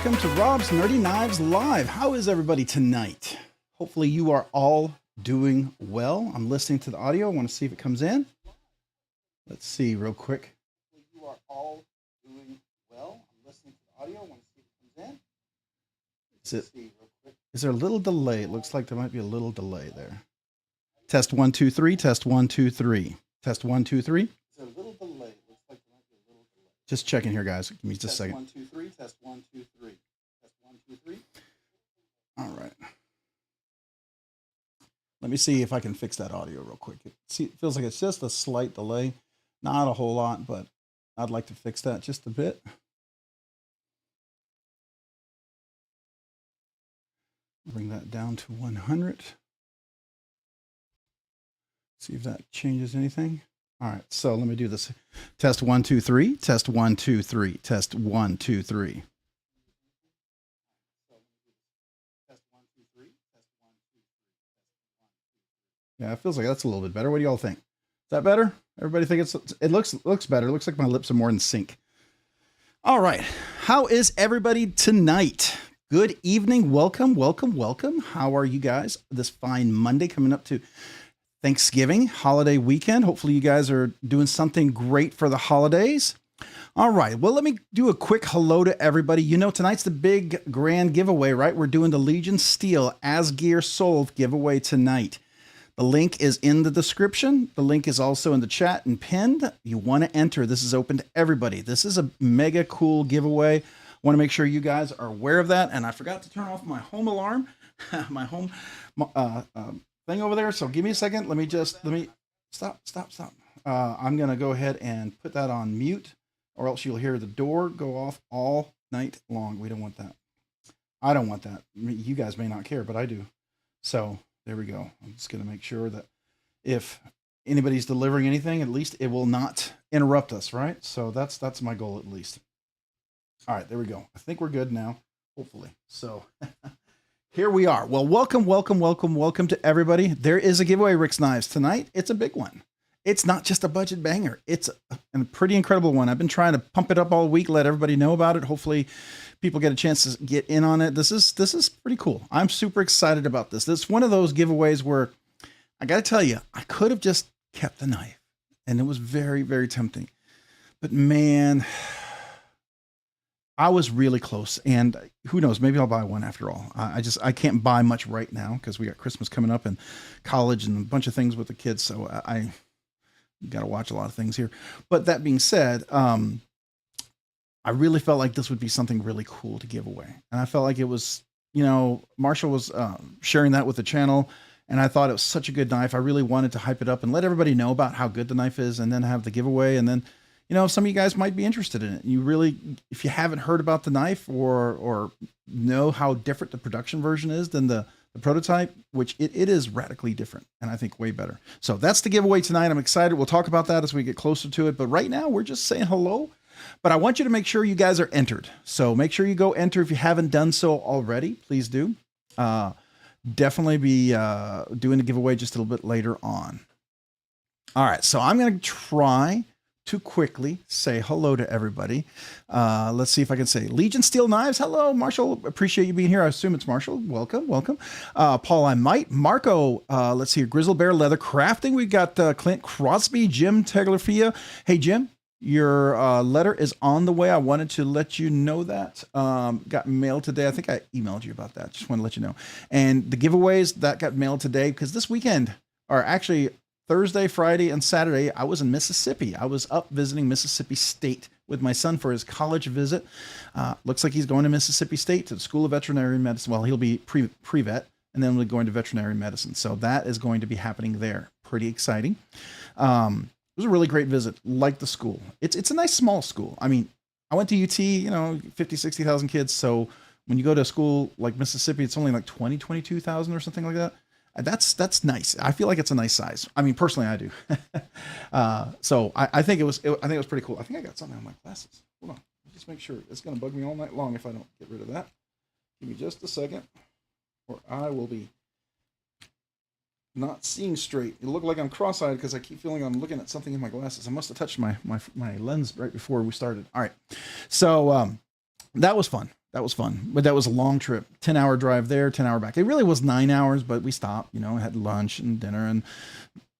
welcome to Rob's Nerdy Knives Live. How is everybody tonight? Hopefully you are all doing well. I'm listening to the audio. I want to see if it comes in. Let's see real quick. Hopefully you are all doing well. I'm listening to the audio. I want to see if it comes in. Is there a little delay? It looks like there might be a little delay there. Test 1, 2, 3. Test 1, 2, 3. Test 1, 2, 3. Is there a little delay? It looks like there might be a little delay. Just checking here, guys. Give me just a second. 1, 2, 3. Test 1, 2, 3. Test 1, 2, 3. All right. Let me see if I can fix that audio real quick. It feels like it's just a slight delay. Not a whole lot, but I'd like to fix that just a bit. Bring that down to 100. See if that changes anything. All right, so let me do this. Test 1, 2, 3. Test 1, 2, 3. Test 1, 2, 3. Yeah, it feels like that's a little bit better. What do y'all think? Is that better? Everybody think it looks better. It looks like my lips are more in sync. All right. How is everybody tonight? Good evening. Welcome, welcome, welcome. How are you guys this fine Monday coming up to Thanksgiving holiday weekend? Hopefully you guys are doing something great for the holidays. All right. Well, let me do a quick hello to everybody. You know, tonight's the big grand giveaway, right? We're doing the Legion Steel As Gear Sold giveaway tonight. The link is in the description. The link is also in the chat and pinned. You want to enter. This is open to everybody. This is a mega cool giveaway. I want to make sure you guys are aware of that. And I forgot to turn off my home alarm, my home thing over there. So give me a second. Let me stop. I'm going to go ahead and put that on mute, or else you'll hear the door go off all night long. We don't want that. I don't want that. You guys may not care, but I do. So there we go. I'm just going to make sure that if anybody's delivering anything, at least it will not interrupt us, right? So that's my goal at least. All right, there we go. I think we're good now, hopefully. So here we are. Well, welcome to everybody. There is a giveaway, Rick's Knives, tonight. It's a big one. It's not just a budget banger. It's a pretty incredible one. I've been trying to pump it up all week, let everybody know about it. Hopefully people get a chance to get in on it. This is pretty cool. I'm super excited about this. This is one of those giveaways where I got to tell you, I could have just kept the knife, and it was very, very tempting. But man, I was really close, and who knows, maybe I'll buy one after all. I can't buy much right now because we got Christmas coming up and college and a bunch of things with the kids. So I got to watch a lot of things here. But that being said, I really felt like this would be something really cool to give away. And I felt like it was, you know, Marshall was sharing that with the channel, and I thought it was such a good knife. I really wanted to hype it up and let everybody know about how good the knife is, and then have the giveaway. And then, you know, some of you guys might be interested in it. You really, if you haven't heard about the knife or know how different the production version is than the prototype, which it is radically different, and I think way better. So that's the giveaway tonight. I'm excited. We'll talk about that as we get closer to it. But right now we're just saying hello. But I want you to make sure you guys are entered. So make sure you go enter if you haven't done so already. Please do. Definitely be doing the giveaway just a little bit later on. All right. So I'm going to try to quickly say hello to everybody. Let's see if I can say Legion Steel Knives. Hello, Marshall. Appreciate you being here. I assume it's Marshall. Welcome. Paul, I might. Marco, let's see here. Grizzle Bear Leather Crafting. We got Clint Crosby, Jim Teglafia. Hey, Jim, your letter is on the way. I wanted to let you know that. Got mailed today. I think I emailed you about that. Just want to let you know. And the giveaways that got mailed today, because this weekend, or actually Thursday, Friday, and Saturday, I was in Mississippi. I was up visiting Mississippi State with my son for his college visit. Looks like he's going to Mississippi State to the School of Veterinary Medicine. Well, he'll be pre-vet, and then we're going to veterinary medicine. So that is going to be happening there. Pretty exciting. It was a really great visit. Like the school. It's a nice small school. I mean, I went to UT, you know, 50, 60,000 kids. So when you go to a school like Mississippi, it's only like 20, 22,000 or something like that. That's nice. I feel like it's a nice size. I mean, personally, I do. So I think it was pretty cool. I think I got something on my glasses. Hold on. Just make sure. It's going to bug me all night long if I don't get rid of that. Give me just a second, or I will be not seeing straight. It looked like I'm cross-eyed because I keep feeling I'm looking at something in my glasses. I must have touched my lens right before we started. All right. So That was fun. That was fun. But that was a long trip, 10-hour drive there, 10-hour back. It really was 9 hours, but we stopped, had lunch and dinner and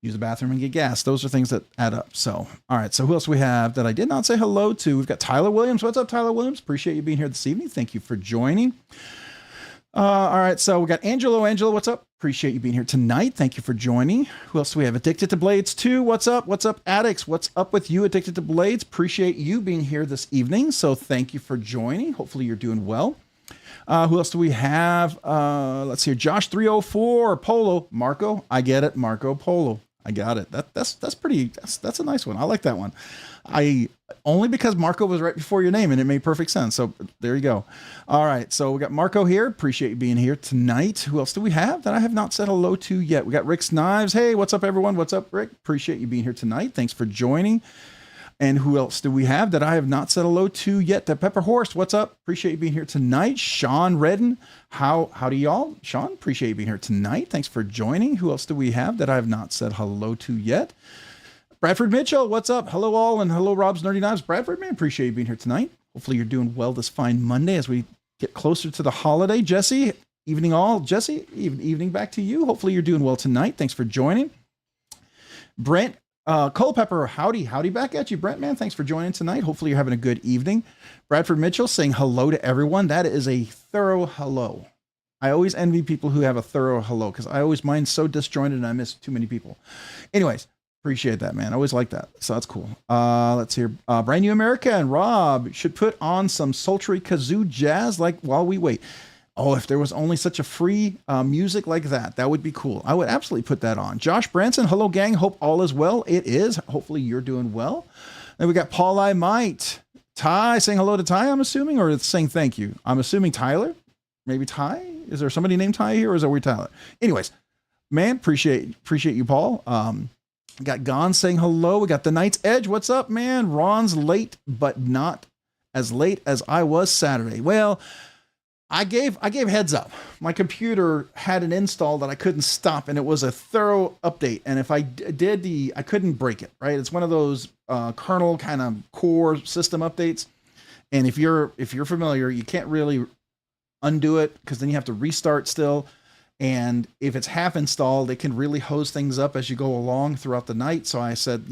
use the bathroom and get gas. Those are things that add up. So, all right. So who else we have that I did not say hello to? We've got Tyler Williams. What's up, Tyler Williams? Appreciate you being here this evening. Thank you for joining. All right. So we got Angelo. Angelo, what's up? Appreciate you being here tonight. Thank you for joining. Who else do we have? Addicted to Blades 2. What's up? What's up, addicts? What's up with you, Addicted to Blades? Appreciate you being here this evening. So thank you for joining. Hopefully you're doing well. Who else do we have? Let's see here. Josh 304 Polo. Marco. I get it. Marco Polo. I got it. That's a nice one. I like that one. Only because Marco was right before your name and it made perfect sense. So there you go. All right. So we got Marco here. Appreciate you being here tonight. Who else do we have that I have not said hello to yet? We got Rick's Knives. Hey, what's up, everyone? What's up, Rick? Appreciate you being here tonight. Thanks for joining. And who else do we have that I have not said hello to yet? The Pepper Horse, what's up? Appreciate you being here tonight. Sean Redden, howdy y'all? Sean, appreciate you being here tonight. Thanks for joining. Who else do we have that I have not said hello to yet? Bradford Mitchell, what's up? Hello all, and hello Rob's Nerdy Knives. Bradford, man, appreciate you being here tonight. Hopefully you're doing well this fine Monday as we get closer to the holiday. Jesse, evening all. Jesse, evening back to you. Hopefully you're doing well tonight. Thanks for joining. Brent Culpepper, howdy back at you, Brent, man. Thanks for joining tonight. Hopefully you're having a good evening. Bradford Mitchell saying hello to everyone. That is a thorough hello. I always envy people who have a thorough hello because mine's so disjointed and I miss too many people. Anyways, appreciate that, man. I always like that. So that's cool. Let's hear Brand New America and Rob should put on some sultry kazoo jazz like while we wait. Oh, if there was only such a free music like that, that would be cool. I would absolutely put that on. Josh Branson, hello, gang. Hope all is well. It is. Hopefully you're doing well. Then we got Paul I Might. Ty saying hello to Ty, I'm assuming, or saying thank you. I'm assuming Tyler. Maybe Ty? Is there somebody named Ty here, or is it we Tyler? Anyways, man, appreciate you, Paul. Got Gon saying hello. We got the Night's Edge. What's up, man? Ron's late, but not as late as I was Saturday. Well, I gave heads up. My computer had an install that I couldn't stop, and it was a thorough update. And if I did I couldn't break it, right? It's one of those kernel kind of core system updates. And if you're familiar, you can't really undo it because then you have to restart still. And if it's half installed, it can really hose things up as you go along throughout the night. So I said,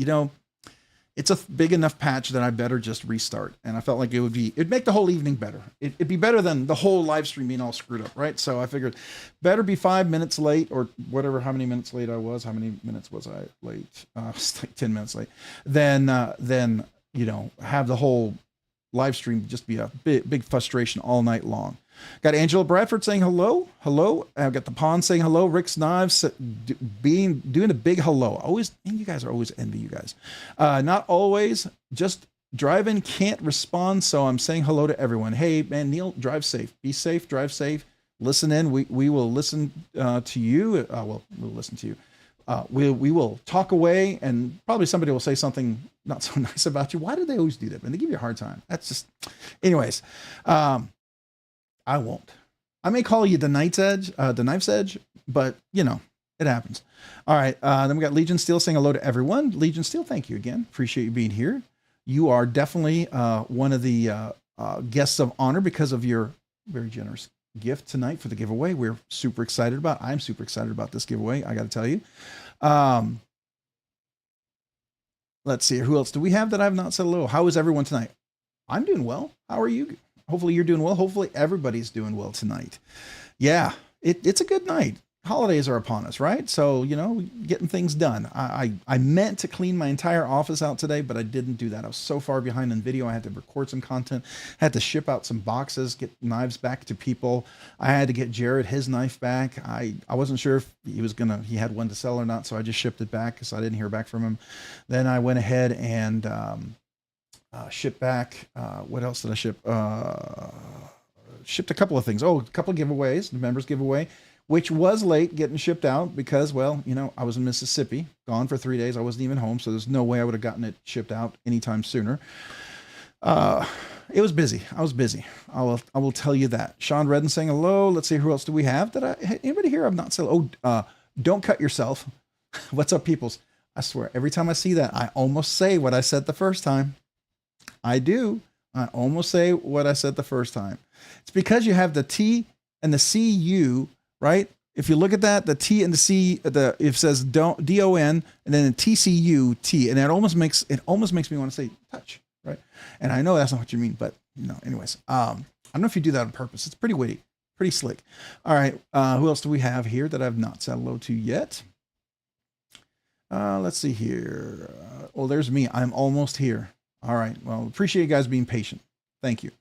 it's a big enough patch that I better just restart. And I felt like it'd make the whole evening better. It'd be better than the whole live stream being all screwed up, right? So I figured better be 5 minutes late or whatever, how many minutes late I was. How many minutes was I late? It's like 10 minutes late. Then have the whole live stream just be a big frustration all night long. Got Angela Bradford saying hello. Hello. I've got the Pawn saying hello. Rick's Knives doing a big hello. You guys are always envy you guys. Not always, just driving, can't respond. So I'm saying hello to everyone. Hey man, Neil, drive safe, be safe, drive safe. Listen in. We will listen to you. We'll listen to you. We will talk away and probably somebody will say something not so nice about you. Why do they always do that? And they give you a hard time. That's just, anyways, I won't. I may call you the Knife's Edge, but it happens. All right. Then we got Legion Steel saying hello to everyone. Legion Steel, thank you again. Appreciate you being here. You are definitely one of the guests of honor because of your very generous gift tonight for the giveaway. I'm super excited about this giveaway. I got to tell you. Let's see. Who else do we have that I've not said hello? How is everyone tonight? I'm doing well. How are you? Hopefully you're doing well. Hopefully everybody's doing well tonight. Yeah, it's a good night. Holidays are upon us, right? So, getting things done. I meant to clean my entire office out today, but I didn't do that. I was so far behind in video. I had to record some content, had to ship out some boxes, get knives back to people. I had to get Jared his knife back. I wasn't sure if he had one to sell or not, so I just shipped it back because I didn't hear back from him. Then I went ahead and shipped back. What else did I ship? Shipped a couple of things. Oh, a couple of giveaways, the members giveaway, which was late getting shipped out because, I was in Mississippi, gone for 3 days. I wasn't even home, so there's no way I would have gotten it shipped out anytime sooner. It was busy. I was busy. I will tell you that. Sean Redden saying hello. Let's see, who else do we have? Anybody here? I've not said. Don't cut yourself. What's up, peoples? I swear, every time I see that, I almost say what I said the first time. I do. I almost say what I said the first time. It's because you have the T and the CU, right? If you look at that, the T and the C, it says DON, and then the TCUT, and it almost makes me want to say touch, right? And I know that's not what you mean, but anyways, I don't know if you do that on purpose. It's pretty witty, pretty slick. All right, who else do we have here that I've not said hello to yet? Let's see here. Oh, there's me. I'm almost here. All right. Well, appreciate you guys being patient. Thank you.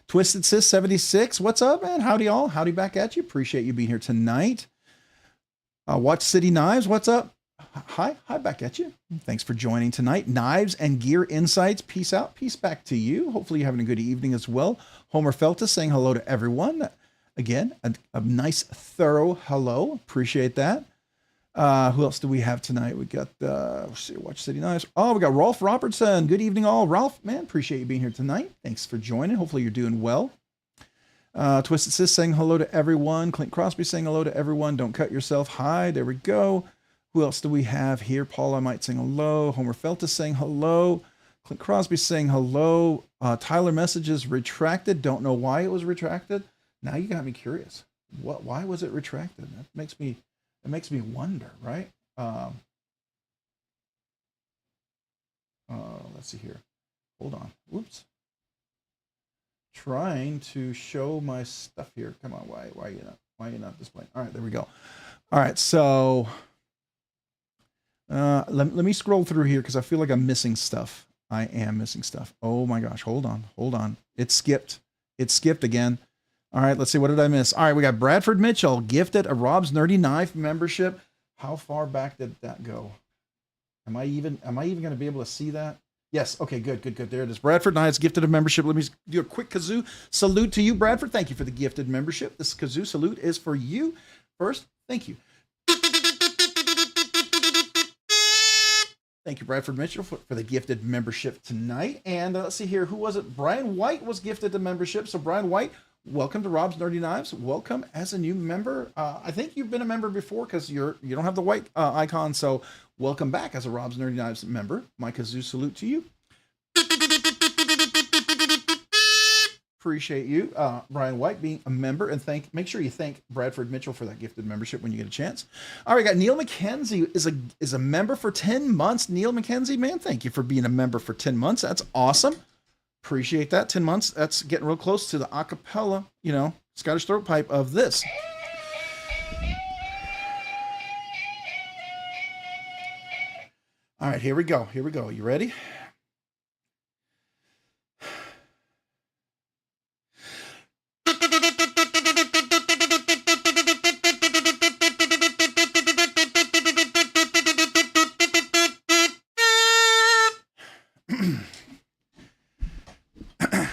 Twisted Sis 76. What's up, man? Howdy, all. Howdy back at you. Appreciate you being here tonight. Watch City Knives. What's up? Hi back at you. Thanks for joining tonight. Knives and Gear Insights. Peace out. Peace back to you. Hopefully you're having a good evening as well. Homer Feltus saying hello to everyone. Again, a nice, thorough hello. Appreciate that. Who else do we have tonight? We got Watch City Knives. Oh, we got Rolf Robertson. Good evening, all. Ralph, man, appreciate you being here tonight. Thanks for joining. Hopefully you're doing well. Twisted Sis saying hello to everyone. Clint Crosby saying hello to everyone. Don't cut yourself. Hi, there we go. Who else do we have here? Paula might saying hello. Homer Feltus saying hello. Clint Crosby saying hello. Tyler messages retracted. Don't know why it was retracted. Now you got me curious. Why was it retracted? That makes me wonder, right? Let's see here. Hold on. Whoops. Trying to show my stuff here. Come on. Why are you not displaying? All right, there we go. All right, so let me scroll through here because I feel like I'm missing stuff. I am missing stuff. Oh my gosh. Hold on. It skipped again. All right, let's see. What did I miss? All right, we got Bradford Mitchell gifted a Rob's Nerdy Knife membership. How far back did that go? Am I even going to be able to see that? Yes. Okay, good. There it is. Bradford Knives gifted a membership. Let me do a quick kazoo salute to you, Bradford. Thank you for the gifted membership. This kazoo salute is for you first. Thank you. Thank you, Bradford Mitchell, for the gifted membership tonight. And let's see here. Who was it? Brian White was gifted the membership. So Brian White, welcome to Rob's Nerdy Knives. Welcome as a new member. I think you've been a member before because you don't have the white icon. So welcome back as a Rob's Nerdy Knives member. My kazoo salute to you. Appreciate you, Brian White, being a member, and make sure you thank Bradford Mitchell for that gifted membership when you get a chance. All right, got Neil McKenzie is a member for 10 months. Neil McKenzie, man, thank you for being a member for 10 months. That's awesome. Appreciate that. 10 months. That's getting real close to the acapella, Scottish throat pipe of this. All right, here we go. You ready?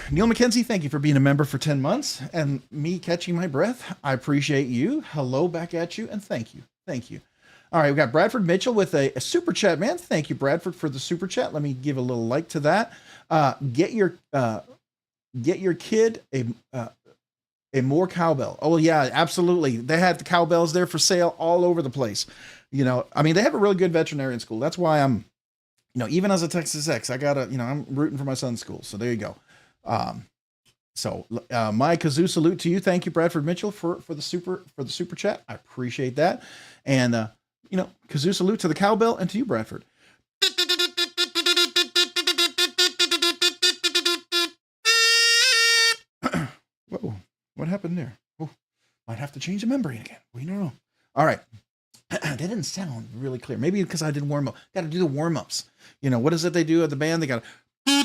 Neil McKenzie, thank you for being a member for 10 months and me catching my breath. I appreciate you. Hello back at you, and thank you. All right, we got Bradford Mitchell with a super chat, man. Thank you, Bradford, for the super chat. Let me give a little like to that. Get your kid a more cowbell. Oh yeah, absolutely. They had the cowbells there for sale all over the place. They have a really good veterinarian school. That's why I'm, even as a Texas X, I gotta, I'm rooting for my son's school. So there you go. My kazoo salute to you. Thank you, Bradford Mitchell, for the super chat. I appreciate that. And, kazoo salute to the cowbell and to you, Bradford. Whoa, what happened there? Oh, might have to change the membrane again. We don't know. All right. That didn't sound really clear. Maybe because I didn't warm up. Got to do the warm ups. What is it they do at the band? They got to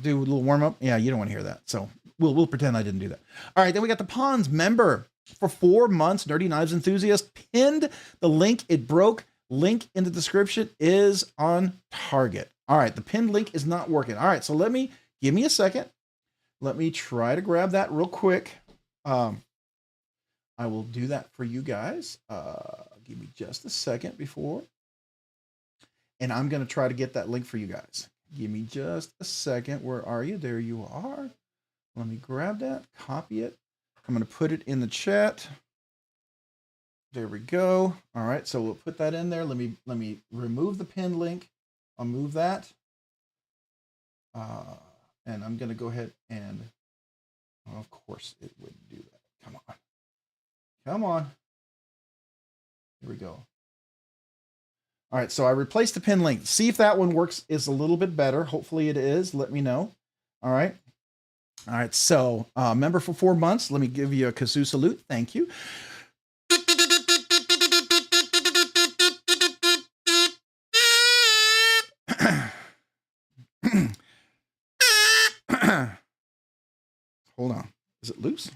do a little warm up. Yeah, you don't want to hear that. So we'll pretend I didn't do that. All right, then we got the Ponds member for 4 months. Nerdy Knives Enthusiast pinned the link. It broke. Link in the description is on target. All right, the pinned link is not working. All right, so give me a second. Let me try to grab that real quick. I will do that for you guys. Give me just a second before. And I'm going to try to get that link for you guys. Give me just a second. Where are you? There you are. Let me grab that, copy it. I'm going to put it in the chat. There we go. All right, so we'll put that in there. Let me remove the pinned link. I'll move that. And I'm going to go ahead and, well, of course it would do that. Come on. Come on. Here we go. All right, so I replaced the pin link. See if that one works is a little bit better. Hopefully it is. Let me know. All right. All right, so member for 4 months. Let me give you a kazoo salute. Thank you. Hold on. Is it loose?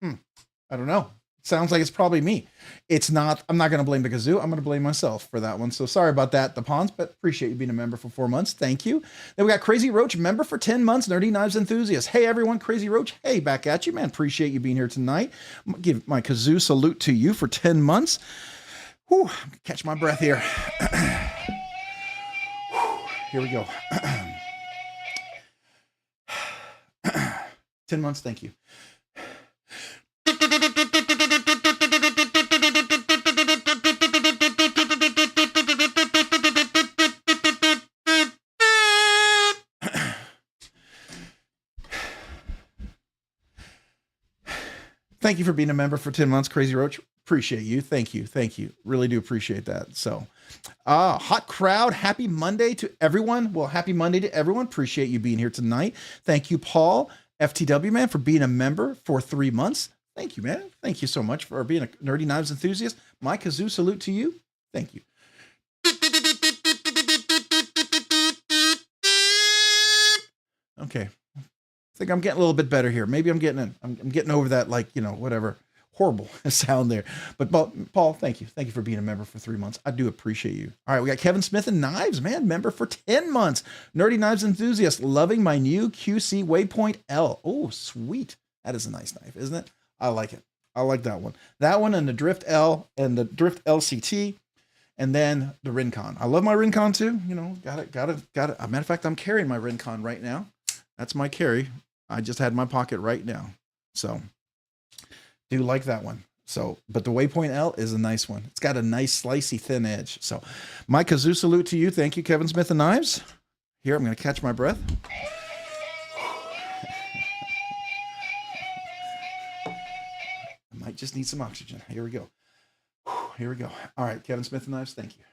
I don't know. Sounds like it's probably me. It's not. I'm not going to blame the kazoo. I'm going to blame myself for that one. So sorry about that, the Pawns, but appreciate you being a member for 4 months. Thank you. Then we got Crazy Roach, member for 10 months, Nerdy Knives Enthusiast. Hey, everyone, Crazy Roach. Hey, back at you, man. Appreciate you being here tonight. Give my kazoo salute to you for 10 months. Whew, catch my breath here. Here we go. 10 months, thank you. Thank you for being a member for 10 months, Crazy Roach. Appreciate you. Thank you. Thank you. Really do appreciate that. So, hot crowd. Happy Monday to everyone. Well, happy Monday to everyone. Appreciate you being here tonight. Thank you, Paul, FTW, man, for being a member for 3 months. Thank you, man. Thank you so much for being a Nerdy Knives enthusiast. My kazoo salute to you. Thank you. Okay. I think I'm getting a little bit better here. Maybe I'm getting over that, like, you know, whatever horrible sound there. But Paul, thank you. Thank you for being a member for 3 months. I do appreciate you. All right. We got Kevin Smith and Knives, man, member for 10 months. Nerdy Knives enthusiast, loving my new QC Waypoint L. Oh, sweet. That is a nice knife, isn't it? I like it. I like that one. That one and the Drift L and the Drift LCT. And then the Rincon. I love my Rincon too. You know, got it. As a matter of fact, I'm carrying my Rincon right now. That's my carry. I just had in my pocket right now. So do like that one. So, but the Waypoint L is a nice one. It's got a nice slicey thin edge. So my kazoo salute to you. Thank you, Kevin Smith and Knives. Here, I'm going to catch my breath. I might just need some oxygen. Here we go. Here we go. All right, Kevin Smith and Knives. Thank you.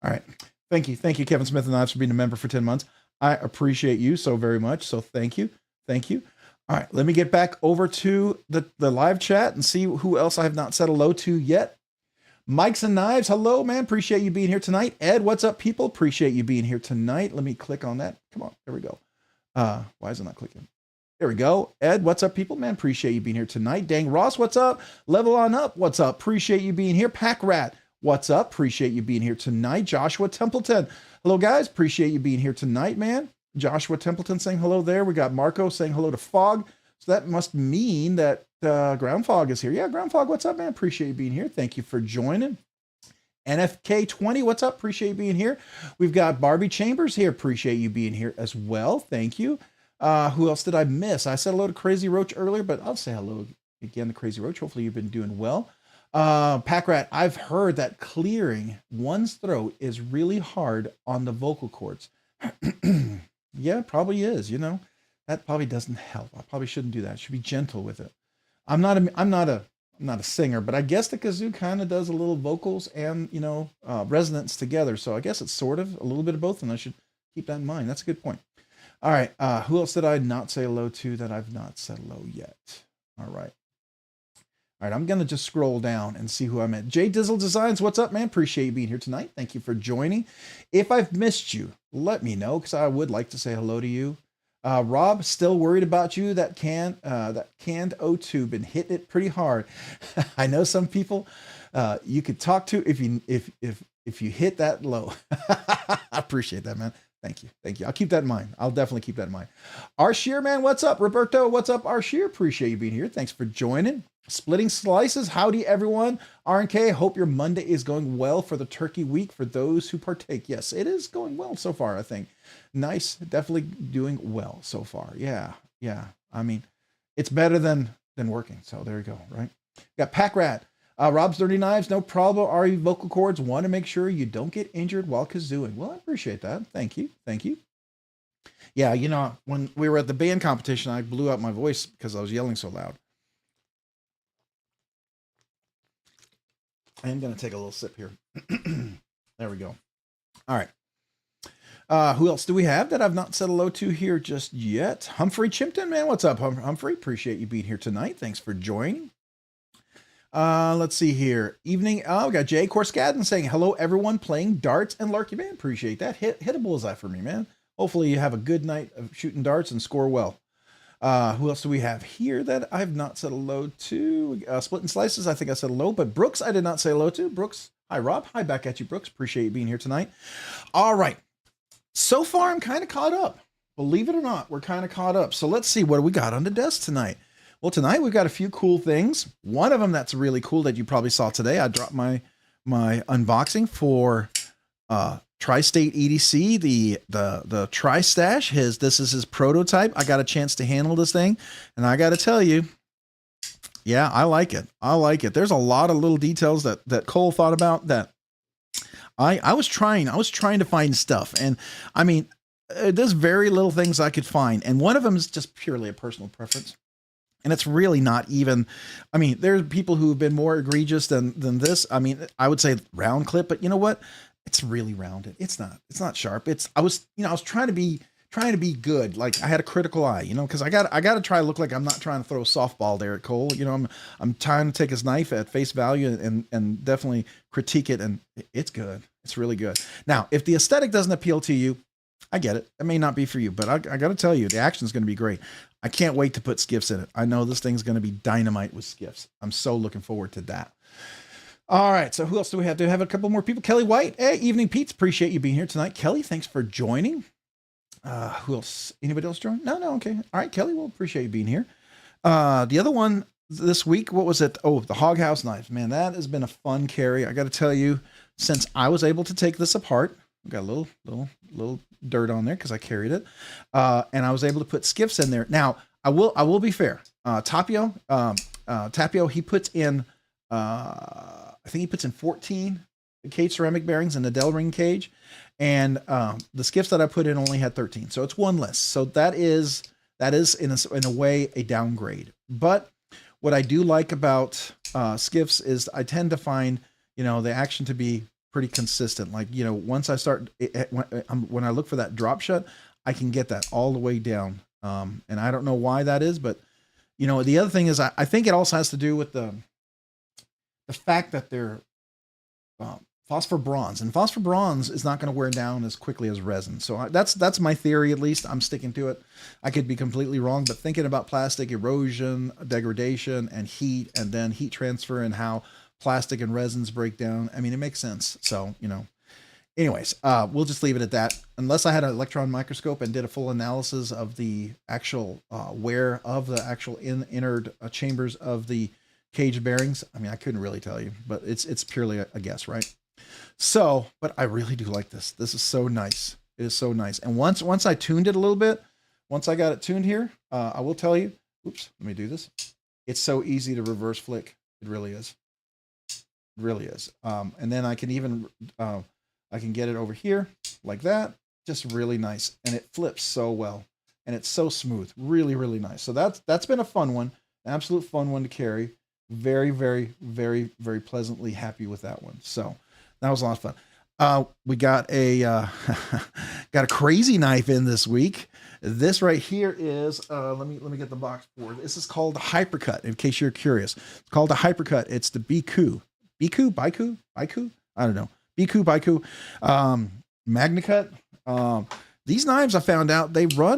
All right. Thank you. Thank you, Kevin Smith and Knives, for being a member for 10 months. I appreciate you so very much. So thank you. Thank you. All right. Let me get back over to the live chat and see who else I have not said hello to yet. Mikes and Knives. Hello, man. Appreciate you being here tonight. Ed, what's up, people? Appreciate you being here tonight. Let me click on that. Come on. There we go. Why is it not clicking? There we go. Ed, what's up, people? Man, appreciate you being here tonight. Dang Ross, what's up? Level on up. What's up? Appreciate you being here. Pack Rat. What's up? Appreciate you being here tonight. Joshua Templeton. Hello, guys. Appreciate you being here tonight, man. Joshua Templeton saying hello there. We got Marco saying hello to Fog. So that must mean that Ground Fog is here. Yeah, Ground Fog, what's up, man? Appreciate you being here. Thank you for joining. NFK20, what's up? Appreciate you being here. We've got Barbie Chambers here. Appreciate you being here as well. Thank you. Who else did I miss? I said hello to Crazy Roach earlier, but I'll say hello again to Crazy Roach. Hopefully you've been doing well. Pack Rat, I've heard that clearing one's throat is really hard on the vocal cords. Yeah, probably is. You know, that probably doesn't help. I probably shouldn't do that. I should be gentle with it. I'm not a singer, but I guess the kazoo kind of does a little vocals and, you know, resonance together. So I guess it's sort of a little bit of both, and I should keep that in mind. That's a good point. All right. Who else did I not say hello to that I've not said hello yet? All right. All right, I'm going to just scroll down and see who I met. Jay Dizzle Designs, what's up, man? Appreciate you being here tonight. Thank you for joining. If I've missed you, let me know, because I would like to say hello to you. Rob, still worried about you. That canned O2 been hitting it pretty hard. I know some people you could talk to if you hit that low. I appreciate that, man. Thank you. Thank you. I'll keep that in mind. I'll definitely keep that in mind. Arsheer, man, what's up? Roberto, what's up? Arsheer, appreciate you being here. Thanks for joining. Splitting Slices, howdy everyone. RNK, hope your Monday is going well for the turkey week for those who partake. Yes, it is going well so far, I think. Nice, definitely doing well so far. Yeah. I mean, it's better than working. So there you go, right? Got Pack Rat. Rob's Dirty Knives, no problem. RE vocal cords, want to make sure you don't get injured while kazooing. Well, I appreciate that. Thank you. Yeah, you know, when we were at the band competition, I blew out my voice because I was yelling so loud. I am going to take a little sip here. There we go. All right. Who else do we have that I've not said hello to here just yet? Humphrey Chimpton, man. What's up, Humphrey? Appreciate you being here tonight. Thanks for joining. Let's see here. Evening. Oh, we got Jay Corskadden saying, hello, everyone playing darts and Larky Man. Appreciate that. Hit a bullseye for me, man. Hopefully you have a good night of shooting darts and score well. Who else do we have here that I've not said hello to? Splitting Slices, I think I said hello, but Brooks, I did not say hello to. Brooks, hi, Rob. Hi, back at you, Brooks. Appreciate you being here tonight. All right. So far, I'm kind of caught up. Believe it or not, we're kind of caught up. So let's see, what do we got on the desk tonight? Well, tonight we've got a few cool things. One of them that's really cool that you probably saw today. I dropped my unboxing for Tri-State EDC, the Tri-Stash. This is his prototype. I got a chance to handle this thing, and I got to tell you, yeah, I like it. There's a lot of little details that Cole thought about that I was trying to find stuff, and I mean, there's very little things I could find, and one of them is just purely a personal preference. And it's really not even, I mean, there's people who have been more egregious than this. I mean, I would say round clip, but you know what? It's really rounded. It's not sharp. I was trying to be good. Like I had a critical eye, you know, cause I got to try to look like I'm not trying to throw a softball there at Cole. You know, I'm trying to take his knife at face value and definitely critique it. And it's good. It's really good. Now, if the aesthetic doesn't appeal to you, I get it. It may not be for you, but I got to tell you, the action is going to be great. I can't wait to put skiffs in it. I know this thing's going to be dynamite with skiffs. I'm so looking forward to that. All right. So who else do we have? Do we have a couple more people? Kelly White. Hey, Evening Pete's. Appreciate you being here tonight. Kelly, thanks for joining. Who else? Anybody else join? No. Okay. All right, Kelly, we'll appreciate you being here. The other one this week, what was it? Oh, the Hog House knives. Man, that has been a fun carry. I got to tell you, since I was able to take this apart, I got a little dirt on there because I carried it. And I was able to put skiffs in there. Now, I will be fair. Tapio, he puts in, I think he puts in 14 cage ceramic bearings in the Del Ring cage. And the skiffs that I put in only had 13. So it's one less. So that is in a way a downgrade. But what I do like about skiffs is I tend to find, you know, the action to be pretty consistent. Like, you know, once I start, when I look for that drop shot, I can get that all the way down. And I don't know why that is, but you know, the other thing is I think it also has to do with the fact that they're phosphor bronze, and phosphor bronze is not going to wear down as quickly as resin. So that's my theory. At least I'm sticking to it. I could be completely wrong, but thinking about plastic erosion, degradation, and heat, and then heat transfer and how plastic and resins break down, I mean, it makes sense. So, you know, anyways, we'll just leave it at that. Unless I had an electron microscope and did a full analysis of the actual wear of the actual inner chambers of the cage bearings, I mean, I couldn't really tell you, but it's purely a guess, right? So, but I really do like this. This is so nice. It is so nice. And once I tuned it a little bit, once I got it tuned here, I will tell you, oops, let me do this. It's so easy to reverse flick. It really is. It really is. And then I can even, I can get it over here like that. Just really nice. And it flips so well. And it's so smooth. Really, really nice. So that's been a fun one. An absolute fun one to carry. Very, very, very, very pleasantly happy with that one. So that was a lot of fun. We got a crazy knife in this week. This right here is, let me get the box for it. This is called Hypercut, in case you're curious. It's called a Hypercut. It's the Biku. Biku? I don't know. Biku. MagnaCut. These knives I found out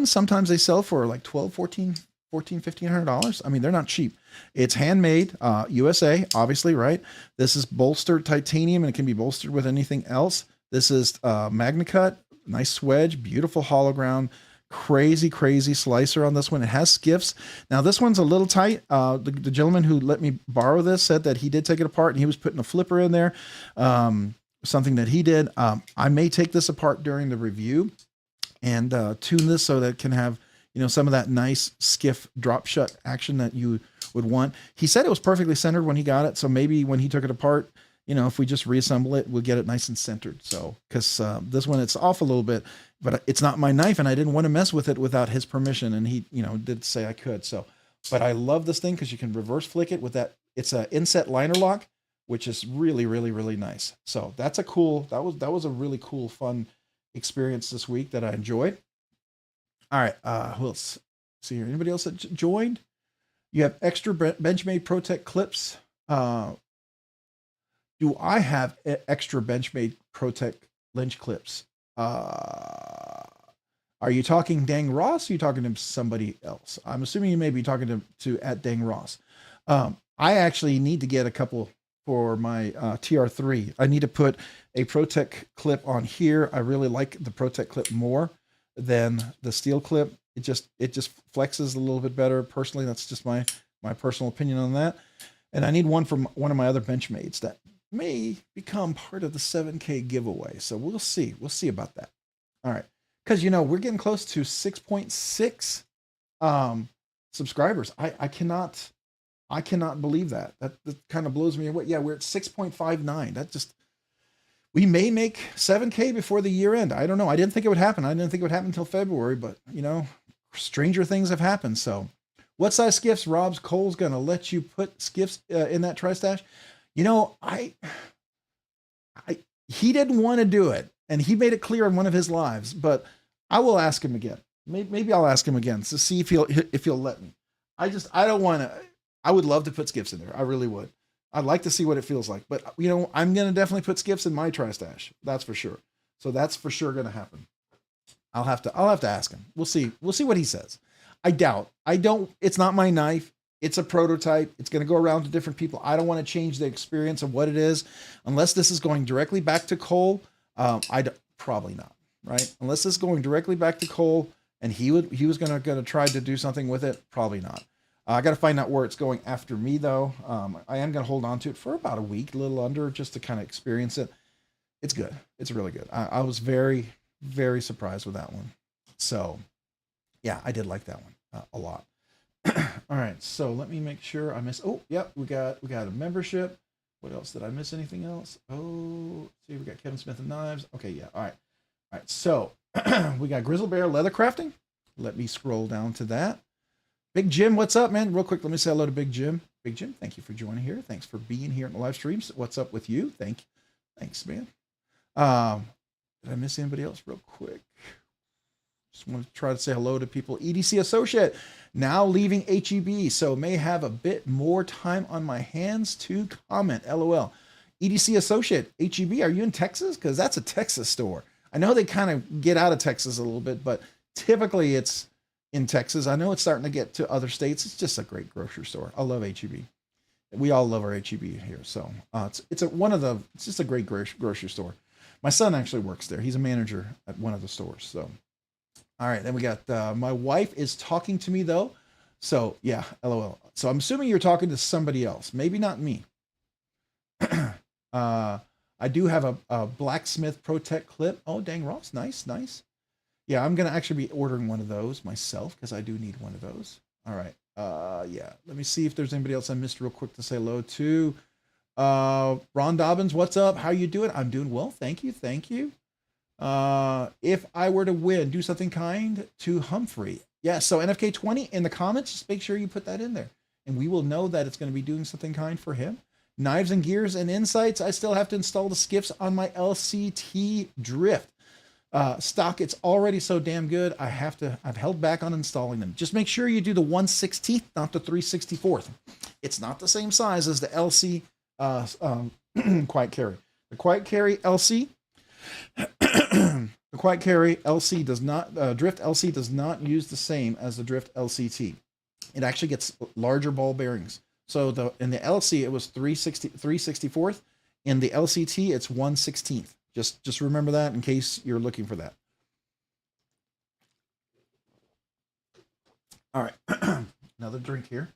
sometimes they sell for like $1,200, $1,500. I mean, they're not cheap. It's handmade, USA, obviously, right? This is bolstered titanium and it can be bolstered with anything else. This is MagnaCut, Nice swedge, beautiful hollow ground, crazy, crazy slicer on this one. It has skiffs. Now this one's a little tight. The gentleman who let me borrow this said that he did take it apart and he was putting a flipper in there. Something that he did. I may take this apart during the review and tune this so that it can have, you know, some of that nice skiff drop shut action that you would want. He said it was perfectly centered when he got it. So maybe when he took it apart, you know, if we just reassemble it, we'll get it nice and centered. So, cause this one, it's off a little bit, but it's not my knife and I didn't want to mess with it without his permission. And he, you know, did say I could. So, but I love this thing cause you can reverse flick it with that. It's a inset liner lock, which is really, really, really nice. So that's a cool, that was a really cool, fun experience this week that I enjoyed. All right. Who else? See here. Anybody else that joined? You have extra Benchmade Protect clips. Do I have extra Benchmade Protect lynch clips? Are you talking Dang Ross? Or are you talking to somebody else? I'm assuming you may be talking to at Dang Ross. I actually need to get a couple for my TR3. I need to put a Protect clip on here. I really like the Protect clip more than the steel clip. It just flexes a little bit better. Personally, that's just my personal opinion on that. And I need one from one of my other Benchmades that may become part of the 7K giveaway. So we'll see. We'll see about that. All right. Because, you know, we're getting close to 6.6 subscribers. I cannot believe that. That kind of blows me away. Yeah, we're at 6.59. That just, we may make 7K before the year end. I don't know. I didn't think it would happen. I didn't think it would happen until February, but you know, stranger things have happened. So what size skiffs? Rob's Cole's going to let you put skiffs in that tri-stash. You know, he didn't want to do it and he made it clear in one of his lives, but I will ask him again. Maybe I'll ask him again to see if he'll let me. I don't want to. I would love to put skiffs in there. I really would. I'd like to see what it feels like, but you know, I'm going to definitely put skiffs in my tri-stash. That's for sure. So that's for sure going to happen. I'll have to ask him. We'll see what he says. I doubt. It's not my knife. It's a prototype. It's going to go around to different people. I don't want to change the experience of what it is unless this is going directly back to Cole. Probably not, right? Unless this is going directly back to Cole and he was going to try to do something with it. Probably not. I got to find out where it's going after me though. I am going to hold on to it for about a week, a little under, just to kind of experience it. It's good. It's really good. I was very, very surprised with that one. So yeah, I did like that one a lot. All right. So let me make sure I miss. Oh, yep. We got a membership. What else? Did I miss anything else? Oh, see, we got Kevin Smith and Knives. Okay. Yeah. All right. All right. So we got Grizzle Bear Leather Crafting. Let me scroll down to that. Big Jim, what's up, man? Real quick, let me say hello to Big Jim. Big Jim, thank you for joining here. Thanks for being here in the live streams. What's up with you? Thanks, man. Did I miss anybody else real quick? Just want to try to say hello to people. EDC Associate, now leaving HEB, so may have a bit more time on my hands to comment. LOL. EDC Associate, HEB, are you in Texas? Because that's a Texas store. I know they kind of get out of Texas a little bit, but typically it's in Texas. I know it's starting to get to other states. It's just a great grocery store. I love HEB. We all love our HEB here. So it's just a great grocery store. My son actually works there. He's a manager at one of the stores. So, all right. Then we got, my wife is talking to me though. So yeah, LOL. So I'm assuming you're talking to somebody else. Maybe not me. I do have a blacksmith Protect clip. Oh, dang, Ross. Nice. Yeah, I'm going to actually be ordering one of those myself because I do need one of those. All right. Yeah, let me see if there's anybody else I missed real quick to say hello to. Ron Dobbins, what's up? How you doing? I'm doing well. Thank you. If I were to win, do something kind to Humphrey. Yeah, so NFK20 in the comments, just make sure you put that in there. And we will know that it's going to be doing something kind for him. Knives and Gears and Insights, I still have to install the skiffs on my LCT Drift. Stock, it's already so damn good. I've held back on installing them. Just make sure you do the 1/16th, not the 3/64th. It's not the same size as the LC Quiet Carry. The Quiet Carry LC, the Quiet Carry LC does not, Drift LC does not use the same as the Drift LCT. It actually gets larger ball bearings. So in the LC, it was 3/64th. In the LCT, it's 1/16th. Just remember that in case you're looking for that. All right. Another drink here.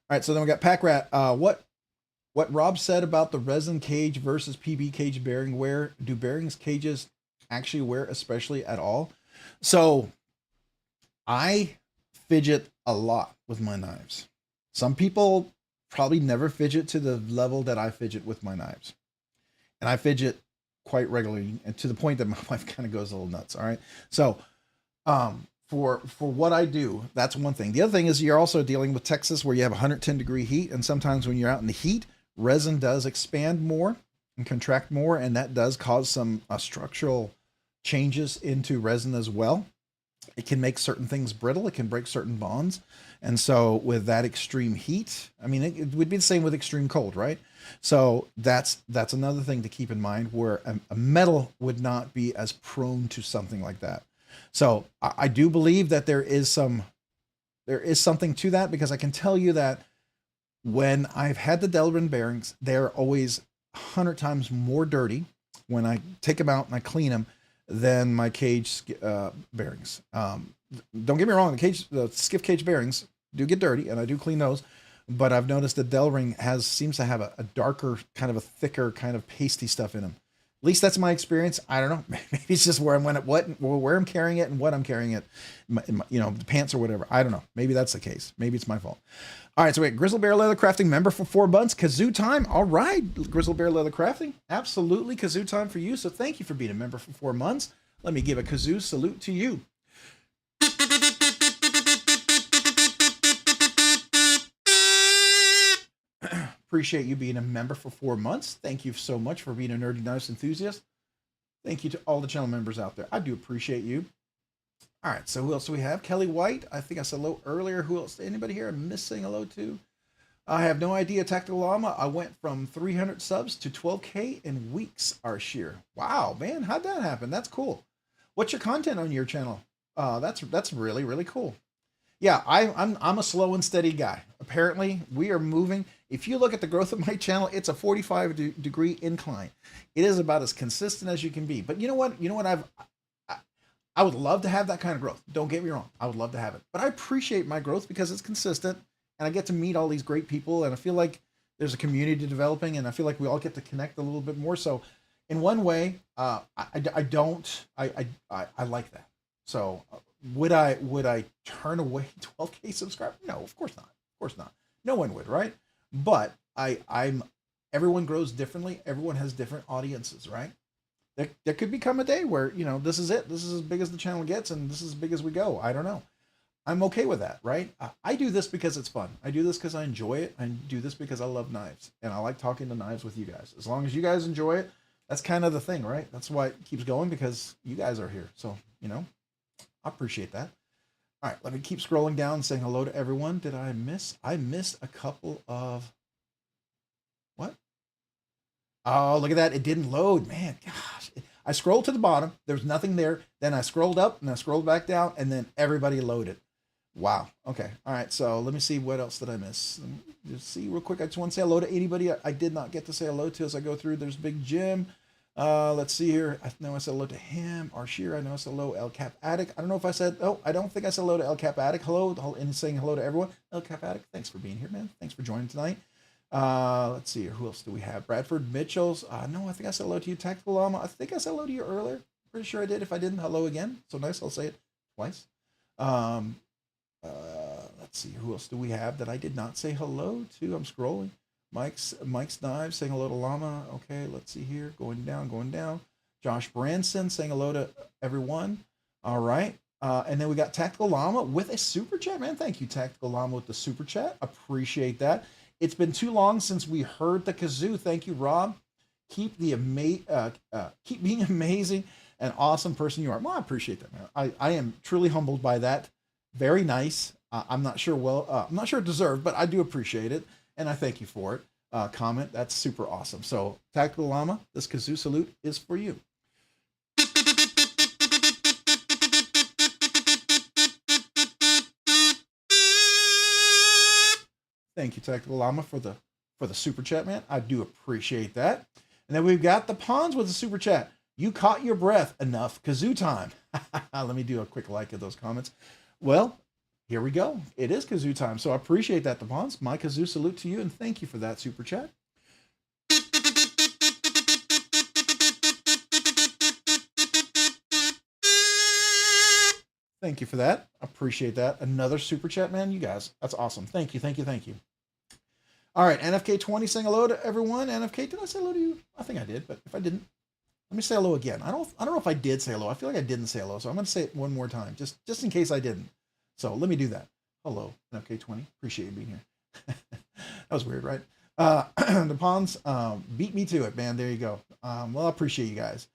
All right. So then we got Pack Rat. What Rob said about the resin cage versus PB cage bearing wear. Do bearings cages actually wear especially at all? So I fidget a lot with my knives. Some people probably never fidget to the level that I fidget with my knives. And I fidget quite regularly, and to the point that my wife kind of goes a little nuts. All right. So for what I do, that's one thing. The other thing is you're also dealing with Texas where you have 110-degree heat. And sometimes when you're out in the heat, resin does expand more and contract more. And that does cause some structural changes into resin as well. It can make certain things brittle. It can break certain bonds. And so with that extreme heat, I mean, it would be the same with extreme cold, right? So that's another thing to keep in mind where a metal would not be as prone to something like that. So I do believe that there is something to that, because I can tell you that when I've had the Delrin bearings, they're always 100 times more dirty when I take them out and I clean them than my cage bearings. Don't get me wrong, the Skiff Caged bearings do get dirty, and I do clean those. But I've noticed the Delring seems to have a darker, kind of a thicker, kind of pasty stuff in them. At least that's my experience. I don't know. Maybe it's just where I'm carrying it and what I'm carrying it, the pants or whatever. I don't know. Maybe that's the case. Maybe it's my fault. All right, so wait, Grizzle Bear Leather Crafting member for 4 months. Kazoo time. All right, Grizzle Bear Leather Crafting. Absolutely kazoo time for you. So thank you for being a member for 4 months. Let me give a kazoo salute to you. Appreciate you being a member for 4 months. Thank you so much for being a Nerdy Knives enthusiast. Thank you to all the channel members out there. I do appreciate you. All right, so who else do we have? Kelly White. I think I said hello earlier. Who else? Anybody here I'm missing hello to? I have no idea. Tactical Llama. I went from 300 subs to 12K in weeks. Arshir. Wow, man, how'd that happen? That's cool. What's your content on your channel? That's really, really cool. Yeah, I'm a slow and steady guy. Apparently, we are moving. If you look at the growth of my channel, it's a 45-degree incline. It is about as consistent as you can be. But you know what? I would love to have that kind of growth. Don't get me wrong. I would love to have it. But I appreciate my growth because it's consistent, and I get to meet all these great people, and I feel like there's a community developing, and I feel like we all get to connect a little bit more. So in one way, I like that. So would I turn away 12K subscribers? No, of course not. Of course not. No one would, right? But everyone grows differently. Everyone has different audiences, right? There could become a day where, this is it. This is as big as the channel gets, and this is as big as we go. I don't know. I'm okay with that, right? I do this because it's fun. I do this because I enjoy it. I do this because I love knives, and I like talking to knives with you guys. As long as you guys enjoy it, that's kind of the thing, right? That's why it keeps going, because you guys are here. So, I appreciate that. All right, let me keep scrolling down, saying hello to everyone. Did I miss? I missed a couple of... What? Oh, look at that. It didn't load. Man, gosh. I scrolled to the bottom. There's nothing there. Then I scrolled up, and I scrolled back down, and then everybody loaded. Wow. Okay. All right, so let me see. What else did I miss? Let me just see real quick. I just want to say hello to anybody I did not get to say hello to as I go through. There's Big Jim. Let's see here. I know I said hello to him. Arshir, I know I said hello. El Cap Addict. I don't know if I said, I don't think I said hello to El Cap Addict. Hello, and saying hello to everyone. El Cap Addict, thanks for being here, man. Thanks for joining tonight. Let's see here. Who else do we have? Bradford Mitchells. No, I think I said hello to you. Tactical Llama. I think I said hello to you earlier. Pretty sure I did. If I didn't, hello again. So nice. I'll say it twice. Let's see. Who else do we have that I did not say hello to? I'm scrolling. Mike's Knives saying hello to Llama. Okay, let's see here. Going down. Josh Branson saying hello to everyone. All right. And then we got Tactical Llama with a super chat, man. Thank you, Tactical Llama, with the super chat. Appreciate that. It's been too long since we heard the kazoo. Thank you, Rob. Keep being amazing and awesome person you are. Well, I appreciate that, man. I am truly humbled by that. Very nice. I'm not sure deserved, but I do appreciate it. And I thank you for it. Comment. That's super awesome. So Tactical Llama, this kazoo salute is for you. Thank you, Tactical Llama, for the super chat, man. I do appreciate that. And then we've got the Pawns with the super chat. You caught your breath. Enough kazoo time. Let me do a quick like of those comments. Well, Here we go. It is kazoo time. So I appreciate that, Devons. My kazoo salute to you, and thank you for that super chat. Thank you for that. Appreciate that. Another super chat, man. You guys, that's awesome. Thank you, thank you, thank you. All right, NFK20 saying hello to everyone. NFK, did I say hello to you? I think I did, but if I didn't, let me say hello again. I don't know if I did say hello. I feel like I didn't say hello, so I'm going to say it one more time, just in case I didn't. So let me do that. Hello, NFK20. Appreciate you being here. That was weird, right? The Pawns beat me to it, man. There you go. Well, I appreciate you guys.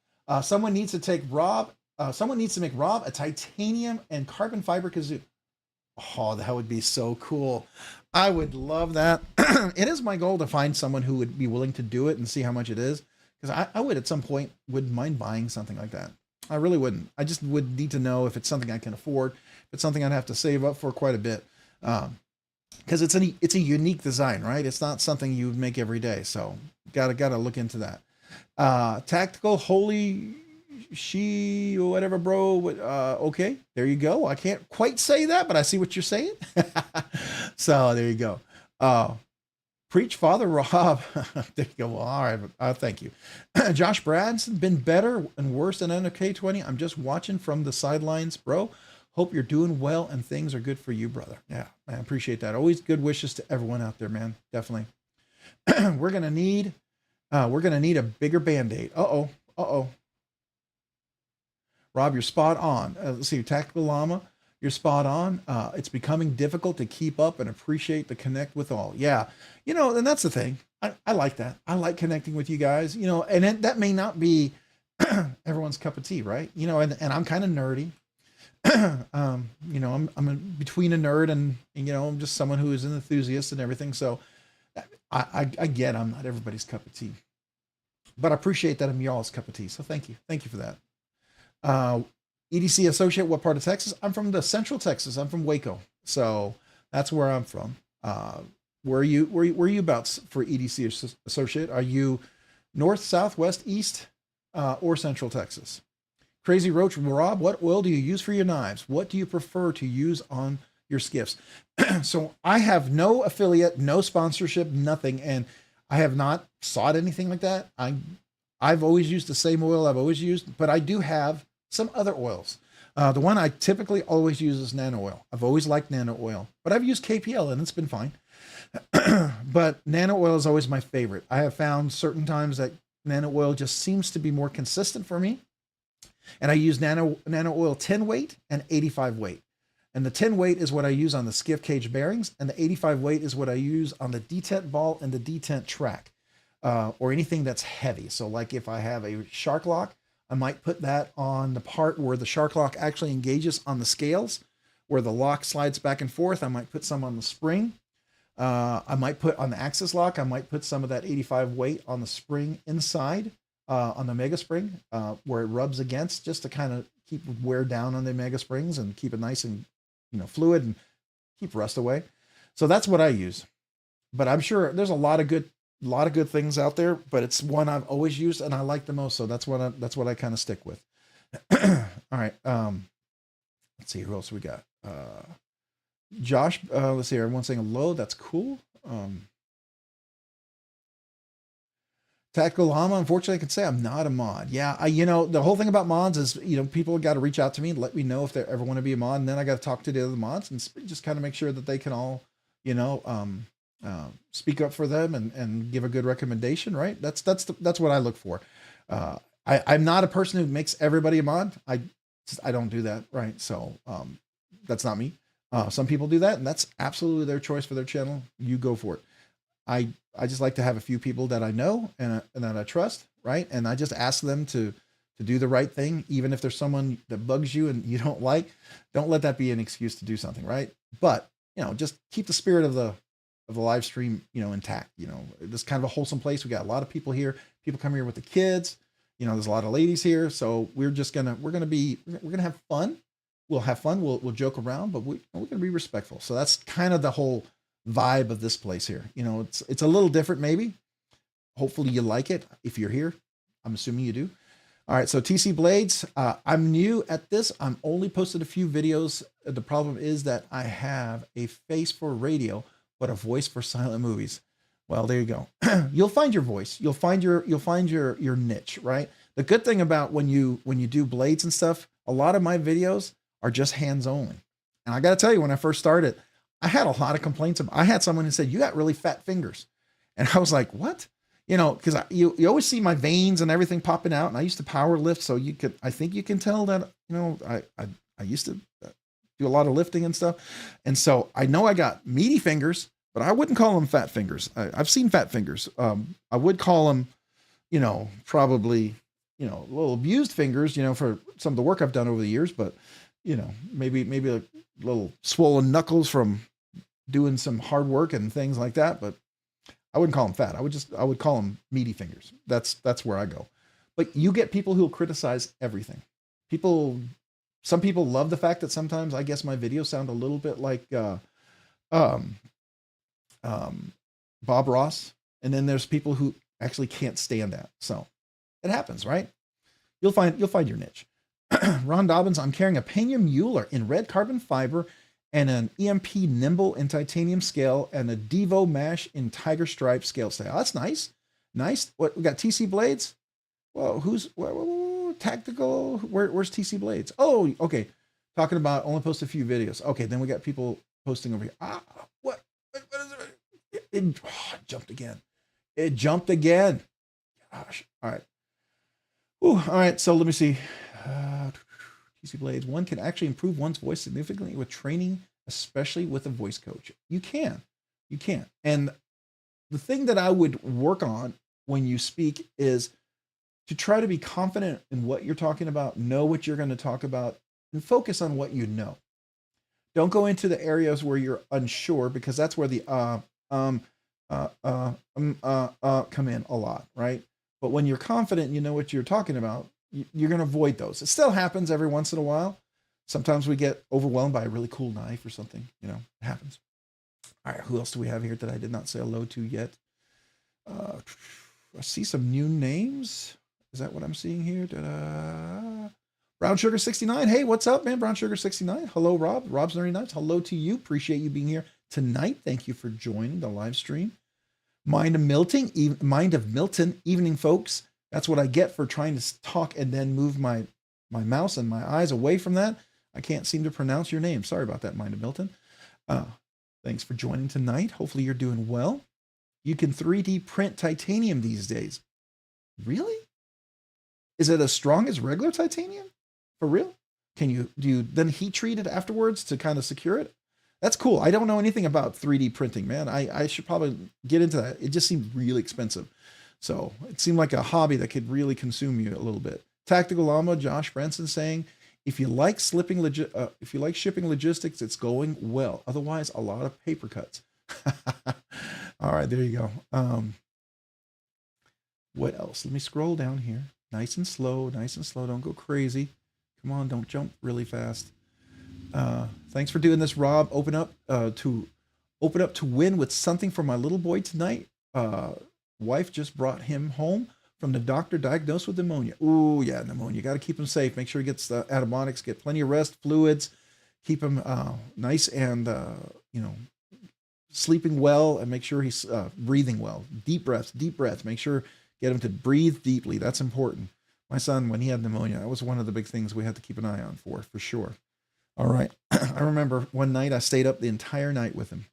Someone needs to make Rob a titanium and carbon fiber kazoo. Oh, that would be so cool. I would love that. It is my goal to find someone who would be willing to do it and see how much it is. Because I would at some point wouldn't mind buying something like that. I really wouldn't. I just would need to know if it's something I can afford. If it's something I'd have to save up for quite a bit. Because it's a unique design, right? It's not something you would make every day. So gotta look into that. Tactical Holy She whatever, bro. Okay, there you go. I can't quite say that, but I see what you're saying. So there you go. Preach, Father Rob. There you go. Well, all right. Thank you. Josh Bradson, been better and worse than NFK20. I'm just watching from the sidelines, bro. Hope you're doing well and things are good for you, brother. Yeah, man, appreciate that. Always good wishes to everyone out there, man. Definitely. We're gonna need a bigger Band-Aid. Uh-oh. Rob, you're spot on. Let's see, Tactical Llama, you're spot on. It's becoming difficult to keep up and appreciate the connect with all. Yeah, and that's the thing. I like that. I like connecting with you guys, and that may not be everyone's cup of tea, right? And I'm kind of nerdy. I'm between a nerd and I'm just someone who is an enthusiast and everything. So I get I'm not everybody's cup of tea, but I appreciate that I'm y'all's cup of tea. So thank you for that. EDC associate, what part of Texas? I'm from the Central Texas. I'm from Waco, so that's where I'm from. Where are you about for EDC associate? Are you north, south, west, east, or Central Texas? Crazy Roach, Rob, what oil do you use for your knives? What do you prefer to use on your skiffs? So I have no affiliate, no sponsorship, nothing, and I have not sought anything like that. I've always used the same oil I've always used, but I do have some other oils. The one I typically always use is nano oil. I've always liked nano oil, but I've used KPL and it's been fine. But nano oil is always my favorite. I have found certain times that nano oil just seems to be more consistent for me. And I use nano oil 10 weight and 85 weight. And the 10 weight is what I use on the Skiff Caged Bearings, and the 85 weight is what I use on the detent ball and the detent track, or anything that's heavy. So like if I have a shark lock, I might put that on the part where the shark lock actually engages on the scales, where the lock slides back and forth. I might put some on the spring. I might put on the axis lock. I might put some of that 85 weight on the spring inside, on the mega spring, where it rubs against, just to kind of keep wear down on the mega springs and keep it nice and fluid and keep rust away. So that's what I use. But I'm sure there's a lot of good things out there, but it's one I've always used and I like the most. So that's what I kind of stick with. All right. Let's see who else we got. Josh, let's see, everyone's saying hello. That's cool. Tactical Llama, unfortunately, I can say I'm not a mod. Yeah, the whole thing about mods is, people got to reach out to me and let me know if they ever want to be a mod, and then I got to talk to the other mods and just kind of make sure that they can all, speak up for them and give a good recommendation, right? That's what I look for. I'm not a person who makes everybody a mod. I don't do that, right? So that's not me. Some people do that, and that's absolutely their choice for their channel. You go for it. I just like to have a few people that I know and that I trust, right? And I just ask them to do the right thing, even if there's someone that bugs you and you don't like. Don't let that be an excuse to do something, right? But just keep the spirit of the live stream, intact. This is kind of a wholesome place. We got a lot of people here. People come here with the kids. There's a lot of ladies here, so we're gonna have fun. We'll have fun. We'll joke around, but we're gonna be respectful. So that's kind of the whole vibe of this place here. It's a little different, maybe. Hopefully you like it if you're here. I'm assuming you do. All right, so TC Blades, I'm new at this. I'm only posted a few videos. The problem is that I have a face for radio, but a voice for silent movies. Well, there you go. You'll find your voice. You'll find your niche, right? The good thing about when you do blades and stuff, a lot of my videos are just hands only. And I got to tell you, when I first started, I had a lot of complaints. I had someone who said, "You got really fat fingers," and I was like, "What?" You know, because you always see my veins and everything popping out, and I used to power lift, so I think you can tell that, you know, I used to do a lot of lifting and stuff, and so I know I got meaty fingers, but I wouldn't call them fat fingers. I've seen fat fingers. I would call them, you know, probably, you know, little abused fingers, you know, for some of the work I've done over the years, but you know, maybe like little swollen knuckles from doing some hard work and things like that, but I wouldn't call them fat. I would call them meaty fingers. That's where I go. But you get people who'll criticize everything. Some people love the fact that sometimes I guess my videos sound a little bit like Bob Ross. And then there's people who actually can't stand that. So it happens, right? You'll find your niche. Ron Dobbins, I'm carrying a Pena Mueller in red carbon fiber and an EMP Nimble in titanium scale, and a Divo Mash in tiger stripe scale style. That's nice. Nice. What, we got TC Blades? Well, tactical? Where's TC Blades? Oh, okay. Talking about only post a few videos. Okay, then we got people posting over here. What is it? It jumped again. It jumped again. Gosh. All right. Ooh, all right, so let me see. TC Blades. One can actually improve one's voice significantly with training, especially with a voice coach. You can. And the thing that I would work on when you speak is to try to be confident in what you're talking about, know what you're going to talk about, and focus on what you know. Don't go into the areas where you're unsure, because that's where the come in a lot, right? But when you're confident and you know what you're talking about, you're going to avoid those. It still happens every once in a while. Sometimes we get overwhelmed by a really cool knife or something. You know, it happens. All right, who else do we have here that I did not say hello to yet? I see some new names. Is that what I'm seeing here? Brown Sugar 69. Hey, what's up, man? Brown Sugar 69. Hello, Rob. Rob's Nerdy Knives. Hello to you. Appreciate you being here tonight. Thank you for joining the live stream. Mind of Milton. Evening, folks. That's what I get for trying to talk and then move my mouse and my eyes away from that. I can't seem to pronounce your name. Sorry about that, Mind of Milton. Thanks for joining tonight. Hopefully you're doing well. You can 3D print titanium these days. Really? Is it as strong as regular titanium? For real? Do you then heat treat it afterwards to kind of secure it? That's cool. I don't know anything about 3D printing, man. I should probably get into that. It just seemed really expensive. So it seemed like a hobby that could really consume you a little bit. Tactical Llama, Josh Branson saying, if you like shipping logistics, it's going well. Otherwise, a lot of paper cuts. All right, there you go. What else? Let me scroll down here. Nice and slow. Don't go crazy. Come on, don't jump really fast. Thanks for doing this, Rob. Open up to win with something for my little boy tonight. Wife just brought him home from the doctor diagnosed with pneumonia. Ooh, yeah, pneumonia. You got to keep him safe. Make sure he gets the antibiotics, get plenty of rest, fluids, keep him nice and, sleeping well, and make sure he's breathing well. Deep breaths. Make sure, get him to breathe deeply. That's important. My son, when he had pneumonia, that was one of the big things we had to keep an eye on for sure. All right. I remember one night I stayed up the entire night with him.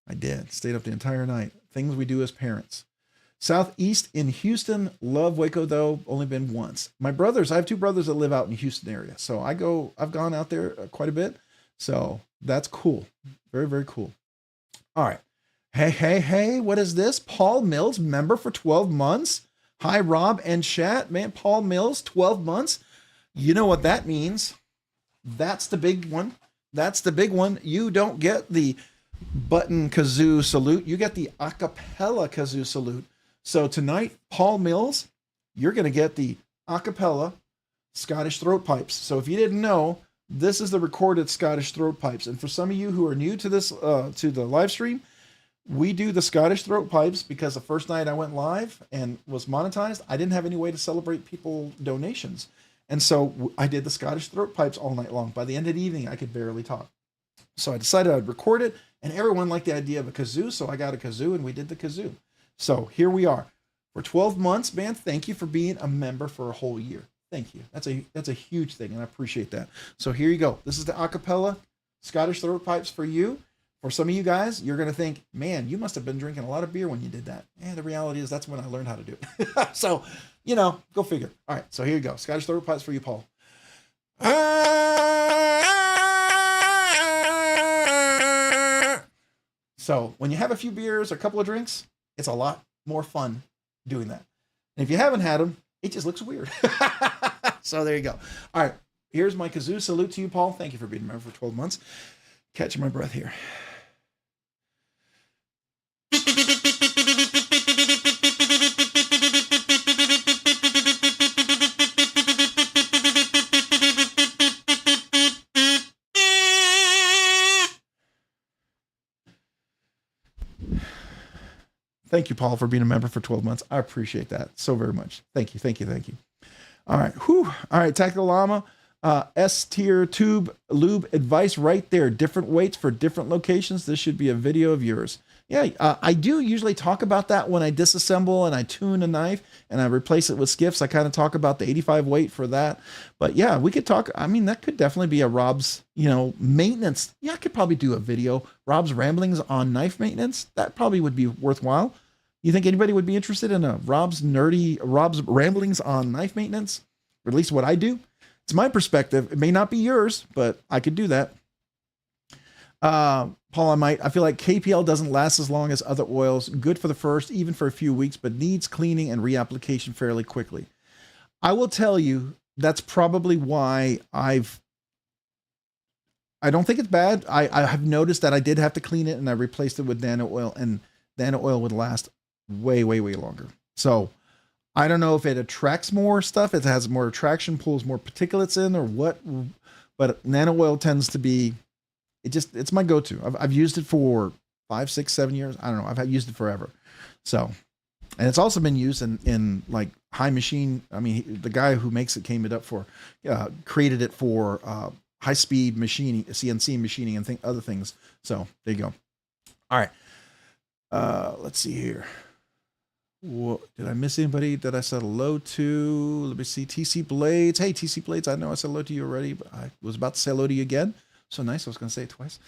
I did. Stayed up the entire night. Things we do as parents. Southeast in Houston. Love Waco, though. Only been once. I have two brothers that live out in the Houston area. So I've gone out there quite a bit. So that's cool. Very, very cool. All right. Hey. What is this? Paul Mills, member for 12 months. Hi, Rob and chat. Man, Paul Mills, 12 months. You know what that means. That's the big one. You don't get the button kazoo salute. You get the acapella kazoo salute. So tonight, Paul Mills, you're going to get the acapella Scottish throat pipes. So if you didn't know, this is the recorded Scottish throat pipes. And for some of you who are new to this, to the live stream, We do the Scottish throat pipes because the first night I went live and was monetized, I didn't have any way to celebrate people donations. And so I did the Scottish throat pipes all night long. By the end of the evening, I could barely talk. So I decided I'd record it, and everyone liked the idea of a kazoo, so I got a kazoo, and we did the kazoo. So here we are. For 12 months, man, thank you for being a member for a whole year. Thank you. That's a huge thing, and I appreciate that. So here you go. This is the acapella Scottish throat pipes for you. For some of you guys, you're going to think, man, you must have been drinking a lot of beer when you did that. And the reality is that's when I learned how to do it. So, you know, go figure. All right, so here you go. Scottish throat pipes for you, Paul. So when you have a few beers or a couple of drinks, it's a lot more fun doing that. And if you haven't had them, it just looks weird. So there you go. All right, here's my kazoo. Salute to you, Paul. Thank you for being a member for 12 months. Catching my breath here. Thank you, Paul, for being a member for 12 months. I appreciate that so very much. Thank you, thank you, thank you. All right, whew. All right, Tactical Llama, S-tier tube lube advice right there. Different weights for different locations. This should be a video of yours. Yeah, I do usually talk about that when I disassemble and I tune a knife and I replace it with skiffs. I kind of talk about the 85 weight for that. But yeah, we could talk. I mean, that could definitely be a Rob's, you know, maintenance. Yeah, I could probably do a video. Rob's ramblings on knife maintenance. That probably would be worthwhile. You think anybody would be interested in a Rob's ramblings on knife maintenance? Or at least what I do? It's my perspective. It may not be yours, but I could do that. Paul, I feel like KPL doesn't last as long as other oils. Good for the first, even for a few weeks, but needs cleaning and reapplication fairly quickly. I will tell you, that's probably why I don't think it's bad. I have noticed that I did have to clean it and I replaced it with nano oil, and nano oil would last way, way, way longer. So I don't know if it attracts more stuff, it has more attraction, pulls more particulates in, or what, but nano oil tends to be, it's my go-to. I've used it for 5, 6, 7 years. I don't know. I've used it forever. So, and it's also been used in like high machine. I mean, the guy who makes it created it for high speed machining, CNC machining, and other things. So there you go. All right. Let's see here. Did I miss anybody that I said hello to? Let me see. TC Blades. Hey, TC Blades. I know I said hello to you already, but I was about to say hello to you again. So nice. I was going to say it twice.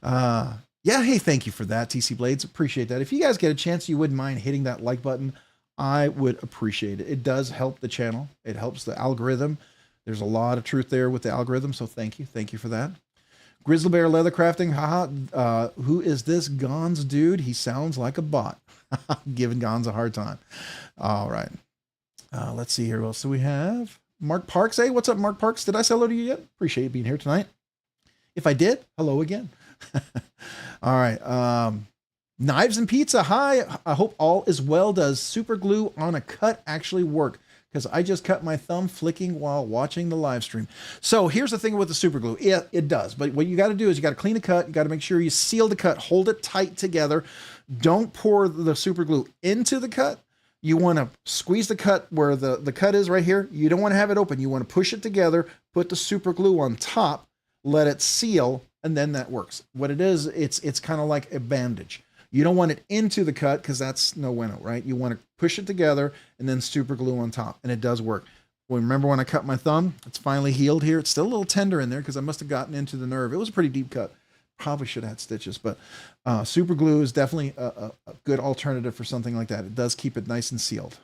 Yeah. Hey, thank you for that, TC Blades. Appreciate that. If you guys get a chance, you wouldn't mind hitting that like button, I would appreciate it. It does help the channel. It helps the algorithm. There's a lot of truth there with the algorithm. So thank you. Thank you for that. Grizzly Bear Leather Crafting. Haha. Who is this Gons dude? He sounds like a bot. Giving Gons a hard time. All right. Let's see here. What else do we have? Mark Parks. Hey, what's up, Mark Parks? Did I say hello to you yet? Appreciate you being here tonight. If I did, hello again. All right. Knives and Pizza. Hi. I hope all is well. Does super glue on a cut actually work? Because I just cut my thumb flicking while watching the live stream. So here's the thing with the super glue. Yeah, it does. But what you got to do is you got to clean the cut. You got to make sure you seal the cut. Hold it tight together. Don't pour the super glue into the cut. You want to squeeze the cut where the cut is right here. You don't want to have it open. You want to push it together, put the super glue on top, let it seal, and then that works. What it is, it's kind of like a bandage. You don't want it into the cut because that's no bueno, right? You want to push it together and then super glue on top, and it does work. Well, remember when I cut my thumb? It's finally healed here. It's still a little tender in there because I must have gotten into the nerve. It was a pretty deep cut. Probably should have had stitches, but super glue is definitely a good alternative for something like that. It does keep it nice and sealed,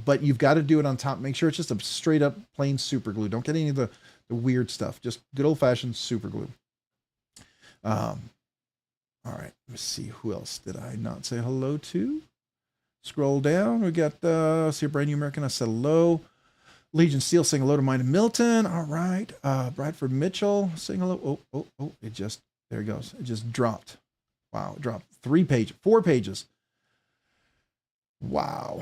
but you've got to do it on top. Make sure it's just a straight up plain super glue. Don't get any of the weird stuff. Just good old fashioned super glue. All right, let's see. Who else did I not say hello to? Scroll down. We got see a brand new American. I said hello. Legion Steel saying hello to mine and Milton. All right. Bradford Mitchell saying hello. Oh, it just, there it goes. It just dropped. Wow, it dropped 4 pages. Wow.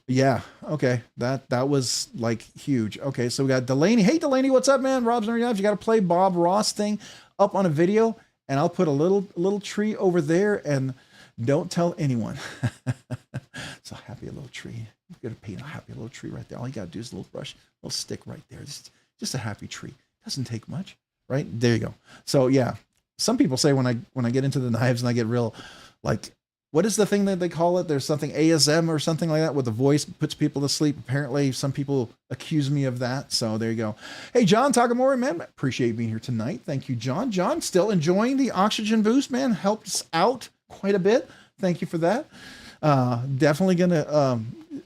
Yeah. Okay. That was like huge. Okay. So we got Delaney. Hey, Delaney, what's up, man? Rob's Nerdy Knives. You got to play Bob Ross thing up on a video. and I'll put a little tree over there, and don't tell anyone. It's a happy little tree. I'm gonna paint a happy little tree right there. All you gotta do is a little brush, a little stick right there. Just a happy tree. Doesn't take much, right? There you go. So yeah, some people say when I get into the knives and I get real, like, what is the thing that they call it? There's something ASM or something like that, where the voice puts people to sleep. Apparently, some people accuse me of that. So there you go. Hey, John Takamori, man, appreciate being here tonight. Thank you, John. John, still enjoying the oxygen boost, man. Helps out quite a bit. Thank you for that. Definitely gonna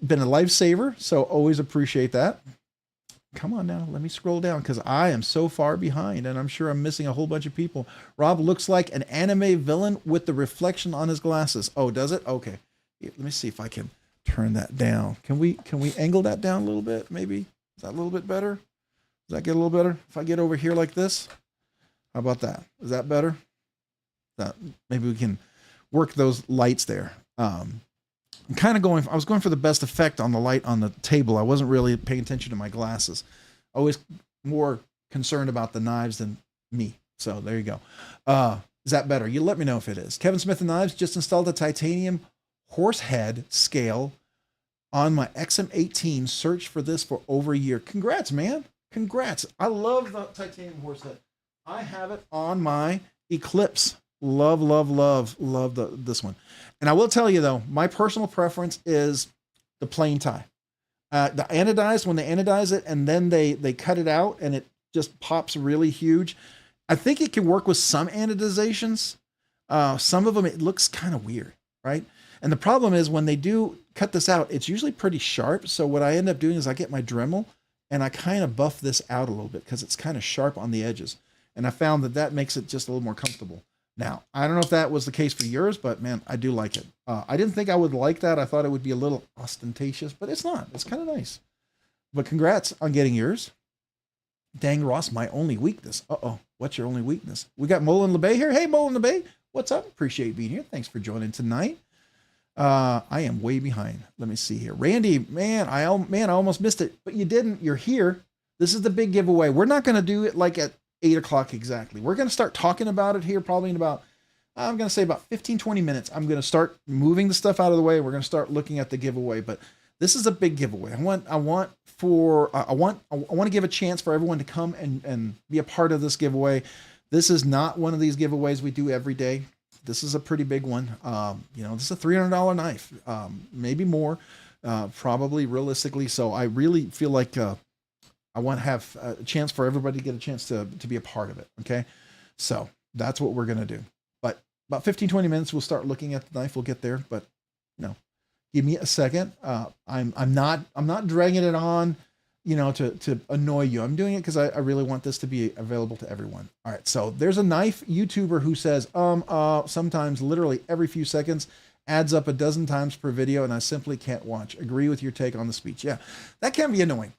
been a lifesaver. So always appreciate that. Come on now, let me scroll down because I am so far behind and I'm sure I'm missing a whole bunch of people. Rob looks like an anime villain with the reflection on his glasses. Oh, does it? Okay. Let me see if I can turn that down. Can we angle that down a little bit? Maybe. Is that a little bit better? Does that get a little better? If I get over here like this, how about that? Is that better? Maybe we can work those lights there. I'm kind of I was going for the best effect on the light on the table. I wasn't really paying attention to my glasses. Always more concerned about the knives than me. So there you go. Is that better? You let me know if it is. Kevin Smith and Knives just installed a titanium horsehead scale on my XM18. Searched for this for over a year. Congrats, man. Congrats. I love the titanium horsehead. I have it on my Eclipse. Love this one. And I will tell you though, my personal preference is the plain tie. The anodized, when they anodize it and then they cut it out and it just pops really huge. I think it can work with some anodizations. Some of them, it looks kind of weird, right? And the problem is when they do cut this out, it's usually pretty sharp. So what I end up doing is I get my Dremel and I kind of buff this out a little bit because it's kind of sharp on the edges. And I found that makes it just a little more comfortable. Now, I don't know if that was the case for yours, but man, I do like it. I didn't think I would like that. I thought it would be a little ostentatious, but it's not. It's kind of nice. But congrats on getting yours. Dang, Ross, my only weakness. Uh-oh, what's your only weakness? We got Molin LeBay here. Hey, Molin LeBay, what's up? Appreciate being here. Thanks for joining tonight. I am way behind. Let me see here. Randy, man, I almost missed it, but you didn't. You're here. This is the big giveaway. We're not going to do it like at 8 o'clock exactly. We're going to start talking about it here probably in about, I'm going to say about 15, 20 minutes. I'm going to start moving the stuff out of the way. We're going to start looking at the giveaway, but this is a big giveaway. I want to give a chance for everyone to come and be a part of this giveaway. This is not one of these giveaways we do every day. This is a pretty big one. This is a $300 knife, maybe more, probably realistically. So I really feel like, I want to have a chance for everybody to get a chance to be a part of it. Okay. So that's what we're going to do. But about 15, 20 minutes, we'll start looking at the knife. We'll get there, but give me a second. I'm not dragging it on, to annoy you. I'm doing it because I really want this to be available to everyone. All right. So there's a knife YouTuber who says, sometimes literally every few seconds adds up a dozen times per video. And I simply can't watch. Agree with your take on the speech. Yeah, that can be annoying.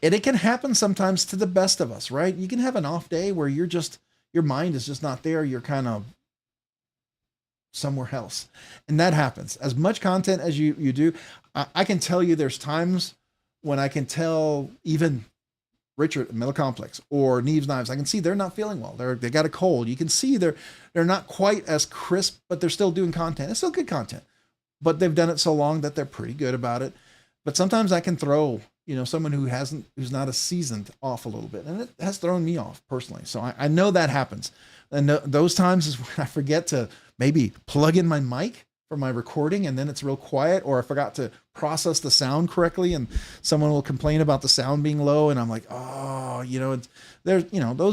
And it can happen sometimes to the best of us, right? You can have an off day where your mind is just not there. You're kind of somewhere else. And that happens. As much content as you do, I can tell you there's times when I can tell even Richard at Metal Complex or Neves Knives, I can see they're not feeling well. They got a cold. You can see they're not quite as crisp, but they're still doing content. It's still good content, but they've done it so long that they're pretty good about it. But sometimes I can throw someone who's not as seasoned off a little bit. And it has thrown me off personally. So I know that happens. And those times is when I forget to maybe plug in my mic for my recording and then it's real quiet, or I forgot to process the sound correctly and someone will complain about the sound being low. And I'm like, those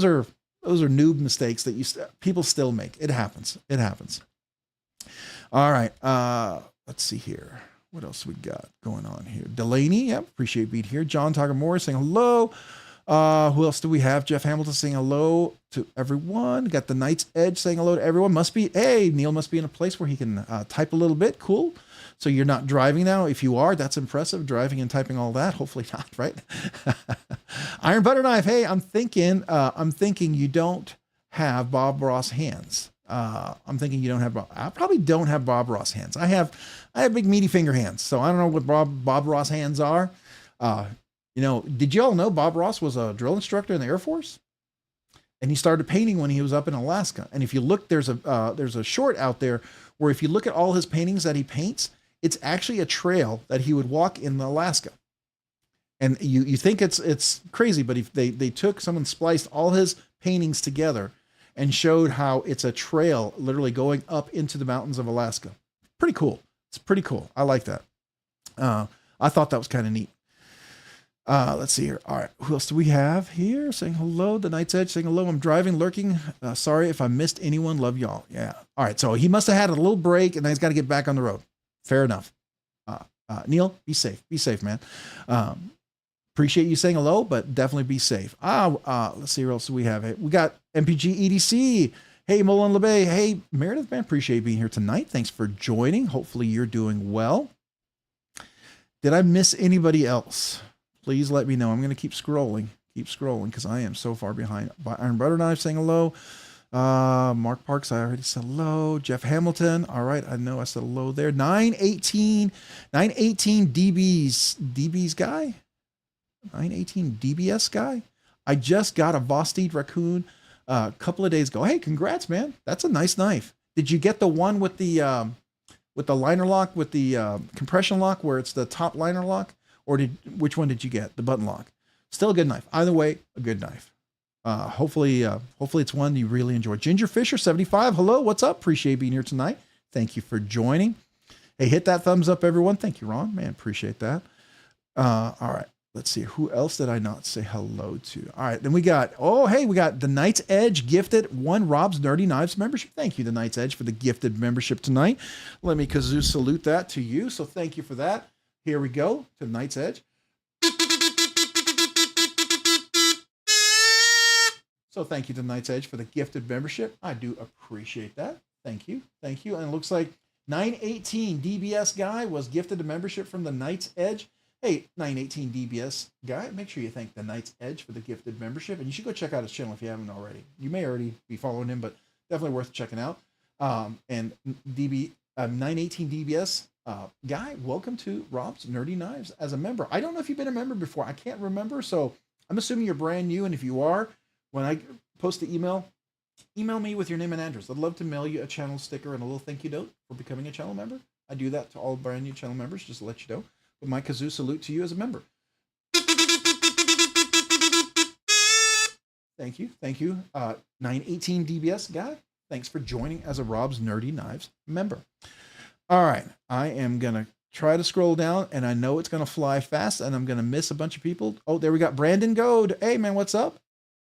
are noob mistakes that people still make. It happens. All right. Let's see here. What else we got going on here? Delaney, yep, appreciate being here. John Tagamore saying hello. Who else do we have? Jeff Hamilton saying hello to everyone. Got the Knight's Edge saying hello to everyone. Neil must be in a place where he can type a little bit. Cool. So you're not driving now. If you are, that's impressive. Driving and typing all that. Hopefully not, right? Iron Butter Knife. Hey, I'm thinking you don't have Bob Ross hands. I'm thinking you don't have, I probably don't have Bob Ross hands. I have big meaty finger hands. So I don't know what Bob Ross hands are. Did you all know Bob Ross was a drill instructor in the Air Force? And he started painting when he was up in Alaska. And if you look, there's a short out there where if you look at all his paintings that he paints, it's actually a trail that he would walk in Alaska. And you think it's crazy, but if they took someone spliced all his paintings together and showed how it's a trail literally going up into the mountains of Alaska. Pretty cool. It's pretty cool. I like that. I thought that was kind of neat. Let's see here. All right. Who else do we have here? Saying hello. The Night's Edge saying hello. I'm driving, lurking. Sorry if I missed anyone. Love y'all. Yeah. All right. So he must have had a little break and then he's got to get back on the road. Fair enough. Neil, be safe. Be safe, man. Appreciate you saying hello, but definitely be safe. Let's see what else do we have. We got MPG EDC. Hey, Molan LeBay. Hey, Meredith, man. Appreciate you being here tonight. Thanks for joining. Hopefully you're doing well. Did I miss anybody else? Please let me know. I'm going to keep scrolling because I am so far behind. Iron Butter Knife saying hello. Mark Parks, I already said hello. Jeff Hamilton. All right. I know I said hello there. 918 DBs guy. 918 DBS guy. I just got a Vosteed raccoon a couple of days ago. Hey, congrats, man. That's a nice knife. Did you get the one with the liner lock, with the compression lock where it's the top liner lock? Or which one did you get? The button lock. Still a good knife. Either way, a good knife. Hopefully it's one you really enjoy. Ginger Fisher 75. Hello, what's up? Appreciate being here tonight. Thank you for joining. Hey, hit that thumbs up, everyone. Thank you, Ron. Man, appreciate that. All right. Let's see. Who else did I not say hello to? All right. Then we got, we got the Night's Edge gifted one Rob's Nerdy Knives membership. Thank you, the Night's Edge, for the gifted membership tonight. Let me kazoo salute that to you. So thank you for that. Here we go to Night's Edge. So thank you to Night's Edge for the gifted membership. I do appreciate that. Thank you. Thank you. And it looks like 918 DBS guy was gifted a membership from the Night's Edge. Hey, 918 DBS guy, make sure you thank the Night's Edge for the gifted membership. And you should go check out his channel if you haven't already. You may already be following him, but definitely worth checking out. And 918 DBS guy, welcome to Rob's Nerdy Knives as a member. I don't know if you've been a member before. I can't remember. So I'm assuming you're brand new. And if you are, when I post the email me with your name and address. I'd love to mail you a channel sticker and a little thank you note for becoming a channel member. I do that to all brand new channel members, just to let you know. But my kazoo salute to you as a member. Thank you. Thank you. 918 DBS guy, thanks for joining as a Rob's Nerdy Knives member. All right. I am going to try to scroll down, and I know it's going to fly fast, and I'm going to miss a bunch of people. Oh, there we got Brandon Goad. Hey, man, what's up?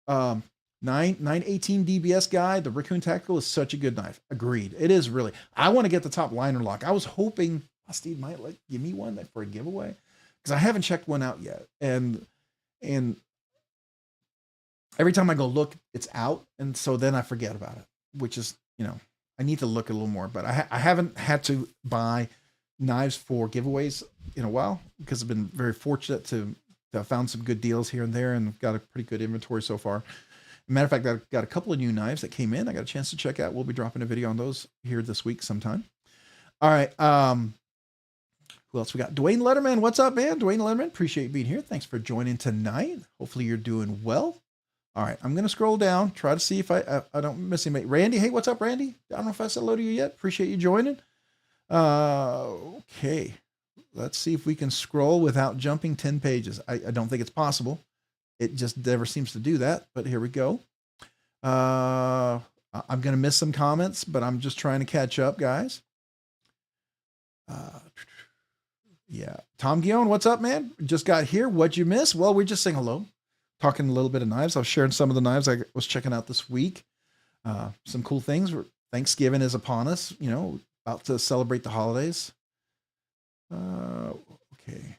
918 DBS guy. The Raccoon Tactical is such a good knife. Agreed. It is really. I want to get the top liner lock. I was hoping Steve might give me one for a giveaway because I haven't checked one out yet. And every time I go look, it's out. And so then I forget about it, which is, I need to look a little more, but I haven't had to buy knives for giveaways in a while because I've been very fortunate to have found some good deals here and there and got a pretty good inventory so far. Matter of fact, I got a couple of new knives that came in. I got a chance to check out. We'll be dropping a video on those here this week sometime. All right. Who else we got? Dwayne Letterman. What's up, man? Dwayne Letterman. Appreciate you being here. Thanks for joining tonight. Hopefully you're doing well. All right. I'm going to scroll down, try to see if I don't miss anybody. Randy. Hey, what's up, Randy? I don't know if I said hello to you yet. Appreciate you joining. Okay. Let's see if we can scroll without jumping 10 pages. I don't think it's possible. It just never seems to do that, but here we go. I'm going to miss some comments, but I'm just trying to catch up, guys. Yeah. Tom Guion, what's up, man? Just got here. What'd you miss? Well, we're just saying hello, talking a little bit of knives. I was sharing some of the knives I was checking out this week. Some cool things. Thanksgiving is upon us, about to celebrate the holidays. Okay.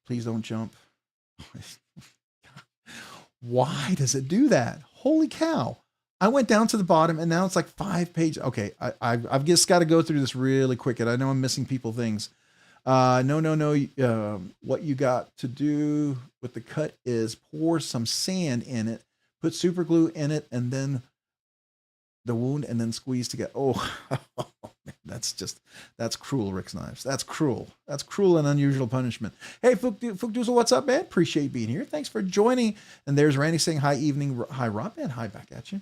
Please don't jump. Why does it do that? Holy cow. I went down to the bottom and now it's like 5 pages. Okay. I've just got to go through this really quick. And I know I'm missing things. No. What you got to do with the cut is pour some sand in it, put super glue in it, and then the wound, and then squeeze together. Oh, That's cruel, Rick's Knives. That's cruel. That's cruel and unusual punishment. Hey, Fookdoozle, what's up, man? Appreciate you being here. Thanks for joining. And there's Randy saying hi, evening. Hi, Rob, man. Hi back at you.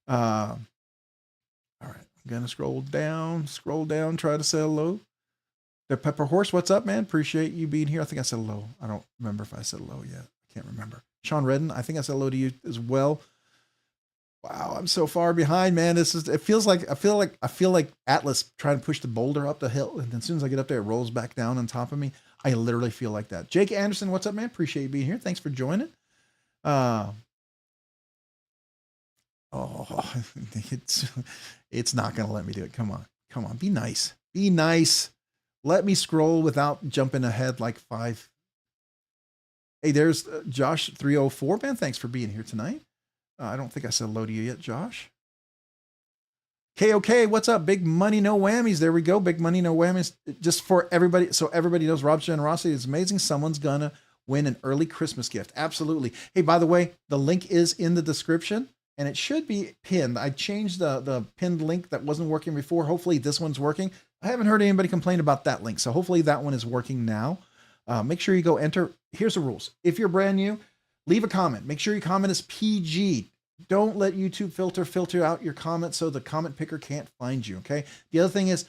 All right. I'm going to scroll down, try to say hello. The Pepper Horse, what's up, man? Appreciate you being here. I think I said hello. I don't remember if I said hello yet. I can't remember. Sean Redden, I think I said hello to you as well. Wow, I'm so far behind, man. I feel like Atlas trying to push the boulder up the hill, and as soon as I get up there, it rolls back down on top of me. I literally feel like that. Jake Anderson, what's up, man? Appreciate you being here. Thanks for joining. It's not gonna let me do it. Come on, be nice. Let me scroll without jumping ahead like 5. Hey, there's Josh 304, man. Thanks for being here tonight. I don't think I said hello to you yet, Josh. KOK, what's up? Big money, no whammies. There we go. Big money, no whammies. Just for everybody, so everybody knows Rob's generosity is amazing. Someone's gonna win an early Christmas gift. Absolutely. Hey, by the way, the link is in the description and it should be pinned. I changed the pinned link that wasn't working before. Hopefully this one's working. I haven't heard anybody complain about that link, so hopefully that one is working now. Make sure you go enter. Here's the rules. If you're brand new, leave a comment. Make sure your comment is PG. Don't let YouTube filter out your comment so the comment picker can't find you, okay? The other thing is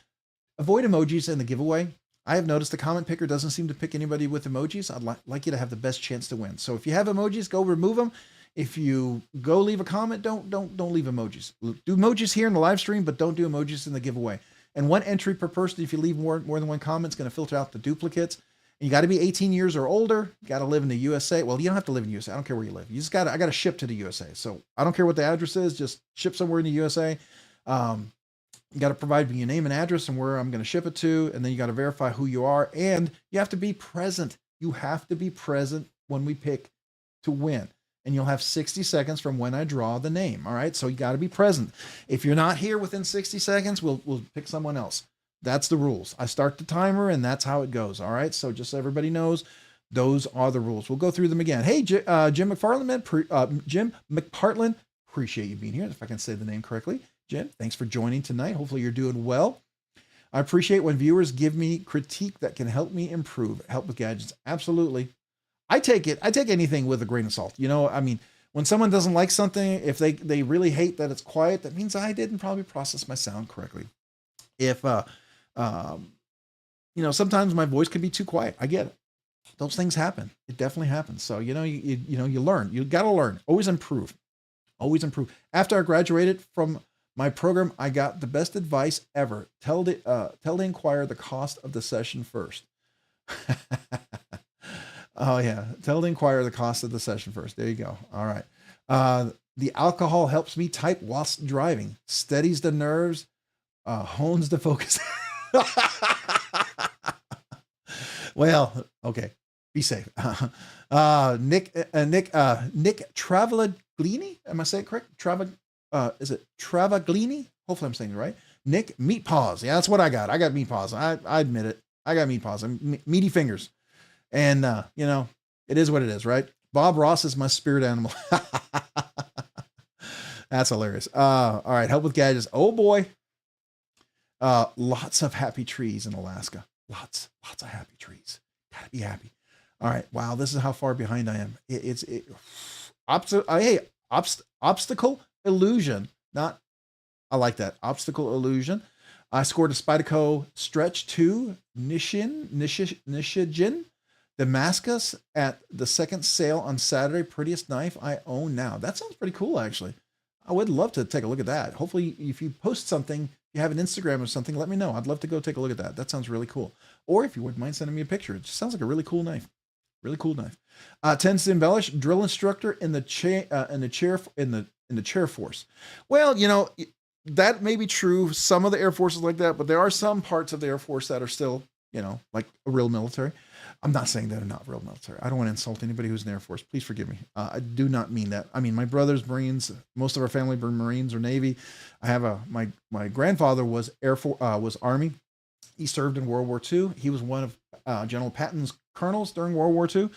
avoid emojis in the giveaway. I have noticed the comment picker doesn't seem to pick anybody with emojis. I'd like you to have the best chance to win. So if you have emojis, go remove them. If you go leave a comment, don't leave emojis. Do emojis here in the live stream, but don't do emojis in the giveaway. And 1 entry per person. If you leave more than 1 comment, it's going to filter out the duplicates. And you got to be 18 years or older. You got to live in the USA. Well, you don't have to live in the USA. I don't care where you live. I got to ship to the USA. So I don't care what the address is. Just ship somewhere in the USA. You got to provide me your name and address and where I'm going to ship it to. And then you got to verify who you are. And you have to be present. You have to be present when we pick to win. And you'll have 60 seconds from when I draw the name. All right. So you got to be present. If you're not here within 60 seconds, we'll pick someone else. That's the rules. I start the timer and that's how it goes. All right. So just so everybody knows, those are the rules. We'll go through them again. Hey, Jim McFarland, man, Jim McPartland, appreciate you being here. If I can say the name correctly, Jim, thanks for joining tonight. Hopefully you're doing well. I appreciate when viewers give me critique that can help me improve, help with gadgets. Absolutely. I take anything with a grain of salt. You know, I mean, when someone doesn't like something, if they really hate that it's quiet, that means I didn't probably process my sound correctly. If, you know, sometimes my voice can be too quiet. I get it. Those things happen. It definitely happens. So, you know, you learn. You got to learn. Always improve. Always improve. After I graduated from my program, I got the best advice ever. Tell the inquirer the cost of the session first. Oh yeah. Tell the inquirer the cost of the session first. There you go. All right. The alcohol helps me type whilst driving, steadies the nerves, hones the focus. Well, okay. Be safe. Nick Travaglini. Am I saying it correct? Is it Travaglini? Hopefully I'm saying it right. Nick, meat paws. Yeah, that's what I got. I got meat paws. I admit it. I got meat paws. Meaty fingers. And, you know, it is what it is, right? Bob Ross is my spirit animal. That's hilarious. All right. Help with gadgets. Oh boy. Lots of happy trees in Alaska. Lots of happy trees. Gotta be happy. All right. Wow. This is how far behind I am. Obstacle illusion. I like that. Obstacle illusion. I scored a Spyderco Stretch 2 Nishigen Damascus at the second sale on Saturday. Prettiest knife I own now. That sounds pretty cool, actually. I would love to take a look at that. Hopefully, if you post something, you have an Instagram or something, let me know. I'd love to go take a look at that. That sounds really cool. Or if you wouldn't mind sending me a picture. It just sounds like a really cool knife. Really cool knife. Tends to embellish. Drill instructor in the chair force. Well, you know, that may be true. Some of the Air Force is like that, but there are some parts of the Air Force that are still, you know, like a real military. I'm not saying they're not real military. I don't want to insult anybody who's in the Air Force. Please forgive me. I do not mean that. I mean, my brother's Marines. Most of our family were Marines or Navy. I have my grandfather was was Army. He served in World War II. He was one of General Patton's colonels during World War II.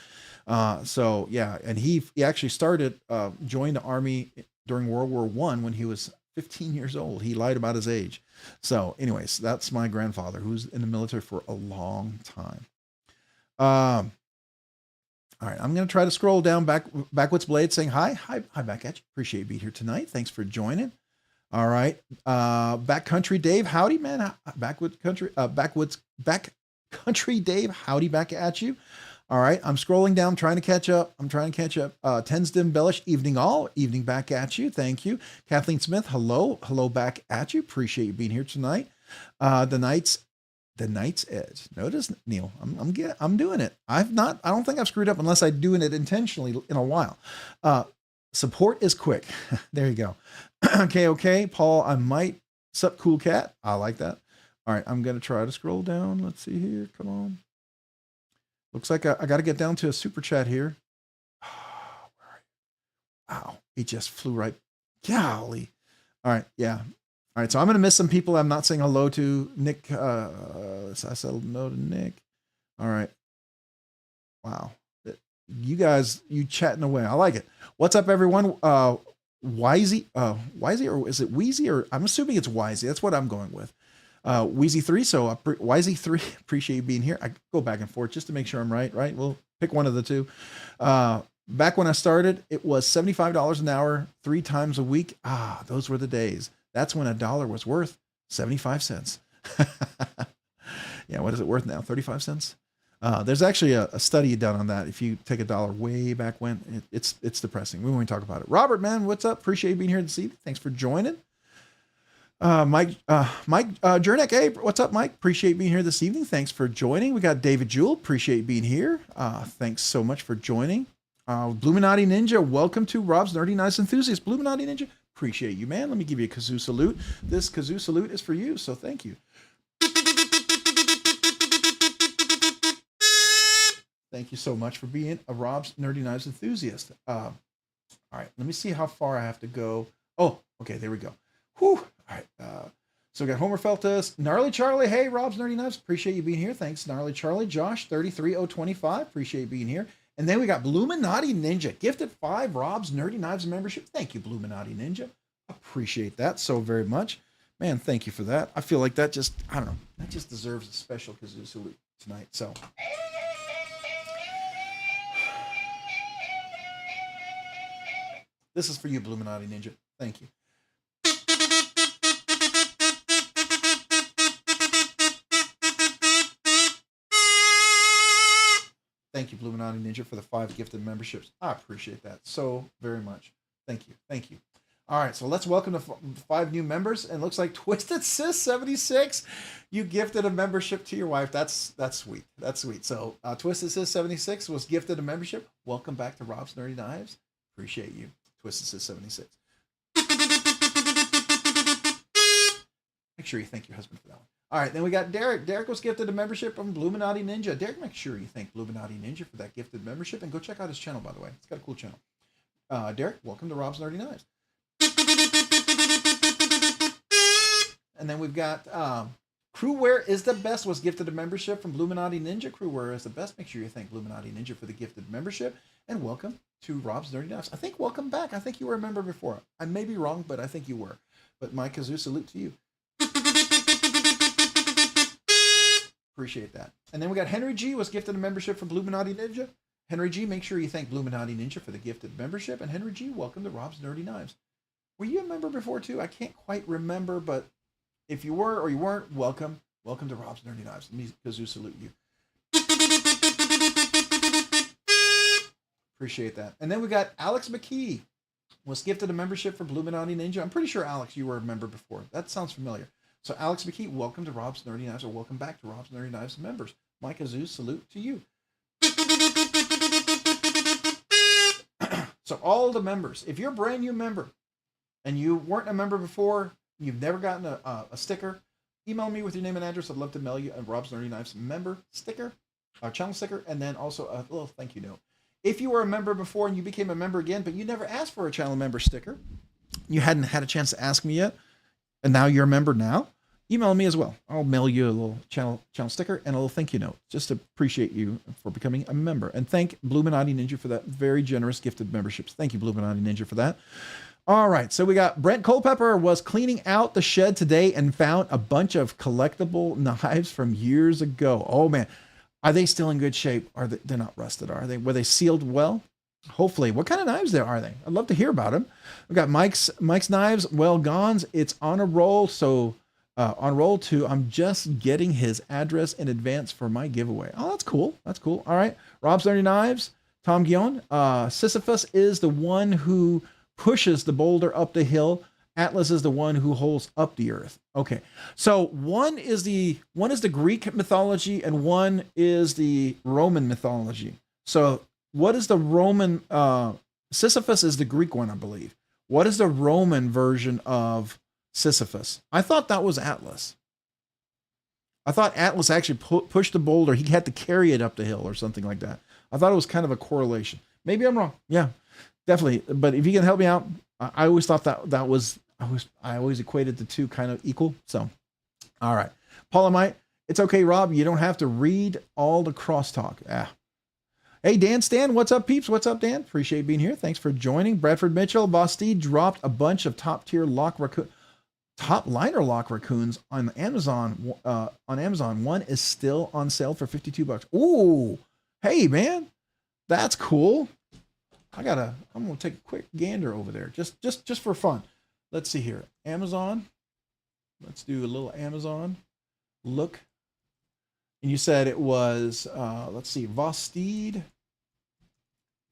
So yeah, and he actually started joined the Army during World War I when he was 15 years old. He lied about his age. So anyways, that's my grandfather who's in the military for a long time. All right, I'm going to try to scroll down. Backwoods Blade saying hi back at you. Appreciate you being here tonight. Thanks for joining. All right, Backcountry Dave, howdy man. Backwoods Country Dave, howdy back at you. All right, I'm scrolling down, trying to catch up. Tens to embellish, evening all, evening back at you. Thank you. Kathleen Smith, hello back at you. Appreciate you being here tonight. The Knight's Edge. Notice, Neil, I'm doing it. I don't think I've screwed up unless I'm doing it intentionally in a while. Support is quick. There you go. Okay, Paul, I might. Sup, cool cat. I like that. All right, I'm going to try to scroll down. Let's see here. Come on. Looks like I got to get down to a super chat here. Wow, he just flew right. Golly. All right, yeah. All right, so I'm going to miss some people I'm not saying hello to. Nick, I said no to Nick. All right. Wow. You guys, you chatting away. I like it. What's up, everyone? Wisey, or is it Wheezy? Or I'm assuming it's Wisey. That's what I'm going with. Wheezy3, so Wisey3, appreciate you being here. I go back and forth just to make sure I'm right? We'll pick one of the two. Back when I started, it was $75 an hour, 3 times a week. Those were the days. That's when $1 was worth 75 cents. Yeah, what is it worth now? 35 cents? There's actually a study done on that. If you take $1 way back when, it's depressing. We won't talk about it. Robert, man, what's up? Appreciate you being here this evening. Thanks for joining. Mike Jernick, hey, what's up, Mike? Appreciate being here this evening. Thanks for joining. We got David Jewell. Appreciate being here. Thanks so much for joining. Bluminati Ninja, welcome to Rob's Nerdy Knives Enthusiast. Bluminati Ninja, appreciate you, man. Let me give you a kazoo salute. This kazoo salute is for you, so thank you. Thank you so much for being a Rob's Nerdy Knives Enthusiast. All right, let me see how far I have to go. Oh, okay, there we go. Whew. All right, so we got Homer Feltus, Gnarly Charlie. Hey, Rob's Nerdy Knives. Appreciate you being here. Thanks, Gnarly Charlie. Josh, 33025. Appreciate you being here. And then we got Bluminati Ninja, gifted 5 Rob's Nerdy Knives membership. Thank you, Bluminati Ninja. Appreciate that so very much. Man, thank you for that. I feel like that just, I don't know, that just deserves a special kazoo salute tonight. So. This is for you, Bluminati Ninja. Thank you. Thank you, Bluminati Ninja, for the 5 gifted memberships. I appreciate that so very much. Thank you. Thank you. All right, so let's welcome the 5 new members. And it looks like Twisted Sis 76, you gifted a membership to your wife. That's sweet. That's sweet. So Twisted Sis 76 was gifted a membership. Welcome back to Rob's Nerdy Knives. Appreciate you. Twisted Sis 76. Make sure you thank your husband for that one. All right, then we got Derek. Derek was gifted a membership from Bluminati Ninja. Derek, make sure you thank Bluminati Ninja for that gifted membership. And go check out his channel, by the way. It's got a cool channel. Derek, welcome to Rob's Nerdy Knives. And then we've got Crewwear is the Best was gifted a membership from Bluminati Ninja. Crewwear is the Best. Make sure you thank Bluminati Ninja for the gifted membership. And welcome to Rob's Nerdy Knives. I think welcome back. I think you were a member before. I may be wrong, but I think you were. But my kazoo salute to you. Appreciate that. And then we got Henry G was gifted a membership from Bluminati Ninja. Henry G, make sure you thank Bluminati Ninja for the gifted membership. And Henry G, welcome to Rob's Nerdy Knives. Were you a member before too? I can't quite remember, but if you were or you weren't, welcome. Welcome to Rob's Nerdy Knives. Let me kazoo salute you. Appreciate that. And then we got Alex McKee was gifted a membership for Bluminati Ninja. I'm pretty sure, Alex, you were a member before. That sounds familiar. So Alex McKee, welcome to Rob's Nerdy Knives, or welcome back to Rob's Nerdy Knives members. My kazoo salute to you. So all the members, if you're a brand new member and you weren't a member before, you've never gotten a sticker, email me with your name and address. I'd love to mail you a Rob's Nerdy Knives member sticker, a channel sticker, and then also a little thank you note. If you were a member before and you became a member again, but you never asked for a channel member sticker, you hadn't had a chance to ask me yet, and now you're a member now, email me as well. I'll mail you a little channel sticker and a little thank you note just to appreciate you for becoming a member. And thank Bluminati Ninja for that very generous gifted memberships. Thank you, Bluminati Ninja, for that. All right, so we got Brent Culpepper was cleaning out the shed today and found a bunch of collectible knives from years ago. Oh man, are they still in good shape? Are they? They're not rusted, are they? Were they sealed well? Hopefully. What kind of knives there are they? I'd love to hear about them. We've got Mike's Knives, Well Gone's. It's on a roll, so on roll 2. I'm just getting his address in advance for my giveaway. Oh, that's cool. That's cool. All right, Rob's Learning Knives, Tom Guion. Sisyphus is the one who pushes the boulder up the hill. Atlas is the one who holds up the earth. Okay, so one is the Greek mythology and one is the Roman mythology. So what is the Roman? Sisyphus is the Greek one, I believe. What is the Roman version of Sisyphus? I thought that was Atlas. I thought Atlas actually pushed the boulder. He had to carry it up the hill or something like that. I thought it was kind of a correlation. Maybe I'm wrong. Yeah, definitely. But if you can help me out, I always thought that was, I always equated the two kind of equal. So, all right. Paulamite, it's okay, Rob. You don't have to read all the crosstalk. Hey, Dan Stan, what's up, peeps? What's up, Dan? Appreciate being here. Thanks for joining. Bradford Mitchell, Bostede dropped a bunch of top liner lock raccoons on Amazon. One is still on sale for $52. Ooh, hey man, that's cool. I'm gonna take a quick gander over there, just for fun. Let's see here, Amazon. Let's do a little Amazon look. And you said it was, let's see, Vostede,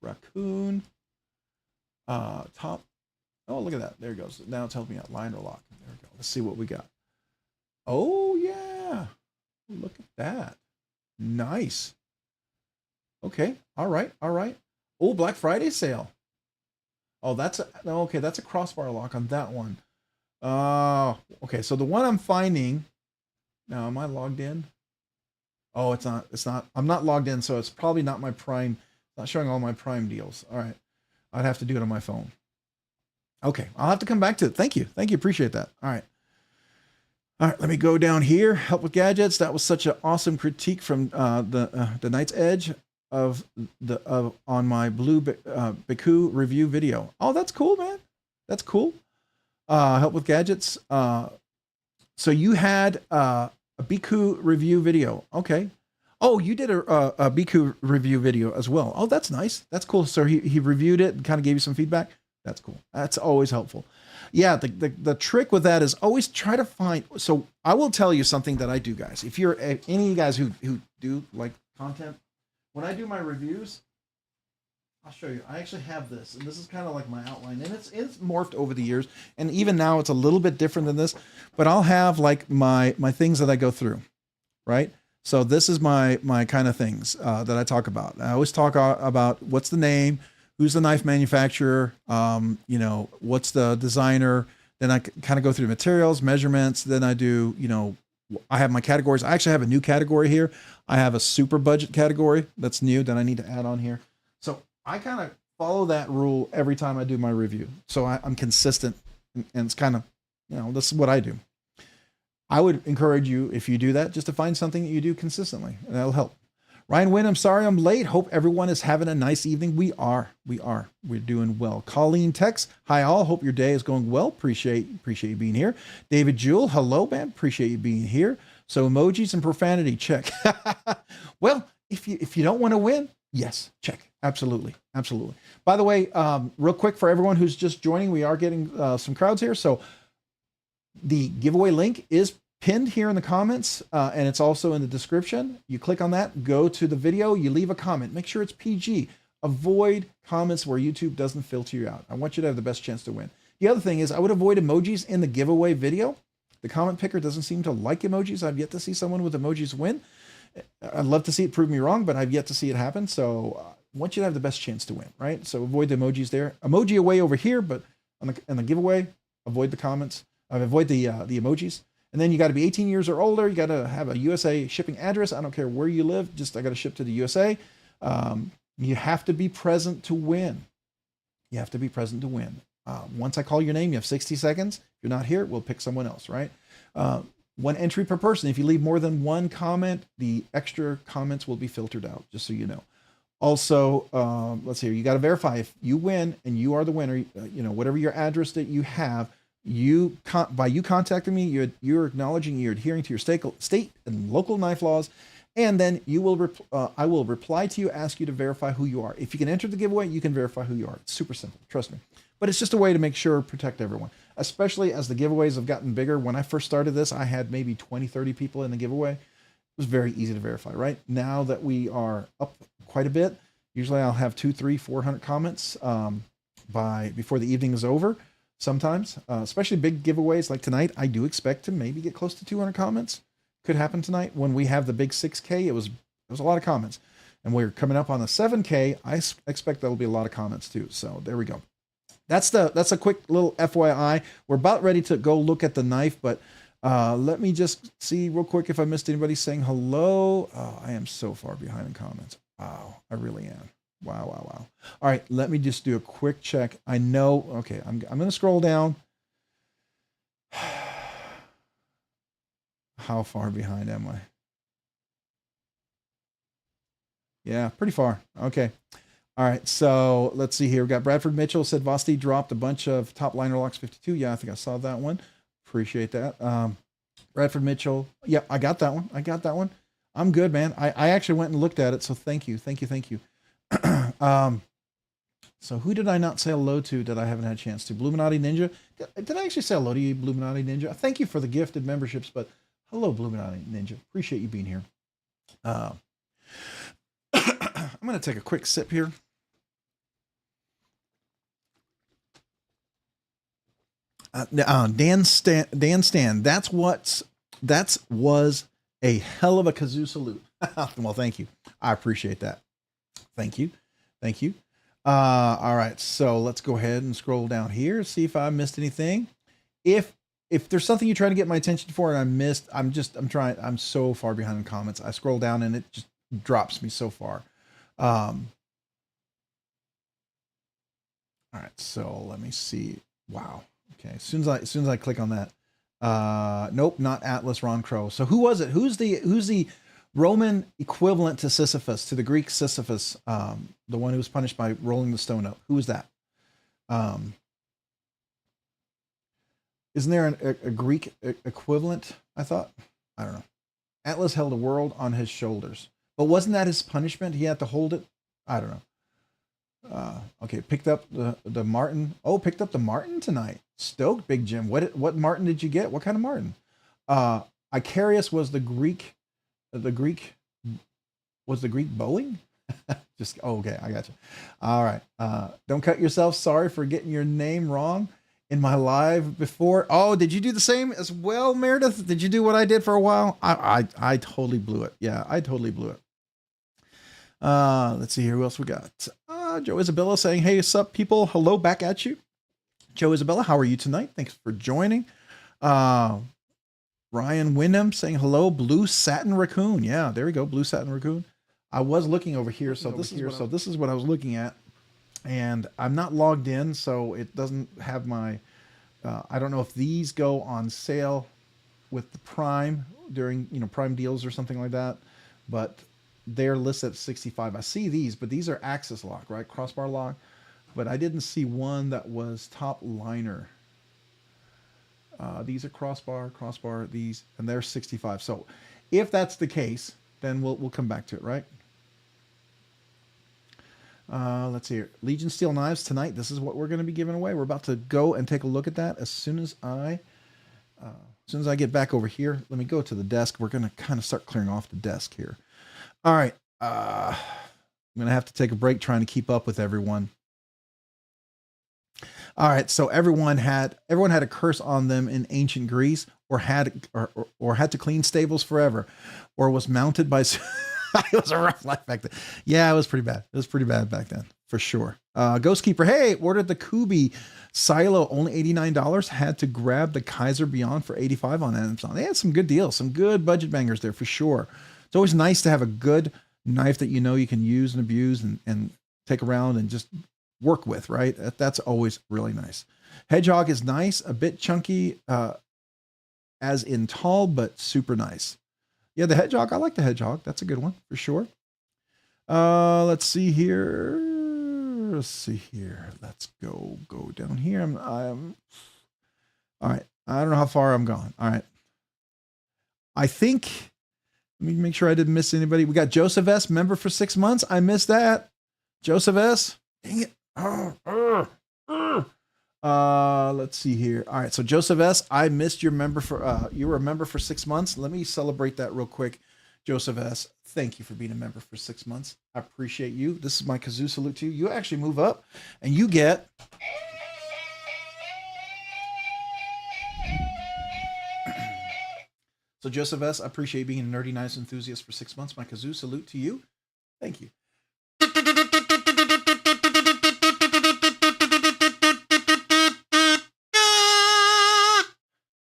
raccoon, top. Oh, look at that. There it goes. Now it's helping me out. Liner lock. There we go. Let's see what we got. Oh, yeah. Look at that. Nice. Okay. All right. All right. Oh, Black Friday sale. Oh, that's a crossbar lock on that one. Okay. So the one I'm finding now, am I logged in? Oh, it's not. I'm not logged in, so it's probably not my Prime. It's not showing all my Prime deals. All right. I'd have to do it on my phone. Okay. I'll have to come back to it. Thank you. Thank you. Appreciate that. All right. All right. Let me go down here. Help with gadgets. That was such an awesome critique from the Knight's Edge on my Blue Biku review video. Oh, that's cool, man. That's cool. Help with gadgets. So you had a Biku review video. Okay. Oh, you did a Biku review video as well. Oh, that's nice. That's cool. So he reviewed it and kind of gave you some feedback. That's cool. That's always helpful. Yeah, the trick with that is always try to find. So I will tell you something that I do, guys. If you're any of you guys who do like content, when I do my reviews, I'll show you. I actually have this, and this is kind of like my outline, and it's morphed over the years, and even now it's a little bit different than this. But I'll have like my things that I go through, right? So this is my kind of things that I talk about. I always talk about what's the name, who's the knife manufacturer, what's the designer. Then I kind of go through materials, measurements. Then I do, I have my categories. I actually have a new category here. I have a super budget category that's new that I need to add on here. So I kind of follow that rule every time I do my review. So I'm consistent, and it's kind of, this is what I do. I would encourage you, if you do that, just to find something that you do consistently, and that'll help. Ryan Wynn, I'm sorry I'm late. Hope everyone is having a nice evening. We're doing well. Colleen Tex, hi all. Hope your day is going well. Appreciate you being here. David Jewell, hello, man. Appreciate you being here. So emojis and profanity, check. Well, if you don't want to win, yes, check. Absolutely. Absolutely. By the way, real quick for everyone who's just joining, we are getting some crowds here. So the giveaway link is pinned here in the comments, and it's also in the description. You click on that, go to the video, you leave a comment. Make sure it's PG. Avoid comments where YouTube doesn't filter you out. I want you to have the best chance to win. The other thing is I would avoid emojis in the giveaway video. The comment picker doesn't seem to like emojis. I've yet to see someone with emojis win. I'd love to see it prove me wrong, but I've yet to see it happen. So I want you to have the best chance to win, right? So avoid the emojis there. Emoji away over here, but on the giveaway, avoid the comments. Avoid the emojis. And then you got to be 18 years or older. You got to have a USA shipping address. I don't care where you live. Just I got to ship to the USA. You have to be present to win. You have to be present to win. Once I call your name, you have 60 seconds. If you're not here, we'll pick someone else, right? One entry per person. If you leave more than one comment, the extra comments will be filtered out, just so you know. Also, let's see here. You got to verify if you win and you are the winner. You know, whatever your address that you have, by you contacting me, you're acknowledging you're adhering to your state and local knife laws, and then I will reply to you, ask you to verify who you are. If you can enter the giveaway, you can verify who you are. It's super simple, trust me. But it's just a way to make sure protect everyone, especially as the giveaways have gotten bigger. When I first started this, I had maybe 20, 30 people in the giveaway. It was very easy to verify. Right now that we are up quite a bit, usually I'll have 200, 300, 400 comments before the evening is over. Sometimes, especially big giveaways like tonight, I do expect to maybe get close to 200 comments. Could happen tonight when we have the big 6K. It was a lot of comments, and we're coming up on the 7K. I expect there'll be a lot of comments too. So there we go. That's a quick little FYI. We're about ready to go look at the knife, but let me just see real quick if I missed anybody saying hello. Oh, I am so far behind in comments. Wow, I really am. Wow. All right, let me just do a quick check. I know, okay, I'm going to scroll down. How far behind am I? Yeah, pretty far. Okay. All right, so let's see here. We got Bradford Mitchell said Vosti dropped a bunch of top liner locks 52. Yeah, I think I saw that one. Appreciate that. Bradford Mitchell. Yeah, I got that one. I'm good, man. I actually went and looked at it, so thank you. So who did I not say hello to that I haven't had a chance to? Bluminati Ninja. Did I actually say hello to you, Bluminati Ninja? Thank you for the gifted memberships, but hello, Bluminati Ninja. Appreciate you being here. I'm going to take a quick sip here. Dan Stan. That was a hell of a kazoo salute. Well, thank you. I appreciate that. Thank you. All right, so let's go ahead and scroll down here, see if I missed anything. If there's something you're trying to get my attention for and I missed, I'm so far behind in comments. I scroll down and it just drops me so far. All right, so let me see. Wow. Okay, as soon as I click on that, nope, not Atlas Ron Crow. So who was it? Who's the Roman equivalent to Sisyphus, to the Greek Sisyphus, the one who was punished by rolling the stone up? Who is that? Isn't there a Greek equivalent? I thought. I don't know. Atlas held a world on his shoulders, but wasn't that his punishment? He had to hold it. I don't know. Okay, picked up the Martin. Oh, picked up the Martin tonight. Stoked, Big Jim. What Martin did you get? What kind of Martin? Icarius was the Greek. Was the Greek Boeing? Okay, I got you. All right. Don't cut yourself. Sorry for getting your name wrong in my live before. Oh, did you do the same as well, Meredith? Did you do what I did for a while? I totally blew it. Yeah, I totally blew it. Let's see here. Who else we got? Joe Isabella saying, hey, what's up, people? Hello, back at you. Joe Isabella, how are you tonight? Thanks for joining. Ryan Wyndham saying hello. Blue Satin Raccoon. Yeah, there we go. Blue Satin Raccoon. I was looking over here. So this is what I was looking at. And I'm not logged in, so it doesn't have my, I don't know if these go on sale with the Prime during, Prime deals or something like that, but they're listed at 65. I see these, but these are axis lock, right? Crossbar lock, but I didn't see one that was top liner. These are crossbar, these, and they're 65. So if that's the case, then we'll come back to it, right? Let's see here. Legion Steel Knives tonight. This is what we're going to be giving away. We're about to go and take a look at that as soon as I get back over here. Let me go to the desk. We're going to kind of start clearing off the desk here. All right. I'm going to have to take a break trying to keep up with everyone. All right. So everyone had a curse on them in ancient Greece, or had to clean stables forever, or was mounted by. It was a rough life back then. Yeah, it was pretty bad. It was pretty bad back then, for sure. Ghost Keeper, hey, ordered the Kubi silo, only $89. Had to grab the Kaiser Beyond for $85 on Amazon. They had some good deals, some good budget bangers there for sure. It's always nice to have a good knife that you can use and abuse and take around and just work with, right? That's always really nice. Hedgehog is nice, a bit chunky, as in tall, but super nice. Yeah, the Hedgehog. I like the Hedgehog. That's a good one for sure. Let's see here. Let's see here. Let's go down here. I'm all right. I don't know how far I'm gone. All right. I think, let me make sure I didn't miss anybody. We got Joseph S., member for 6 months. I missed that. Joseph S. Dang it. Let's see here. All right. So Joseph S., I missed your member for, you were a member for 6 months. Let me celebrate that real quick. Joseph S., thank you for being a member for 6 months. I appreciate you. This is my kazoo salute to you. You actually move up and you get so Joseph S., I appreciate being a Nerdy Knives enthusiast for 6 months. My kazoo salute to you. Thank you.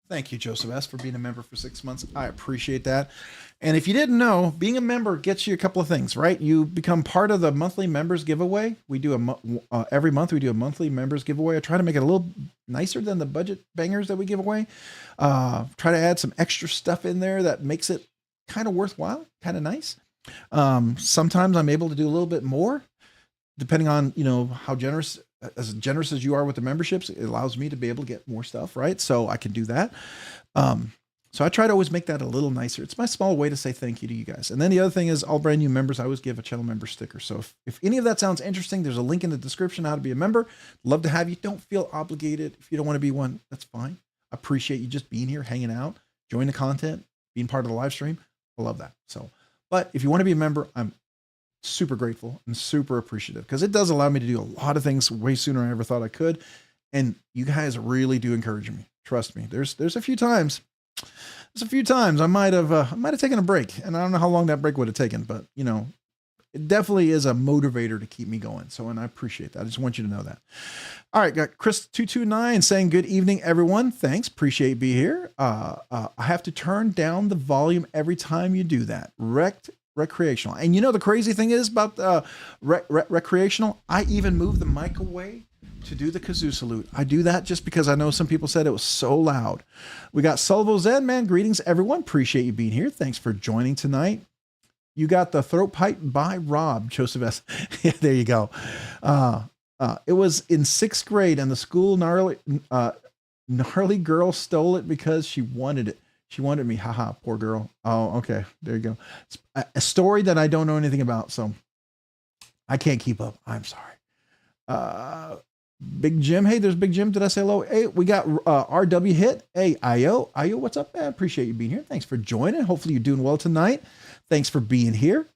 Thank you, Joseph S., for being a member for 6 months. I appreciate that. And if you didn't know, being a member gets you a couple of things, right? You become part of the monthly members giveaway. We do every month we do a monthly members giveaway. I try to make it a little nicer than the budget bangers that we give away. Try to add some extra stuff in there that makes it kind of worthwhile, kind of nice. Sometimes I'm able to do a little bit more, depending on, you know, how generous as you are with the memberships. It allows me to be able to get more stuff, right? So I can do that. So I try to always make that a little nicer. It's my small way to say thank you to you guys. And then the other thing is, all brand new members, I always give a channel member sticker. So if any of that sounds interesting, there's a link in the description how to be a member. Love to have you. Don't feel obligated. If you don't want to be one, that's fine. I appreciate you just being here, hanging out, enjoying the content, being part of the live stream. I love that. So, but if you want to be a member, I'm super grateful and super appreciative, because it does allow me to do a lot of things way sooner than I ever thought I could. And you guys really do encourage me. Trust me. There's a few times I might have taken a break, and I don't know how long that break would have taken, but you know, it definitely is a motivator to keep me going. So, and I appreciate that. I just want you to know that. All right. Got Chris229 saying, good evening, everyone. Thanks. Appreciate being here. I have to turn down the volume every time you do that. Recreational. And you know, the crazy thing is about recreational, I even moved the mic away to do the kazoo salute. I do that just because I know some people said it was so loud. We got Salvo Zen, man. Greetings, everyone. Appreciate you being here. Thanks for joining tonight. You got the throat pipe by Rob, Joseph S. Yeah, there you go. It was in 6th grade, and the school gnarly girl stole it because she wanted it. She wanted me. Haha, poor girl. Oh, okay. There you go. It's a story that I don't know anything about, so I can't keep up. I'm sorry. Big Jim. Hey, there's Big Jim. Did I say hello? Hey, we got RW Hit. Hey, Io, what's up, man? Appreciate you being here. Thanks for joining. Hopefully you're doing well tonight. Thanks for being here.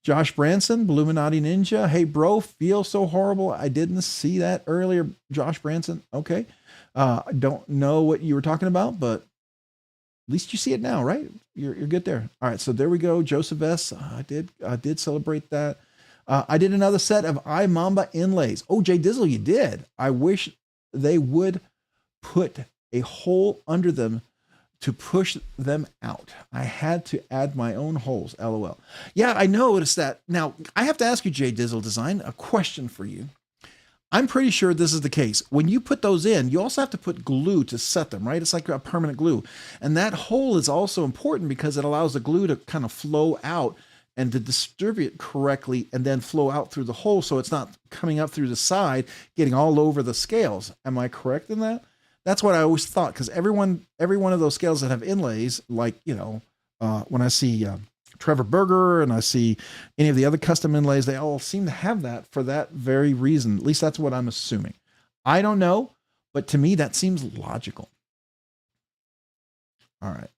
Josh Branson, Illuminati Ninja. Hey, bro, feel so horrible. I didn't see that earlier. Josh Branson. Okay. I don't know what you were talking about, but at least you see it now, right? You're good there. All right. So there we go. Joseph S. I did celebrate that. I did another set of iMamba inlays. Oh, Jay Dizzle, you did. I wish they would put a hole under them to push them out. I had to add my own holes. LOL. Yeah, I noticed that. Now, I have to ask you, Jay Dizzle Design, a question for you. I'm pretty sure this is the case. When you put those in, you also have to put glue to set them, right? It's like a permanent glue. And that hole is also important because it allows the glue to kind of flow out and to distribute correctly and then flow out through the hole, so it's not coming up through the side, getting all over the scales. Am I correct in that? That's what I always thought, because every one of those scales that have inlays, like, you know, when I see Trevor Berger and I see any of the other custom inlays, they all seem to have that for that very reason. At least that's what I'm assuming. I don't know, but to me, that seems logical. All right.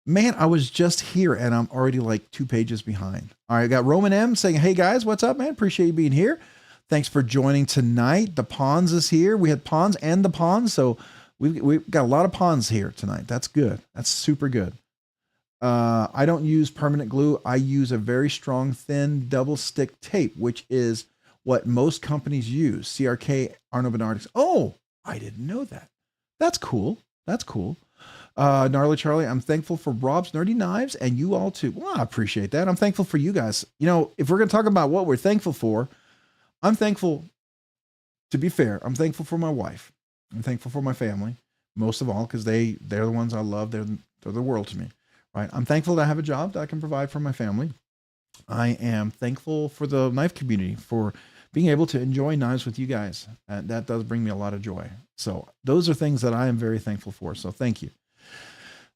Man, I was just here and I'm already like 2 pages behind. All right, I got Roman M saying, hey guys, what's up, man? Appreciate you being here. Thanks for joining tonight. The Pawns is here. We had Pawns and the Pawns, so we've got a lot of Pawns here tonight. That's good. That's super good. I don't use permanent glue. I use a very strong, thin double stick tape, which is what most companies use. CRK, Arno Bernardis. Oh, I didn't know that. That's cool. That's cool. Gnarly Charlie, I'm thankful for Rob's Nerdy Knives and you all too. Well, I appreciate that. I'm thankful for you guys. You know, if we're going to talk about what we're thankful for, I'm thankful, to be fair, I'm thankful for my wife. I'm thankful for my family, most of all, because they're the ones I love. They're the world to me, right? I'm thankful that I have a job that I can provide for my family. I am thankful for the knife community, for being able to enjoy knives with you guys. That does bring me a lot of joy. So those are things that I am very thankful for. So thank you.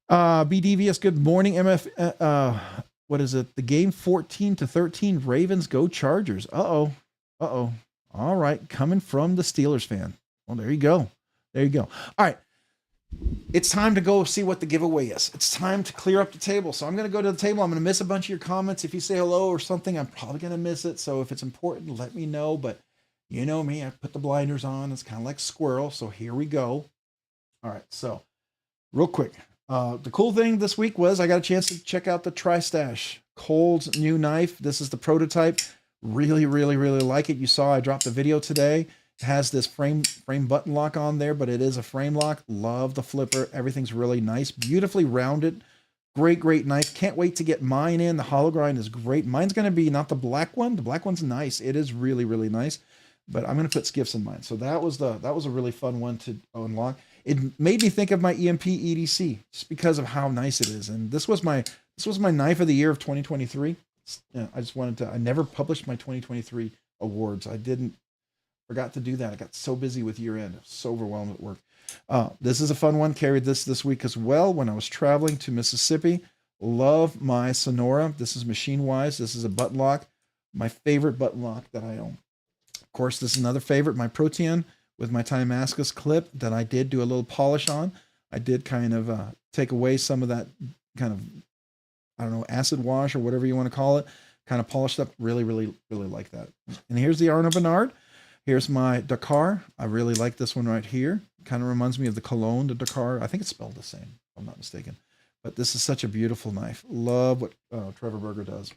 BDVS, good morning. MF, what is it? The game 14-13, Ravens go Chargers. Uh-oh. Uh-oh. All right. Coming from the Steelers fan. Well, there you go. There you go. All right. It's time to go see what the giveaway is. It's time to clear up the table. So I'm going to go to the table. I'm going to miss a bunch of your comments. If you say hello or something, I'm probably going to miss it. So if it's important, let me know. But you know me, I put the blinders on. It's kind of like squirrel. So here we go. All right. So real quick. The cool thing this week was I got a chance to check out the Tri-Stash Cole's new knife. This is the prototype. Really, really, really like it. You saw I dropped a video today. It has this frame button lock on there, but it is a frame lock. Love the flipper. Everything's really nice. Beautifully rounded. Great knife. Can't wait to get mine in. The hollow grind is great. Mine's going to be not the black one. The black one's nice. It is really, really nice. But I'm going to put Skiffs in mine. So that was a really fun one to unlock. It made me think of my EMP EDC just because of how nice it is. And this was my knife of the year of 2023. I never published my 2023 awards. Forgot to do that. I got so busy with year end. So overwhelmed at work. This is a fun one. Carried this week as well when I was traveling to Mississippi. Love my Sonora. This is Machine Wise. This is a button lock. My favorite button lock that I own. Of course, this is another favorite, my Protean with my Damascus clip that I did do a little polish on. I did kind of take away some of that kind of, I don't know, acid wash or whatever you want to call it. Kind of polished up. Really, really, really like that. And here's the Arnaud Bernard. Here's my Dakar. I really like this one right here. Kind of reminds me of the Cologne, the Dakar. I think it's spelled the same, if I'm not mistaken. But this is such a beautiful knife. Love what Trevor Berger does.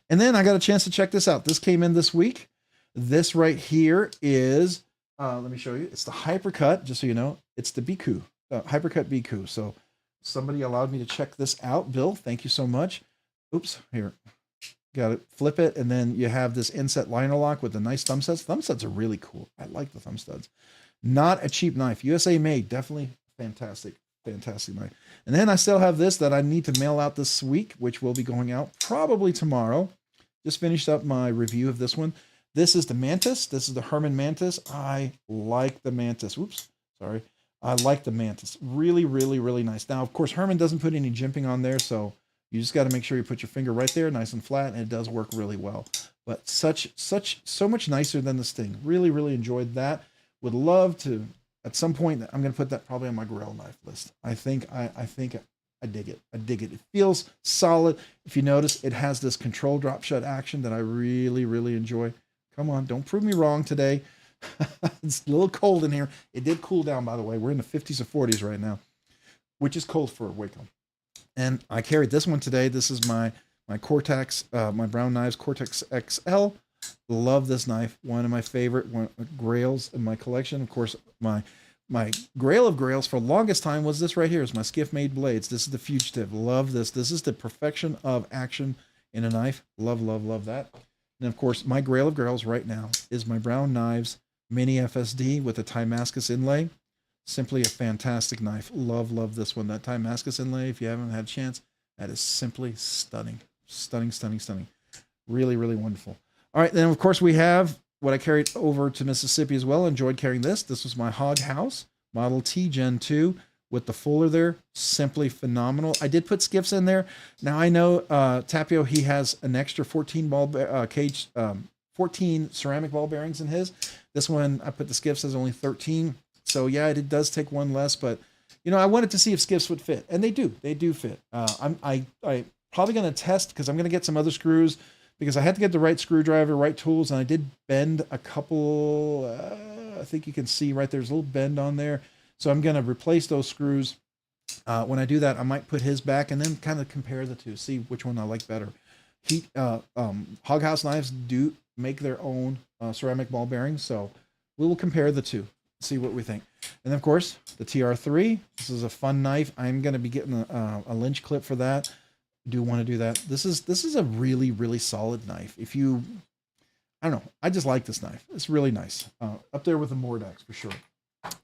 And then I got a chance to check this out. This came in this week. This right here is, let me show you. It's the Hypercut, just so you know. It's the Biku, Hypercut Biku. So somebody allowed me to check this out. Bill, thank you so much. Oops, here. Got it. Flip it, and then you have this inset liner lock with the nice thumb studs. Thumb studs are really cool. I like the thumb studs. Not a cheap knife. USA made. Definitely fantastic knife. And then I still have this that I need to mail out this week, which will be going out probably tomorrow. Just finished up my review of this one. This is the Mantis. This is the Herman Mantis. I like the Mantis. Oops, sorry. I like the Mantis. Really, really, really nice. Now, of course, Herman doesn't put any jimping on there, so you just got to make sure you put your finger right there, nice and flat, and it does work really well. But so much nicer than this thing. Really, really enjoyed that. Would love to, at some point, I'm going to put that probably on my Gorilla knife list. I think I dig it. I dig it. It feels solid. If you notice, it has this control drop shut action that I really, really enjoy. Come on, don't prove me wrong today. It's a little cold in here. It did cool down, by the way. We're in the 50s or 40s right now, which is cold for Waco. And I carried this one today. This is my Cortex, my Brown Knives Cortex XL. Love this knife. One of my favorite grails in my collection. Of course, my grail of grails for the longest time was this right here. It's my Skiff made blades. This is the Fugitive. Love this. This is the perfection of action in a knife. Love, love, love that. And of course, my grail of grails right now is my Brown Knives Mini FSD with a Damascus inlay. Simply a fantastic knife. Love, love this one. That Damascus inlay, if you haven't had a chance, that is simply stunning. Stunning, stunning, stunning. Really, really wonderful. All right, then of course we have what I carried over to Mississippi as well. Enjoyed carrying this. This was my Hog House Model T Gen 2 with the fuller there. Simply phenomenal. I did put Skiffs in there. Now I know Tapio, he has an extra 14 ceramic ball bearings in his. This one, I put the Skiffs as only 13. So yeah, it does take one less, but you know, I wanted to see if Skiffs would fit, and they do. They do fit. I'm probably going to test because I'm going to get some other screws because I had to get the right screwdriver, right tools, and I did bend a couple. I think you can see right there's a little bend on there, so I'm going to replace those screws. When I do that, I might put his back and then kind of compare the two, see which one I like better. Hog House Knives do make their own ceramic ball bearings, so we will compare the two. See what we think. And then of course the TR3. This is a fun knife. I'm going to be getting a lynch clip for that. I do want to do that. This is a really, really solid knife. If you, I don't know, I just like this knife. It's really nice. Up there with the Mordax for sure.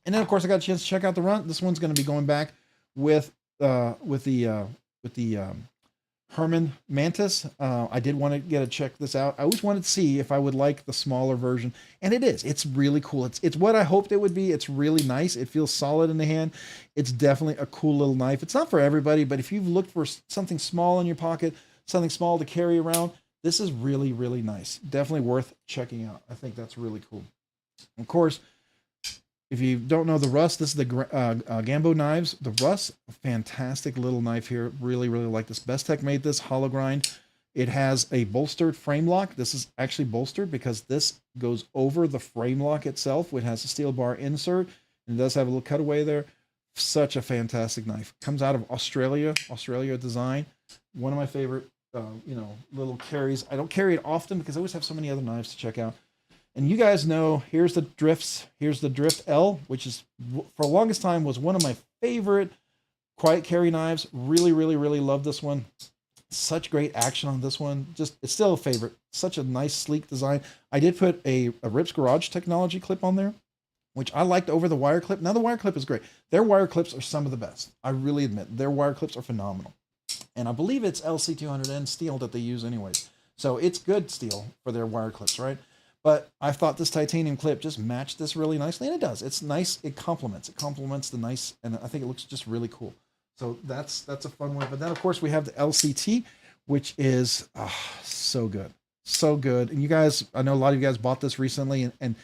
And then of course I got a chance to check out the runt. This one's going to be going back with the Herman Mantis. I did want to check this out. I always wanted to see if I would like the smaller version, and it is. It's really cool. It's what I hoped it would be. It's really nice. It feels solid in the hand. It's definitely a cool little knife. It's not for everybody, but if you've looked for something small in your pocket, something small to carry around, this is really, really nice. Definitely worth checking out. I think that's really cool. Of course, if you don't know the Russ, this is the Gambo knives. The Russ, fantastic little knife here. Really, really like this. Best Tech made this hollow grind. It has a bolstered frame lock. This is actually bolstered because this goes over the frame lock itself, which has a steel bar insert. And it does have a little cutaway there. Such a fantastic knife. Comes out of Australia design. One of my favorite, little carries. I don't carry it often because I always have so many other knives to check out. And you guys know, here's the drifts. Here's the Drift L, which is, for the longest time, was one of my favorite quiet carry knives. Really, really, really love this one. Such great action on this one. Just, it's still a favorite. Such a nice, sleek design. I did put a Rips Garage Technology clip on there, which I liked over the wire clip. Now, the wire clip is great. Their wire clips are some of the best. I really admit. Their wire clips are phenomenal. And I believe it's LC200N steel that they use anyways. So it's good steel for their wire clips, right? But I thought this titanium clip just matched this really nicely, and it does. It's nice. It complements the nice, and I think it looks just really cool. So that's a fun one. But then, of course, we have the LCT, which is so good. So good. And you guys, I know a lot of you guys bought this recently, and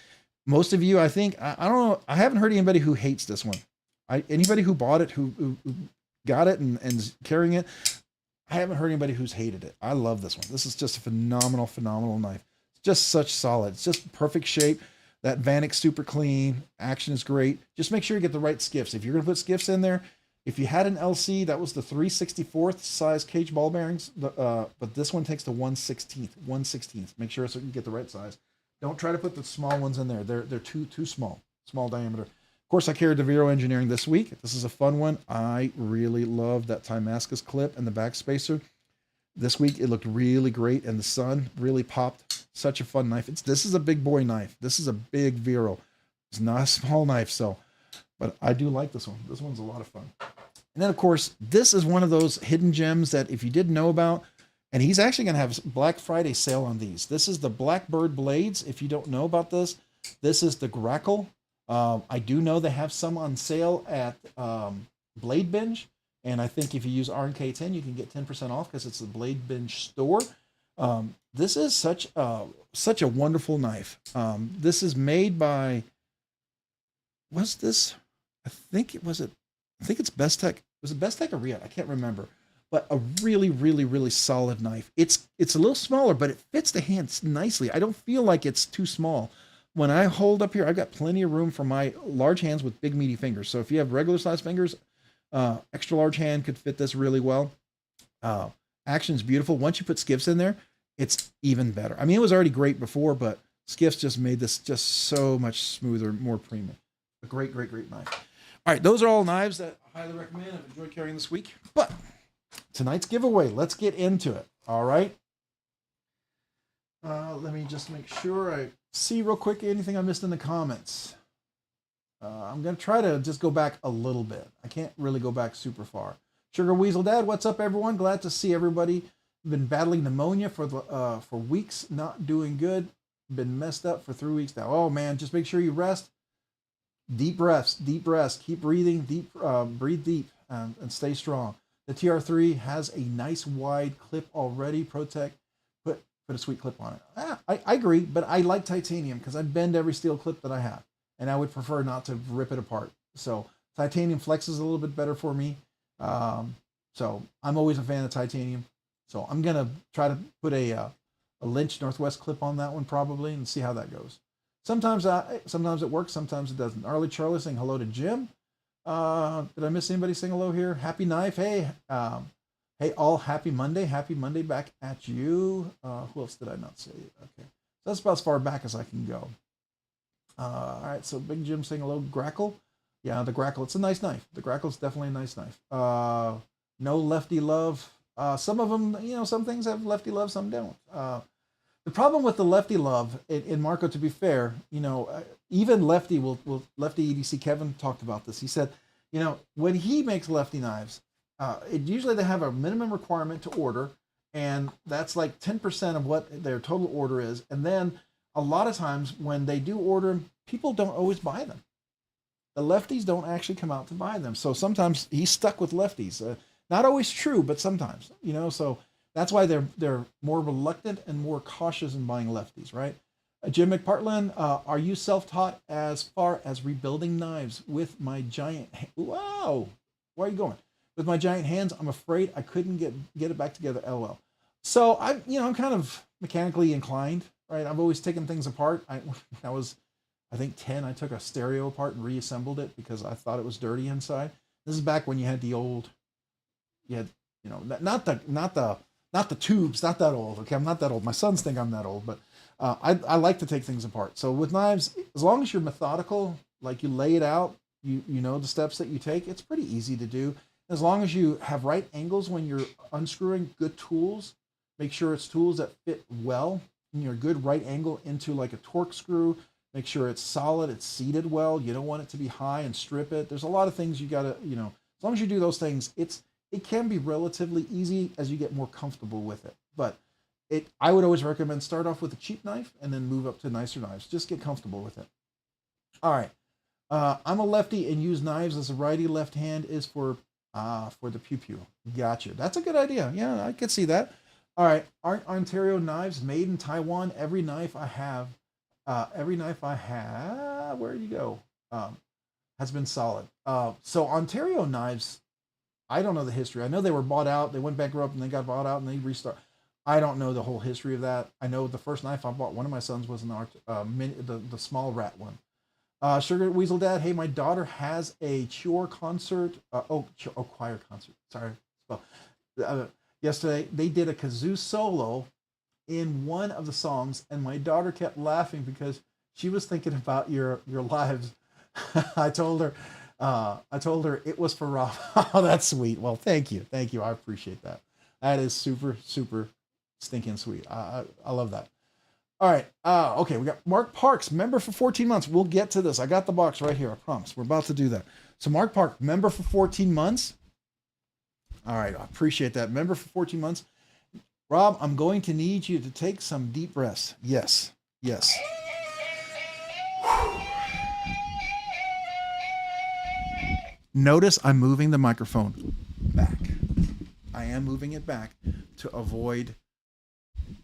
most of you, I think, I don't know, I haven't heard anybody who hates this one. Anybody who bought it, who got it and is carrying it, I haven't heard anybody who's hated it. I love this one. This is just a phenomenal, phenomenal knife. Just such solid. It's just perfect shape. That Vanek super clean. Action is great. Just make sure you get the right skiffs. If you're going to put skiffs in there, if you had an LC, that was the 3/64 size cage ball bearings. But this one takes the 1/16. 1/16. Make sure so you get the right size. Don't try to put the small ones in there. They're too small. Small diameter. Of course, I carried the Vero Engineering this week. This is a fun one. I really love that Timascus clip and the back spacer. This week, it looked really great, and the sun really popped. Such a fun knife. This is a big boy knife. This is a big Vero. It's not a small knife, but I do like this one. This one's a lot of fun. And then, of course, this is one of those hidden gems that if you didn't know about, and he's actually going to have Black Friday sale on these. This is the Blackbird blades. If you don't know about this, this is the Grackle. I do know they have some on sale at BladeBinge. And I think if you use RNK10, you can get 10% off because it's the BladeBinge store. This is such a wonderful knife. This is made by, what's this? I think it's Best Tech. Was it Best Tech or Riyadh? I can't remember. But a really, really, really solid knife. It's a little smaller, but it fits the hands nicely. I don't feel like it's too small. When I hold up here, I've got plenty of room for my large hands with big meaty fingers. So if you have regular size fingers, extra large hand could fit this really well. Action's beautiful. Once you put skiffs in there, it's even better. I mean, it was already great before, but skiffs just made this just so much smoother, more premium. A great, great, great knife. All right, those are all knives that I highly recommend. I've enjoyed carrying this week. But tonight's giveaway, let's get into it. All right. Let me just make sure I see real quick anything I missed in the comments. I'm going to try to just go back a little bit. I can't really go back super far. Sugar Weasel Dad, what's up, everyone? Glad to see everybody. Been battling pneumonia for weeks, not doing good. Been messed up for 3 weeks now. Oh, man, just make sure you rest. Deep breaths, deep breaths. Keep breathing, breathe deep, and stay strong. The TR3 has a nice wide clip already. ProTech put a sweet clip on it. I agree, but I like titanium because I bend every steel clip that I have. And I would prefer not to rip it apart. So titanium flexes a little bit better for me. So I'm always a fan of titanium. So I'm going to try to put a Lynch Northwest clip on that one probably and see how that goes. Sometimes it works, sometimes it doesn't. Arlie Charlie saying hello to Jim. Did I miss anybody saying hello here? Happy Knife. Hey, hey, all happy Monday. Happy Monday back at you. Who else did I not say? Okay. So that's about as far back as I can go. All right, so Big Jim saying hello, Grackle. Yeah, the Grackle, it's a nice knife. The Grackle's definitely a nice knife. No lefty love. Some of them, some things have lefty love, some don't. The problem with the lefty love, in Marco, to be fair, even Lefty Lefty EDC Kevin talked about this. He said, when he makes lefty knives, Usually they have a minimum requirement to order, and that's like 10% of what their total order is. And then a lot of times when they do order them, people don't always buy them. The lefties don't actually come out to buy them. So sometimes he's stuck with lefties. Not always true, but sometimes, you know, so that's why they're more reluctant and more cautious in buying lefties, right? Jim McPartland, are you self-taught as far as rebuilding knives with my giant? Wow, where are you going? With my giant hands, I'm afraid I couldn't get it back together. LOL. So I'm kind of mechanically inclined, right? I've always taken things apart. I was, I think 10. I took a stereo apart and reassembled it because I thought it was dirty inside. This is back when you had the old, not the tubes, not that old. Okay, I'm not that old. My sons think I'm that old, but I like to take things apart. So with knives, as long as you're methodical, like you lay it out, you know the steps that you take, it's pretty easy to do. As long as you have right angles when you're unscrewing, good tools, make sure it's tools that fit well in your good right angle into like a torque screw. Make sure it's solid, it's seated well. You don't want it to be high and strip it. There's a lot of things you gotta, as long as you do those things, it can be relatively easy as you get more comfortable with it. But I would always recommend start off with a cheap knife and then move up to nicer knives. Just get comfortable with it. All right. I'm a lefty and use knives as a righty. Left hand is for the pew-pew. Gotcha. That's a good idea. Yeah, I could see that. All right. Aren't Ontario knives made in Taiwan? Every knife I have, where you go, has been solid. So Ontario knives, I don't know the history. I know they were bought out. They went bankrupt and they got bought out and they restart. I don't know the whole history of that. I know the first knife I bought, one of my sons was the small rat one. Sugar Weasel Dad, hey, my daughter has a choir concert. Choir concert. Sorry. Yesterday, they did a kazoo solo in one of the songs, and my daughter kept laughing because she was thinking about your lives. I told her it was for Rob. Oh, that's sweet. Well, thank you. I appreciate that. That is super, super stinking sweet. I love that. All right. Okay, we got Mark Parks, member for 14 months. We'll get to this. I got the box right here. I promise. We're about to do that. So Mark Park, member for 14 months. All right. I appreciate that. Member for 14 months. Rob, I'm going to need you to take some deep breaths. Yes. Notice I'm moving the microphone back. I am moving it back to avoid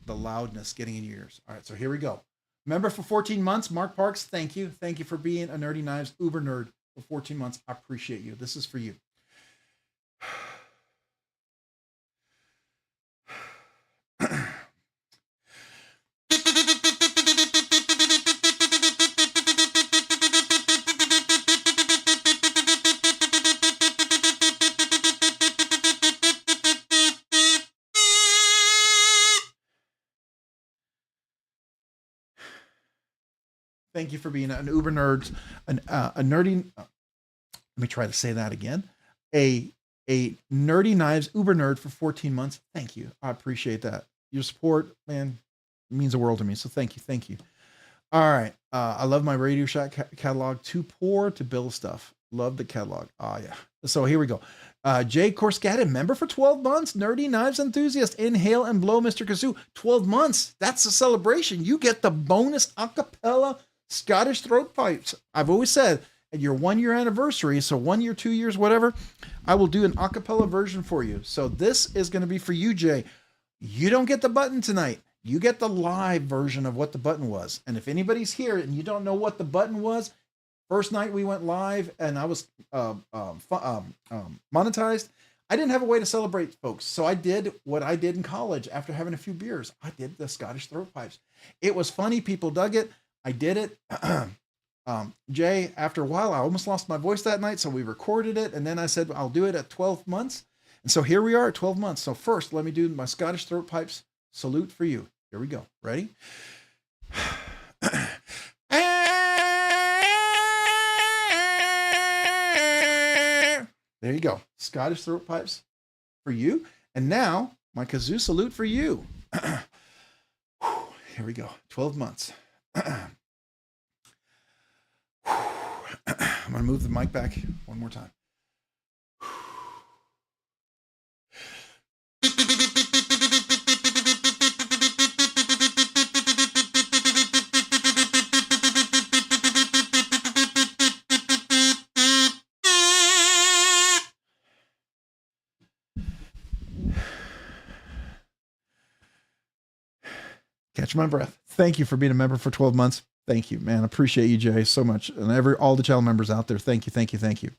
the loudness getting in your ears. All right, so here we go. Member for 14 months, Mark Parks, thank you. Thank you for being a Nerdy Knives Uber nerd for 14 months. I appreciate you. This is for you. Thank you for being an Uber nerd, a nerdy. Let me try to say that again. A Nerdy Knives Uber nerd for 14 months. Thank you. I appreciate that. Your support, man, means the world to me. So thank you. All right. I love my Radio Shack catalog. Too poor to build stuff. Love the catalog. Yeah. So here we go. Jay Korsgaden, member for 12 months. Nerdy Knives enthusiast. Inhale and blow, Mr. Kazoo. 12 months. That's a celebration. You get the bonus acapella Scottish throat pipes. I've always said at your 1 year anniversary, so 1 year, 2 years, whatever, I will do an acapella version for you. So this is going to be for you, Jay. You don't get the button tonight. You get the live version of what the button was. And if anybody's here and you don't know what the button was, first night we went live and I was monetized, I didn't have a way to celebrate, folks. So I did what I did in college after having a few beers. I did the Scottish throat pipes. It was funny. People dug it. I did it. Jay, after a while, I almost lost my voice that night. So we recorded it. And then I said, I'll do it at 12 months. And so here we are at 12 months. So first, let me do my Scottish throat pipes salute for you. Here we go. Ready? There you go. Scottish throat pipes for you. And now my kazoo salute for you. Here we go. 12 months. I'm going to move the mic back one more time. Catch my breath. Thank you for being a member for 12 months. Thank you, man. Appreciate you, Jay, so much. And all the channel members out there. Thank you, thank you, thank you.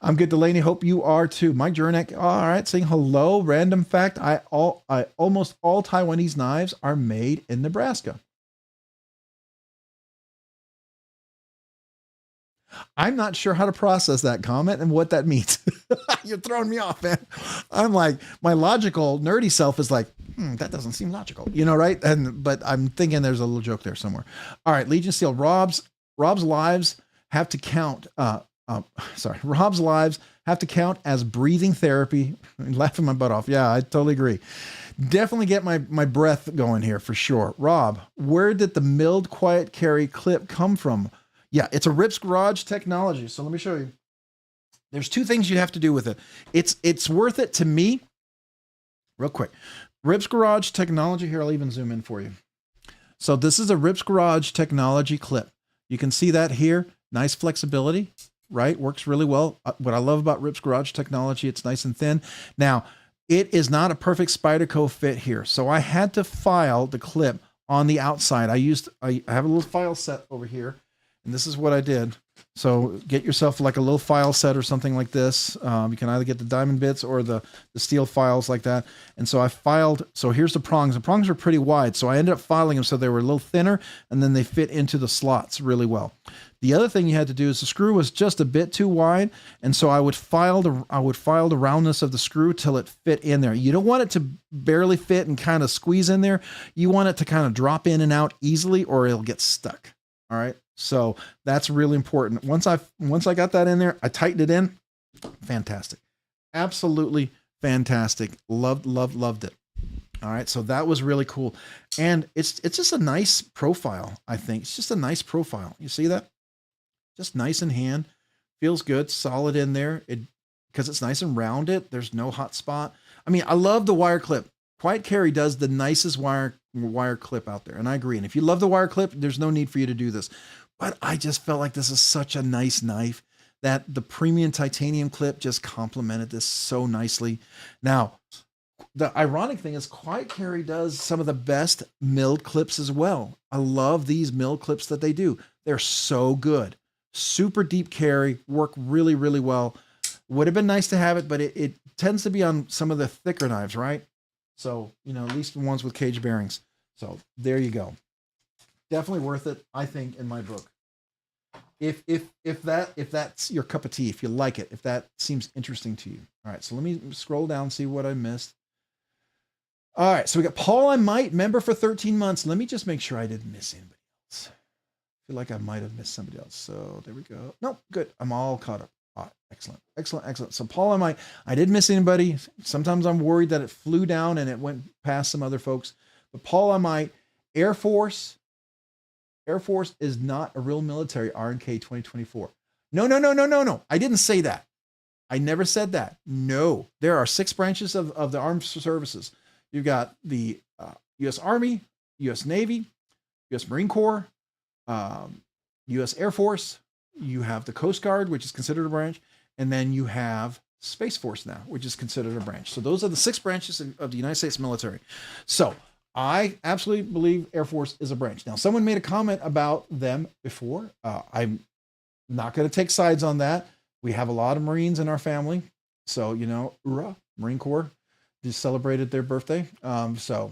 I'm good, Delaney. Hope you are too. Mike Jurnek. All right, saying hello. Random fact: almost all Taiwanese knives are made in Nebraska. I'm not sure how to process that comment and what that means. You're throwing me off, man. I'm like, my logical, nerdy self is like, that doesn't seem logical, you know, right? But I'm thinking there's a little joke there somewhere. All right, Legion Steel. Rob's lives have to count. Rob's lives have to count as breathing therapy. I'm laughing my butt off. Yeah, I totally agree. Definitely get my breath going here for sure. Rob, where did the milled quiet carry clip come from? Yeah, it's a Rips Garage technology. So let me show you. There's two things you have to do with it. It's worth it to me. Real quick. Rips Garage technology. Here, I'll even zoom in for you. So this is a Rips Garage technology clip. You can see that here. Nice flexibility, right? Works really well. What I love about Rips Garage technology, it's nice and thin. Now, it is not a perfect Spyderco fit here. So I had to file the clip on the outside. I have a little file set over here. And this is what I did. So get yourself like a little file set or something like this. You can either get the diamond bits or the steel files like that. And so I filed. So here's the prongs. The prongs are pretty wide. So I ended up filing them so they were a little thinner and then they fit into the slots really well. The other thing you had to do is the screw was just a bit too wide. And so I would file the roundness of the screw till it fit in there. You don't want it to barely fit and kind of squeeze in there. You want it to kind of drop in and out easily or it'll get stuck. All right. So that's really important. Once I got that in there, I tightened it in. Fantastic. Absolutely fantastic. Loved it. All right. So that was really cool. And it's just a nice profile. I think it's just a nice profile. You see that? Just nice in hand, feels good, solid in there. Because it's nice and rounded. There's no hot spot. I mean, I love the wire clip. Quiet Carry does the nicest wire clip out there. And I agree. And if you love the wire clip, there's no need for you to do this. But I just felt like this is such a nice knife that the premium titanium clip just complemented this so nicely. Now, the ironic thing is Quiet Carry does some of the best milled clips as well. I love these milled clips that they do. They're so good. Super deep carry, work really, really well. Would have been nice to have it, but it tends to be on some of the thicker knives, right? So, you know, at least the ones with cage bearings. So there you go. Definitely worth it, I think, in my book. If that's your cup of tea, if you like it, if that seems interesting to you. All right, so let me scroll down, see what I missed. All right, so we got Paul I Might, member for 13 months. Let me just make sure I didn't miss anybody else. I feel like I might have missed somebody else. So there we go. Nope, good. I'm all caught up. All right, excellent, excellent, excellent. So Paul I Might, I didn't miss anybody. Sometimes I'm worried that it flew down and it went past some other folks. But Paul I Might, Air Force is not a real military RNK 2024. No. I didn't say that. I never said that. No, there are 6 branches of the armed services. You've got the U.S. Army, U.S. Navy, U.S. Marine Corps, U.S. Air Force. You have the Coast Guard, which is considered a branch. And then you have Space Force now, which is considered a branch. So those are the 6 branches of the United States military. So I absolutely believe Air Force is a branch. Now, someone made a comment about them before. I'm not going to take sides on that. We have a lot of Marines in our family. So, you know, hoorah, Marine Corps just celebrated their birthday. So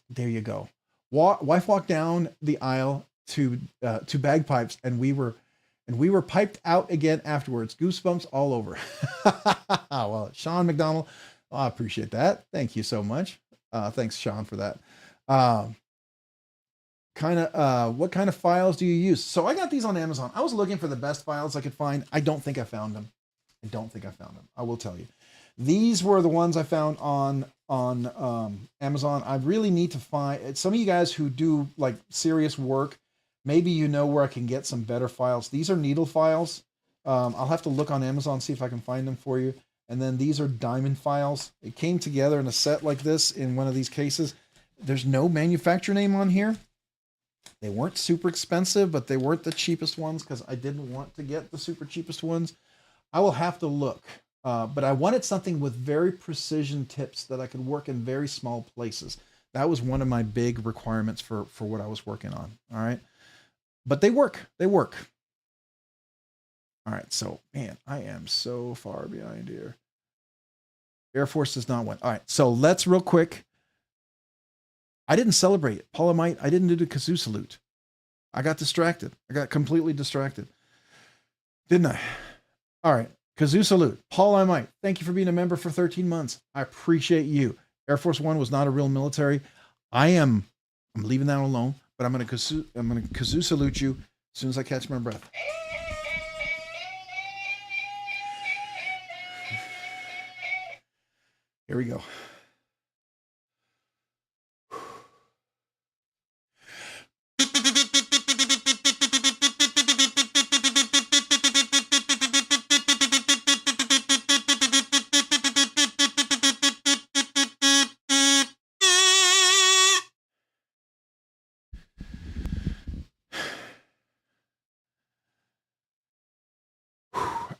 there you go. Wife walked down the aisle to bagpipes and we were piped out again afterwards. Goosebumps all over. Well, Sean McDonald, I appreciate that. Thank you so much. Thanks, Sean, for that. What kind of files do you use? So I got these on Amazon. I was looking for the best files I could find. I don't think I found them. I will tell you. These were the ones I found on Amazon. I really need to find some of you guys who do like serious work. Maybe you know where I can get some better files. These are needle files. I'll have to look on Amazon, see if I can find them for you. And then these are diamond files. It came together in a set like this in one of these cases. There's no manufacturer name on here. They weren't super expensive, but they weren't the cheapest ones because I didn't want to get the super cheapest ones. I will have to look. But I wanted something with very precision tips that I could work in very small places. That was one of my big requirements for what I was working on. All right. But they work. They work. All right. So, man, I am so far behind here. Air Force does not win. All right. So let's real quick. I didn't celebrate it. Paulamite, I didn't do the kazoo salute. I got distracted. I got completely distracted. Didn't I? All right. Kazoo salute. Paulamite, thank you for being a member for 13 months. I appreciate you. Air Force One was not a real military. I'm leaving that alone, but I'm gonna kazoo salute you as soon as I catch my breath. Here we go.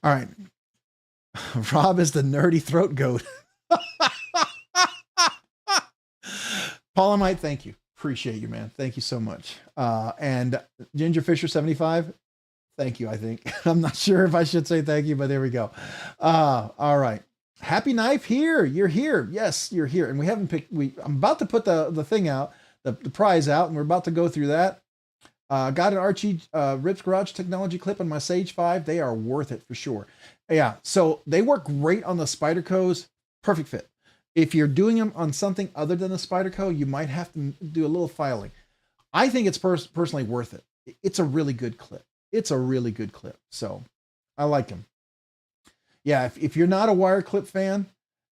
All right. Rob is the nerdy throat goat. Paulamite, thank you. Appreciate you, man. Thank you so much. And Ginger Fisher 75, thank you, I think. I'm not sure if I should say thank you, but there we go. All right. Happy Knife here. You're here. Yes, you're here. And we haven't picked, I'm about to put the thing out, the prize out, and we're about to go through that. Got an Archie Rips Garage Technology clip on my Sage 5. They are worth it for sure. Yeah, so they work great on the Spydercos. Perfect fit. If you're doing them on something other than the Spyderco, you might have to do a little filing. I think it's personally worth it. It's a really good clip. It's a really good clip. So I like them. Yeah, if you're not a wire clip fan,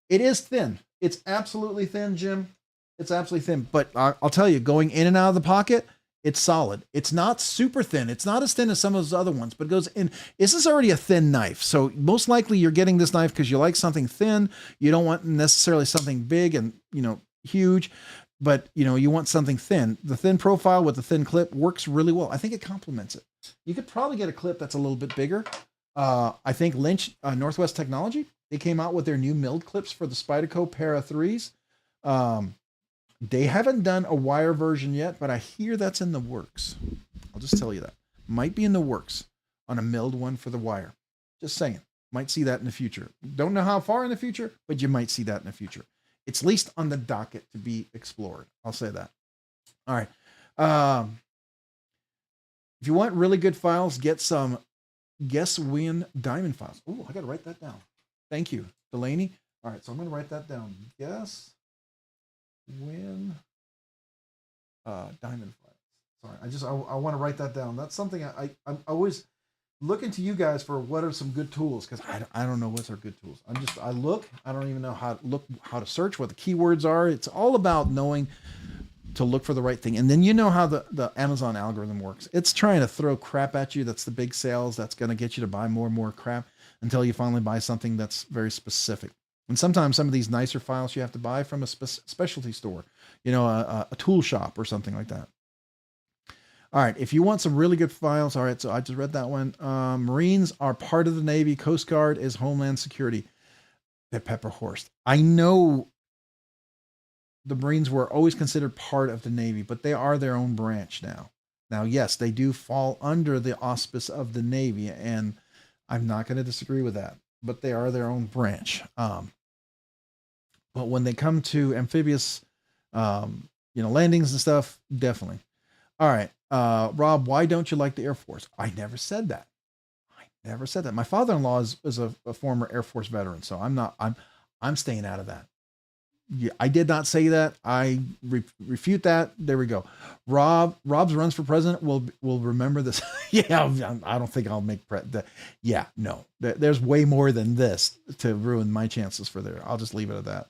it is thin. It's absolutely thin, Jim. It's absolutely thin. But I'll tell you, going in and out of the pocket, it's solid. It's not super thin. It's not as thin as some of those other ones, but it goes in. This is already a thin knife. So most likely you're getting this knife because you like something thin. You don't want necessarily something big and, huge, but you want something thin. The thin profile with the thin clip works really well. I think it complements it. You could probably get a clip that's a little bit bigger. I think Lynch, Northwest Technology, they came out with their new milled clips for the Spyderco Para 3s. They haven't done a wire version yet, but I hear that's in the works. I'll just tell you that. Might be in the works on a milled one for the wire. Just saying. Might see that in the future. Don't know how far in the future, but you might see that in the future. It's at least on the docket to be explored. I'll say that. All right. If you want really good files, get some Guess Win Diamond files. Oh, I got to write that down. Thank you, Delaney. All right, so I'm going to write that down. Guess Win Diamond files. Sorry, I want to write that down. That's something I'm always looking to you guys for. What are some good tools? Because I don't know what's our good tools. I don't even know how to search, what the keywords are. It's all about knowing to look for the right thing. And then you know how the Amazon algorithm works. It's trying to throw crap at you. That's the big sales. That's going to get you to buy more and more crap until you finally buy something that's very specific. And sometimes some of these nicer files you have to buy from a specialty store, a tool shop or something like that. All right. If you want some really good files. All right. So I just read that one. Marines are part of the Navy. Coast Guard is Homeland Security. They're Pepperhorst. I know the Marines were always considered part of the Navy, but they are their own branch now. Now, yes, they do fall under the auspice of the Navy, and I'm not going to disagree with that, but they are their own branch. But when they come to amphibious, landings and stuff, definitely. All right. Rob, why don't you like the Air Force? I never said that. My father-in-law is a former Air Force veteran, so I'm staying out of that. Yeah, I did not say that. I refute that. There we go. Rob's runs for president will remember this. Yeah, I don't think I'll make yeah, no. There's way more than this to ruin my chances for there. I'll just leave it at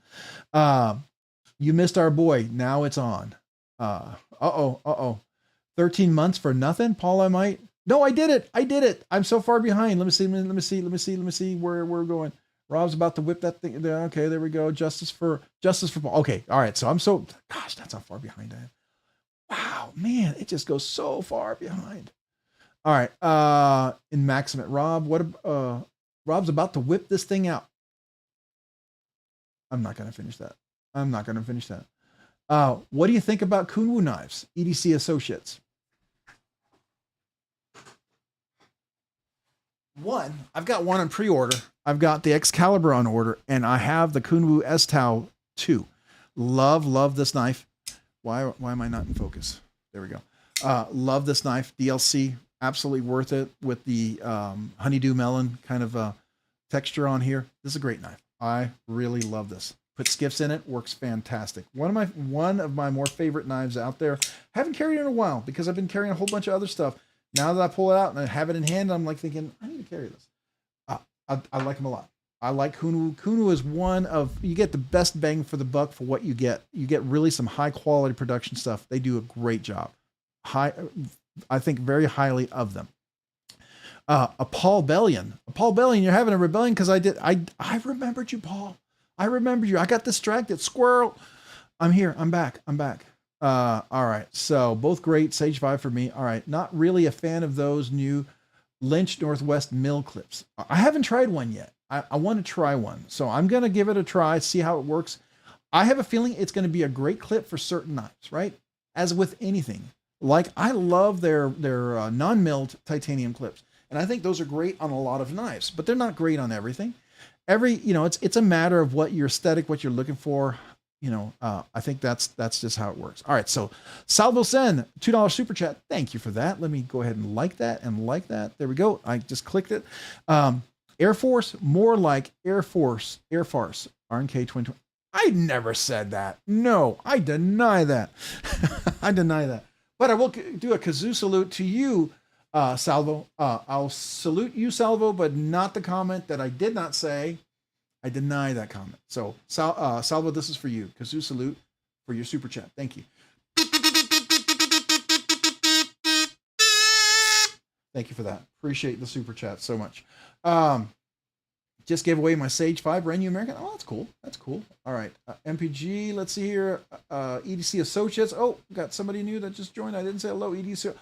that. You missed our boy. Now it's on. 13 months for nothing, Paul. No, I did it. I'm so far behind. Let me see where we're going. Rob's about to whip that thing. Okay, there we go. Justice for Paul. Okay, all right. So gosh, that's how far behind I am. Wow, man, it just goes so far behind. All right, in Maximate, Rob's about to whip this thing out. I'm not gonna finish that. What do you think about Kunwu knives, EDC Associates? I've got one on pre-order. I've got the Excalibur on order, and I have the Kunwu S-Tau 2. Love this knife. Why am I not in focus? There we go. Love this knife. DLC, absolutely worth it with the honeydew melon kind of texture on here. This is a great knife. I really love this. Put skiffs in it, works fantastic. One of my more favorite knives out there. Haven't carried it in a while because I've been carrying a whole bunch of other stuff. Now that I pull it out and I have it in hand, I'm like thinking, I need to carry this. I like them a lot. I like Kunwu. Kunwu is one of, you get the best bang for the buck for what you get. You get really some high quality production stuff. They do a great job. I think very highly of them. A Paul Bellion, you're having a rebellion because I remembered you, Paul. I remembered you. I got distracted. Squirrel. I'm here. I'm back. All right. So both great. Sage 5 for me. All right. Not really a fan of those new Lynch Northwest mill clips. I haven't tried one yet. I want to try one. So I'm going to give it a try, see how it works. I have a feeling it's going to be a great clip for certain knives, right? As with anything. Like I love their non-milled titanium clips. And I think those are great on a lot of knives, but they're not great on everything. It's a matter of what your aesthetic, what you're looking for. I think that's just how it works. All right. So Salvo Sen, $2 super chat. Thank you for that. Let me go ahead and like that. There we go. I just clicked it. Air Force, more like Air Farce, RNK10. I never said that. No, I deny that. I deny that. But I will do a kazoo salute to you, Salvo. I'll salute you, Salvo, but not the comment that I did not say. I deny that comment. So, Salvo, this is for you. Kazoo salute for your super chat. Thank you. Thank you for that. Appreciate the super chat so much. Just gave away my Sage 5 brand new American. Oh, that's cool. That's cool. All right. MPG, let's see here. EDC Associates. Oh, got somebody new that just joined. I didn't say hello, EDC.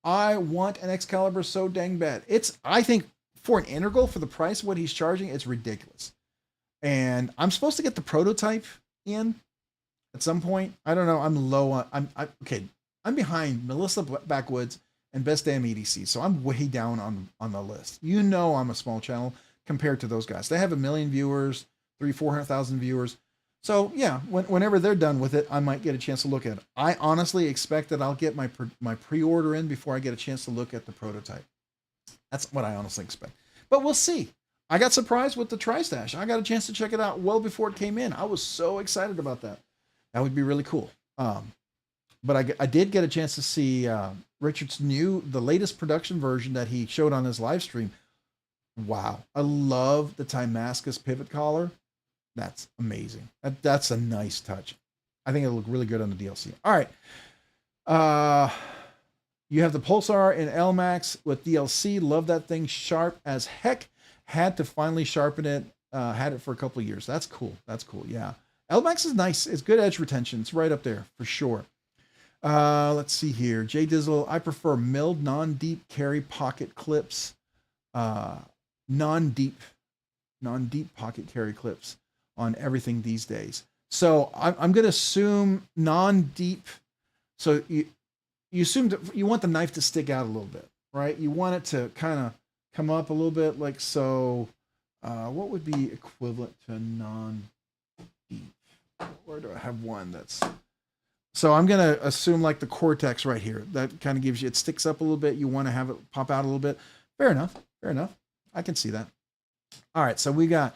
I want an Excalibur so dang bad. I think for an integral, for the price of what he's charging, it's ridiculous. And I'm supposed to get the prototype in at some point. I don't know. I'm low on, okay. I'm behind Melissa Backwoods and Best Damn EDC. So I'm way down on the list. I'm a small channel compared to those guys. They have 1 million viewers, 400,000 viewers. So yeah, whenever they're done with it, I might get a chance to look at it. I honestly expect that I'll get my pre-order in before I get a chance to look at the prototype. That's what I honestly expect. But we'll see. I got surprised with the Tri-Stash. I got a chance to check it out well before it came in. I was so excited about that. That would be really cool. But I did get a chance to see Richard's the latest production version that he showed on his live stream. Wow. I love the Timascus pivot collar. That's amazing. That's a nice touch. I think it'll look really good on the DLC. All right. You have the Pulsar in LMAX with DLC. Love that thing. Sharp as heck. Had to finally sharpen it. Had it for a couple of years. That's cool. That's cool. Yeah. LMAX is nice. It's good edge retention. It's right up there for sure. Let's see here. Jay Dizzle. I prefer milled non-deep carry pocket clips. Non-deep pocket carry clips on everything these days. So I'm going to assume non-deep. So you assume that you want the knife to stick out a little bit, right? You want it to kind of come up a little bit like so. What would be equivalent to non-deep? Where do I have one that's... So I'm going to assume like the Cortex right here. That kind of gives you, it sticks up a little bit. You want to have it pop out a little bit. Fair enough. Fair enough. I can see that. All right. So we got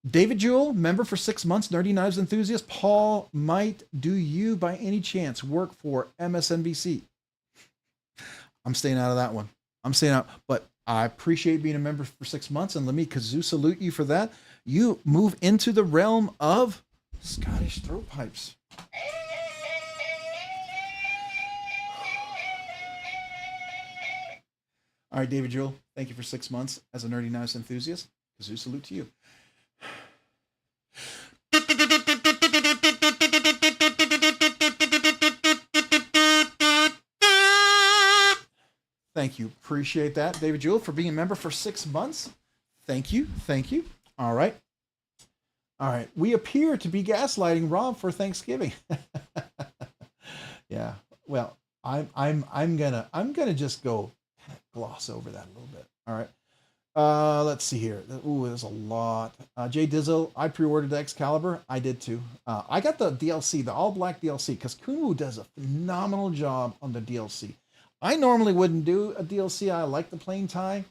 David Jewell, member for 6 months, Nerdy Knives Enthusiast. Paul, do you by any chance work for MSNBC? I'm staying out of that one. I'm staying out, but I appreciate being a member for 6 months. And let me kazoo salute you for that. You move into the realm of Scottish throat pipes. All right, David Jewell, thank you for 6 months as a Nerdy Knives Enthusiast. Kazoo salute to you. Thank you. Appreciate that, David Jewell, for being a member for 6 months. Thank you. Thank you. All right. All right. We appear to be gaslighting Rob for Thanksgiving. Yeah. Well, I'm gonna just go gloss over that a little bit. All right. Let's see here. Ooh, there's a lot. Jay Dizzle, I pre-ordered Excalibur. I did too. I got the DLC, the all black DLC, because Kunwu does a phenomenal job on the DLC. I normally wouldn't do a DLC. I like the plain tie.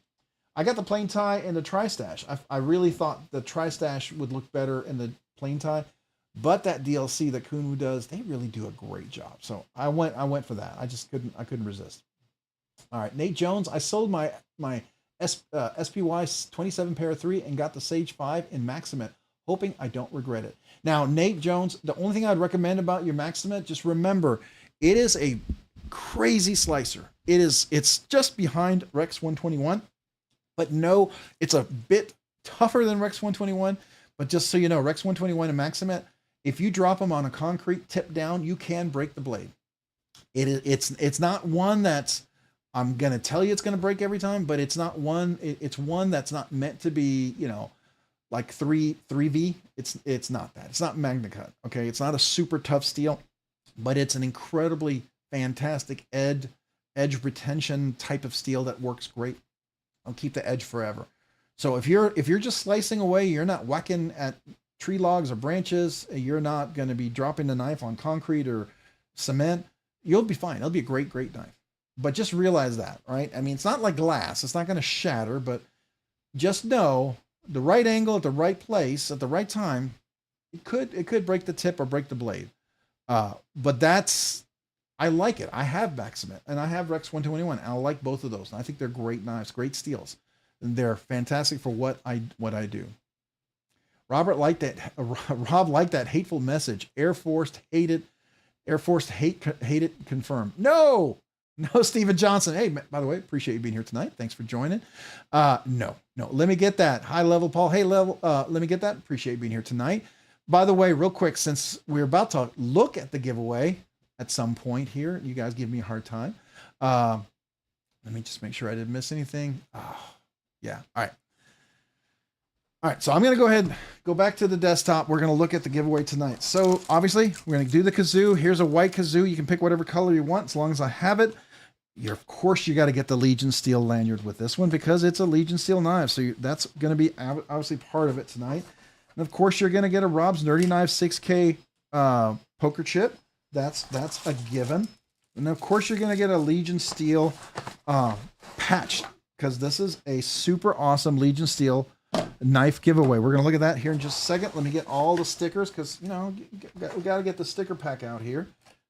I got the plain tie and the tri-stash. I really thought the tri-stash would look better in the plain tie, but that DLC that Kunwu does, they really do a great job. So I went for that. I couldn't resist. All right, Nate Jones, I sold my SPY 27 pair 3 and got the Sage 5 in Maximate, hoping I don't regret it. Now, Nate Jones, the only thing I'd recommend about your Maximate, just remember, it is a crazy slicer. It's just behind Rex 121, but no, it's a bit tougher than Rex 121. But just so you know, Rex 121 and Maximate, if you drop them on a concrete tip down, you can break the blade. It's not one that's, I'm going to tell you it's going to break every time, but it's not one, it's one that's not meant to be, you know, like 3V. It's not that. It's not Magna Cut. Okay. It's not a super tough steel, but it's an incredibly fantastic edge retention type of steel that works great. I'll keep the edge forever. So if you're just slicing away, you're not whacking at tree logs or branches, you're not going to be dropping the knife on concrete or cement, you'll be fine. It'll be a great knife. But just realize that, right? I mean, it's not like glass. It's not going to shatter, but just know the right angle at the right place at the right time, it could break the tip or break the blade. But I like it. I have Maximate and I have Rex 121. And I like both of those. And I think they're great knives, great steels. And they're fantastic for what I do. Rob liked that hateful message. Air Force hate it confirmed. No, Steven Johnson. Hey, by the way, appreciate you being here tonight. Thanks for joining. No. Let me get that. High level, Paul. Hey, level. Let me get that. Appreciate you being here tonight. By the way, real quick, since we're about to look at the giveaway at some point here, you guys give me a hard time. Let me just make sure I didn't miss anything. Oh, yeah. All right. So I'm going to go ahead and go back to the desktop. We're going to look at the giveaway tonight. So obviously we're going to do the kazoo. Here's a white kazoo. You can pick whatever color you want as long as I have it. Of course, you got to get the Legion Steel lanyard with this one because it's a Legion Steel knife. So that's going to be obviously part of it tonight. And of course, you're going to get a Rob's Nerdy Knives 6K poker chip. That's a given. And of course, you're going to get a Legion Steel patch because this is a super awesome Legion Steel knife giveaway. We're going to look at that here in just a second. Let me get all the stickers because, you know, we got to get the sticker pack out here.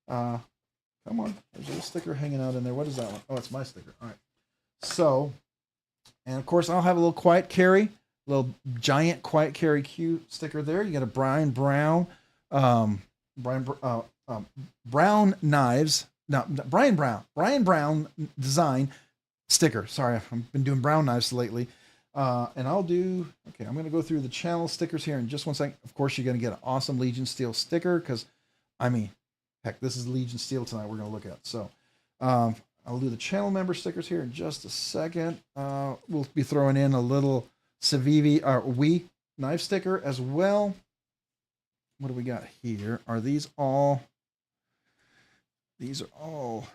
Come on. There's a little sticker hanging out in there. What is that one? Oh, it's my sticker. All right. So, and of course, I'll have a little quiet carry, little giant quiet carry Q sticker there. You got a Brian Brown design sticker. Sorry, I've been doing brown knives lately. And I'm going to go through the channel stickers here in just one second. Of course, you're going to get an awesome Legion Steel sticker because, I mean, heck, this is Legion Steel tonight we're going to look at. So I'll do the channel member stickers here in just a second. We'll be throwing in a little Civivi or Wii knife sticker as well. What do we got here? These are all.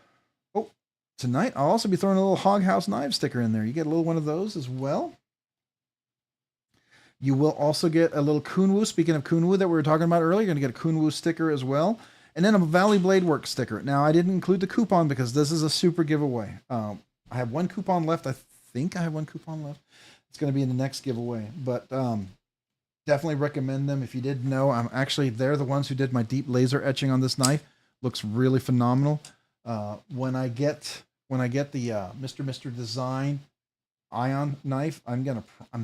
Oh, tonight I'll also be throwing a little Hog House knife sticker in there. You get a little one of those as well. You will also get a little Kunwu. Speaking of Kunwu that we were talking about earlier, you're going to get a Kunwu sticker as well. And then a Valley Blade Works sticker. Now, I didn't include the coupon because this is a super giveaway. I have one coupon left. I think I have one coupon left. It's going to be in the next giveaway. But definitely recommend them. If you didn't know, they're the ones who did my deep laser etching on this knife. Looks really phenomenal. When I get the Mr. Design Ion knife, I'm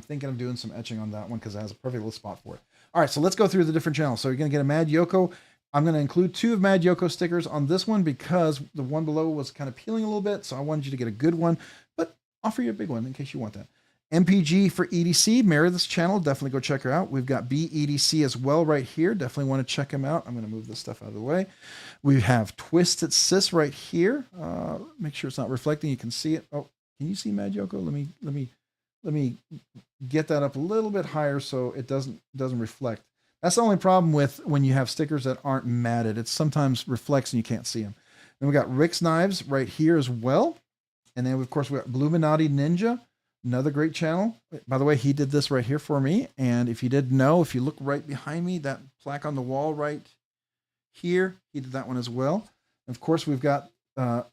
thinking of doing some etching on that one because it has a perfect little spot for it. All right, so let's go through the different channels. So you're going to get a Mad Yoko. I'm going to include 2 of Mad Yoko stickers on this one because the one below was kind of peeling a little bit. So I wanted you to get a good one, but offer you a big one in case you want that. MPG for EDC, Meredith's channel. Definitely go check her out. We've got BEDC as well right here. Definitely want to check him out. I'm going to move this stuff out of the way. We have Twisted Sis right here. Make sure it's not reflecting. You can see it. Oh, can you see Mad Yoko? Let me get that up a little bit higher so it doesn't reflect. That's the only problem with when you have stickers that aren't matted. It sometimes reflects and you can't see them. Then we got Rick's Knives right here as well. And then, of course, we got Bluminati Ninja, another great channel. By the way, he did this right here for me. And if you didn't know, if you look right behind me, that plaque on the wall right here, he did that one as well. And of course, we've got the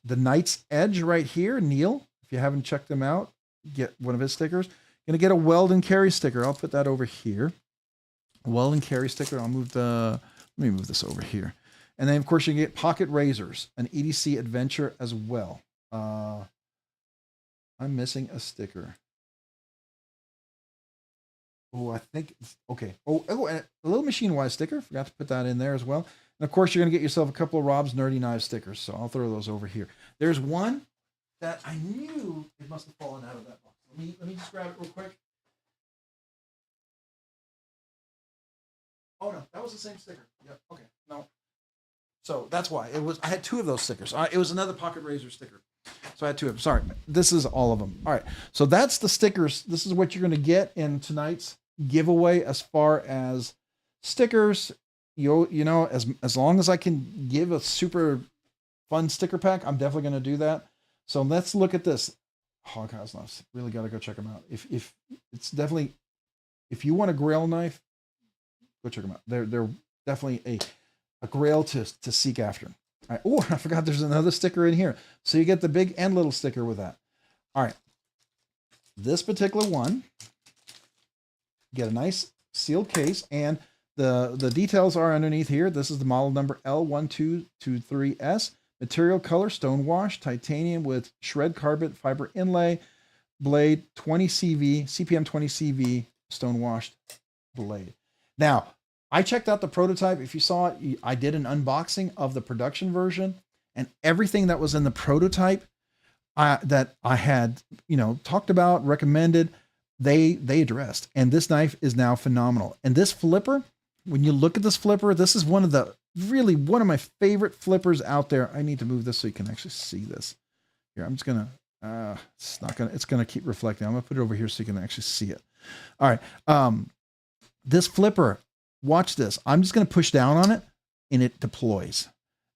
Knight's Edge right here, Neil. If you haven't checked him out, get one of his stickers. Gonna get a weld and carry sticker. I'll put that over here. A weld and carry sticker. Let me move this over here. And then, of course, you can get pocket razors, an EDC Adventure as well. I'm missing a sticker. Oh, I think, okay. Oh, and a little Machine-Wise sticker. Forgot to put that in there as well. And, of course, you're going to get yourself a couple of Rob's Nerdy Knives stickers. So I'll throw those over here. There's one that I knew it must have fallen out of that box. Let me just grab it real quick. Oh, no, that was the same sticker. Yep, okay, no. So that's why. I had two of those stickers. It was another pocket razor sticker. So I had two of them. Sorry, this is all of them. All right, so that's the stickers. This is what you're going to get in tonight's giveaway as far as stickers. You know, as long as I can give a super fun sticker pack, I'm definitely going to do that. So let's look at this. Hoghouse knives. Really got to go check them out. If it's definitely, if you want a Grail knife, go check them out. They're definitely a Grail to seek after. All right. Oh, I forgot there's another sticker in here. So you get the big and little sticker with that. All right. This particular one, get a nice sealed case, and the details are underneath here. This is the model number L1223S. Material color, stone wash, titanium with shred carbon fiber inlay, blade 20 CV, CPM 20 CV, stone washed blade. Now, I checked out the prototype. If you saw it, I did an unboxing of the production version, and everything that was in the prototype that I had, talked about, recommended, they addressed. And this knife is now phenomenal. And this flipper, when you look at this flipper, this is one of my favorite flippers out there. I need to move this so you can actually see this. Here, I'm just gonna, it's gonna keep reflecting. I'm gonna put it over here so you can actually see it. All right, this flipper, watch this. I'm just gonna push down on it, and it deploys.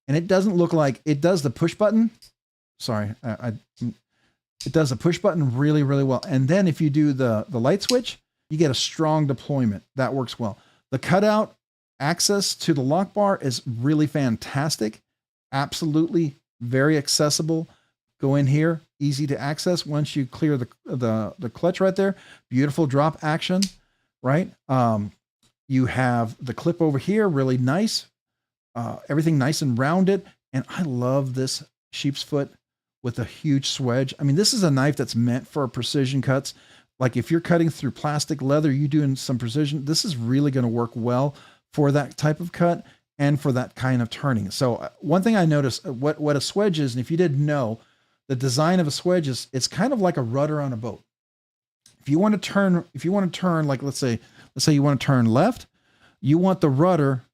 And it doesn't look like, it does the push button. Sorry, it does the push button really, really well. And then if you do the light switch, you get a strong deployment. That works well. The cutout access to the lock bar is really fantastic. Absolutely very accessible. Go in here, easy to access once you clear the clutch right there. Beautiful drop action, right? You have the clip over here, really nice. Everything nice and rounded. And I love this sheep's foot with a huge swedge. I mean, this is a knife that's meant for precision cuts. Like if you're cutting through plastic, leather, you're doing some precision, this is really going to work well for that type of cut and for that kind of turning. So one thing I noticed, what a swedge is, and if you didn't know, the design of a swedge is, it's kind of like a rudder on a boat. If you want to turn, like let's say you want to turn left, you want the rudder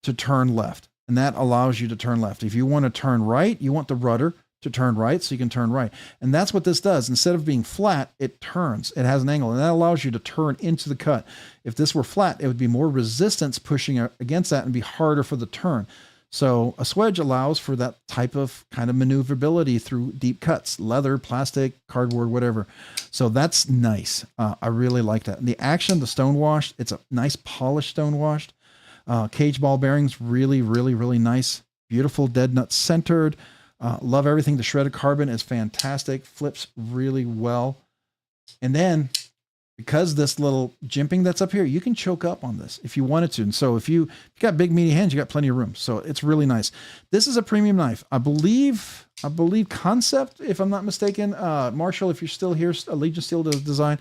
to turn left, and that allows you to turn left. If you want to turn right, you want the rudder to turn right so you can turn right. And that's what this does. Instead of being flat, it turns. It has an angle, and that allows you to turn into the cut. If this were flat, it would be more resistance pushing against that and be harder for the turn. So a swedge allows for that type of kind of maneuverability through deep cuts, leather, plastic, cardboard, whatever. So that's nice. I really like that. And the action, the stone washed, it's a nice polished stone washed. Cage ball bearings, really, really, really nice. Beautiful dead nut centered. Love everything. The shredded carbon is fantastic. Flips really well. And then because this little jimping that's up here, you can choke up on this if you wanted to. And so if you got big meaty hands, you got plenty of room. So it's really nice. This is a premium knife. I believe Concept, if I'm not mistaken, Marshall, if you're still here, Allegiance Steel Design.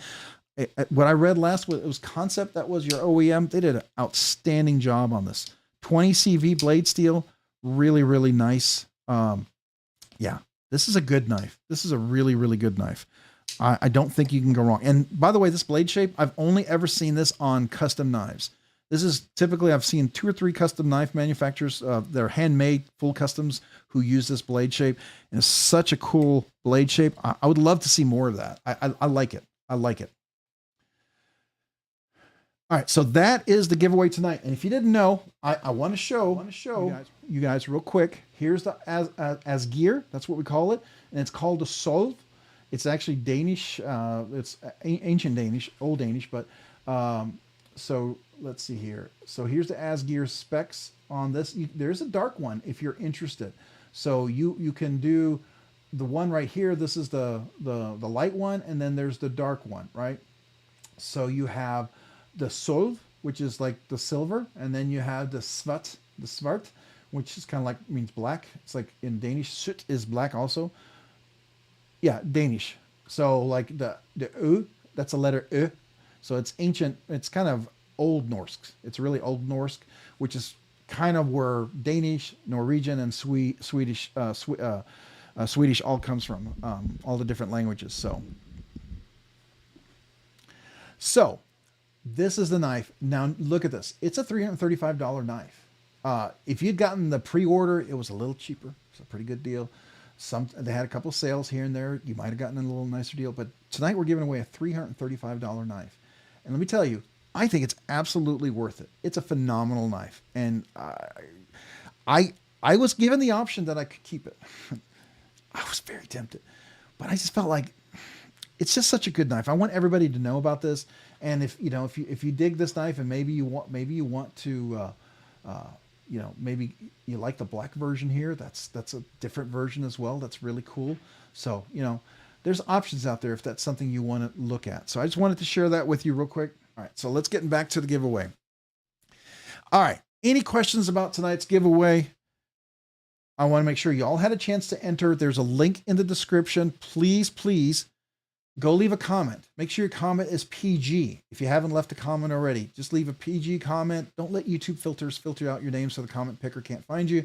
What I read last it was Concept. That was your OEM. They did an outstanding job on this 20 CV blade steel. Really, really nice. Yeah, this is a good knife. This is a really, really good knife. I don't think you can go wrong. And by the way, this blade shape, I've only ever seen this on custom knives. This is typically, I've seen 2 or 3 custom knife manufacturers, they're handmade full customs who use this blade shape. And it's such a cool blade shape. I would love to see more of that. I like it. I like it. All right, so that is the giveaway tonight. And if you didn't know, I want to show you guys real quick. Here's the as gear. That's what we call it, and it's called the Solv. It's actually Danish. It's ancient Danish, old Danish. But so let's see here. So here's the as gear specs on this. There's a dark one if you're interested. So you can do the one right here. This is the light one, and then there's the dark one, right? So you have the Solv, which is like the silver, and then you have the Svart, which is kind of like means black. It's like in Danish, Sut is black also. Yeah, Danish. So like the Ö, that's a letter Ö. So it's ancient. It's kind of Old Norse. It's really Old Norse, which is kind of where Danish, Norwegian, and Swedish all comes from. All the different languages. So this is the knife. Now look at this. It's a $335 knife. If you'd gotten the pre-order, it was a little cheaper. It's a pretty good deal. They had a couple of sales here and there. You might have gotten a little nicer deal, but tonight we're giving away a $335 knife. And let me tell you, I think it's absolutely worth it. It's a phenomenal knife. And I was given the option that I could keep it. I was very tempted, but I just felt like it's just such a good knife. I want everybody to know about this. And if you dig this knife, and maybe you want to, maybe you like the black version here. That's a different version as well. That's really cool. So, there's options out there if that's something you want to look at. So I just wanted to share that with you real quick. All right. So let's get back to the giveaway. All right. Any questions about tonight's giveaway? I want to make sure you all had a chance to enter. There's a link in the description. Please go leave a comment. Make sure your comment is PG. If you haven't left a comment already, just leave a PG comment. Don't let YouTube filters filter out your name so the comment picker can't find you.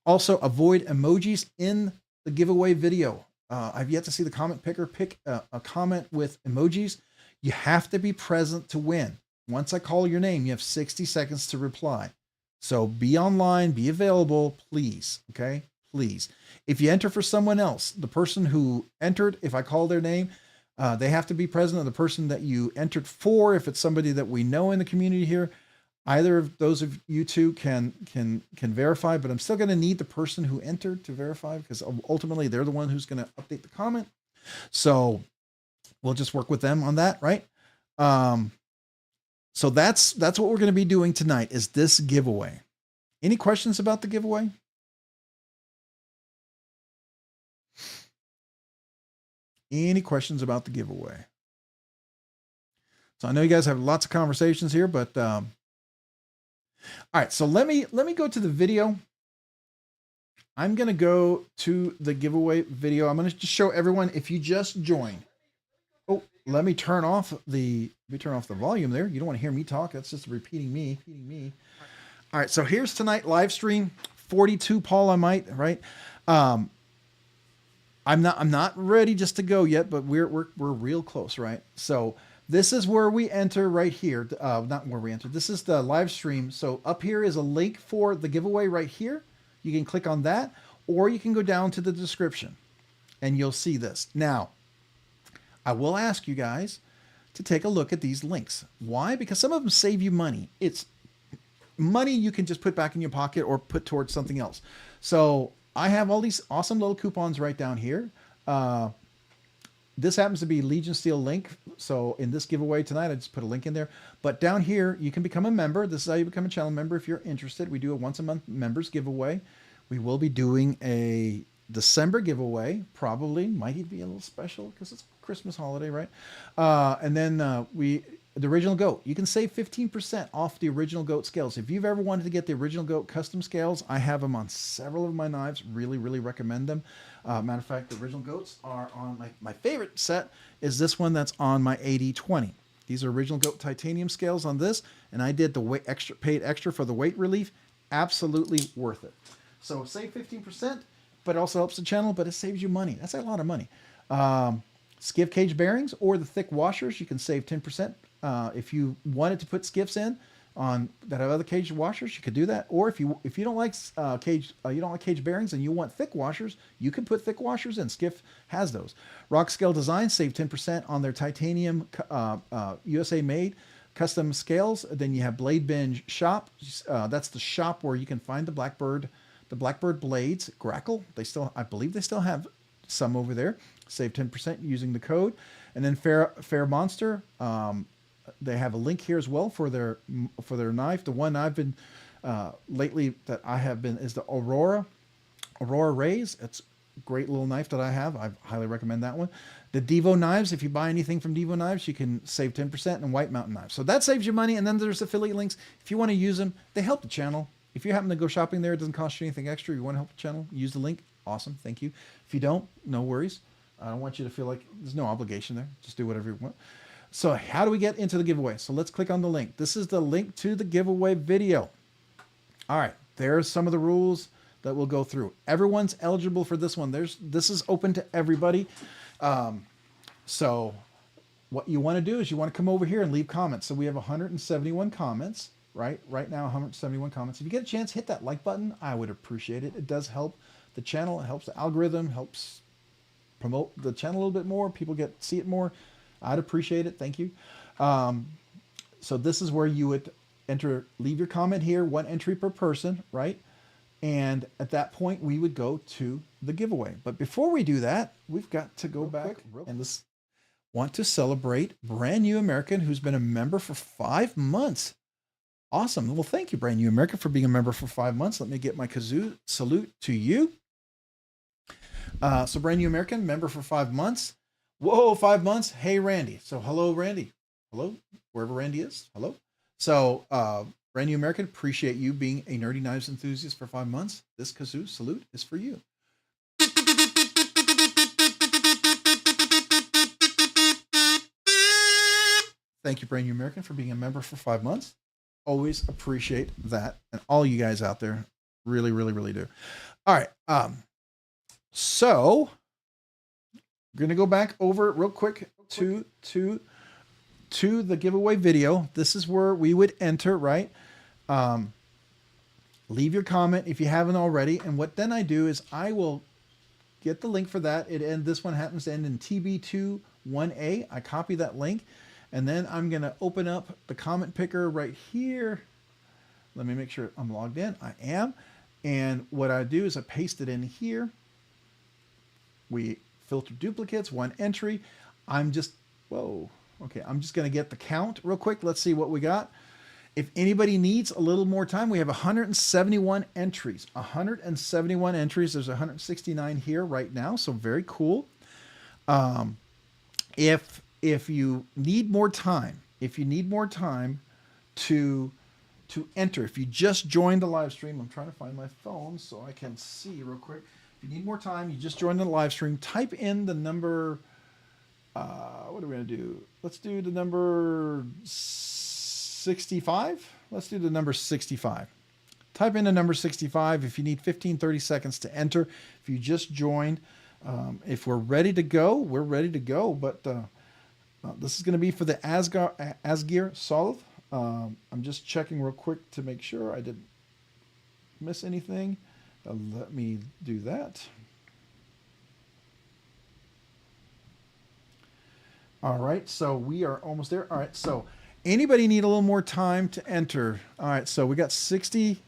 Also, avoid emojis in the giveaway video. I've yet to see the comment picker pick a comment with emojis. You have to be present to win. Once I call your name, you have 60 seconds to reply. So be online, be available, please. Okay, please. If you enter for someone else, the person who entered, if I call their name, they have to be present. Or the person that you entered for, if it's somebody that we know in the community here, either of those of you two can verify, but I'm still going to need the person who entered to verify, because ultimately they're the one who's going to update the comment. So we'll just work with them on that, right? So that's what we're going to be doing tonight, is this giveaway. Any questions about the giveaway? Any questions about the giveaway? So I know you guys have lots of conversations here, but all right. So let me go to the video. I'm going to go to the giveaway video. I'm going to just show everyone, if you just joined. Oh, let me turn off the volume there. You don't want to hear me talk. That's just repeating me. All right. So here's tonight live stream 42, Paul, I might, right? I'm not ready just to go yet, but we're real close, right? So this is where we enter right here. Not where we enter. This is the live stream. So up here is a link for the giveaway right here. You can click on that, or you can go down to the description and you'll see this. Now, I will ask you guys to take a look at these links. Why? Because some of them save you money. It's money you can just put back in your pocket or put towards something else. So I have all these awesome little coupons right down here. This happens to be Legion Steel link. So in this giveaway tonight, I just put a link in there. But down here, you can become a member. This is how you become a channel member if you're interested. We do a once a month members giveaway. We will be doing a December giveaway, probably. Might even be a little special because it's Christmas holiday, right? And then the original Goat. You can save 15% off the original Goat scales. If you've ever wanted to get the original Goat custom scales, I have them on several of my knives. Really, really recommend them. Matter of fact, the original Goats are on my favorite set is this one that's on my 8020. These are original Goat titanium scales on this, and I did the paid extra for the weight relief. Absolutely worth it. So save 15%, but it also helps the channel, but it saves you money. That's a lot of money. Skiff Caged Bearings or the thick washers, you can save 10%. If you wanted to put skiffs in on that have other caged washers, you could do that. Or if you don't like caged bearings and you want thick washers, you can put thick washers in. Skiff has those. Rockscale Design save 10% on their titanium USA made custom scales. Then you have BladeBinge Shop. That's the shop where you can find the Blackbird blades. Grackle. I believe they still have some over there. Save 10% using the code. And then Fair Monster. They have a link here as well for their knife. The one I've been lately that I have been is the Aurora Rays. It's a great little knife that I have. I highly recommend that one. The Divo Knives. If you buy anything from Divo Knives, you can save 10%, and White Mountain Knives. So that saves you money. And then there's affiliate links. If you want to use them, they help the channel. If you happen to go shopping there, it doesn't cost you anything extra. You want to help the channel, use the link. Awesome. Thank you. If you don't, no worries. I don't want you to feel like there's no obligation there. Just do whatever you want. So how do we get into the giveaway? So let's click on the link. This is the link to the giveaway video. All right, there's some of the rules that we'll go through. Everyone's eligible for this one. This is open to everybody. So what you want to do is you want to come over here and leave comments. So we have 171 comments, right? Right now, 171 comments. If you get a chance, hit that like button. I would appreciate it. It does help the channel. It helps the algorithm, helps promote the channel a little bit more. People see it more. I'd appreciate it. Thank you. So this is where you would leave your comment here, 1 entry per person, right? And at that point, we would go to the giveaway. But before we do that, we've got to go back and want to celebrate Brand New American, who's been a member for 5 months. Awesome. Well, thank you, Brand New American, for being a member for 5 months. Let me get my kazoo salute to you. So Brand New American, member for 5 months. Whoa, 5 months. Hey, Randy. So hello, Randy. Hello, wherever Randy is. Hello. So Brand New American, appreciate you being a nerdy knives enthusiast for 5 months. This kazoo salute is for you. Thank you, Brand New American, for being a member for 5 months. Always appreciate that. And all you guys out there really, really, really do. All right. So we're going to go back over real quick to the giveaway video. This is where we would enter, right? Leave your comment if you haven't already. And what then I do is I will get the link for that. This one happens to end in TB21A. I copy that link. And then I'm going to open up the comment picker right here. Let me make sure I'm logged in. I am. And what I do is I paste it in here. We filter duplicates, 1 entry. I'm just going to get the count real quick. Let's see what we got. If anybody needs a little more time, we have 171 entries. 171 entries. There's 169 here right now. So very cool. If you need more time, to enter, if you just joined the live stream, I'm trying to find my phone so I can see real quick. If you need more time, you just joined the live stream, type in the number, what are we going to do? Let's do the number 65. Let's do the number 65. Type in the number 65 if you need 15, 30 seconds to enter. If you just joined, if we're ready to go, we're ready to go. But this is going to be for the Asgear Solve. I'm just checking real quick to make sure I didn't miss anything. Let me do that. All right, so we are almost there. All right, so anybody need a little more time to enter? All right, so we got 60.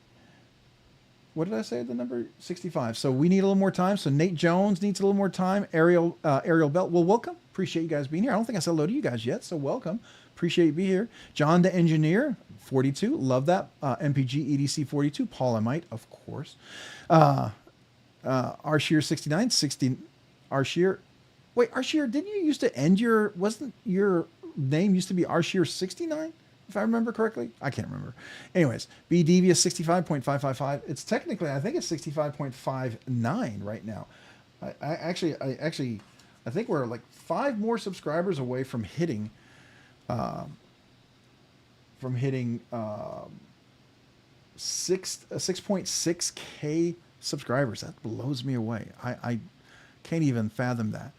What did I say? The number 65. So we need a little more time. So Nate Jones needs a little more time. Ariel Belt. Well, welcome. Appreciate you guys being here. I don't think I said hello to you guys yet, so welcome. Appreciate you being here. John the Engineer, 42. Love that. MPG EDC 42. Paul Amite, of course. Arshear 69. 60. Arshear. Wait, Arshear, didn't you used to end wasn't your name used to be Arshear 69? If I remember correctly, I can't remember. Anyways, B Devious 65.555. It's technically, I think it's 65.59 right now. I think we're like 5 more subscribers away from hitting 6.6K subscribers. That blows me away. I can't even fathom that.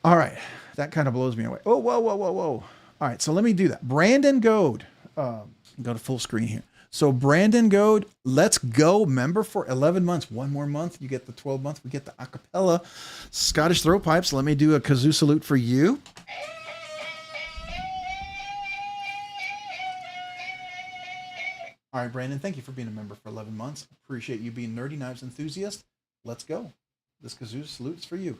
All right, that kind of blows me away. Oh, whoa. All right, so let me do that. Brandon Goad. Go to full screen here. So Brandon Goad, let's go. Member for 11 months. 1 more month. You get the 12 month. We get the acapella Scottish throat pipes. Let me do a kazoo salute for you. All right, Brandon, thank you for being a member for 11 months. Appreciate you being Nerdy Knives enthusiast. Let's go. This kazoo salute is for you.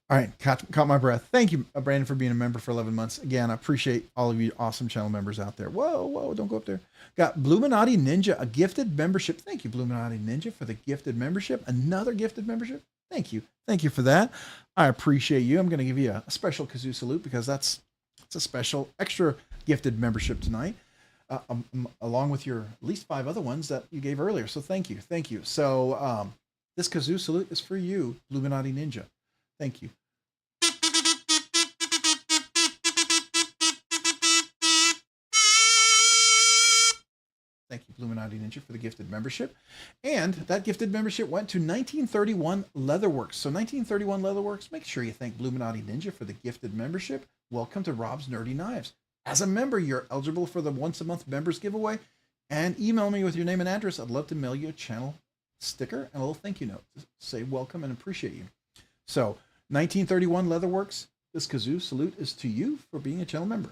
All right, caught my breath. Thank you, Brandon, for being a member for 11 months. Again, I appreciate all of you awesome channel members out there. Whoa, don't go up there. Got Bluminati Ninja, a gifted membership. Thank you, Bluminati Ninja, for the gifted membership. Another gifted membership. Thank you. Thank you for that. I appreciate you. I'm going to give you a special kazoo salute because it's a special extra gifted membership tonight, along with your at least 5 other ones that you gave earlier. So thank you. Thank you. So this kazoo salute is for you, Bluminati Ninja. Thank you. Thank you, Bluminati Ninja, for the gifted membership. And that gifted membership went to 1931 Leatherworks. So 1931 Leatherworks, make sure you thank Bluminati Ninja for the gifted membership. Welcome to Rob's Nerdy Knives. As a member, you're eligible for the once-a-month members giveaway. And email me with your name and address. I'd love to mail you a channel sticker and a little thank you note to say welcome and appreciate you. So 1931 Leatherworks, this kazoo salute is to you for being a channel member.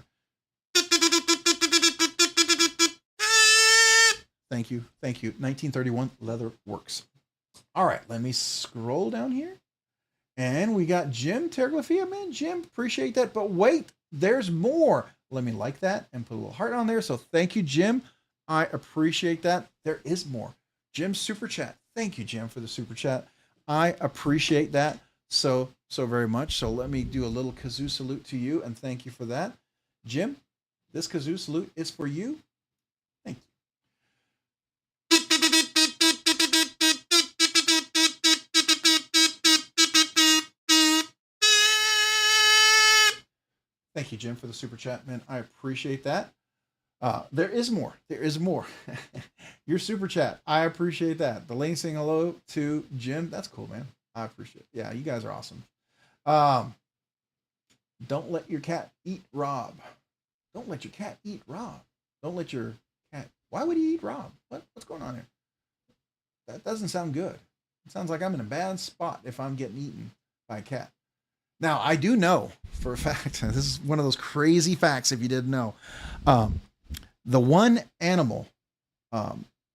Thank you. Thank you. 1931 Leatherworks. All right, let me scroll down here. And we got Jim Terglafia. Man, Jim, appreciate that. But wait, there's more. Let me like that and put a little heart on there. So thank you, Jim. I appreciate that. There is more. Jim's super chat. Thank you, Jim, for the super chat. I appreciate that so very much. So let me do a little kazoo salute to you and thank you for that. Jim, this kazoo salute is for you. Thank you. Thank you, Jim, for the super chat, man. I appreciate that. There is more. There is more. Your super chat. I appreciate that. The lady saying hello to Jim. That's cool, man. I appreciate it. Yeah, you guys are awesome. Don't let your cat eat Rob. Don't let your cat eat Rob. Don't let your cat. Why would he eat Rob? What's going on here? That doesn't sound good. It sounds like I'm in a bad spot if I'm getting eaten by a cat. Now, I do know for a fact, this is one of those crazy facts if you didn't know. The one animal,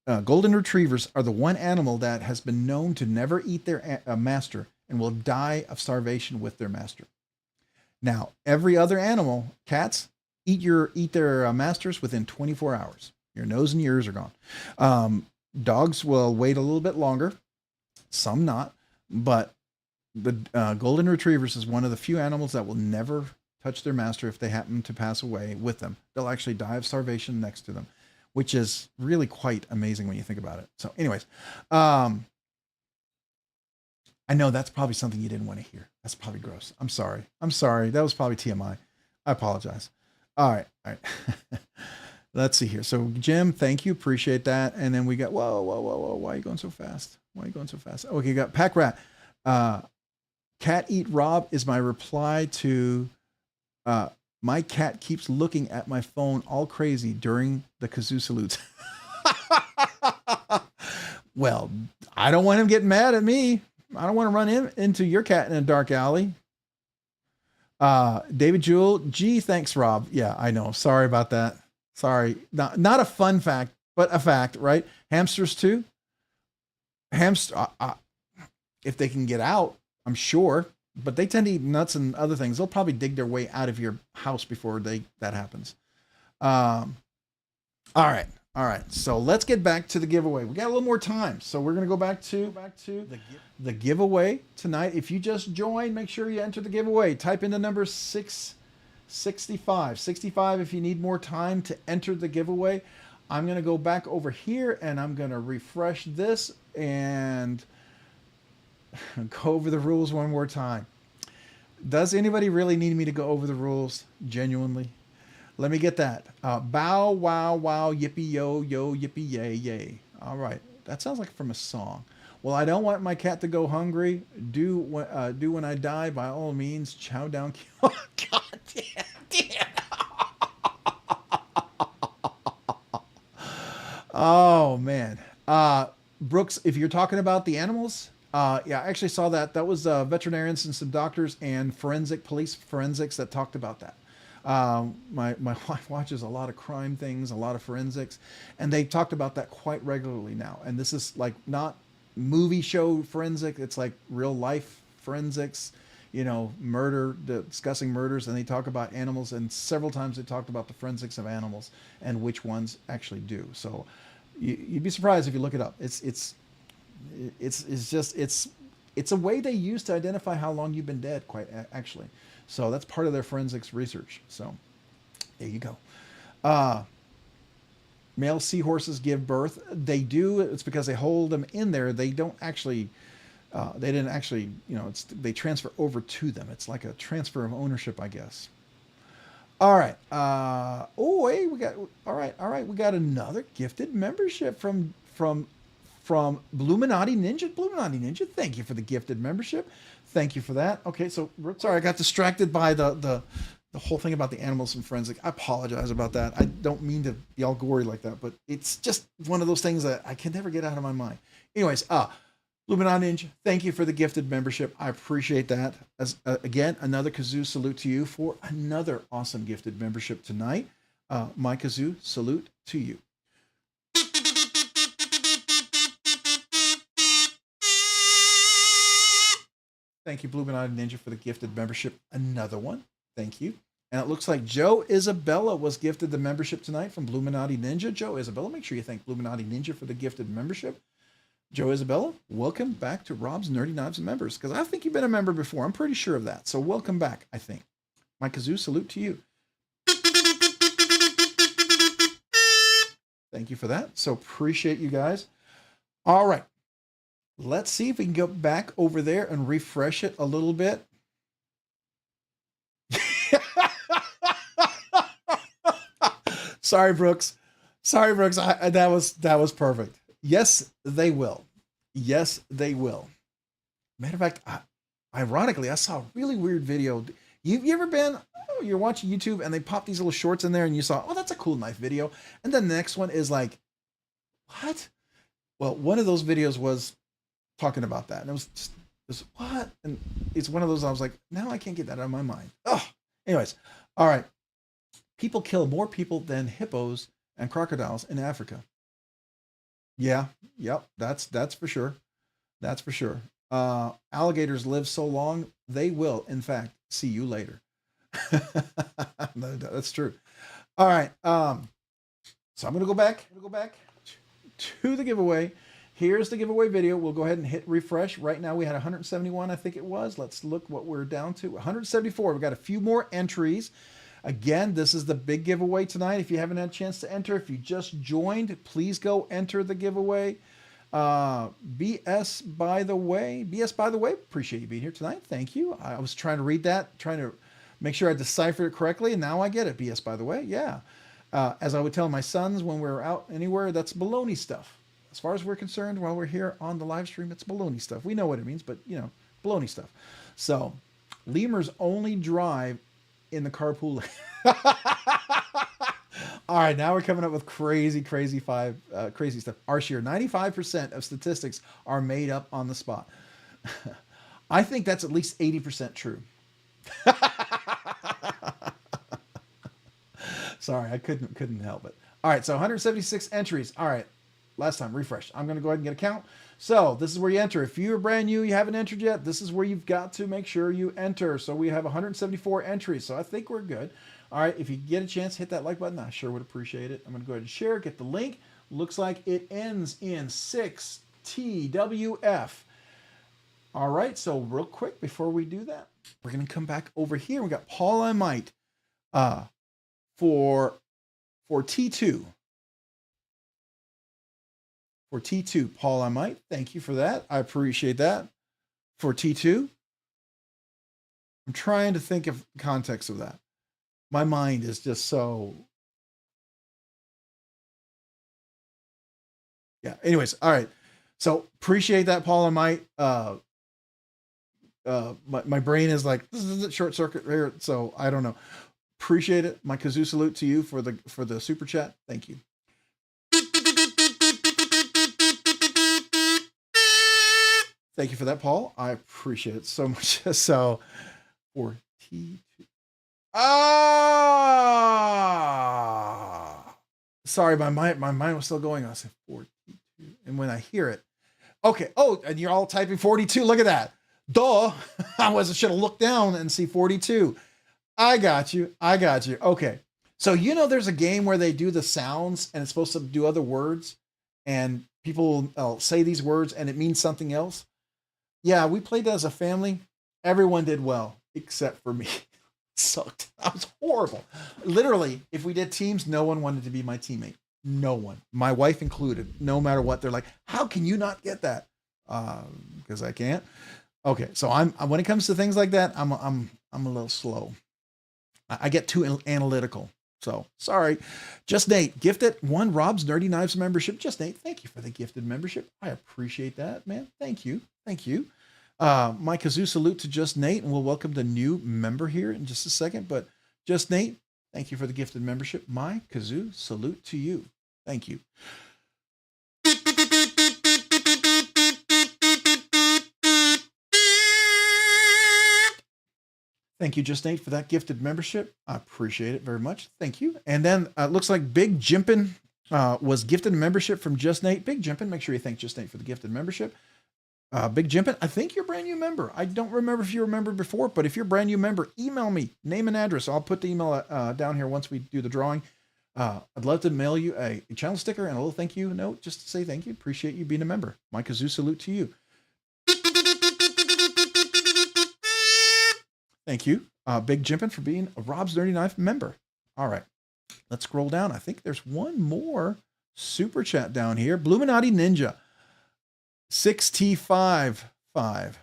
golden retrievers are the one animal that has been known to never eat their master and will die of starvation with their master. Now, every other animal, cats, eat their masters within 24 hours. Your nose and ears are gone. Dogs will wait a little bit longer, some not, but the golden retrievers is one of the few animals that will never touch their master if they happen to pass away with them. They'll actually die of starvation next to them, which is really quite amazing when you think about it. So anyways, I know that's probably something you didn't want to hear. That's probably gross. I'm sorry. I'm sorry. That was probably TMI. I apologize. All right. All right. Let's see here. So Jim, thank you. Appreciate that. And then we got, whoa. Why are you going so fast? Why are you going so fast? Okay. You got Pack Rat. Cat Eat Rob is my reply to my cat keeps looking at my phone all crazy during the kazoo salutes. Well, I don't want him getting mad at me. I don't want to run into your cat in a dark alley. David Jewell, gee, thanks, Rob. Yeah, I know. Sorry about that. Sorry. Not a fun fact, but a fact, right? Hamsters too. If they can get out, I'm sure, but they tend to eat nuts and other things. They'll probably dig their way out of your house before that happens. All right. So let's get back to the giveaway. We got a little more time, so we're gonna go back to the giveaway tonight. If you just joined, make sure you enter the giveaway. Type in the number 665. 65 if you need more time to enter the giveaway. I'm gonna go back over here and I'm gonna refresh this and go over the rules one more time. Does anybody really need me to go over the rules? Genuinely? Let me get that. Bow, wow, wow, yippee, yo, yo, yippee, yay, yay. All right. That sounds like from a song. Well, I don't want my cat to go hungry. Do when I die, by all means, chow down. Oh, God damn. Oh man. Brooks, if you're talking about the animals, yeah, I actually saw that. That was veterinarians and some doctors and police forensics that talked about that. My wife watches a lot of crime things, a lot of forensics, and they talked about that quite regularly now. And this is like not movie show forensic; it's like real life forensics. You know, discussing murders, and they talk about animals, and several times they talked about the forensics of animals and which ones actually do. So you'd be surprised if you look it up. It's a way they use to identify how long you've been dead, quite actually. So that's part of their forensics research. So there you go. Uh, Male seahorses give birth. They do. It's because they hold them in there. They don't actually. They didn't actually. They transfer over to them. It's like a transfer of ownership, I guess. All right. Oh, hey, we got. All right. All right. We got another gifted membership from Bluminati Ninja. Bluminati Ninja, thank you for the gifted membership. Thank you for that. Okay, so sorry, I got distracted by the whole thing about the animals and forensic. I apologize about that. I don't mean to be all gory like that, but it's just one of those things that I can never get out of my mind. Anyways, Luminati Ninja, thank you for the gifted membership. I appreciate that. As again, another Kazoo salute to you for another awesome gifted membership tonight. My Kazoo salute to you. Thank you, Bluminati Ninja, for the gifted membership. Another one. Thank you. And it looks like Joe Isabella was gifted the membership tonight from Bluminati Ninja. Joe Isabella, make sure you thank Bluminati Ninja for the gifted membership. Joe Isabella, welcome back to Rob's Nerdy Knives and Members, because I think you've been a member before. I'm pretty sure of that. So welcome back, I think. My Kazoo, salute to you. Thank you for that. So appreciate you guys. All right. Let's see if we can go back over there and refresh it a little bit. Sorry, Brooks. Sorry, Brooks. That was perfect. Yes, they will. Yes, they will. Matter of fact, ironically, I saw a really weird video. You ever been? You're watching YouTube and they pop these little shorts in there, and you saw, oh, that's a cool knife video, and then the next one is like, what? Well, one of those videos was talking about that, and it was what? And it's one of those I was like, now I can't get that out of my mind. Oh, anyways, all right. People kill more people than hippos and crocodiles in Africa. Yeah, yep, that's for sure. That's for sure. Alligators live so long, they will, in fact, see you later. That's true. All right. So I'm gonna go back to the giveaway. Here's the giveaway video. We'll go ahead and hit refresh. Right now we had 171, I think it was. Let's look what we're down to. 174. We've got a few more entries. Again, this is the big giveaway tonight. If you haven't had a chance to enter, if you just joined, please go enter the giveaway. BS by the way, appreciate you being here tonight. Thank you. I was trying to read that, trying to make sure I deciphered it correctly, and now I get it. BS by the way, yeah. As I would tell my sons when we're out anywhere, that's baloney stuff. As far as we're concerned, while we're here on the live stream, it's baloney stuff. We know what it means, but baloney stuff. So, lemurs only drive in the carpool lane. All right, now we're coming up with crazy stuff. Arshier, 95% of statistics are made up on the spot. I think that's at least 80% true. Sorry, I couldn't help it. All right, so 176 entries. All right, last time, refresh. I'm going to go ahead and get a count. So this is where you enter. If you're brand new, you haven't entered yet, this is where you've got to make sure you enter. So we have 174 entries. So I think we're good. All right, if you get a chance, hit that like button. I sure would appreciate it. I'm going to go ahead and share, get the link. Looks like it ends in 6TWF. All right, so real quick before we do that, we're going to come back over here. We got Paul I Might for T2. For T2, Paul I Might. Thank you for that. I appreciate that. For T2. I'm trying to think of the context of that. My mind is just so... Yeah, anyways, all right. So appreciate that, Paul. And my brain is like, this is a short circuit here. So I don't know. Appreciate it. My kazoo salute to you for the super chat. Thank you. Thank you for that, Paul. I appreciate it so much. So for T2. Sorry, my mind was still going. I said 42. And when I hear it, okay. Oh, and you're all typing 42. Look at that. Duh. I should have looked down and see 42. I got you. Okay. So, there's a game where they do the sounds and it's supposed to do other words and people say these words and it means something else. Yeah, we played that as a family. Everyone did well, except for me. It sucked. That was horrible. Literally, if we did teams, no one wanted to be my teammate. No one. My wife included. No matter what, they're like, how can you not get that? Because I can't. Okay, so I'm when it comes to things like that, I'm a little slow. I get too analytical. So sorry. Just Nate, gifted 1 Rob's Nerdy Knives membership. Just Nate, thank you for the gifted membership. I appreciate that, man. Thank you. My kazoo salute to Just Nate, and we'll welcome the new member here in just a second. But Just Nate, thank you for the gifted membership. My kazoo salute to you. Thank you. Thank you, Just Nate, for that gifted membership. I appreciate it very much. Thank you. And then it looks like Big Jimpin was gifted a membership from Just Nate. Big Jimpin, make sure you thank Just Nate for the gifted membership. Big Jimpin, I think you're a brand new member. I don't remember if you remembered before, but if you're a brand new member, email me, name and address. I'll put the email down here once we do the drawing. I'd love to mail you a channel sticker and a little thank you note just to say thank you. Appreciate you being a member. My kazoo salute to you. Thank you, Big Jimpin, for being a Rob's Nerdy Knife member. All right, let's scroll down. I think there's one more super chat down here. Bluminati Ninja, 65. All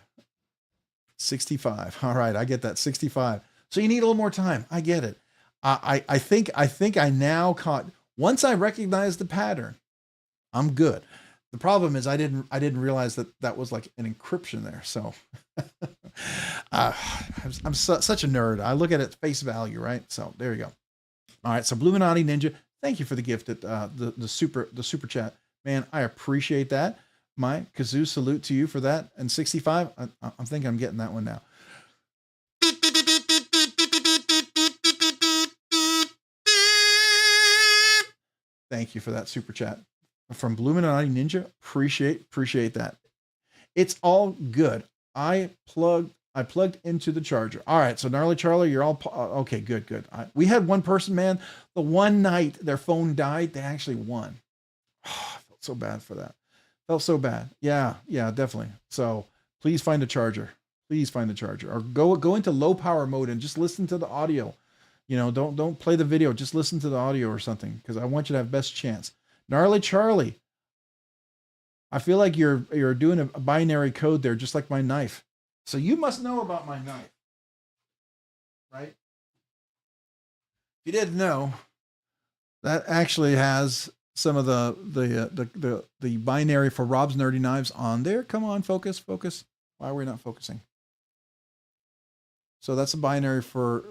right, I get that, 65. So you need a little more time. I get it. I think I now caught. Once I recognize the pattern, I'm good. The problem is I didn't realize that was like an encryption there. So I'm such a nerd. I look at it face value, right? So there you go. All right. So Bluminati Ninja, thank you for the gift at the super chat, man. I appreciate that. My kazoo salute to you for that. And 65, I'm thinking I'm getting that one now. Thank you for that super chat from Bluminati Ninja. Appreciate that. It's all good. I plugged into the charger. All right. So Gnarly Charlie, you're all okay. Good. We had one person, man, the one night their phone died, they actually won. Oh, I felt so bad for that. Felt so bad. Yeah, definitely. So please find a charger. Or go into low power mode and just listen to the audio. Don't play the video. Just listen to the audio or something, because I want you to have best chance. Gnarly Charlie, I feel like you're doing a binary code there, just like my knife. So you must know about my knife, right? If you didn't know, that actually has some of the binary for Rob's Nerdy Knives on there. Come on, focus. Why are we not focusing? So that's a binary for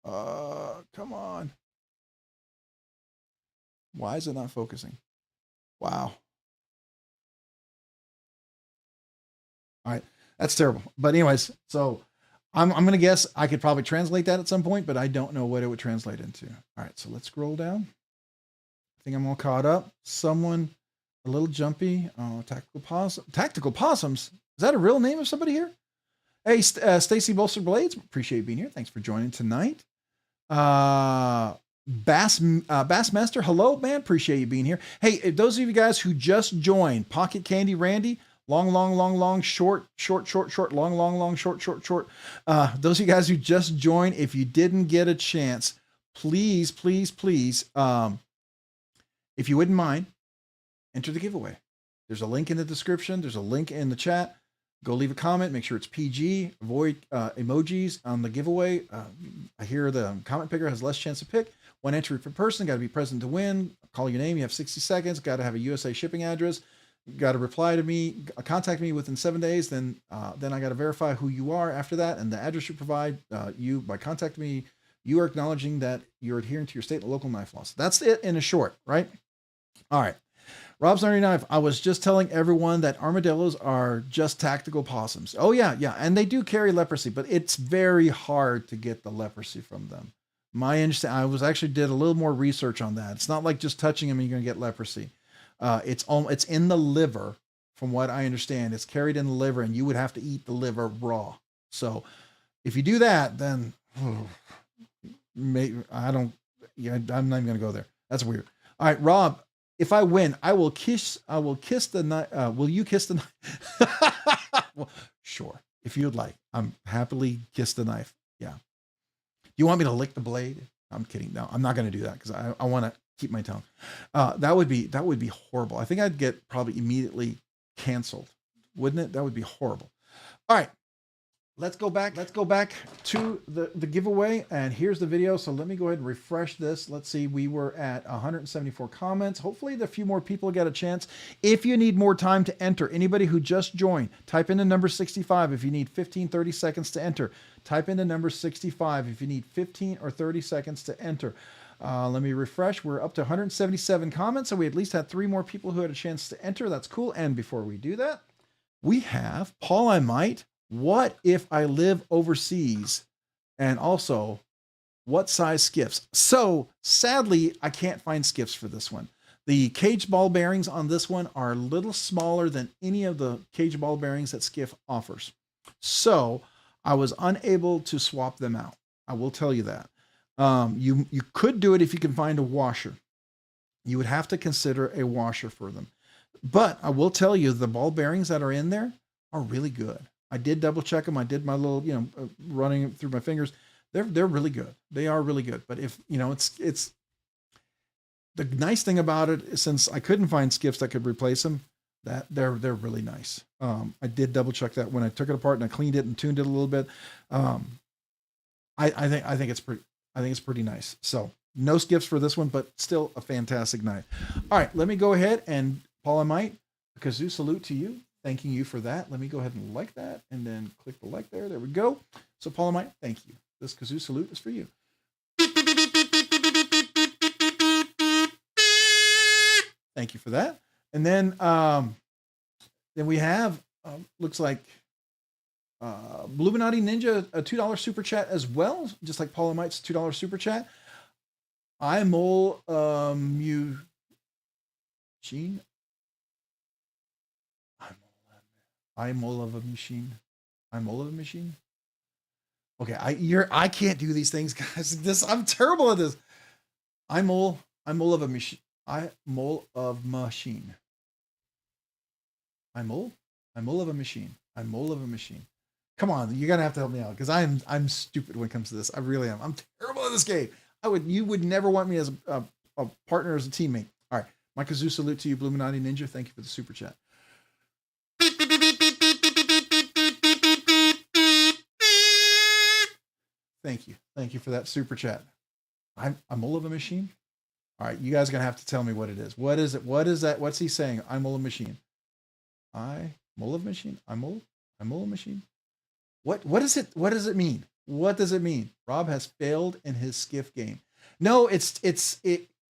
come on. Why is it not focusing? Wow. All right. That's terrible. But anyways, so I'm going to guess I could probably translate that at some point, but I don't know what it would translate into. All right. So let's scroll down. I think I'm all caught up. Someone a little jumpy. Oh, Tactical Possums. Is that a real name of somebody here? Hey, Stacy Bolster Blades. Appreciate you being here. Thanks for joining tonight. Bassmaster, hello, man. Appreciate you being here. Hey, those of you guys who just joined, Pocket Candy Randy, long, short, long, short. Those of you guys who just joined, if you didn't get a chance, please, if you wouldn't mind, enter the giveaway. There's a link in the description. There's a link in the chat. Go leave a comment. Make sure it's PG. Avoid emojis on the giveaway. I hear the comment picker has less chance to pick. One entry per person. Got to be present to win. Call your name. You have 60 seconds. Got to have a USA shipping address. got to reply to me, contact me within 7 days. Then I got to verify who you are after that, and the address you provide you by contacting me. You are acknowledging that you're adhering to your state and local knife laws. That's it in a short, right? All right. Rob's Nerdy Knife. I was just telling everyone that armadillos are just tactical possums. Oh yeah, yeah, and they do carry leprosy, but it's very hard to get the leprosy from them. I was actually did a little more research on that. It's not like just touching them and you're gonna get leprosy. It's in the liver, from what I understand. It's carried in the liver, and you would have to eat the liver raw. So if you do that, then I'm not even gonna go there. That's weird. All right, Rob. If I win, I will kiss the knife. Will you kiss the knife? Well, sure. If you'd like, I'm happily kiss the knife. Yeah. You want me to lick the blade? I'm kidding. No, I'm not going to do that because I want to keep my tongue. That would be horrible. I think I'd get probably immediately canceled, wouldn't it? That would be horrible. All right. Let's go back to the giveaway, and here's the video. So let me go ahead and refresh this. Let's see, we were at 174 comments. Hopefully a few more people get a chance. If you need more time to enter, anybody who just joined, type in the number 65 if you need 15, 30 seconds to enter. Type in the number 65 if you need 15 or 30 seconds to enter. Let me refresh. We're up to 177 comments, so we at least had 3 more people who had a chance to enter. That's cool. And before we do that, we have Paul I Might. What if I live overseas? And also, what size skiffs? So sadly, I can't find skiffs for this one. The cage ball bearings on this one are a little smaller than any of the cage ball bearings that Skiff offers. So I was unable to swap them out. I will tell you that. You could do it if you can find a washer. You would have to consider a washer for them. But I will tell you, the ball bearings that are in there are really good. I did double check them. I did my little, running through my fingers. They're really good. They are really good. But if, it's the nice thing about it is, since I couldn't find skiffs that could replace them, that they're really nice. I did double check that when I took it apart and I cleaned it and tuned it a little bit. I think it's pretty nice. So no skiffs for this one, but still a fantastic knife. All right, let me go ahead and, Paul I Might, a kazoo salute to you. Thanking you for that. Let me go ahead and like that and then click the like there. There we go. So Paul I Might, thank you. This kazoo salute is for you. Thank you for that. And then we have, looks like Bluminati Ninja, a $2 super chat as well, just like Paul I Might's $2 super chat. I'm all Machine. I'm all of a machine. I'm all of a machine. Okay, I can't do these things, guys. I'm terrible at this. I'm all of a machine. I'm all of machine. I'm all of a machine. I'm all of a machine. Come on, you're gonna have to help me out because I'm stupid when it comes to this. I really am. I'm terrible at this game. You would never want me as a partner, as a teammate. All right, my kazoo salute to you, Bluminati Ninja. Thank you for the super chat. Thank you for that super chat. I'm all of a machine. All right, you guys are gonna have to tell me what it is. What is it? What is that? What's he saying? I'm all of a machine. I'm all of a machine. I'm all of a machine. What is it? What does it mean? What does it mean? Rob has failed in his skiff game. No, it.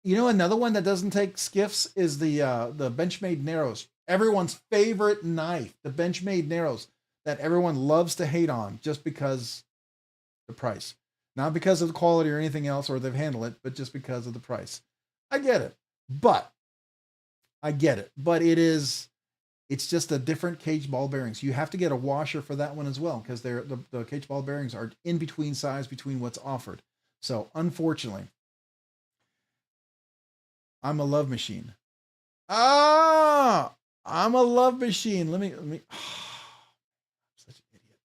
Another one that doesn't take skiffs is the Benchmade Narrows. Everyone's favorite knife, the Benchmade Narrows, that everyone loves to hate on just because the price, not because of the quality or anything else, or they've handled it, but just because of the price. I get it, but it's just a different cage ball bearings. You have to get a washer for that one as well, because the cage ball bearings are in between size between what's offered. So unfortunately, I'm a love machine. I'm a love machine. Let me. Such an idiot.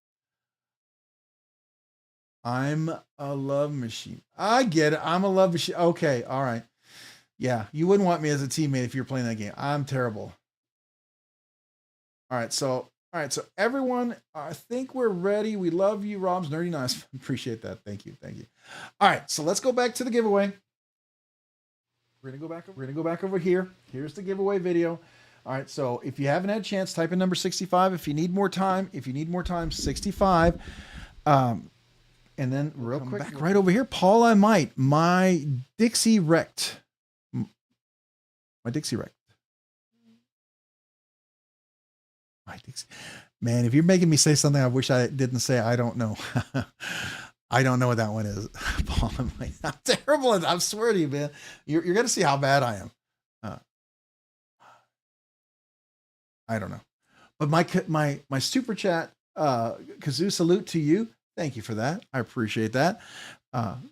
I'm a love machine. I get it. I'm a love machine. Okay. All right. Yeah. You wouldn't want me as a teammate if you're playing that game. I'm terrible. All right. So everyone, I think we're ready. We love you, Rob's Nerdy Knives. Appreciate that. Thank you. All right. So let's go back to the giveaway. We're going to go back over here. Here's the giveaway video. All right. So if you haven't had a chance, type in number 65. If you need more time, 65. And then real quick, back right over here, Paul, I might, my Dixie wrecked. My Dixie wrecked. My Dixie. Man, if you're making me say something I wish I didn't say, I don't know. I don't know what that one is. Paul, I'm terrible. I swear to you, man. You're going to see how bad I am. I don't know. But my super chat, kazoo salute to you. Thank you for that. I appreciate that.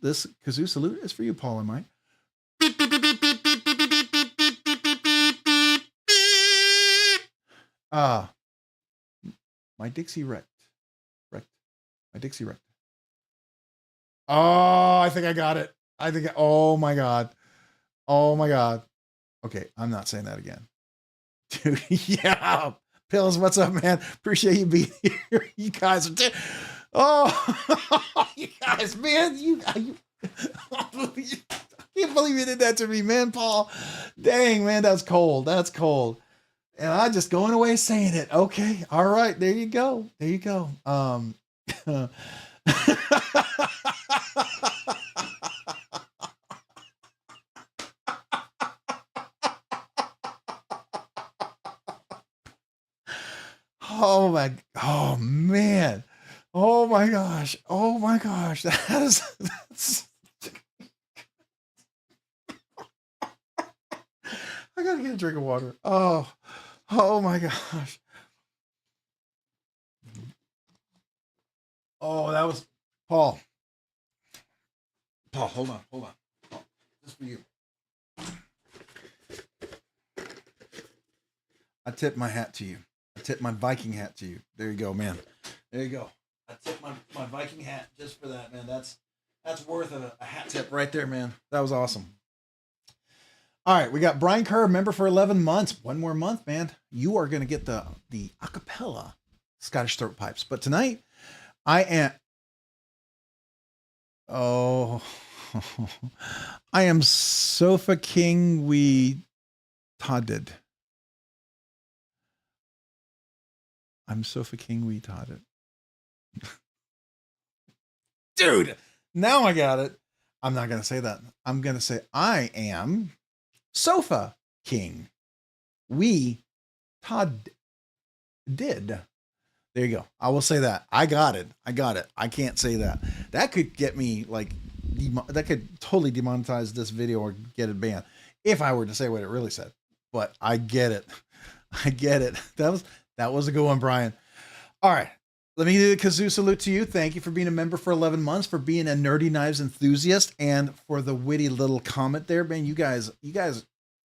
This kazoo salute is for you, Paul and Mike. My Dixie wrecked. My Dixie wrecked. Oh, I think I got it. Oh my God. Okay, I'm not saying that again. Dude, yeah. Pills, what's up, man? Appreciate you being here. You guys are you guys, man. I can't believe you did that to me, man, Paul. Dang, man, that's cold. That's cold. And I just going away saying it. Okay. All right. There you go. Oh man. Oh my gosh. That's I gotta get a drink of water. Oh my gosh. Oh, that was Paul. Hold on. Paul, just for you. I tip my hat to you. I tip my Viking hat to you. There you go, man. There you go. I tip my Viking hat just for that, man. That's worth a hat tip right there, man. That was awesome. All right, we got Brian Kerr, member for 11 months. One more month, man. You are going to get the acapella Scottish throat pipes. But tonight, I am Sofa King we todded. I'm Sofa King we todded. Dude, now I got it. I'm not going to say that. I'm going to say I am Sofa King we Todd did. There you go. I will say that. I got it. I can't say that. That could get me that could totally demonetize this video or get it banned if I were to say what it really said. But I get it. That was a good one, Brian. All right. Let me do the kazoo salute to you. Thank you for being a member for 11 months, for being a nerdy knives enthusiast, and for the witty little comment there, man. You guys,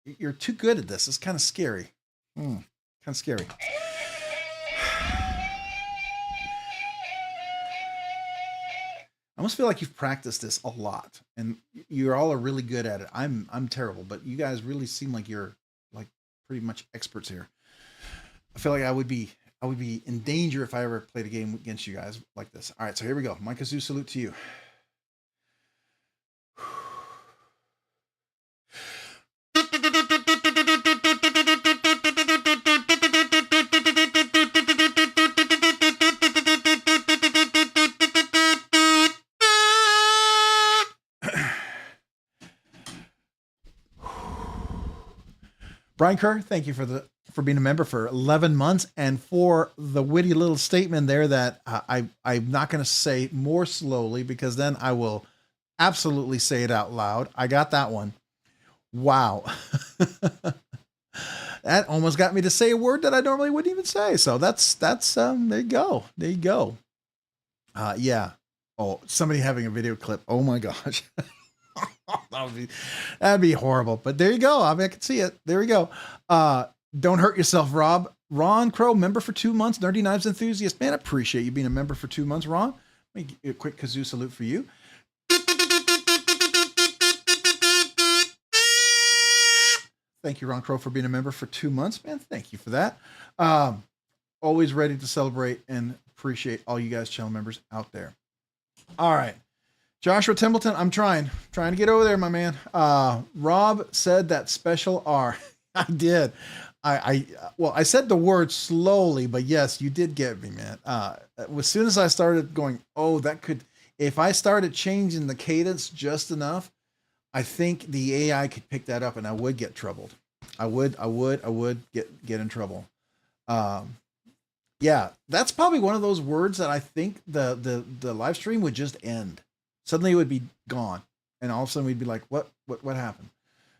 you're too good at this. It's kind of scary. Kind of scary. I almost feel like you've practiced this a lot, and you all are really good at it. I'm terrible, but you guys really seem like you're like pretty much experts here. I feel like I would be in danger if I ever played a game against you guys like this. All right, so here we go. My kazoo salute to you. Brian Kerr, thank you for being a member for 11 months, and for the witty little statement there that I'm not going to say more slowly, because then I will absolutely say it out loud. I got that one. Wow. That almost got me to say a word that I normally wouldn't even say. So that's there you go. Yeah. Oh, somebody having a video clip. Oh my gosh. That'd be horrible, but there you go. I mean, I can see it. There we go. Don't hurt yourself, Rob. Ron Crow, member for 2 months. Nerdy Knives enthusiast. Man, I appreciate you being a member for 2 months, Ron. Let me give a quick kazoo salute for you. Thank you, Ron Crow, for being a member for 2 months, man. Thank you for that. Always ready to celebrate and appreciate all you guys channel members out there. All right. Joshua Templeton, I'm trying to get over there, my man. Rob said that special R. I did. Well, I said the word slowly, but yes, you did get me, man. As soon as I started going, oh, that could, if I started changing the cadence just enough, I think the AI could pick that up and I would get troubled. I would get in trouble. Yeah, that's probably one of those words that I think the live stream would just end. Suddenly it would be gone. And all of a sudden we'd be like, what happened?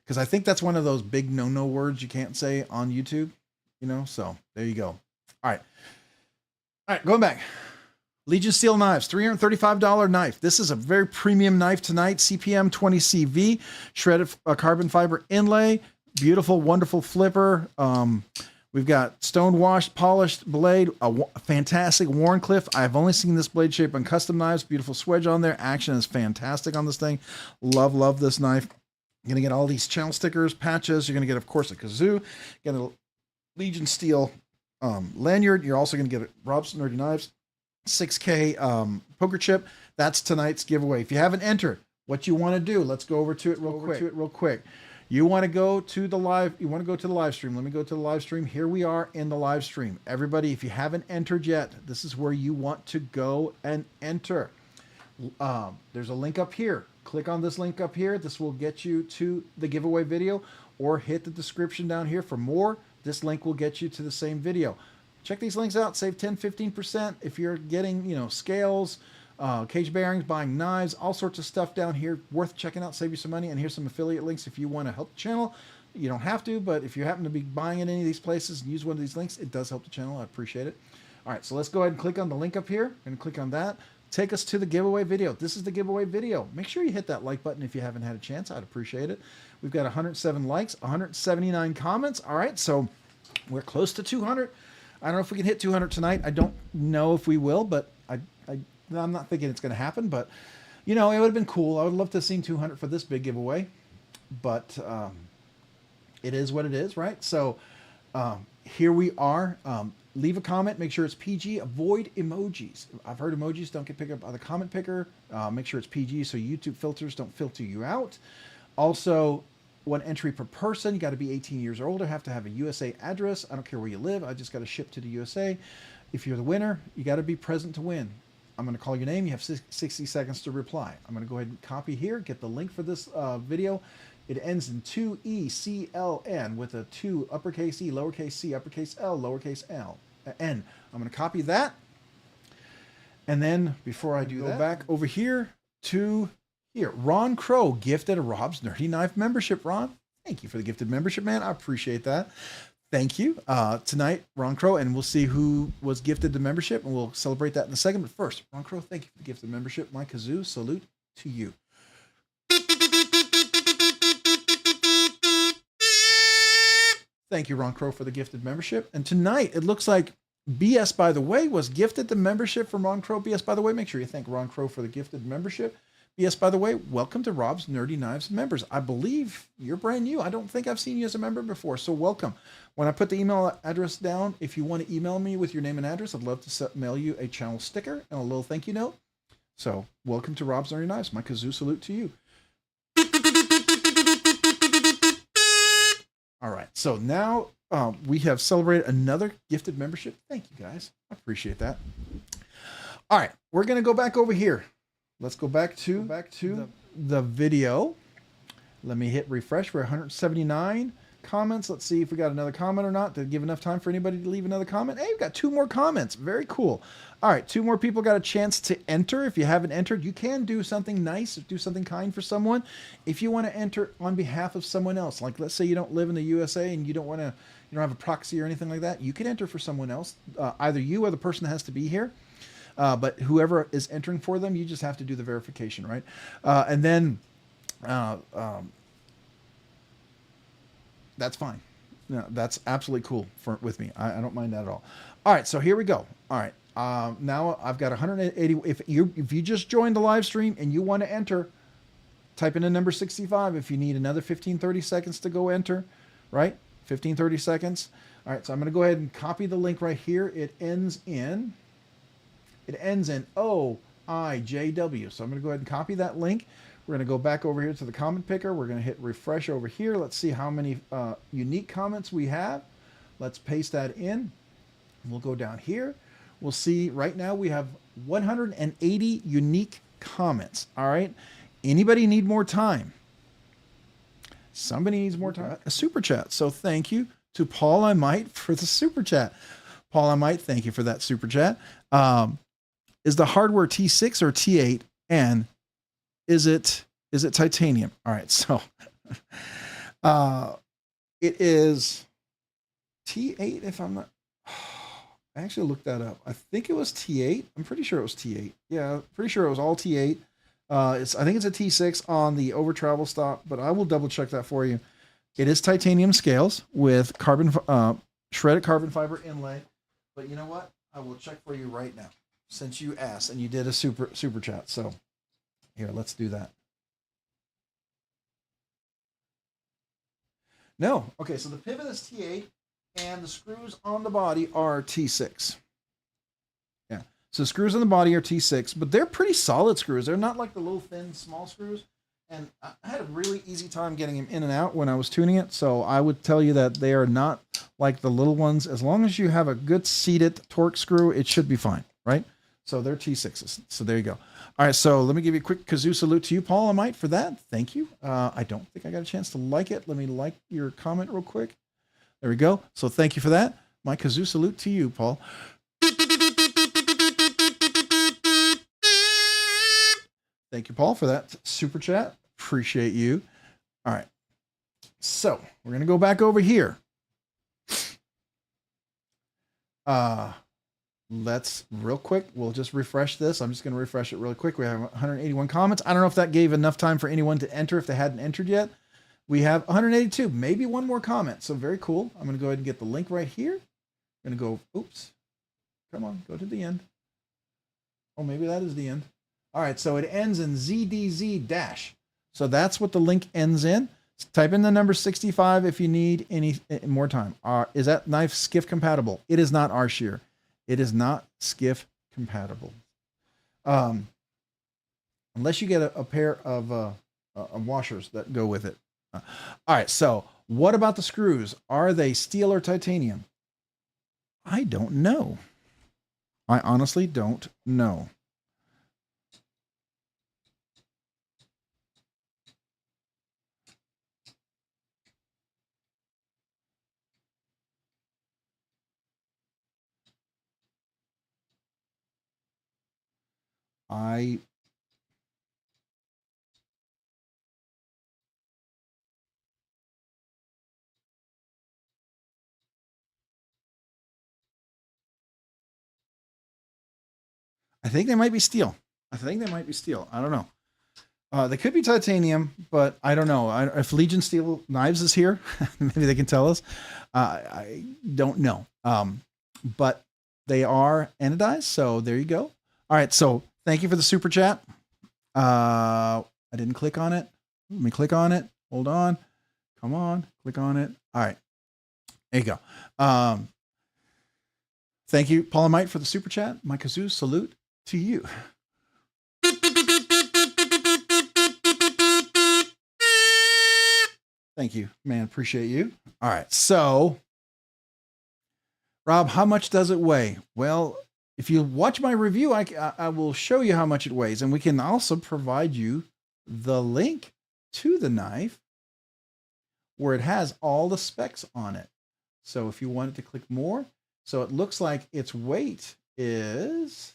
Because I think that's one of those big no words you can't say on YouTube, you know? So there you go. All right, going back. Legion Steel Knives, $335 knife. This is a very premium knife tonight. CPM 20CV, shredded carbon fiber inlay, beautiful, wonderful flipper. We've got stone washed, polished blade, a fantastic Wharncliffe. I've only seen this blade shape on custom knives. Beautiful swedge on there. Action is fantastic on this thing. Love this knife. You're going to get all these channel stickers, patches. You're going to get, of course, a kazoo. Get a Legion Steel lanyard. You're also going to get a Rob's Nerdy Knives 6K poker chip. That's tonight's giveaway. If you haven't entered, what you want to do, let's go over to it real quick. You want to go to the live. You want to go to the live stream. Let me go to the live stream. Here we are in the live stream. Everybody, if you haven't entered yet, this is where you want to go and enter. There's a link up here. Click on this link up here. This will get you to the giveaway video, or hit the description down here for more. This link will get you to the same video. Check these links out. Save 10-15% if you're getting, you know, scales, cage bearings, buying knives, all sorts of stuff down here. Worth checking out. Save you some money. And here's some affiliate links if you want to help the channel. You don't have to, but if you happen to be buying at any of these places and use one of these links, it does help the channel. I appreciate it. All right, so let's go ahead and click on the link up here. And click on that. Take us to the giveaway video. This is the giveaway video. Make sure you hit that like button if you haven't had a chance. I'd appreciate it. We've got 107 likes, 179 comments. All right, so we're close to 200. I don't know if we can hit 200 tonight. I don't know if we will, but I'm not thinking it's going to happen. But, you know, it would have been cool. I would love to have seen 200 for this big giveaway. But it is what it is, right? So here we are. Leave a comment. Make sure it's PG. Avoid emojis. I've heard emojis don't get picked up by the comment picker. Make sure it's PG so YouTube filters don't filter you out. Also, one entry per person. You got to be 18 years or older. Have to have a USA address. I don't care where you live. I just got to ship to the USA. If you're the winner, you got to be present to win. I'm going to call your name. You have 60 seconds to reply. I'm going to go ahead and copy here. Get the link for this video. It ends in 2ECLN with a 2 uppercase E, lowercase c, uppercase L, lowercase N. I'm going to copy that. And then before I do that, go back over here to here. Ron Crow gifted a Rob's Nerdy Knife membership. Ron, thank you for the gifted membership, man. I appreciate that. Thank you. Tonight, Ron Crow, and we'll see who was gifted the membership, and we'll celebrate that in a second. But first, Ron Crow, thank you for the gifted membership. My kazoo, salute to you. Thank you, Ron Crow, for the gifted membership. And tonight, it looks like BS By The Way was gifted the membership from Ron Crow. BS By The Way, make sure you thank Ron Crow for the gifted membership. BS By The Way, welcome to Rob's Nerdy Knives members. I believe you're brand new. I don't think I've seen you as a member before, so welcome. When I put the email address down, if you want to email me with your name and address, I'd love to mail you a channel sticker and a little thank you note. So welcome to Rob's Nerdy Knives. My kazoo salute to you. All right, so now we have celebrated another gifted membership. Thank you, guys. I appreciate that. All right, we're going to go back over here. Let's go back to the video. Let me hit refresh for 179 comments. Let's see if we got another comment or not. Did it give enough time for anybody to leave another comment? Hey, we've got 2 more comments. Very cool. All right, 2 more people got a chance to enter. If you haven't entered, you can do something nice, do something kind for someone. If you want to enter on behalf of someone else, like let's say you don't live in the USA and you don't have a proxy or anything like that, you can enter for someone else. Either you or the person that has to be here. But whoever is entering for them, you just have to do the verification, right? And then that's fine. No, that's absolutely cool with me. I don't mind that at all. All right, so here we go. All right, now I've got 180. If you just joined the live stream and you want to enter, type in the number 65. If you need another 15-30 seconds to go enter, right? 15-30 seconds. All right, so I'm going to go ahead and copy the link right here. It ends in OIJW. So I'm going to go ahead and copy that link. We're going to go back over here to the comment picker. We're going to hit refresh over here. Let's see how many unique comments we have. Let's paste that in. We'll go down here. We'll see right now we have 180 unique comments. All right. Anybody need more time? Somebody needs more time. A super chat. So thank you to Paul I Might for the super chat. Paul I Might, thank you for that super chat. Is the hardware T6 or T8? And is it titanium? All right. So it is T8 if I'm not. I actually looked that up. I think it was T8. I'm pretty sure it was T8. Yeah, pretty sure it was all T8. I think it's a T6 on the over travel stop, but I will double check that for you. It is titanium scales with carbon shredded carbon fiber inlay. But you know what? I will check for you right now since you asked and you did a super chat. So here, let's do that. No. Okay, so the pivot is T8 and the screws on the body are T6. Yeah. So screws on the body are T6, but they're pretty solid screws. They're not like the little thin small screws. And I had a really easy time getting them in and out when I was tuning it. So I would tell you that they are not like the little ones. As long as you have a good seated torque screw, it should be fine, right? So they're T6s. So there you go. All right, so let me give you a quick kazoo salute to you, Paul I Might, for that. Thank you. I don't think I got a chance to like it. Let me like your comment real quick. There we go. So thank you for that. My kazoo salute to you, Paul. Thank you, Paul, for that super chat. Appreciate you. All right. So we're going to go back over here. Let's real quick. We'll just refresh this. I'm just going to refresh it really quick. We have 181 comments. I don't know if that gave enough time for anyone to enter if they hadn't entered yet. We have 182, maybe one more comment. So very cool. I'm going to go ahead and get the link right here. I'm going to go, oops. Come on, go to the end. Oh, maybe that is the end. All right, so it ends in ZDZ dash. So that's what the link ends in. Type in the number 65 if you need any more time. Is that knife Skiff compatible? It is not R-shear. It is not Skiff compatible. Unless you get a pair of washers that go with it. All right, so what about the screws? Are they steel or titanium? I don't know. I honestly don't know. I think they might be steel. I think they might be steel. I don't know. They could be titanium, but I don't know. If Legion Steel Knives is here, maybe they can tell us. I don't know. But they are anodized, so there you go. All right, so thank you for the super chat. I didn't click on it. Let me click on it. Hold on. Come on. Click on it. All right. There you go. Thank you, Paul Might, for the super chat. My kazoo salute to you. Thank you, man. Appreciate you. All right. So, Rob, how much does it weigh? Well, if you watch my review, I will show you how much it weighs, and we can also provide you the link to the knife where it has all the specs on it. So if you wanted to click more, so it looks like its weight is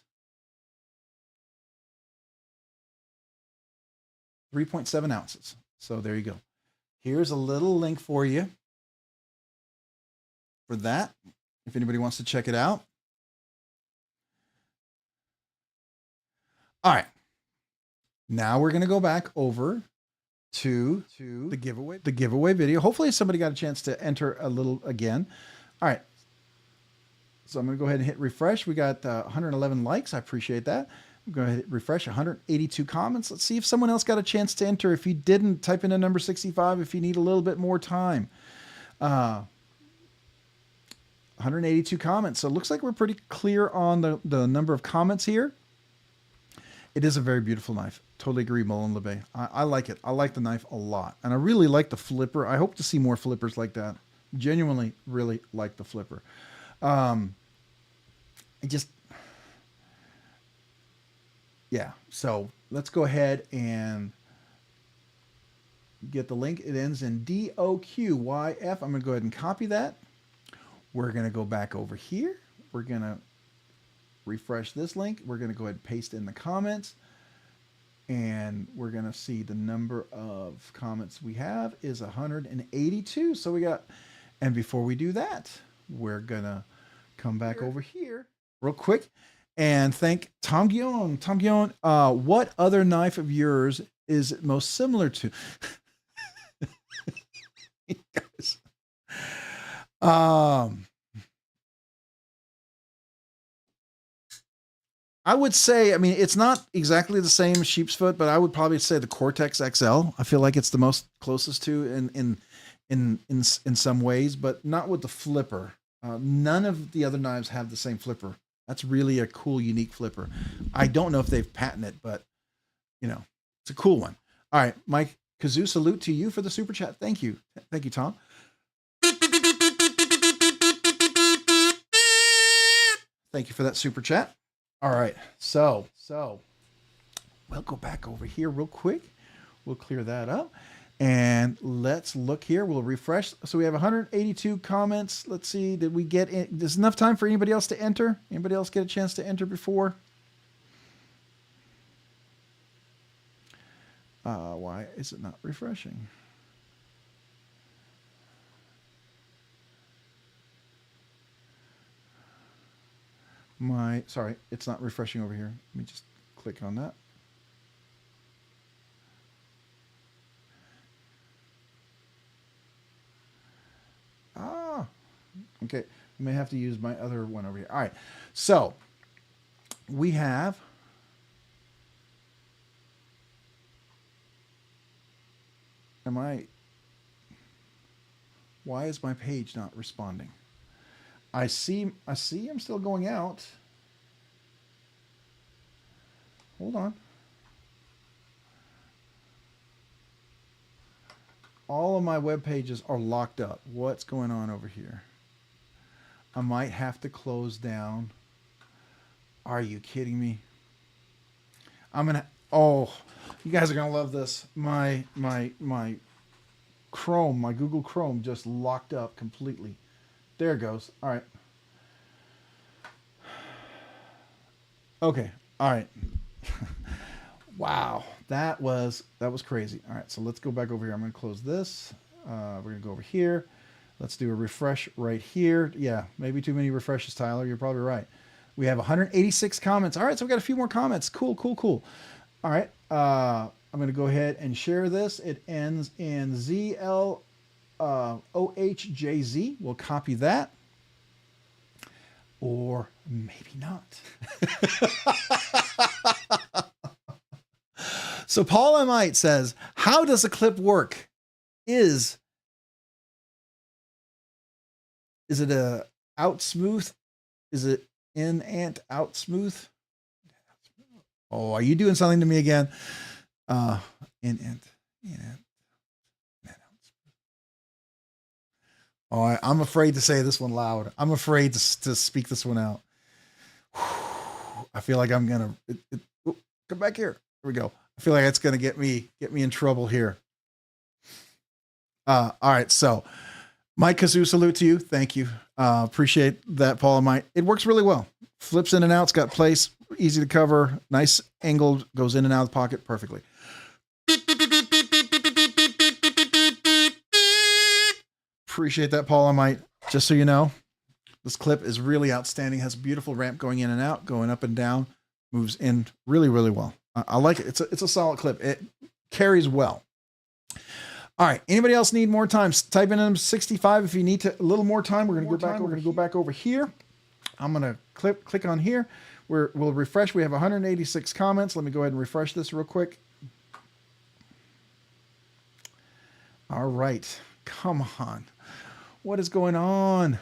3.7 ounces. So there you go. Here's a little link for you for that, if anybody wants to check it out. All right. Now we're going to go back over to the giveaway video. Hopefully somebody got a chance to enter a little again. All right. So I'm going to go ahead and hit refresh. We got 111 likes. I appreciate that. I'm going to hit refresh, 182 comments. Let's see if someone else got a chance to enter. If you didn't, type in a number 65 if you need a little bit more time. 182 comments. So it looks like we're pretty clear on the number of comments here. It is a very beautiful knife. Totally agree, Mullen LeBay. I like it. I like the knife a lot. And I really like the flipper. I hope to see more flippers like that. Genuinely really like the flipper. I just, yeah. So let's go ahead and get the link. It ends in DOQYF. I'm going to go ahead and copy that. We're going to go back over here. We're going to refresh this link. We're going to go ahead and paste in the comments. And we're going to see the number of comments we have is 182. So we got, and before we do that, we're going to come back over here real quick and thank Tom Guillaume. Tom Guillaume, what other knife of yours is it most similar to? Guys. I would say, I mean, it's not exactly the same sheep's foot, but I would probably say the Cortex XL. I feel like it's the most closest to in some ways, but not with the flipper. None of the other knives have the same flipper. That's really a cool, unique flipper. I don't know if they've patented it, but you know, it's a cool one. All right, Mike Kazoo, salute to you for the super chat. Thank you. Thank you, Tom. Thank you for that super chat. All right, so we'll go back over here real quick. We'll clear that up. And let's look here. We'll refresh. So we have 182 comments. Let's see. Did we get in? There's enough time for anybody else to enter? Anybody else get a chance to enter before? Why is it not refreshing? Sorry, it's not refreshing over here. Let me just click on that. Okay, I may have to use my other one over here. All right, so we have why is my page not responding? I see I'm still going out. Hold on. All of my web pages are locked up. What's going on over here? I might have to close down. Are you kidding me? Oh, you guys are gonna love this. My Chrome, my Google Chrome just locked up completely. There it goes. All right. Okay. All right. Wow. That was crazy. All right. So let's go back over here. I'm going to close this. We're going to go over here. Let's do a refresh right here. Yeah. Maybe too many refreshes, Tyler. You're probably right. We have 186 comments. All right. So we got a few more comments. Cool. All right. I'm going to go ahead and share this. It ends in ZLOHJZ. We'll copy that. Or maybe not. So Paul Amite says, how does a clip work? Is it a out smooth? Is it in ant out smooth? Oh, are you doing something to me again? In ant. Oh, I'm afraid to say this one loud. I'm afraid to speak this one out. I feel like I'm gonna come back here. Here we go. I feel like it's gonna get me in trouble here. All right, so Mike Kazoo, salute to you. Thank you. Appreciate that, Paul and Mike. It works really well. Flips in and out. It's got place, easy to cover, nice angle, goes in and out of the pocket perfectly. Appreciate that, Paul and Mike. Just so you know, this clip is really outstanding. Has a beautiful ramp going in and out, going up and down, moves in really, really well. I like it. It's a solid clip. It carries well. All right. Anybody else need more time? Type in 65 if you need a little more time. We're going to go back. We're going to go back over here. I'm going to click on here. We'll refresh. We have 186 comments. Let me go ahead and refresh this real quick. All right. Come on. What is going on?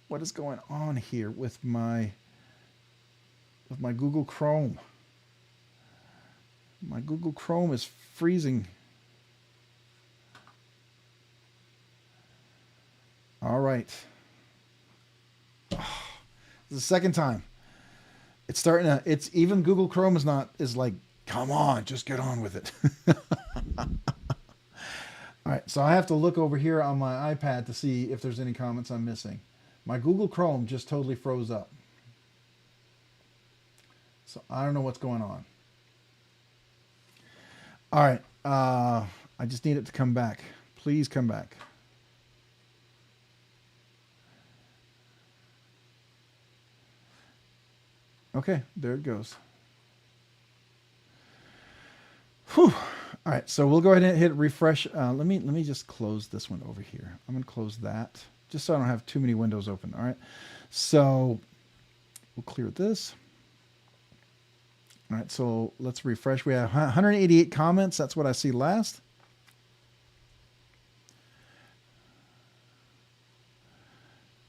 What is going on here with my Google Chrome? My Google Chrome is freezing. All right. This is the second time. It's starting to, it's even Google Chrome is like, come on, just get on with it. All right, so I have to look over here on my iPad to see if there's any comments I'm missing. My Google Chrome just totally froze up. So I don't know what's going on. All right, I just need it to come back. Please come back. Okay, there it goes. Whew. All right, so we'll go ahead and hit refresh. Let me just close this one over here. I'm going to close that just so I don't have too many windows open. All right, so we'll clear this. All right, so let's refresh. We have 188 comments. That's what I see last.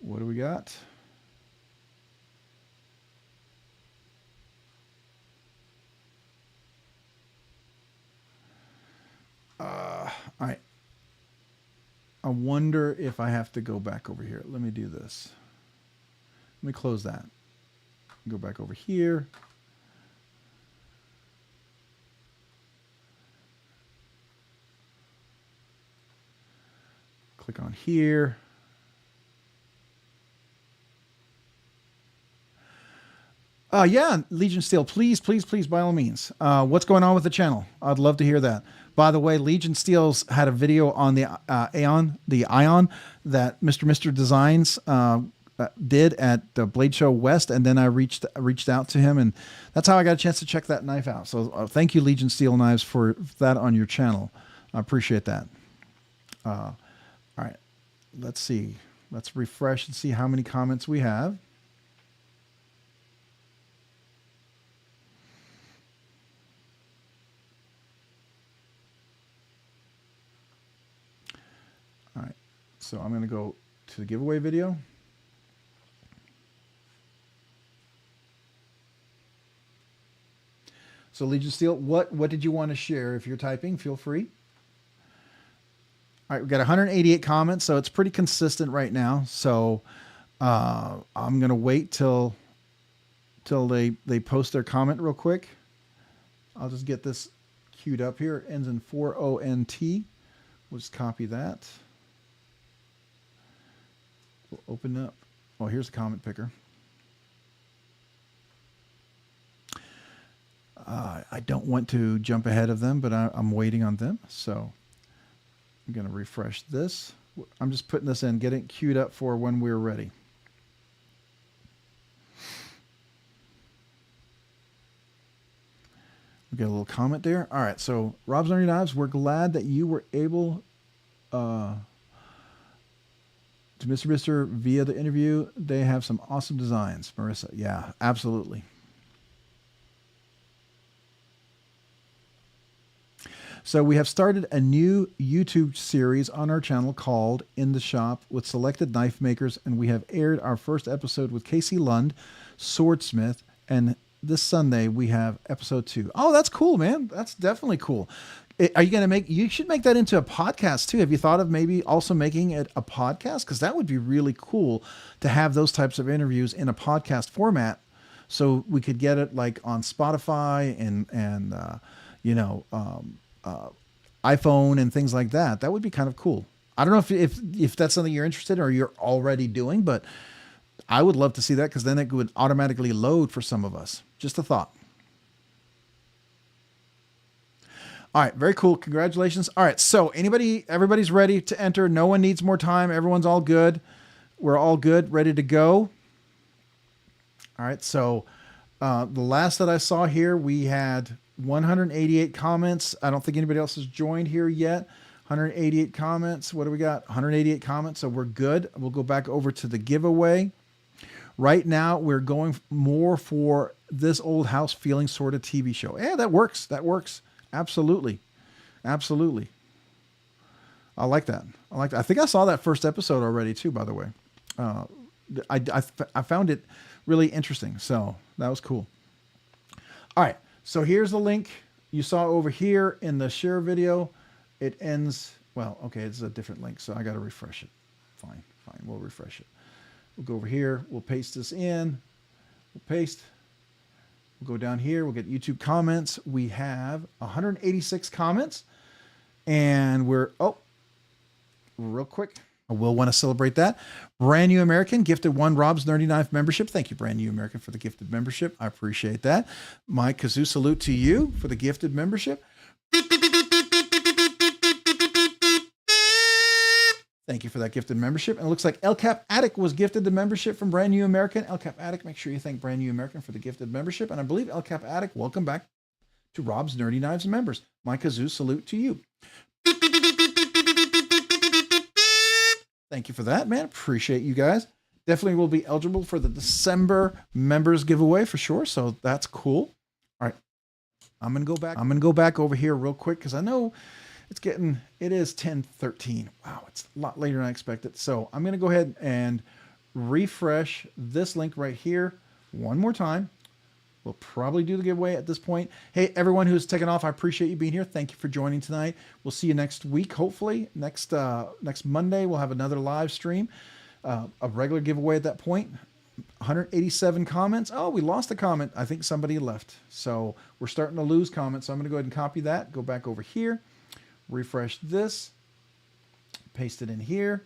What do we got? All right. I wonder if I have to go back over here. Let me do this. Let me close that. Go back over here. Click on here. Yeah, Legion Steel, please, please, please, by all means. What's going on with the channel? I'd love to hear that. By the way, Legion Steel's had a video on the Ion that Mr. Designs did at the Blade Show West, and then I reached out to him, and that's how I got a chance to check that knife out. So thank you, Legion Steel Knives, for that on your channel. I appreciate that. All right, let's see. Let's refresh and see how many comments we have. All right, so I'm going to go to the giveaway video. So Legion Steel, what did you want to share? If you're typing, feel free. All right, we've got 188 comments, so it's pretty consistent right now. So I'm going to wait till they post their comment real quick. I'll just get this queued up here. It ends in 40NT. We'll just copy that. We'll open up. Oh, here's the comment picker. I don't want to jump ahead of them, but I'm waiting on them. So I'm going to refresh this. I'm just putting this in, getting it queued up for when we're ready. We got a little comment there. All right, so Rob's Learning Knives, we're glad that you were able to Mr. via the interview. They have some awesome designs, Marissa. Yeah, absolutely. So we have started a new YouTube series on our channel called In the Shop with selected knife makers, and we have aired our first episode with Casey Lund, swordsmith, and this Sunday we have episode 2. Oh, that's cool, man. That's definitely cool. Are you going to you should make that into a podcast too. Have you thought of maybe also making it a podcast? Because that would be really cool to have those types of interviews in a podcast format. So we could get it like on Spotify and iPhone and things like that. That would be kind of cool. I don't know if that's something you're interested in or you're already doing, but I would love to see that because then it would automatically load for some of us. Just a thought. All right, very cool. Congratulations. All right, so everybody's ready to enter. No one needs more time. Everyone's all good. We're all good, ready to go. All right, so the last that I saw here, we had 188 comments. I don't think anybody else has joined here yet. 188 comments. What do we got? 188 comments. So we're good. We'll go back over to the giveaway. Right now, we're going more for this old house feeling sort of TV show. Yeah, that works. That works. Absolutely. Absolutely. I like that. I like that. I think I saw that first episode already too, by the way. I found it really interesting. So that was cool. All right. So here's the link you saw over here in the share video. It ends, well, okay, it's a different link, so I got to refresh it. Fine. fine. We'll refresh it. We'll go over here. We'll paste this in. We'll paste. We'll go down here. We'll get YouTube comments. We have 186 comments. And we're, oh, real quick. I will want to celebrate that. Brand New American gifted 1 Rob's Nerdy Knife membership. Thank you, Brand New American, for the gifted membership. I appreciate that. Mike Kazoo, salute to you for the gifted membership. Thank you for that gifted membership. And it looks like El Cap Attic was gifted the membership from Brand New American. El Cap Attic, make sure you thank Brand New American for the gifted membership. And I believe El Cap Attic, welcome back to Rob's Nerdy Knives members. Mike Kazoo, salute to you. Thank you for that, man. Appreciate you guys. Definitely will be eligible for the December members giveaway for sure. So that's cool. All right. I'm going to go back over here real quick because I know it is 10:13. Wow. It's a lot later than I expected. So I'm going to go ahead and refresh this link right here one more time. We'll probably do the giveaway at this point. Hey, everyone who's taken off, I appreciate you being here. Thank you for joining tonight. We'll see you next week, hopefully. Next Monday, we'll have another live stream, a regular giveaway at that point. 187 comments. Oh, we lost a comment. I think somebody left. So we're starting to lose comments. So I'm going to go ahead and copy that. Go back over here. Refresh this. Paste it in here.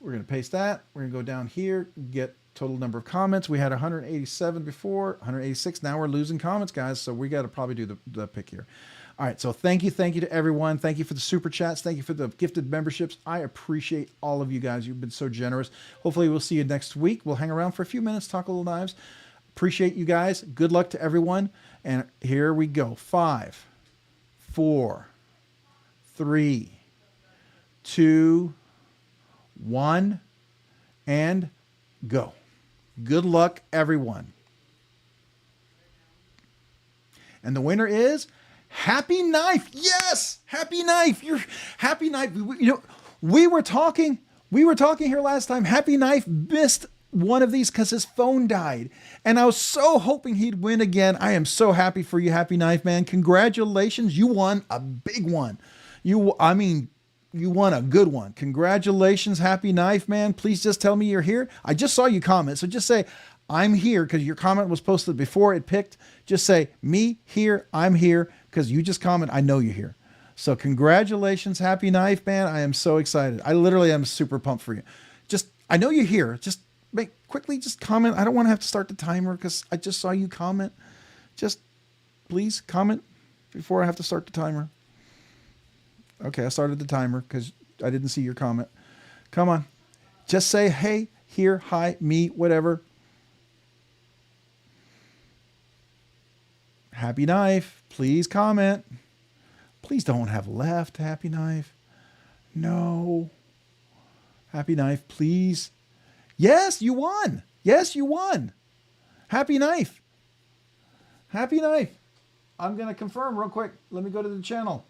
We're going to paste that. We're going to go down here, get total number of comments. We had 187 before, 186. Now we're losing comments, guys. So we got to probably do the pick here. All right. So thank you to everyone. Thank you for the super chats. Thank you for the gifted memberships. I appreciate all of you guys. You've been so generous. Hopefully we'll see you next week. We'll hang around for a few minutes, talk a little knives. Appreciate you guys. Good luck to everyone. And here we go. 5, 4, 3, 2, 1, and go. Good luck, everyone. And the winner is Happy Knife. Yes, Happy Knife. You're Happy Knife. We were talking here last time. Happy Knife missed one of these because his phone died, and I was so hoping he'd win again. I am so happy for you, Happy Knife, man. Congratulations. You won a big one. You won a good one. Congratulations, Happy Knife, man. Please just tell me you're here. I just saw you comment, so just say, I'm here, because your comment was posted before it picked. Just say, me here, I'm here, because you just comment, I know you're here. So congratulations, Happy Knife, man. I am so excited. I literally am super pumped for you. I know you're here. Just quickly comment. I don't want to have to start the timer because I just saw you comment. Just please comment before I have to start the timer. Okay, I started the timer because I didn't see your comment. Come on. Just say, hey, here, hi, me, whatever. Happy Knife, please comment. Please don't have left, Happy Knife. No. Happy Knife, please. Yes, you won. Yes, you won. Happy Knife. Happy Knife. I'm going to confirm real quick. Let me go to the channel.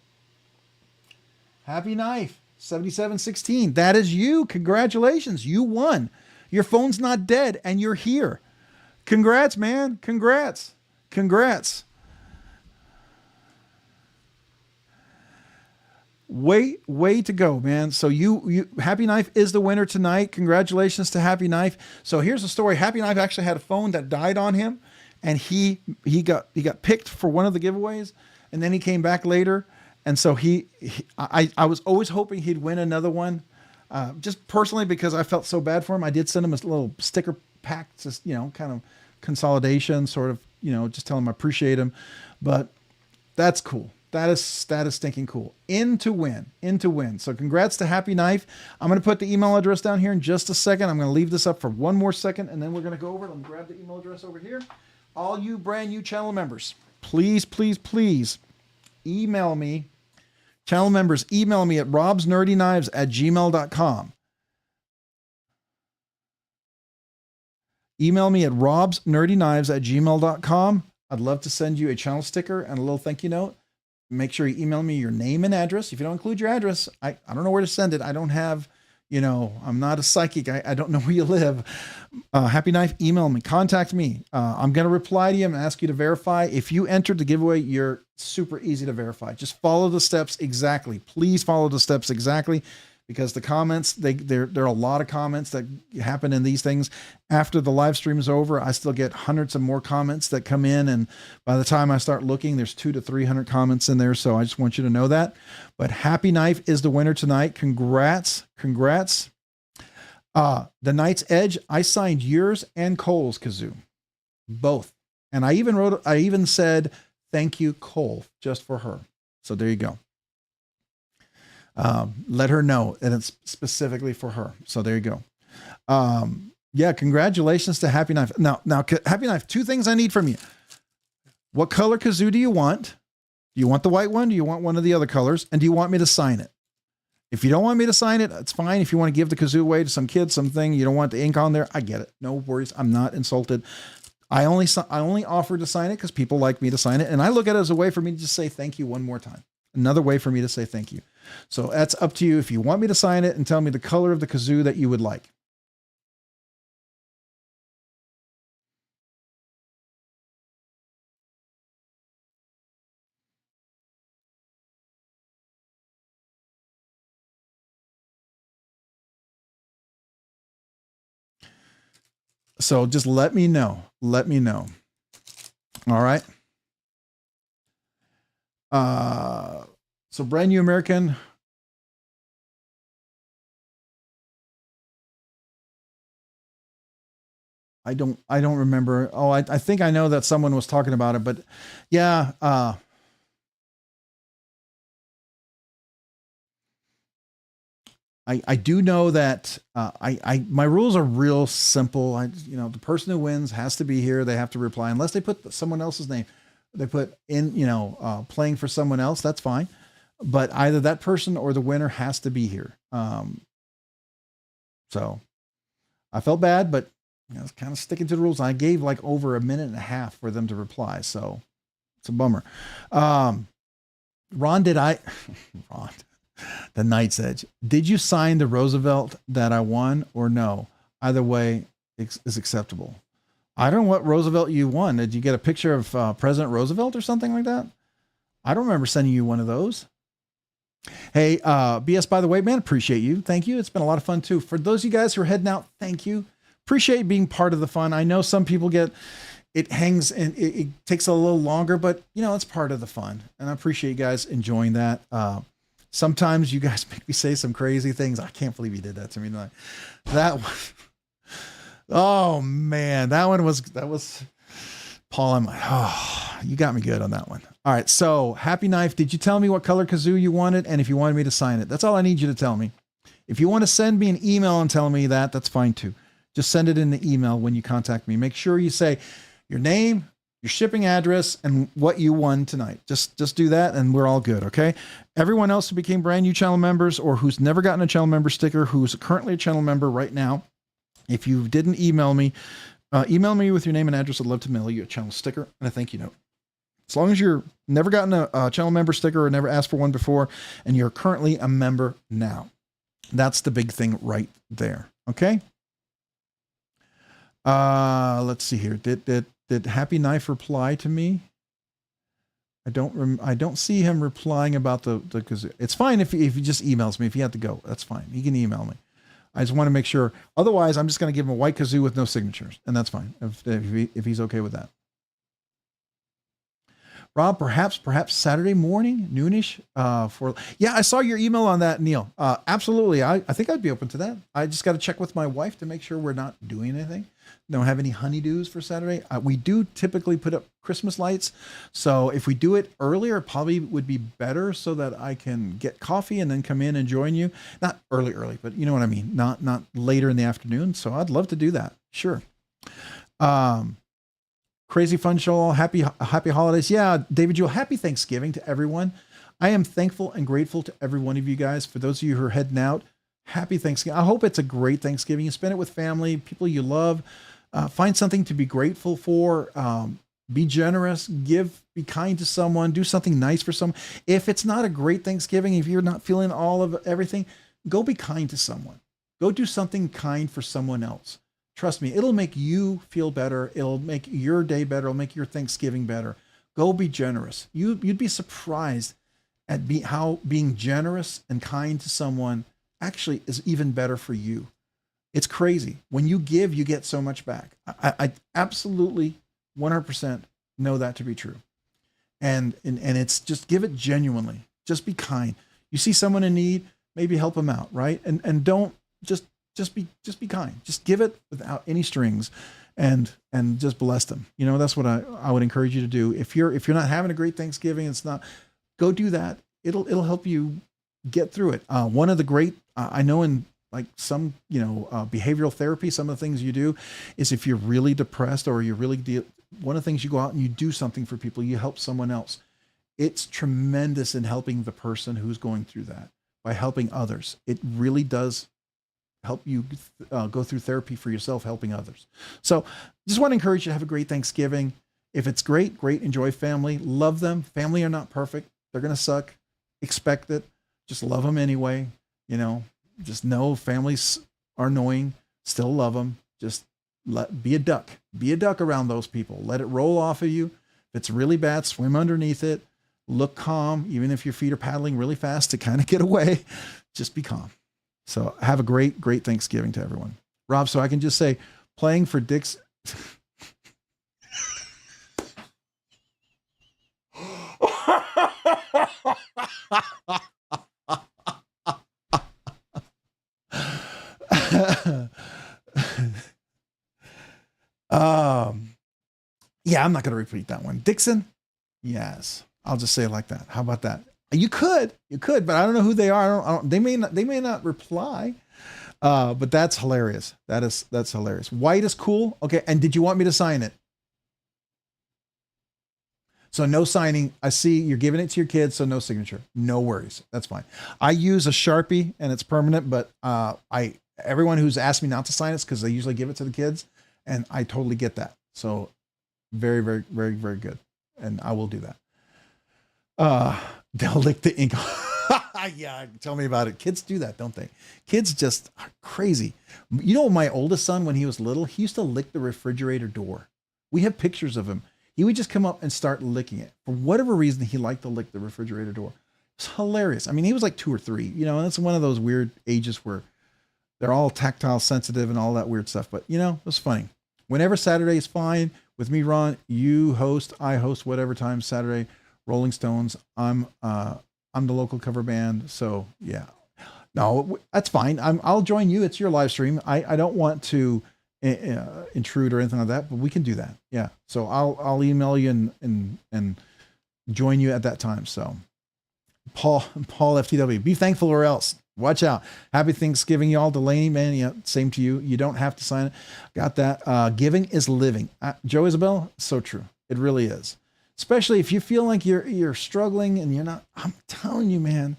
Happy Knife, 7716. That is you. Congratulations. You won. Your phone's not dead and you're here. Congrats, man. Congrats. Congrats. Way to go, man. So you Happy Knife is the winner tonight. Congratulations to Happy Knife. So here's the story. Happy Knife actually had a phone that died on him, and he got picked for one of the giveaways, and then he came back later. And so I was always hoping he'd win another one, just personally because I felt so bad for him. I did send him a little sticker pack, just, kind of consolidation, sort of, just tell him I appreciate him. But that's cool. That is stinking cool. In to win. So congrats to Happy Knife. I'm going to put the email address down here in just a second. I'm going to leave this up for one more second, and then we're going to go over it. Let me grab the email address over here. All you brand new channel members, please email me. Channel members, email me at robsnerdyknives@gmail.com. Email me at robsnerdyknives@gmail.com. I'd love to send you a channel sticker and a little thank you note. Make sure you email me your name and address. If you don't include your address, I don't know where to send it. I don't have, I'm not a psychic. I don't know where you live. Happy Knife, email me, contact me. I'm going to reply to you and ask you to verify. If you entered the giveaway, you're super easy to verify. Just follow the steps exactly. Please follow the steps exactly, because the comments, there are a lot of comments that happen in these things. After the live stream is over, I still get hundreds of more comments that come in. And by the time I start looking, there's 200 to 300 comments in there. So I just want you to know that. But Happy Knife is the winner tonight. Congrats. Congrats. The Knight's Edge, I signed yours and Cole's kazoo. Both. And I even said, thank you, Cole, just for her. So there you go. Let her know that it's specifically for her. So there you go. Yeah, congratulations to Happy Knife. Now, Happy Knife, 2 things I need from you. What color kazoo do you want? Do you want the white one? Do you want one of the other colors? And do you want me to sign it? If you don't want me to sign it, it's fine. If you want to give the kazoo away to some kid, something, you don't want the ink on there, I get it. No worries. I'm not insulted. I only offer to sign it because people like me to sign it. And I look at it as a way for me to just say thank you one more time. Another way for me to say thank you. So that's up to you if you want me to sign it and tell me the color of the kazoo that you would like. So just let me know. Let me know. All right. So Brand New American. I don't remember. Oh, I think I know that someone was talking about it, but yeah. I do know that my rules are real simple. The person who wins has to be here. They have to reply unless they put someone else's name. They put in, playing for someone else. That's fine. But either that person or the winner has to be here. So I felt bad, but I was kind of sticking to the rules. I gave like over a minute and a half for them to reply. So it's a bummer. Ron, Ron, the Knight's Edge. Did you sign the Roosevelt that I won or no? Either way is acceptable. I don't know what Roosevelt you won. Did you get a picture of President Roosevelt or something like that? I don't remember sending you one of those. Hey, BS, by the way, man, appreciate you. Thank you. It's been a lot of fun too. For those of you guys who are heading out, thank you. Appreciate being part of the fun. I know some people it hangs and it takes a little longer, but it's part of the fun. And I appreciate you guys enjoying that. Sometimes you guys make me say some crazy things. I can't believe you did that to me tonight. That one. Oh man, that was Paul. I'm like, oh, you got me good on that one. All right. So Happy Knife, did you tell me what color kazoo you wanted? And if you wanted me to sign it, that's all I need you to tell me. If you want to send me an email and tell me that, that's fine too. Just send it in the email when you contact me. Make sure you say your name, your shipping address, and what you won tonight. Just do that and we're all good. Okay. Everyone else who became brand new channel members or who's never gotten a channel member sticker, who's currently a channel member right now, if you didn't email me with your name and address. I'd love to mail you a channel sticker and a thank you note. As long as you're never gotten a channel member sticker or never asked for one before, and you're currently a member now, that's the big thing right there. Okay. Let's see here. Did Happy Knife reply to me? I don't see him replying about the kazoo. It's fine if he just emails me. If he had to go, that's fine. He can email me. I just want to make sure. Otherwise, I'm just going to give him a white kazoo with no signatures, and that's fine if he's okay with that. Rob, perhaps Saturday morning, noonish. Yeah, I saw your email on that, Neil. Absolutely, I think I'd be open to that. I just got to check with my wife to make sure we're not doing anything. Don't have any honeydews for Saturday. We do typically put up Christmas lights, so if we do it earlier, it probably would be better so that I can get coffee and then come in and join you. Not early, but you know what I mean. Not later in the afternoon. So I'd love to do that. Sure. Crazy fun show. Happy holidays. Yeah, David Jewell, happy Thanksgiving to everyone. I am thankful and grateful to every one of you guys. For those of you who are heading out, happy Thanksgiving. I hope it's a great Thanksgiving. You spend it with family, people you love. Find something to be grateful for. Be generous, be kind to someone, do something nice for someone. If it's not a great Thanksgiving, if you're not feeling all of everything, go be kind to someone. Go do something kind for someone else. Trust me, it'll make you feel better. It'll make your day better. It'll make your Thanksgiving better. Go be generous. You'd be surprised at how being generous and kind to someone actually is even better for you. It's crazy. When you give, you get so much back. I absolutely 100% know that to be true. And it's just give it genuinely. Just be kind. You see someone in need, maybe help them out, right? And don't just be kind. Just give it without any strings, and just bless them. You know, that's what I would encourage you to do. If you're not having a great Thanksgiving, it's not, go do that. It'll help you get through it. One of the great, I know in like some, behavioral therapy, some of the things you do is if you're really depressed or you're really, one of the things you go out and you do something for people, you help someone else. It's tremendous in helping the person who's going through that by helping others. It really does help you go through therapy for yourself, helping others. So just want to encourage you to have a great Thanksgiving. If it's great, enjoy family, love them. Family are not perfect. They're going to suck. Expect it. Just love them anyway. Just know families are annoying. Still love them. Just be a duck. Be a duck around those people. Let it roll off of you. If it's really bad, swim underneath it. Look calm, even if your feet are paddling really fast to kind of get away. Just be calm. So have a great Thanksgiving to everyone. Rob, so I can just say, playing for Dick's. Yeah, I'm not going to repeat that one. Dixon. Yes. I'll just say it like that. How about that? You could, but I don't know who they are. They may not reply. But that's hilarious. That's hilarious. White is cool. Okay. And did you want me to sign it? So no signing. I see you're giving it to your kids. So no signature, no worries. That's fine. I use a Sharpie and it's permanent, but, everyone who's asked me not to sign it because they usually give it to the kids, and I totally get that. So very, very, very, very good. And I will do that. They'll lick the ink. Yeah. Tell me about it. Kids do that, don't they? Kids just are crazy. My oldest son, when he was little, he used to lick the refrigerator door. We have pictures of him. He would just come up and start licking it. For whatever reason, he liked to lick the refrigerator door. It's hilarious. I mean, he was like 2 or 3, and that's one of those weird ages where they're all tactile sensitive and all that weird stuff. But, it was funny. Whenever Saturday is fine with me, Ron, you host, I host, whatever time Saturday, Rolling Stones. I'm the local cover band. So yeah, no, that's fine. I'll join you. It's your live stream. I don't want to intrude or anything like that, but we can do that. Yeah. So I'll email you and join you at that time. So Paul FTW, be thankful or else. Watch out. Happy Thanksgiving, y'all. Delaney, man. Yeah. Same to you. You don't have to sign it. Got that. Giving is living. Joe Isabel. So true. It really is. Especially if you feel like you're struggling and you're not. I'm telling you, man,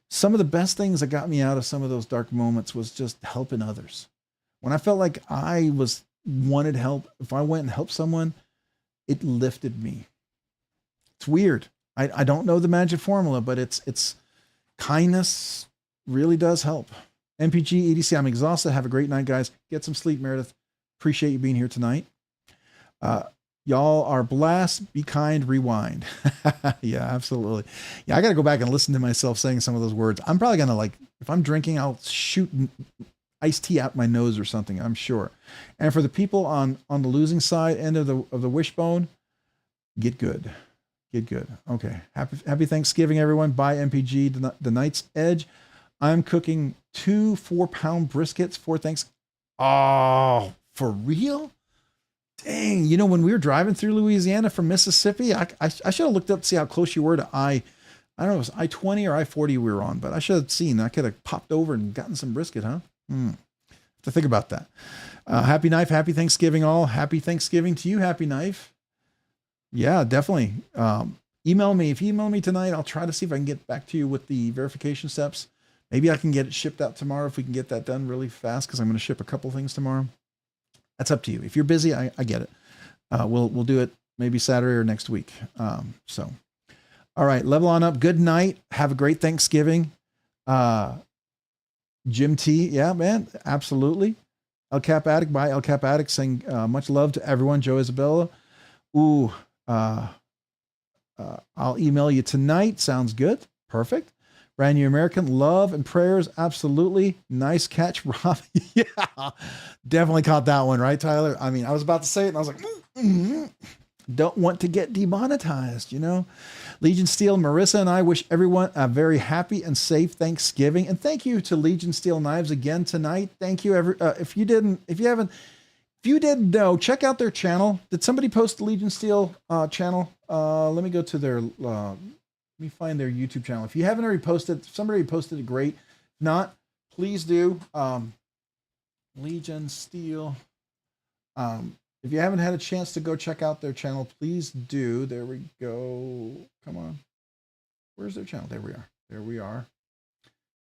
some of the best things that got me out of some of those dark moments was just helping others. When I felt like I wanted help, if I went and helped someone, it lifted me. It's weird. I don't know the magic formula, but it's kindness really does help. MPG EDC, I'm exhausted. Have a great night, guys. Get some sleep, Meredith. Appreciate you being here tonight. Y'all are blessed. Be kind. Rewind. Yeah, absolutely. Yeah, I got to go back and listen to myself saying some of those words. I'm probably going to, if I'm drinking, I'll shoot iced tea out my nose or something, I'm sure. And for the people on the losing side end of the wishbone, get good. Get good. Okay. Happy Thanksgiving, everyone. Bye, MPG. The Night's Edge. I'm cooking 2 4-pound briskets for Thanksgiving. Oh, for real? Dang. When we were driving through Louisiana from Mississippi, I should have looked up to see how close you were to I don't know, it was I-20 or I-40 we were on, but I should have seen. I could have popped over and gotten some brisket, huh? Have to think about that. Happy Knife. Happy Thanksgiving, all. Happy Thanksgiving to you, Happy Knife. Yeah, definitely. Email me. If you email me tonight, I'll try to see if I can get back to you with the verification steps. Maybe I can get it shipped out tomorrow if we can get that done really fast, because I'm going to ship a couple things tomorrow. That's up to you. If you're busy, I get it. We'll do it maybe Saturday or next week. So, all right, level on up. Good night. Have a great Thanksgiving. Jim T. Yeah, man, absolutely. El Cap Addict by El Cap Addict saying much love to everyone. Joe Isabella. Ooh, I'll email you tonight. Sounds good. Perfect. Brand new American, love and prayers. Absolutely. Nice catch, Rob. Yeah, definitely caught that one, right, Tyler? I mean, I was about to say it and I was like, don't want to get demonetized, you know? Legion Steel, Marissa and I wish everyone a very happy and safe Thanksgiving. And thank you to Legion Steel Knives again tonight. Thank you. If you didn't know, check out their channel. Did somebody post the Legion Steel channel? Let me go to their, let me find their YouTube channel. If you haven't already posted, if somebody posted it, great. If not, please do. Legion Steel. If you haven't had a chance to go check out their channel, please do. There we go. Come on. Where's their channel? There we are. There we are.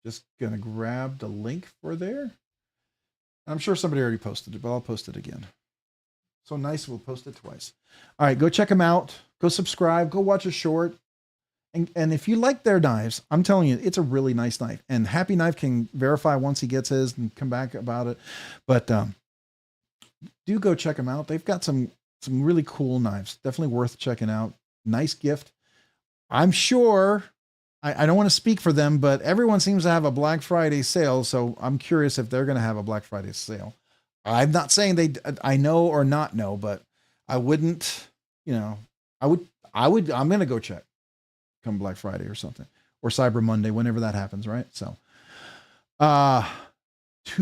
Just going to grab the link for there. I'm sure somebody already posted it, but I'll post it again. So nice, we'll post it twice. All right, go check them out. Go subscribe. Go watch a short. And if you like their knives, I'm telling you, it's a really nice knife. And Happy Knife can verify once he gets his and come back about it. But do go check them out. They've got some really cool knives. Definitely worth checking out. Nice gift. I'm sure, I don't want to speak for them, but everyone seems to have a Black Friday sale. So I'm curious if they're going to have a Black Friday sale. I'm not saying I know or not know, but I wouldn't, you know, I'm going to go check come Black Friday or something, or Cyber Monday, whenever that happens. Right. So, 2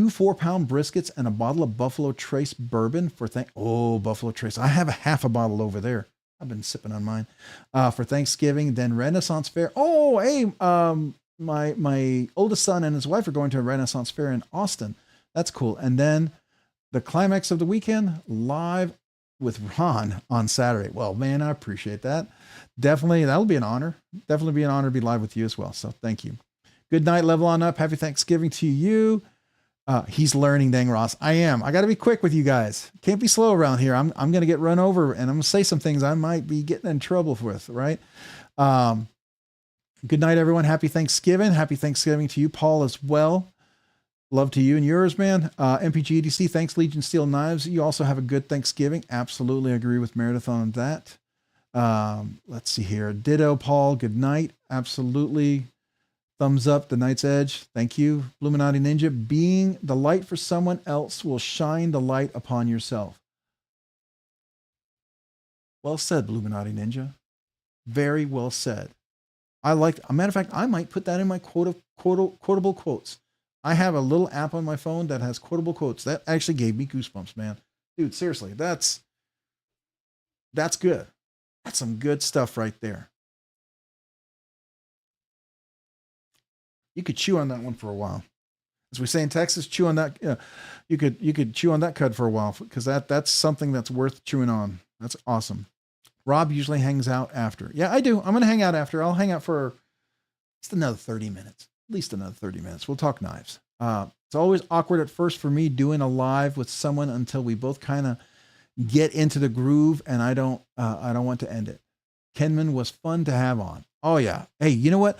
4-pound briskets and a bottle of Buffalo Trace bourbon for Buffalo Trace. I have a half a bottle over there. I've been sipping on mine, for Thanksgiving, then Renaissance Fair. Oh, hey, my oldest son and his wife are going to a Renaissance Fair in Austin. That's cool. And then the climax of the weekend, live with Ron on Saturday. Well, man, I appreciate that. Definitely, that'll be an honor. Definitely be an honor to be live with you as well. So thank you. Good night, level on up. Happy Thanksgiving to you. He's learning, dang Ross. I am. I got to be quick with you guys. Can't be slow around here. I'm going to get run over, and I'm going to say some things I might be getting in trouble with, right? Good night, everyone. Happy Thanksgiving. Happy Thanksgiving to you, Paul, as well. Love to you and yours, man. MPG EDC, thanks, Legion Steel Knives. You also have a good Thanksgiving. Absolutely agree with Meredith on that. Let's see here. Ditto, Paul. Good night. Absolutely. Thumbs up, the Night's Edge. Thank you. Illuminati Ninja. Being the light for someone else will shine the light upon yourself. Well said, Illuminati Ninja. Very well said. I like, a matter of fact, I might put that in my quotable quotes. I have a little app on my phone that has quotable quotes. That actually gave me goosebumps, man. Dude, seriously, that's good. That's some good stuff right there. You could chew on that one for a while. As we say in Texas, chew on that. You could chew on that cud for a while, because that's something that's worth chewing on. That's awesome. Rob usually hangs out after. Yeah, I do. I'm going to hang out after. I'll hang out for just another 30 minutes, at least another 30 minutes. We'll talk knives. It's always awkward at first for me doing a live with someone until we both kind of get into the groove, and I don't want to end it. Kenman was fun to have on. Oh yeah. Hey, you know what?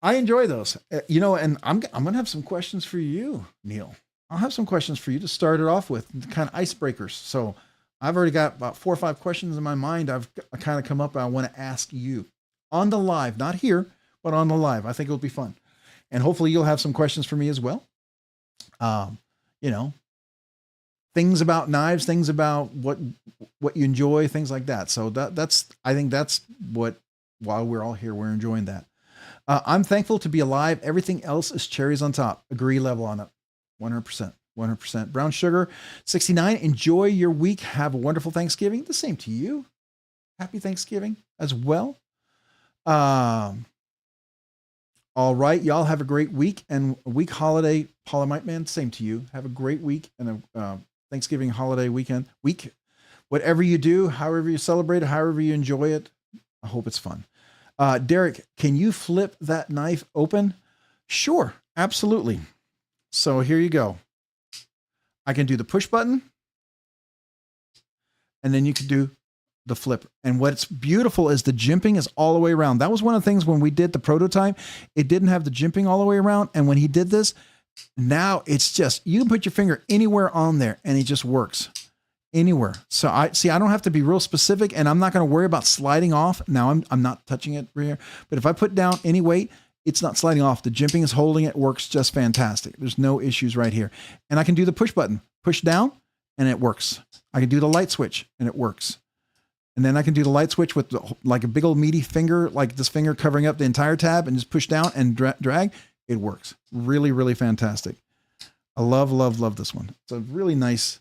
I enjoy those, you know, and I'm going to have some questions for you, Neil. I'll have some questions for you to start it off with, kind of icebreakers. So I've already got about 4 or 5 questions in my mind. I've kind of come up, I want to ask you on the live, not here, but on the live. I think it'll be fun. And hopefully you'll have some questions for me as well. You know, things about knives, things about what you enjoy, things like that. So I think that's while we're all here, we're enjoying that. I'm thankful to be alive. Everything else is cherries on top. Agree, level on up. 100%. 100%. Brown Sugar 69. Enjoy your week. Have a wonderful Thanksgiving. The same to you. Happy Thanksgiving as well. All right. Y'all have a great week and a week holiday. Paula Mite Man, same to you. Have a great week and a Thanksgiving holiday weekend. Whatever you do, however you celebrate it, however you enjoy it, I hope it's fun. Derek, can you flip that knife open? Sure, absolutely. So here you go. I can do the push button, and then you can do the flip. And what's beautiful is the jimping is all the way around. That was one of the things when we did the prototype, it didn't have the jimping all the way around. And when he did this, now it's just, you can put your finger anywhere on there and it just works. Anywhere. So I don't have to be real specific, and I'm not going to worry about sliding off. Now I'm not touching it right here, but if I put down any weight, It's not sliding off. The jimping is holding it, works just fantastic. There's no issues right here. And I can do the push button, push down, and it works. I can do the light switch and it works. And then I can do the light switch with like a big old meaty finger, like this finger covering up the entire tab, and just push down and drag. It works. Really, really fantastic. I love, love, love this one. It's a really nice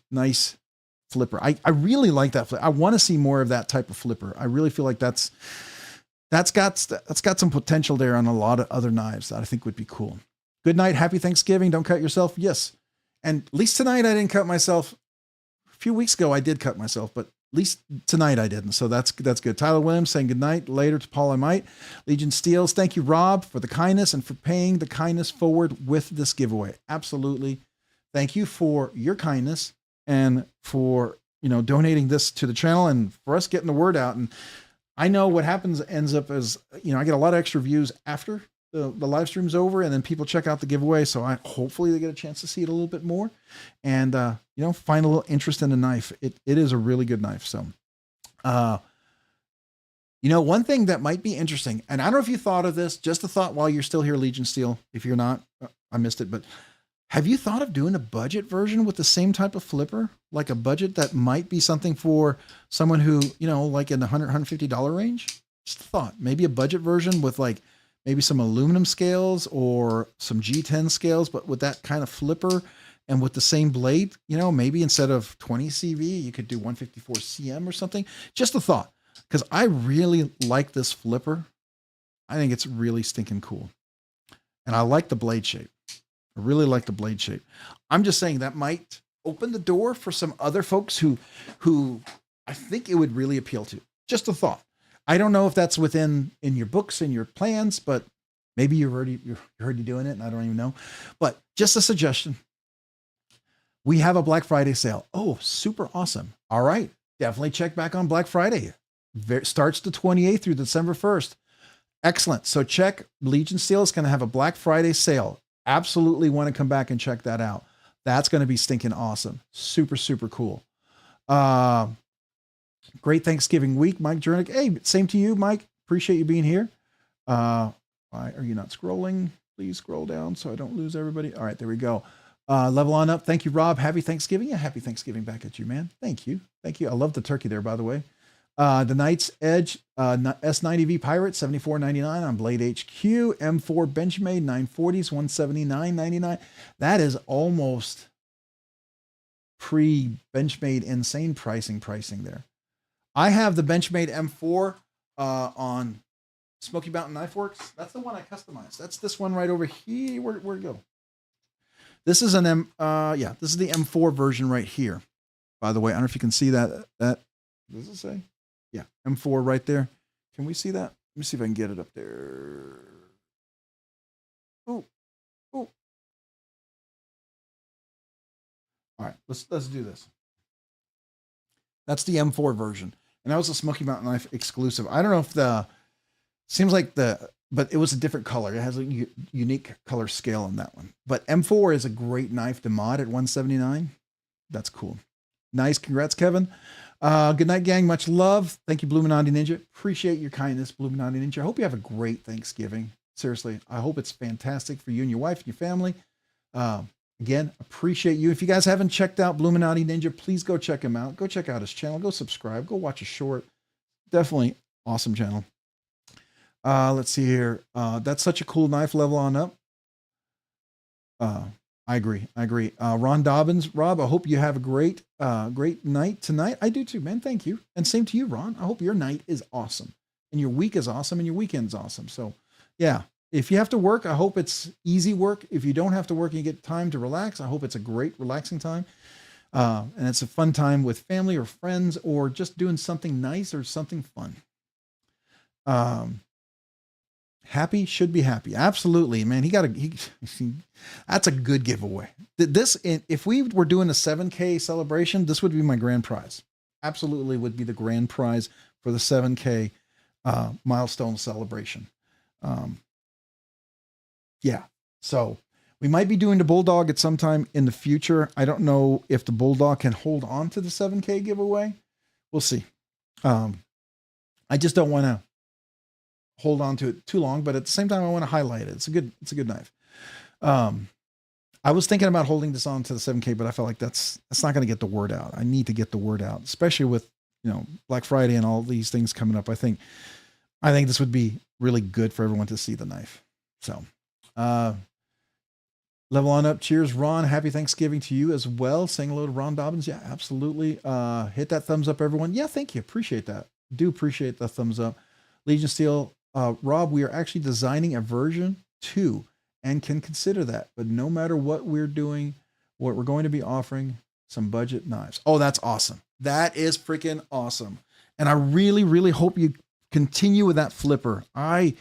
flipper. I really like that flipper. I want to see more of that type of flipper. I really feel like that's got some potential there on a lot of other knives that I think would be cool. Good night. Happy Thanksgiving. Don't cut yourself. Yes. And at least tonight I didn't cut myself. A few weeks ago I did cut myself, but at least tonight I didn't. So that's good. Tyler Williams saying good night. Later to Paul I Might. Legion Steels. Thank you, Rob, for the kindness and for paying the kindness forward with this giveaway. Absolutely. Thank you for your kindness and for, donating this to the channel and for us getting the word out. And I know what happens ends up as, I get a lot of extra views after the live stream's over, and then people check out the giveaway. So hopefully they get a chance to see it a little bit more and, find a little interest in the knife. It is a really good knife. So, one thing that might be interesting, and I don't know if you thought of this, just a thought while you're still here, Legion Steel. If you're not, I missed it, but have you thought of doing a budget version with the same type of flipper? Like a budget that might be something for someone who, like in the $100, $150 range? Just a thought. Maybe a budget version with like maybe some aluminum scales or some G10 scales, but with that kind of flipper and with the same blade, maybe instead of 20 CV, you could do 154 CM or something. Just a thought, because I really like this flipper. I think it's really stinking cool. And I like the blade shape. I really like the blade shape. I'm just saying that might open the door for some other folks who I think it would really appeal to. Just a thought. I don't know if that's in your books and your plans, but maybe you're already doing it and I don't even know. But just a suggestion. We have a Black Friday sale. Oh, super awesome. All right. Definitely check back on Black Friday. Starts the 28th through December 1st. Excellent. So check. Legion Steel is going to have a Black Friday sale. Absolutely want to come back and check that out. That's going to be stinking awesome. Super, super cool. Great Thanksgiving week, Mike Jernick. Hey, same to you, Mike. Appreciate you being here. Why are you not scrolling? Please scroll down so I don't lose everybody. All right, there we go. Level on up. Thank you, Rob. Happy Thanksgiving. Yeah, happy Thanksgiving back at you, man. Thank you. Thank you. I love the turkey there, by the way. The Knight's Edge S90V Pirate, $74.99 on Blade HQ. M4 Benchmade 940s, $179.99. That is almost pre-Benchmade insane pricing there. I have the Benchmade M4 on Smoky Mountain Knife Works. That's the one I customized. That's this one right over here. Where'd it go? This is this is the M4 version right here. By the way, I don't know if you can see that. Does it say? Yeah, M4 right there. Can we see that? Let me see if I can get it up there. Oh. All right, let's do this. That's the M4 version. And that was a Smoky Mountain Knife exclusive. I don't know if but it was a different color. It has a unique color scale on that one. But M4 is a great knife to mod at $179. That's cool. Nice. Congrats, Kevin. Good night, gang. Much love. Thank you, Bluminati Ninja. Appreciate your kindness, Bluminati Ninja. I hope you have a great Thanksgiving. Seriously, I hope it's fantastic for you and your wife and your family. Again, appreciate you. If you guys haven't checked out Bluminati Ninja, please go check him out. Go check out his channel. Go subscribe. Go watch a short. Definitely awesome channel. Let's see here. That's such a cool knife. Level on up. I agree. Ron Dobbins, Rob, I hope you have a great night tonight. I do too, man. Thank you. And same to you, Ron. I hope your night is awesome and your week is awesome and your weekend's awesome. So yeah, if you have to work, I hope it's easy work. If you don't have to work and you get time to relax, I hope it's a great relaxing time. And it's a fun time with family or friends or just doing something nice or something fun. Happy should be happy. Absolutely, man. That's a good giveaway. If we were doing a 7K celebration, this would be my grand prize. Absolutely would be the grand prize for the 7K milestone celebration. Yeah. So we might be doing the Bulldog at some time in the future. I don't know if the Bulldog can hold on to the 7K giveaway. We'll see. I just don't want to hold on to it too long, but at the same time, I want to highlight it. It's a good knife. I was thinking about holding this on to the 7K, but I felt like that's not going to get the word out. I need to get the word out, especially with, Black Friday and all these things coming up. I think this would be really good for everyone to see the knife. So, level on up. Cheers, Ron. Happy Thanksgiving to you as well. Saying hello to Ron Dobbins. Yeah, absolutely. Hit that thumbs up, everyone. Yeah, thank you. Appreciate that. Do appreciate the thumbs up. Legion Steel, Rob, we are actually designing a version 2 and can consider that. But no matter what we're doing, what we're going to be offering, some budget knives. Oh, that's awesome. That is freaking awesome. And I really, really hope you continue with that flipper. I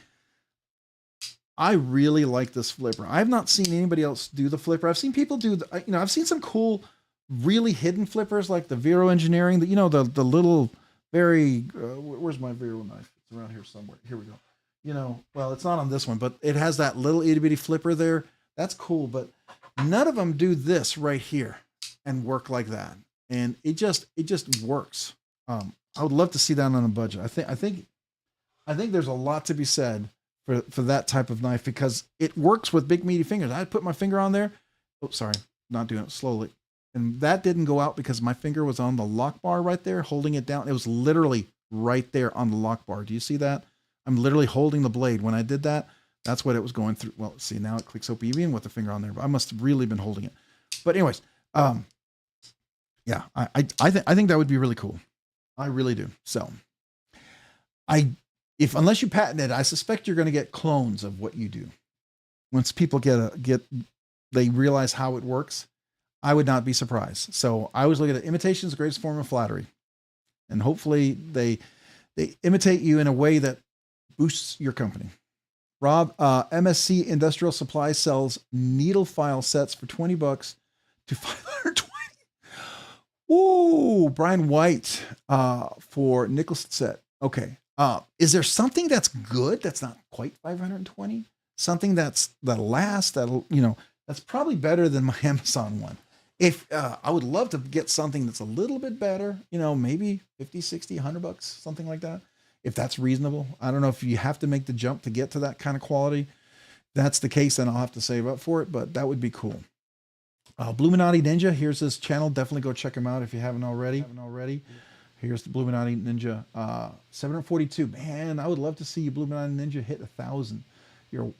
really like this flipper. I've not seen anybody else do the flipper. I've seen people do, I've seen some cool, really hidden flippers like the Vero Engineering, the little very, where's my Vero knife? It's around here somewhere. Here we go. Well, it's not on this one, but it has that little itty bitty flipper there. That's cool. But none of them do this right here and work like that. And it just works. I would love to see that on a budget. I think there's a lot to be said for that type of knife because it works with big meaty fingers. I put my finger on there. Oh, sorry, not doing it slowly. And that didn't go out because my finger was on the lock bar right there, holding it down. It was literally right there on the lock bar. Do you see that? I'm literally holding the blade. When I did that, that's what it was going through. Well, see, now it clicks open even with the finger on there, but I must have really been holding it. But anyways, yeah, I think that would be really cool. I really do. So unless you patent it, I suspect you're going to get clones of what you do. Once people they realize how it works, I would not be surprised. So I always look at it. Imitation is the greatest form of flattery. And hopefully they imitate you in a way that boosts your company. Rob, MSC Industrial Supply sells needle file sets for $20 to $520. Ooh, Brian White for nickel set. Okay. Is there something that's good that's not quite 520? Something that'll last, that's probably better than my Amazon one. If I would love to get something that's a little bit better, maybe 50, 60, $100, something like that. If that's reasonable. I don't know if you have to make the jump to get to that kind of quality. If that's the case, then I'll have to save up for it, but that would be cool. Bluminati Ninja, here's his channel. Definitely go check him out if you haven't already. Here's the Bluminati Ninja, 742. Man, I would love to see you, Bluminati Ninja, hit 1,000. You're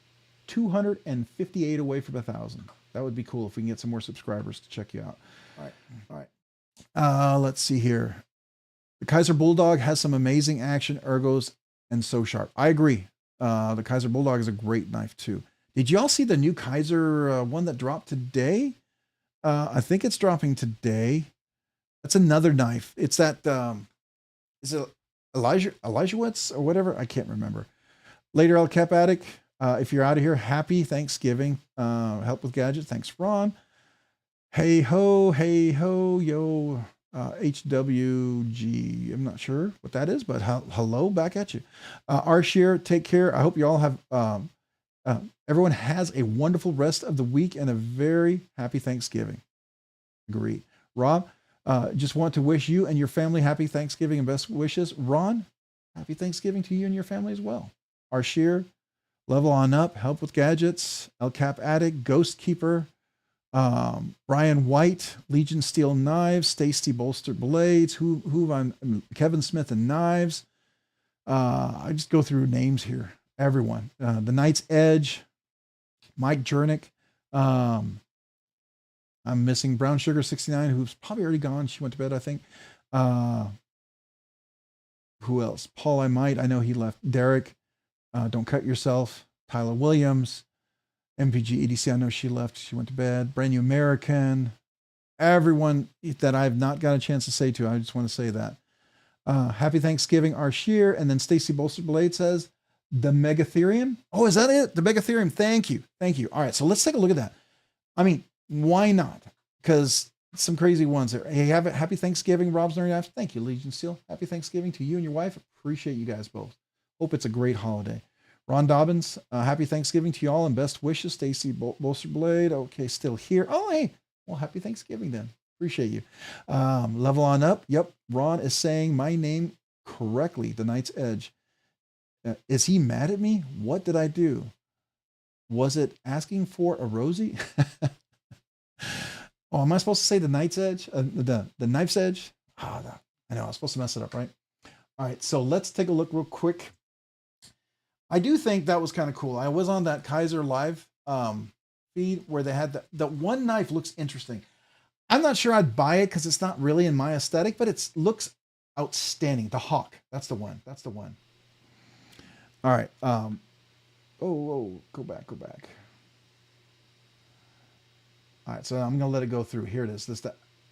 258 away from 1,000. That would be cool if we can get some more subscribers to check you out. All right. Let's see here. The Kaiser Bulldog has some amazing action, ergos, and so sharp. I agree. The Kaiser Bulldog is a great knife too. Did y'all see the new Kaiser one that dropped today? I think it's dropping today. That's another knife. It's that, is it Elijahwitz or whatever? I can't remember. Later, El Cap Addict. If you're out of here, happy Thanksgiving. Help with gadgets. Thanks, Ron. Hey ho, yo. HWG. I'm not sure what that is, but hello back at you. Arshear, take care. I hope you all have, everyone has a wonderful rest of the week and a very happy Thanksgiving. Agree. Rob, just want to wish you and your family happy Thanksgiving and best wishes. Ron, happy Thanksgiving to you and your family as well. Arshear, level on up, help with gadgets. El Cap Addict, Ghost Keeper, Brian White, Legion Steel Knives, Stacy Bolster Blades, Kevin Smith and Knives. I just go through names here. Everyone. The Knight's Edge, Mike Jernick. I'm missing Brown Sugar 69, who's probably already gone. She went to bed, I think. Who else? Paul I Might. I know he left. Derek, Don't Cut Yourself. Tyler Williams. MPG EDC, I know she left. She went to bed. Brand New American. Everyone that I've not got a chance to say to, I just want to say that. Happy Thanksgiving, Arshear. And then Stacy Bolster Blade says, the Megatherium. Oh, is that it? The Megatherium. Thank you. All right, so let's take a look at that. I mean, why not? Because some crazy ones there. Hey, happy Thanksgiving, Rob's Nerdy Knives. Thank you, Legion Steel. Happy Thanksgiving to you and your wife. Appreciate you guys both. Hope it's a great holiday. Ron Dobbins, happy Thanksgiving to you all and best wishes. Stacy Bolster Blade. Okay, still here. Oh, hey. Well, happy Thanksgiving then. Appreciate you. Level on up. Yep. Ron is saying my name correctly. The Knight's Edge. Is he mad at me? What did I do? Was it asking for a Rosie? Oh, am I supposed to say the knife's edge? The knife's edge? Ah, oh, I know. I was supposed to mess it up, right? All right, so let's take a look real quick. I do think that was kind of cool. I was on that Kaiser live feed where they had the one knife looks interesting. I'm not sure I'd buy it because it's not really in my aesthetic, but it looks outstanding. The Hawk. That's the one. That's the one. All right. Oh, go back. All right, so I'm gonna let it go through. Here it is. No,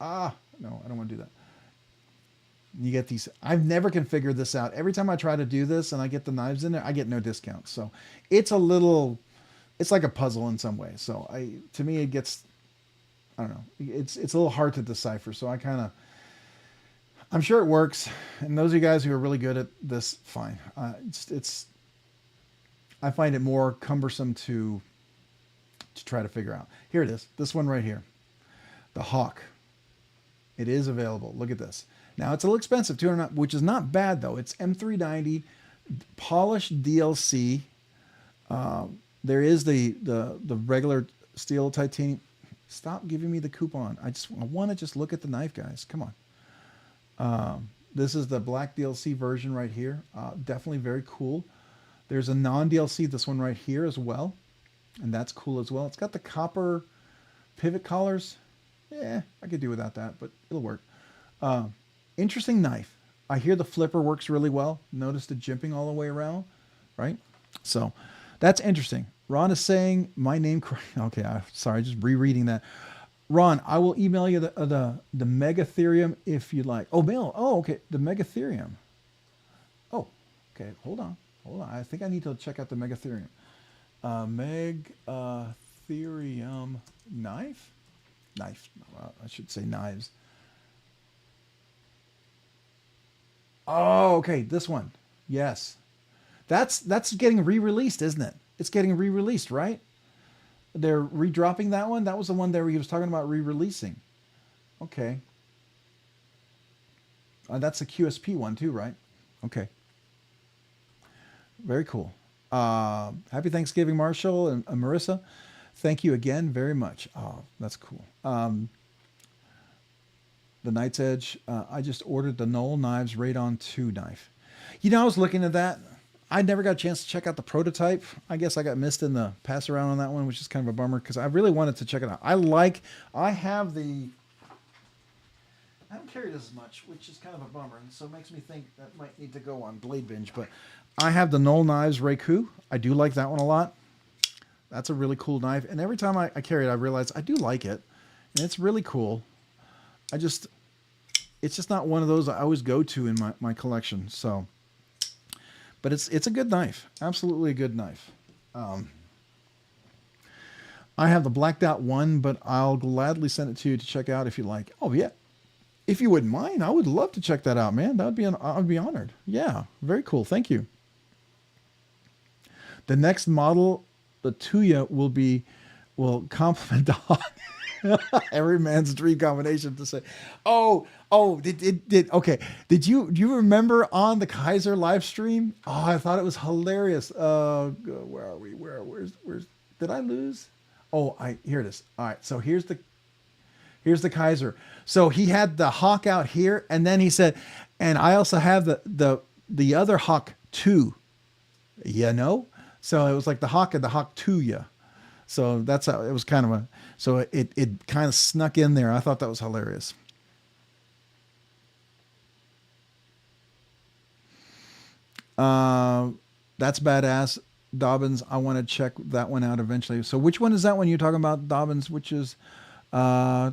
I don't want to do that. You get these. I've never configured this out. Every time I try to do this and I get the knives in there, I get no discounts. So it's it's like a puzzle in some way. So to me, it gets, I don't know. It's a little hard to decipher. So I'm sure it works. And those of you guys who are really good at this, fine. I find it more cumbersome to try to figure out. Here it is. This one right here. The Hawk. It is available. Look at this. Now it's a little expensive, $200, which is not bad though. It's M390, polished DLC. There is the regular steel titanium. Stop giving me the coupon. I want to just look at the knife, guys. Come on. This is the black DLC version right here. Definitely very cool. There's a non-DLC, this one right here as well. And that's cool as well. It's got the copper pivot collars. Yeah, I could do without that, but it'll work. Interesting knife. I hear the flipper works really well. Notice the jimping all the way around, right? So that's interesting. Ron is saying my name. Okay, sorry, just rereading that. Ron, I will email you the Megatherium if you like. Oh, mail. Oh, okay, the Megatherium. Oh, okay. Hold on. I think I need to check out the Megatherium. Megatherium knife. I should say knives. Oh, okay, this one. Yes. That's getting re-released, isn't it? It's getting re-released, right? They're redropping that one. That was the one there where he was talking about re-releasing. Okay. That's a QSP one too, right? Okay. Very cool. Happy Thanksgiving, Marshall and Marissa. Thank you again very much. Oh, that's cool. The Knight's Edge. I just ordered the Knoll Knives Radon 2 knife. You know, I was looking at that. I never got a chance to check out the prototype. I guess I got missed in the pass around on that one, which is kind of a bummer because I really wanted to check it out. I haven't carried as much, which is kind of a bummer. And so it makes me think that might need to go on BladeBinge. But I have the Knoll Knives Reiku. I do like that one a lot. That's a really cool knife. And every time I carry it, I realize I do like it. And it's really cool. It's just not one of those I always go to in my collection. So, but it's a good knife. Absolutely a good knife. I have the blacked out one, but I'll gladly send it to you to check out if you like. Oh yeah. If you wouldn't mind, I would love to check that out, man. I would be honored. Yeah. Very cool. Thank you. The next model, the Tuya will complement the Hawk. Every man's dream combination to say, okay. Did you remember on the Kaiser live stream? Oh, I thought it was hilarious. Where are we? Where's did I lose? Oh, here it is. All right. So here's the Kaiser. So he had the Hawk out here, and then he said, and I also have the other Hawk 2. You know? So it was like the Hawk and the Hawk 2, yeah. So that's how it was kind of it kind of snuck in there. I thought that was hilarious. That's badass. Dobbins, I want to check that one out eventually. So which one is that one you're talking about, Dobbins? Which is, I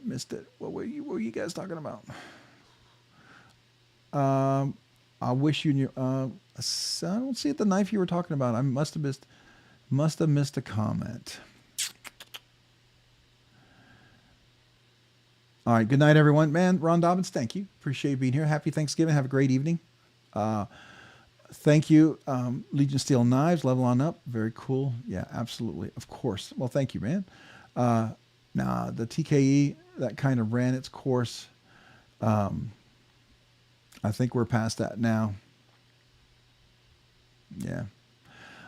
missed it. What were you guys talking about? I wish you knew. I don't see the knife you were talking about. I must have missed a comment. All right. Good night, everyone. Man, Ron Dobbins, thank you. Appreciate you being here. Happy Thanksgiving. Have a great evening. Thank you. Legion Steel Knives, level on up. Very cool. Yeah, absolutely. Of course. Well, thank you, man. Nah, the TKE, that kind of ran its course. I think we're past that now. Yeah.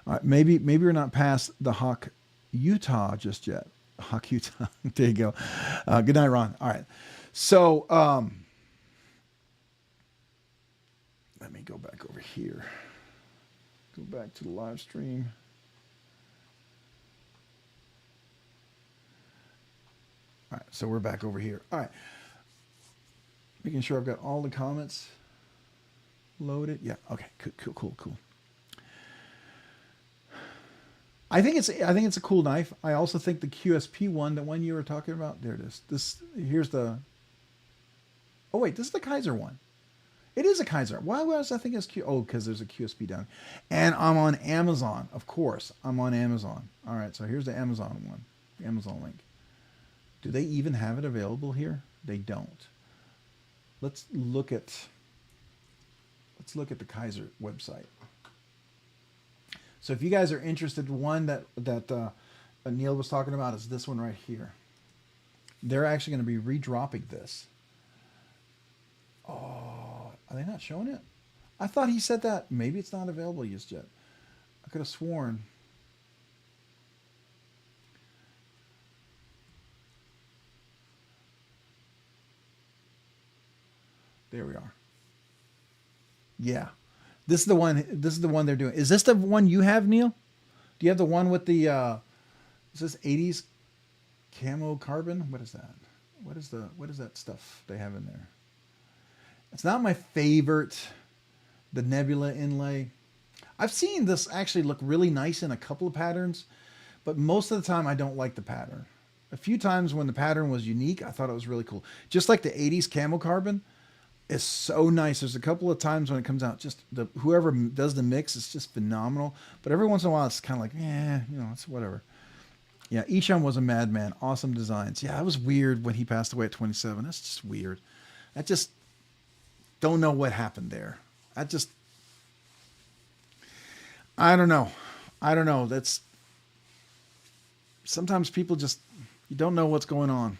All right. Maybe we're not past the Hawk Utah just yet. Hawk Utah. There you go. Good night, Ron. All right. So let me go back over here. Go back to the live stream. All right. So we're back over here. All right. Making sure I've got all the comments loaded. Yeah. Okay. Cool. I think it's a cool knife. I also think the QSP one, the one you were talking about, there it is. Here's the. Oh wait, this is the Kaiser one. It is a Kaiser. Why was I thinking it's Q? Oh, because there's a QSP down. And I'm on Amazon, of course. I'm on Amazon. All right, so here's the Amazon one, the Amazon link. Do they even have it available here? They don't. Let's look at the Kaiser website. So if you guys are interested, one that Neil was talking about is this one right here. They're actually going to be redropping this. Oh, are they not showing it? I thought he said that. Maybe it's not available just yet. I could have sworn. There we are. Yeah. This is the one they're doing. Is this the one you have, Neil? Do you have the one with the is this 80s camo carbon? What is that? What is that stuff they have in there? It's not my favorite. The Nebula inlay. I've seen this actually look really nice in a couple of patterns, but most of the time I don't like the pattern. A few times when the pattern was unique, I thought it was really cool. Just like the 80s camo carbon. Is so nice. There's a couple of times when it comes out, just whoever does the mix is just phenomenal. But every once in a while, it's kind of like, it's whatever. Yeah, Isham was a madman. Awesome designs. Yeah, it was weird when he passed away at 27. That's just weird. I just don't know what happened there. I don't know. That's sometimes people just, you don't know what's going on.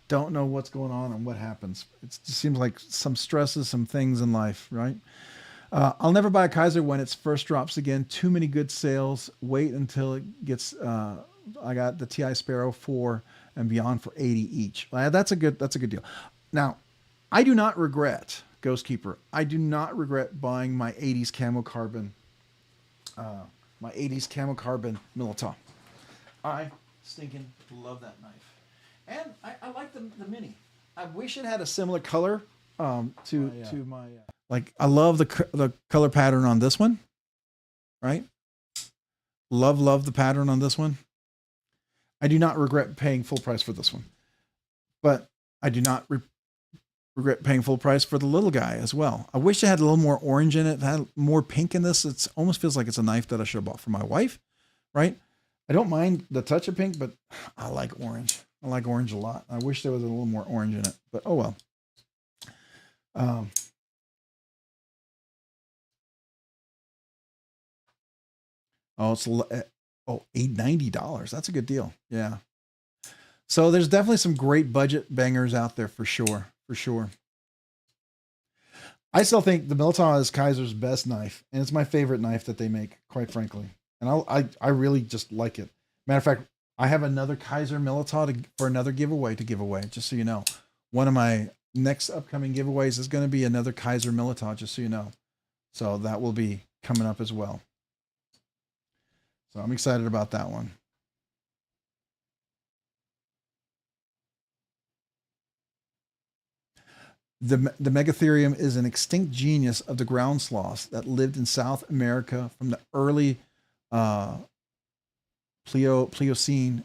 Don't know what's going on and what happens. It just seems like some stresses, some things in life, right? I'll never buy a Kaiser when it first drops again. Too many good sales. Wait until it gets. I got the TI Sparrow 4 and beyond for 80 each. That's a good deal. Now, I do not regret, Ghost Keeper. I do not regret buying my 80s camo carbon. My 80s camo carbon Militao. I stinking love that knife. And I like the mini. I wish it had a similar color to my like. I love the color pattern on this one, right? Love the pattern on this one. I do not regret paying full price for this one, but I do not regret paying full price for the little guy as well. I wish it had a little more orange in it. It had more pink in this. It almost feels like it's a knife that I should have bought for my wife, right? I don't mind the touch of pink, but I like orange. I like orange a lot. I wish there was a little more orange in it, but oh well. It's $890. That's a good deal. Yeah. So there's definitely some great budget bangers out there for sure. For sure. I still think the Militao is Kaiser's best knife, and it's my favorite knife that they make, quite frankly. And I really just like it. Matter of fact, I have another Kaiser Militao for another giveaway to give away, just so you know. One of my next upcoming giveaways is going to be another Kaiser Militao, just so you know. So that will be coming up as well. So I'm excited about that one. The Megatherium is an extinct genius of the ground sloths that lived in South America from the early Pliocene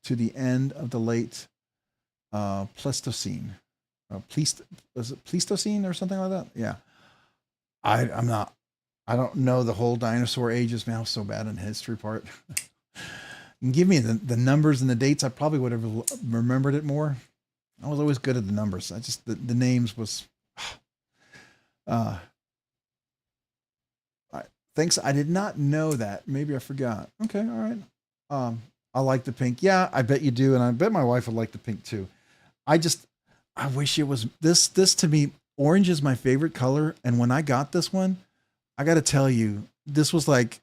to the end of the late Pleistocene. Was it Pleistocene or something like that? Yeah. I don't know the whole dinosaur ages, man. I was so bad in the history part. Give me the numbers and the dates. I probably would have remembered it more. I was always good at the numbers. I just, the names was, thanks. I did not know that. Maybe I forgot. Okay. All right. I like the pink. Yeah, I bet you do. And I bet my wife would like the pink too. I wish it was this to me. Orange is my favorite color. And when I got this one, I got to tell you, this was like,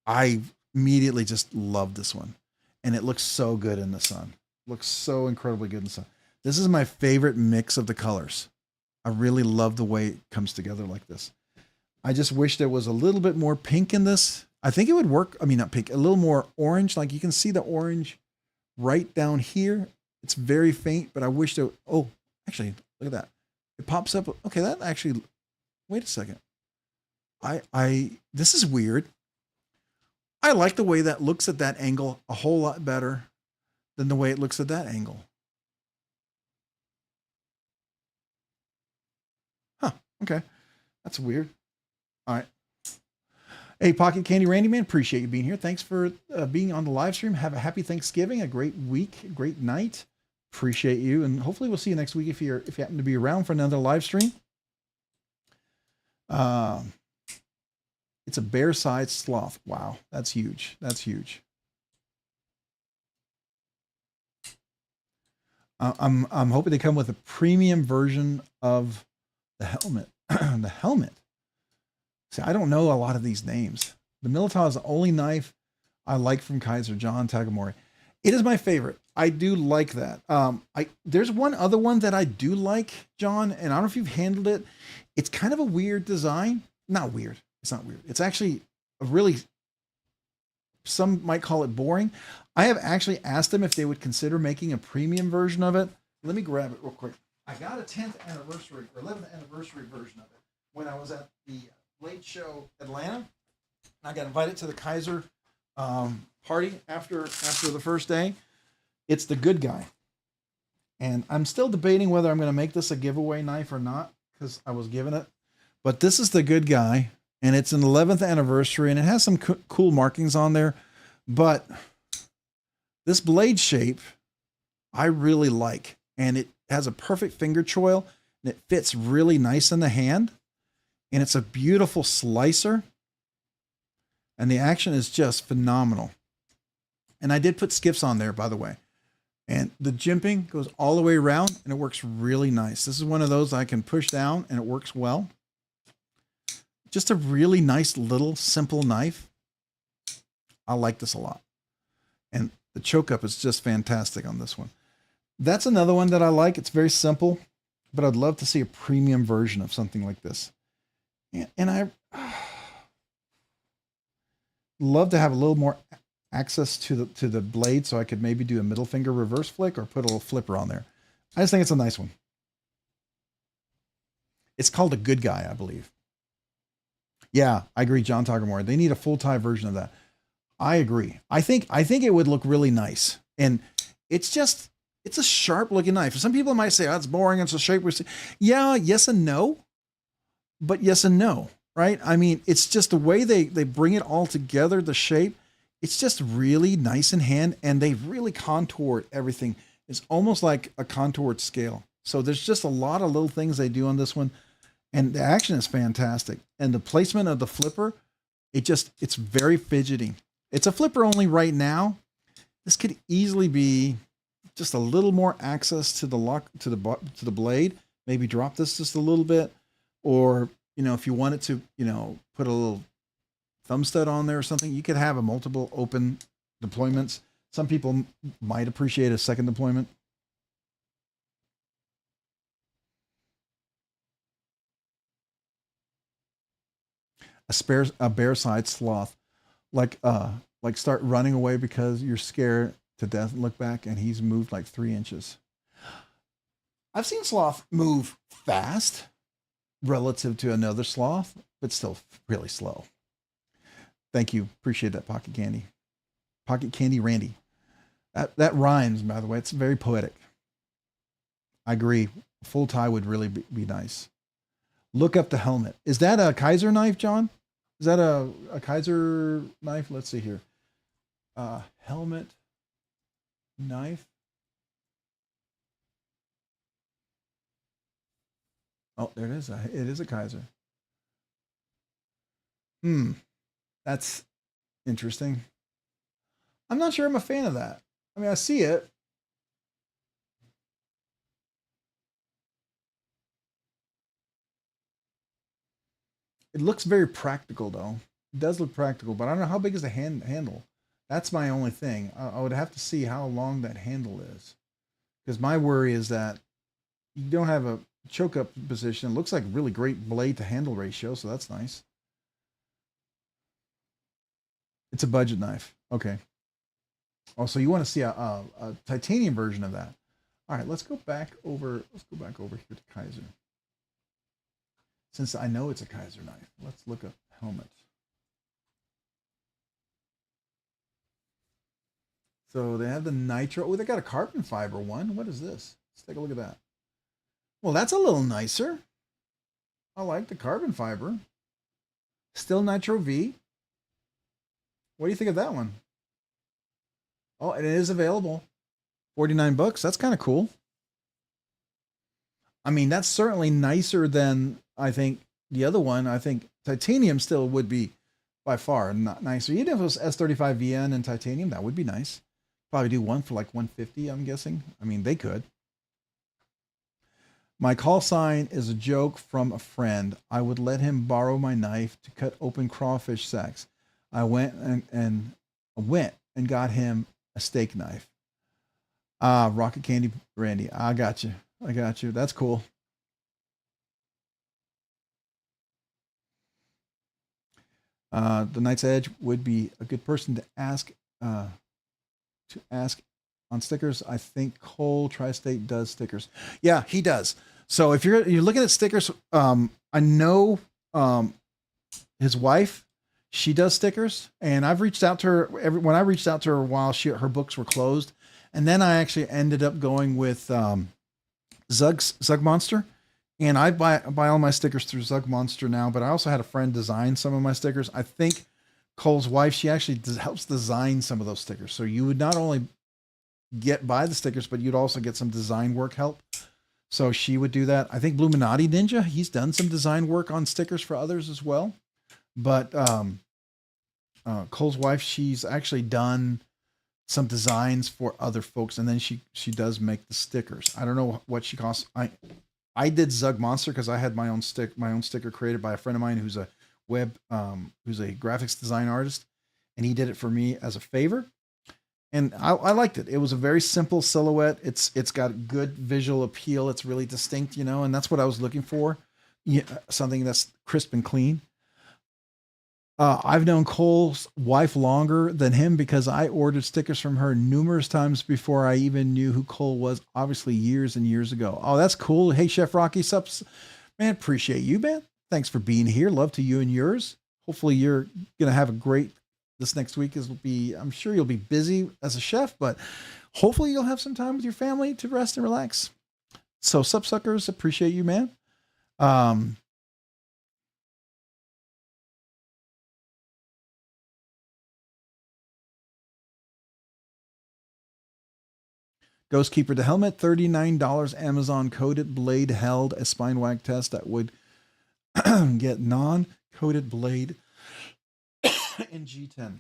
I immediately just loved this one. And it looks so good in the sun. Looks so incredibly good in the sun. This is my favorite mix of the colors. I really love the way it comes together like this. I just wish there was a little bit more pink in this. I think it would work. I mean, not pink, a little more orange. Like you can see the orange right down here. It's very faint, but I wish there, oh, actually, look at that. It pops up. Okay, that actually, wait a second. This is weird. I like the way that looks at that angle a whole lot better than the way it looks at that angle. Huh, okay. That's weird. All right. Hey, Pocket Candy Randy Man, appreciate you being here. Thanks for being on the live stream. Have a happy Thanksgiving, a great week, a great night. Appreciate you, and hopefully we'll see you next week if you happen to be around for another live stream. It's a bear-sized sloth. Wow, that's huge. That's huge. I'm hoping they come with a premium version of the helmet. The helmet. See, I don't know a lot of these names. The Militaw is the only knife I like from Kaiser John Tagamori. It is my favorite. I do like that. There's one other one that I do like, John, and I don't know if you've handled it. It's kind of a weird design. Not weird. It's not weird. It's actually a really, some might call it boring. I have actually asked them if they would consider making a premium version of it. Let me grab it real quick. I got a 10th anniversary or 11th anniversary version of it when I was at the Blade Show Atlanta. I got invited to the Kaiser party after the first day. It's the Good Guy. And I'm still debating whether I'm going to make this a giveaway knife or not because I was given it. But this is the Good Guy, and it's an 11th anniversary, and it has some cool markings on there. But this blade shape, I really like. And it has a perfect finger choil, and it fits really nice in the hand. And it's a beautiful slicer. And the action is just phenomenal. And I did put skiffs on there, by the way. And the jimping goes all the way around, and it works really nice. This is one of those I can push down, and it works well. Just a really nice little simple knife. I like this a lot. And the choke up is just fantastic on this one. That's another one that I like. It's very simple, but I'd love to see a premium version of something like this. And I love to have a little more access to the blade so I could maybe do a middle finger reverse flick or put a little flipper on there. I just think it's a nice one. It's called a Good Guy, I believe. Yeah, I agree, John Tagamori. They need a full-time version of that. I agree. I think it would look really nice. And it's a sharp-looking knife. Some people might say, oh, it's boring, it's a shape. Yeah, yes and no. But yes and no, right? I mean, it's just the way they bring it all together, the shape. It's just really nice in hand, and they've really contoured everything. It's almost like a contoured scale. So there's just a lot of little things they do on this one. And the action is fantastic. And the placement of the flipper, it's very fidgety. It's a flipper only right now. This could easily be just a little more access to the lock, to the blade. Maybe drop this just a little bit. Or, if you wanted to, put a little thumb stud on there or something, you could have a multiple open deployments. Some people might appreciate a second deployment. A bear-sized sloth, like start running away because you're scared to death and look back and he's moved like 3 inches. I've seen sloth move fast relative to another sloth, but still really slow. Thank you. Appreciate that, Pocket Candy. Pocket Candy Randy. That rhymes, by the way. It's very poetic. I agree. Full tie would really be nice. Look up the helmet. Is that a Kaiser knife, John? Is that a Kaiser knife? Let's see here. Helmet knife. Oh, there it is. It is a Kaiser. That's interesting. I'm not sure I'm a fan of that. I mean, I see it. It looks very practical, though. It does look practical, but I don't know how big is the handle. That's my only thing. I would have to see how long that handle is, because my worry is that you don't have a choke up position. It looks like really great blade to handle ratio, so that's nice. It's a budget knife. Okay. Oh, so you want to see a titanium version of that? All right, let's go back over. Let's go back over here to Kaiser. Since I know it's a Kaiser knife, let's look up helmet. So they have the nitro. Oh, they got a carbon fiber one. What is this? Let's take a look at that. Well, that's a little nicer. I like the carbon fiber. Still nitro V. What do you think of that one? Oh, and it is available. 49 bucks. That's kind of cool. I mean, that's certainly nicer than, I think, the other one. I think titanium still would be by far not nicer. Even if it was S35VN and titanium, that would be nice. Probably do one for like 150, I'm guessing. I mean, they could. My call sign is a joke from a friend. I would let him borrow my knife to cut open crawfish sacks. I went and got him a steak knife. Rocket Candy Randy. I got you. I got you. That's cool. The Knight's Edge would be a good person to ask on stickers. I think Cole Tri-State does stickers. Yeah, he does. So if you're looking at stickers, I know his wife, she does stickers, and I've reached out to her when I reached out to her while her books were closed, and then I actually ended up going with Zug Monster, and I buy all my stickers through Zug Monster now. But I also had a friend design some of my stickers. I think Cole's wife, she actually helps design some of those stickers. So you would not only buy the stickers, but you'd also get some design work help. So she would do that. I think Bluminati Ninja, he's done some design work on stickers for others as well. But Cole's wife, she's actually done some designs for other folks, and then she does make the stickers. I don't know what she costs. I did Zug Monster because I had my own sticker created by a friend of mine who's a who's a graphics design artist, and he did it for me as a favor. And I liked it. It was a very simple silhouette. It's got good visual appeal. It's really distinct, you know, and that's what I was looking for. Yeah, something that's crisp and clean. I've known Cole's wife longer than him because I ordered stickers from her numerous times before I even knew who Cole was, obviously years and years ago. Oh, that's cool. Hey, Chef Rocky Sups, man, appreciate you, man. Thanks for being here. Love to you and yours. Hopefully you're going to have a great, this next week I'm sure you'll be busy as a chef, but hopefully you'll have some time with your family to rest and relax. So Supsuckers, appreciate you, man. Ghostkeeper the helmet, $39 Amazon coded blade held a spine wag test that would get non-coated blade in G10.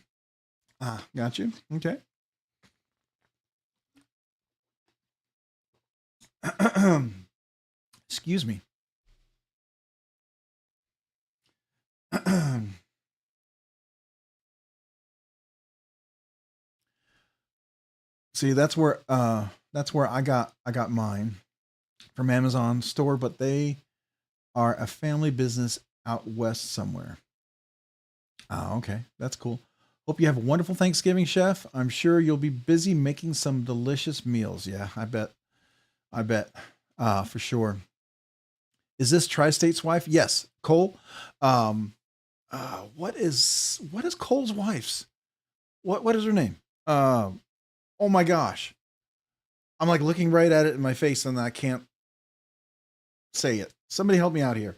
Got you. Okay. Excuse me. See, that's where I got mine from Amazon store, but they are a family business out west somewhere. Oh, okay. That's cool. Hope you have a wonderful Thanksgiving, Chef. I'm sure you'll be busy making some delicious meals. Yeah, I bet. For sure. Is this Tri-State's wife? Yes. Cole. What is Cole's wife's? What is her name? Oh my gosh. I'm like looking right at it in my face and I can't say it. Somebody help me out here.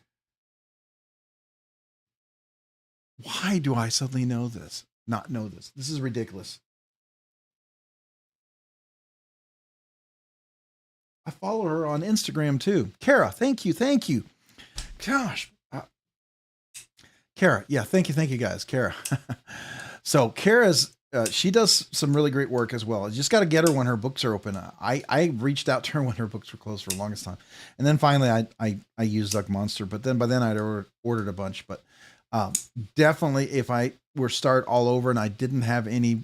Why do I suddenly not know this? This is ridiculous. I follow her on Instagram too. Kara, thank you. Gosh. Kara, yeah, thank you guys. Kara. So Kara's, she does some really great work as well. You just got to get her when her books are open. I reached out to her when her books were closed for the longest time. And then finally I used Duck Monster, but then by then I'd ordered a bunch. But Definitely, if I were start all over and I didn't have any,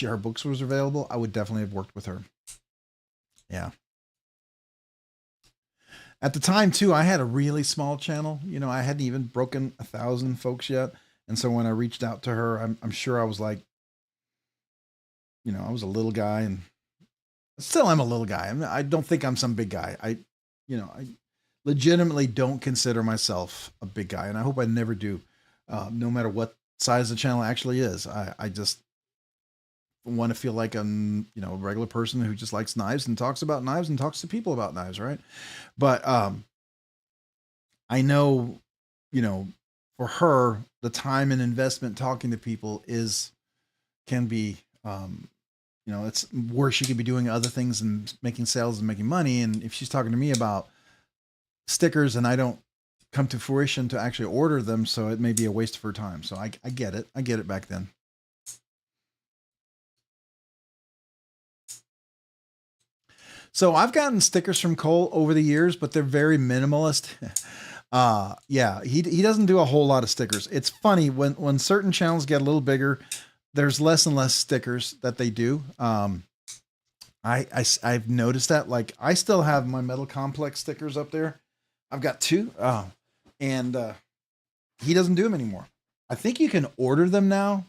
her books was available, I would definitely have worked with her. Yeah. At the time too, I had a really small channel. You know, I hadn't even broken 1,000 folks yet. And so when I reached out to her, I'm sure I was like, you know, I was a little guy, and still I'm a little guy. I don't think I'm some big guy. I legitimately don't consider myself a big guy, and I hope I never do, no matter what size the channel actually is. I just want to feel like I'm, you know, a regular person who just likes knives and talks about knives and talks to people about knives, right? But I know, you know, for her, the time and investment talking to people can be, you know, it's where she could be doing other things and making sales and making money. And if she's talking to me about stickers and I don't come to fruition to actually order them, so it may be a waste of her time. So I get it. I get it back then. So I've gotten stickers from Cole over the years, but they're very minimalist. Yeah, he doesn't do a whole lot of stickers. It's funny when certain channels get a little bigger, there's less and less stickers that they do. I've noticed that. Like, I still have my Metal Complex stickers up there. I've got 2. And he doesn't do them anymore. I think you can order them now.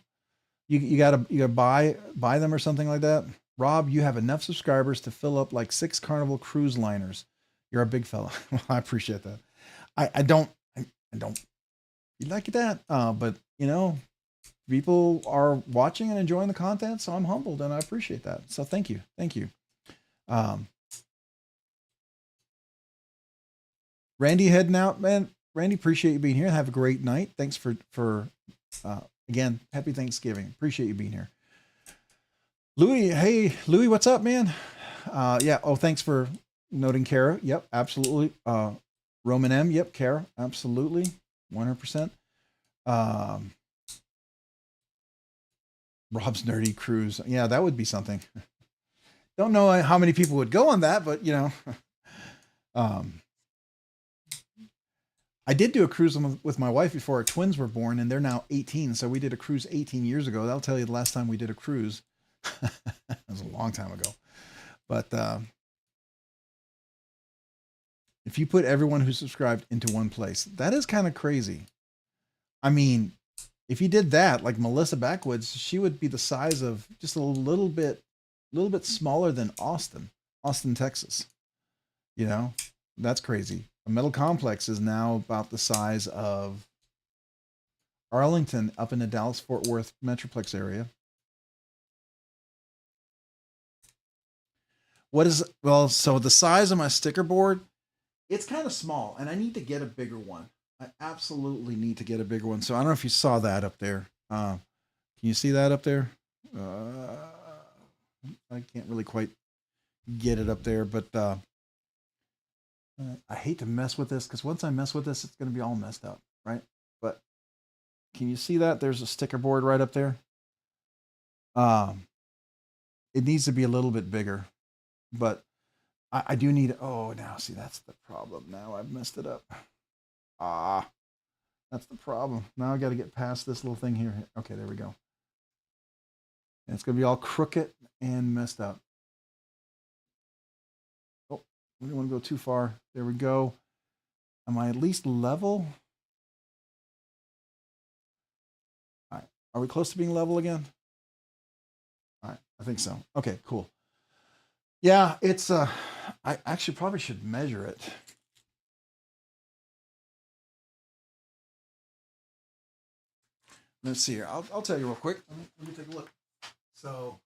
You gotta buy them or something like that. Rob, you have enough subscribers to fill up like 6 Carnival cruise liners. You're a big fella. Well, I appreciate that. I don't you like that. But you know, people are watching and enjoying the content, so I'm humbled and I appreciate that. So thank you. Thank you. Randy heading out, man. Randy, appreciate you being here. Have a great night. Thanks for again, happy Thanksgiving. Appreciate you being here. Louis, hey, Louis, what's up, man? Yeah. Oh, thanks for noting Kara. Yep, absolutely. Roman M. Yep, Kara, absolutely, 100%. Rob's Nerdy Cruise. Yeah, that would be something. Don't know how many people would go on that, but you know, I did do a cruise with my wife before our twins were born, and they're now 18. So we did a cruise 18 years ago. That'll tell you the last time we did a cruise. That was a long time ago. But if you put everyone who subscribed into one place, that is kind of crazy. I mean, if you did that, like Melissa Backwoods, she would be the size of just a little bit smaller than Austin, Texas. You know, that's crazy. A Metal Complex is now about the size of Arlington up in the Dallas-Fort Worth Metroplex area. So the size of my sticker board, it's kind of small, and I need to get a bigger one. I absolutely need to get a bigger one. So I don't know if you saw that up there. Can you see that up there? I can't really quite get it up there, but I hate to mess with this because once I mess with this, it's going to be all messed up, right? But can you see that? There's a sticker board right up there. It needs to be a little bit bigger, but I do need. Oh, now see, that's the problem. Now I've messed it up. That's the problem. Now I got to get past this little thing here. Okay, there we go. And it's going to be all crooked and messed up. Oh, we don't want to go too far. There we go. Am I at least level? All right. Are we close to being level again? All right. I think so. Okay, cool. Yeah, it's I actually probably should measure it. Let's see here. I'll tell you real quick. Let me take a look. So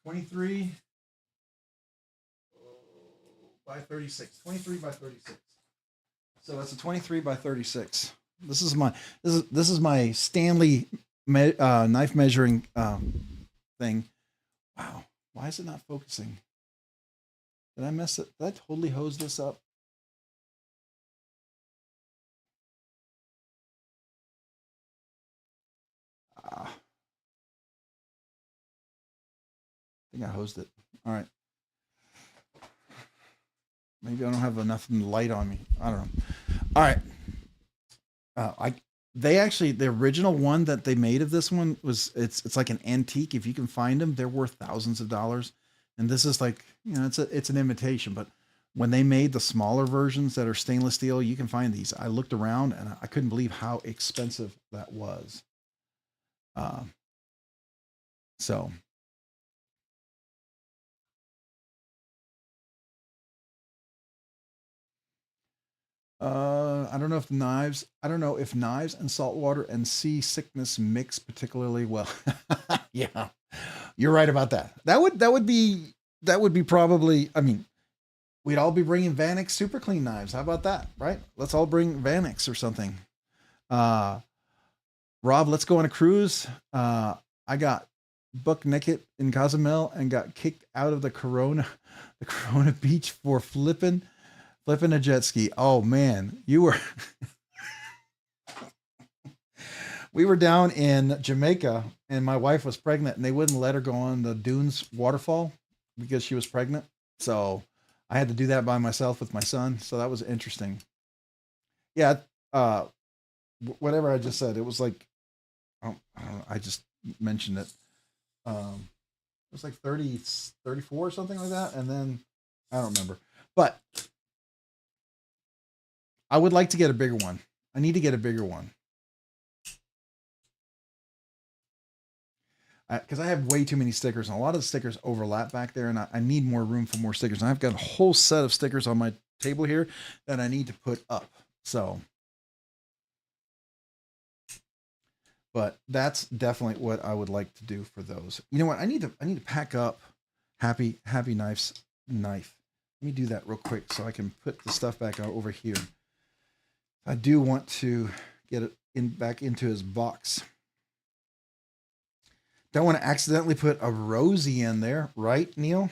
23 by 36. 23 by 36. So that's a 23 by 36. This is my Stanley knife measuring thing. Wow. Why is it not focusing? Did I mess it? Did I totally hose this up? I think I hosed it. All right. Maybe I don't have enough light on me. I don't know. All right. They actually, the original one that they made of this one was, it's like an antique. If you can find them, they're worth thousands of dollars. And this is like, you know, it's an imitation, but when they made the smaller versions that are stainless steel, you can find these. I looked around and I couldn't believe how expensive that was. So I don't know if knives and saltwater and seasickness mix particularly well. Yeah, you're right about that. That would be probably. I mean, we'd all be bringing Vanex super clean knives. How about that? Right? Let's all bring Vanex or something. Rob, let's go on a cruise. I got buck naked in Cozumel and got kicked out of the Corona beach for flipping a jet ski. Oh man, you were. We were down in Jamaica and my wife was pregnant and they wouldn't let her go on the Dunes waterfall because she was pregnant. So I had to do that by myself with my son. So that was interesting. Yeah. Whatever I just said, it was like, I don't know, I just mentioned it. It was like 30, 34 or something like that. And then I don't remember, but I would like to get a bigger one. I need to get a bigger one. Because I have way too many stickers and a lot of the stickers overlap back there and I need more room for more stickers. And I've got a whole set of stickers on my table here that I need to put up. So, but that's definitely what I would like to do for those. You know what? I need to pack up Happy Knife's knife. Let me do that real quick so I can put the stuff back over here. I do want to get it back into his box. Don't want to accidentally put a Rosie in there, right, Neil?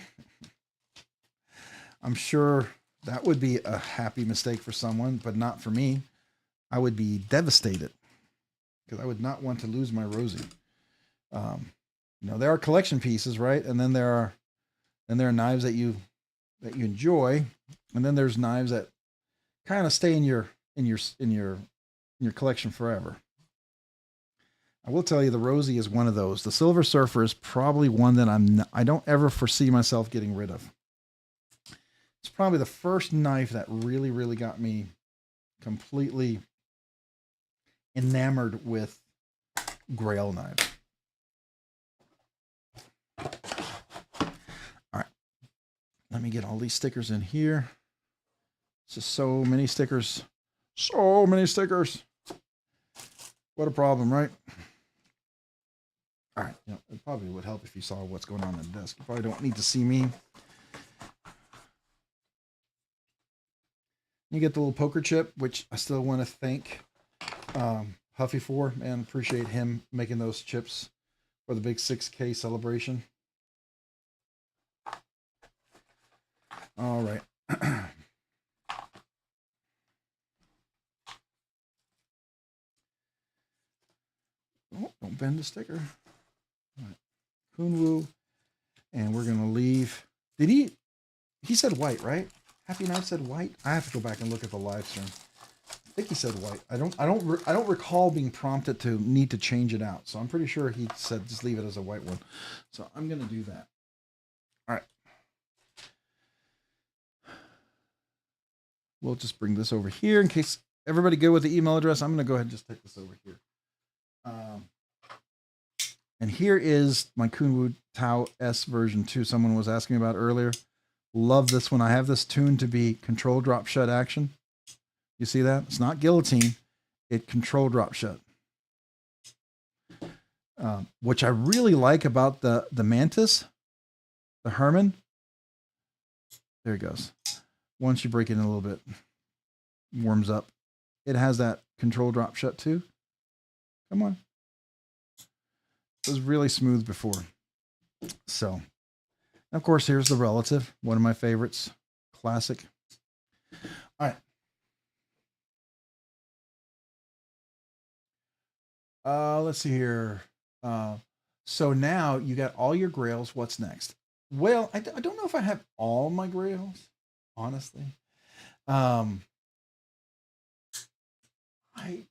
I'm sure that would be a happy mistake for someone, but not for me. I would be devastated because I would not want to lose my Rosie. You know, there are collection pieces, right? And then there are knives that you enjoy, and then there's knives that kind of stay in your collection forever. I will tell you the Rosie is one of those. The Silver Surfer is probably one that I don't ever foresee myself getting rid of. It's probably the first knife that really, really got me completely enamored with Grail knives. All right. Let me get all these stickers in here. It's just so many stickers. So many stickers. What a problem, right? All right, you know, it probably would help if you saw what's going on the desk. You probably don't need to see me. You get the little poker chip, which I still want to thank Huffy for, and appreciate him making those chips for the big 6K celebration. All right. Oh, don't bend the sticker. All right. Kunwu. And we're going to leave. Did he said white, right? Happy Knife said white. I have to go back and look at the live stream. I think he said white. I don't recall being prompted to need to change it out. So I'm pretty sure he said just leave it as a white one. So I'm going to do that. All right. We'll just bring this over here in case everybody good with the email address. I'm going to go ahead and just take this over here. And here is my Kunwu Tau S version 2. Someone was asking about earlier. Love this one. I have this tuned to be control drop shut action. You see that? It's not guillotine. It control drop shut. Which I really like about the Mantis, the Herman. There it goes. Once you break it in a little bit, warms up. It has that control drop shut too. Come on. It was really smooth before. So, of course, here's the Relative, one of my favorites. Classic. All right. Let's see here. So now you got all your grails. What's next? Well, I don't know if I have all my grails, honestly. Um, I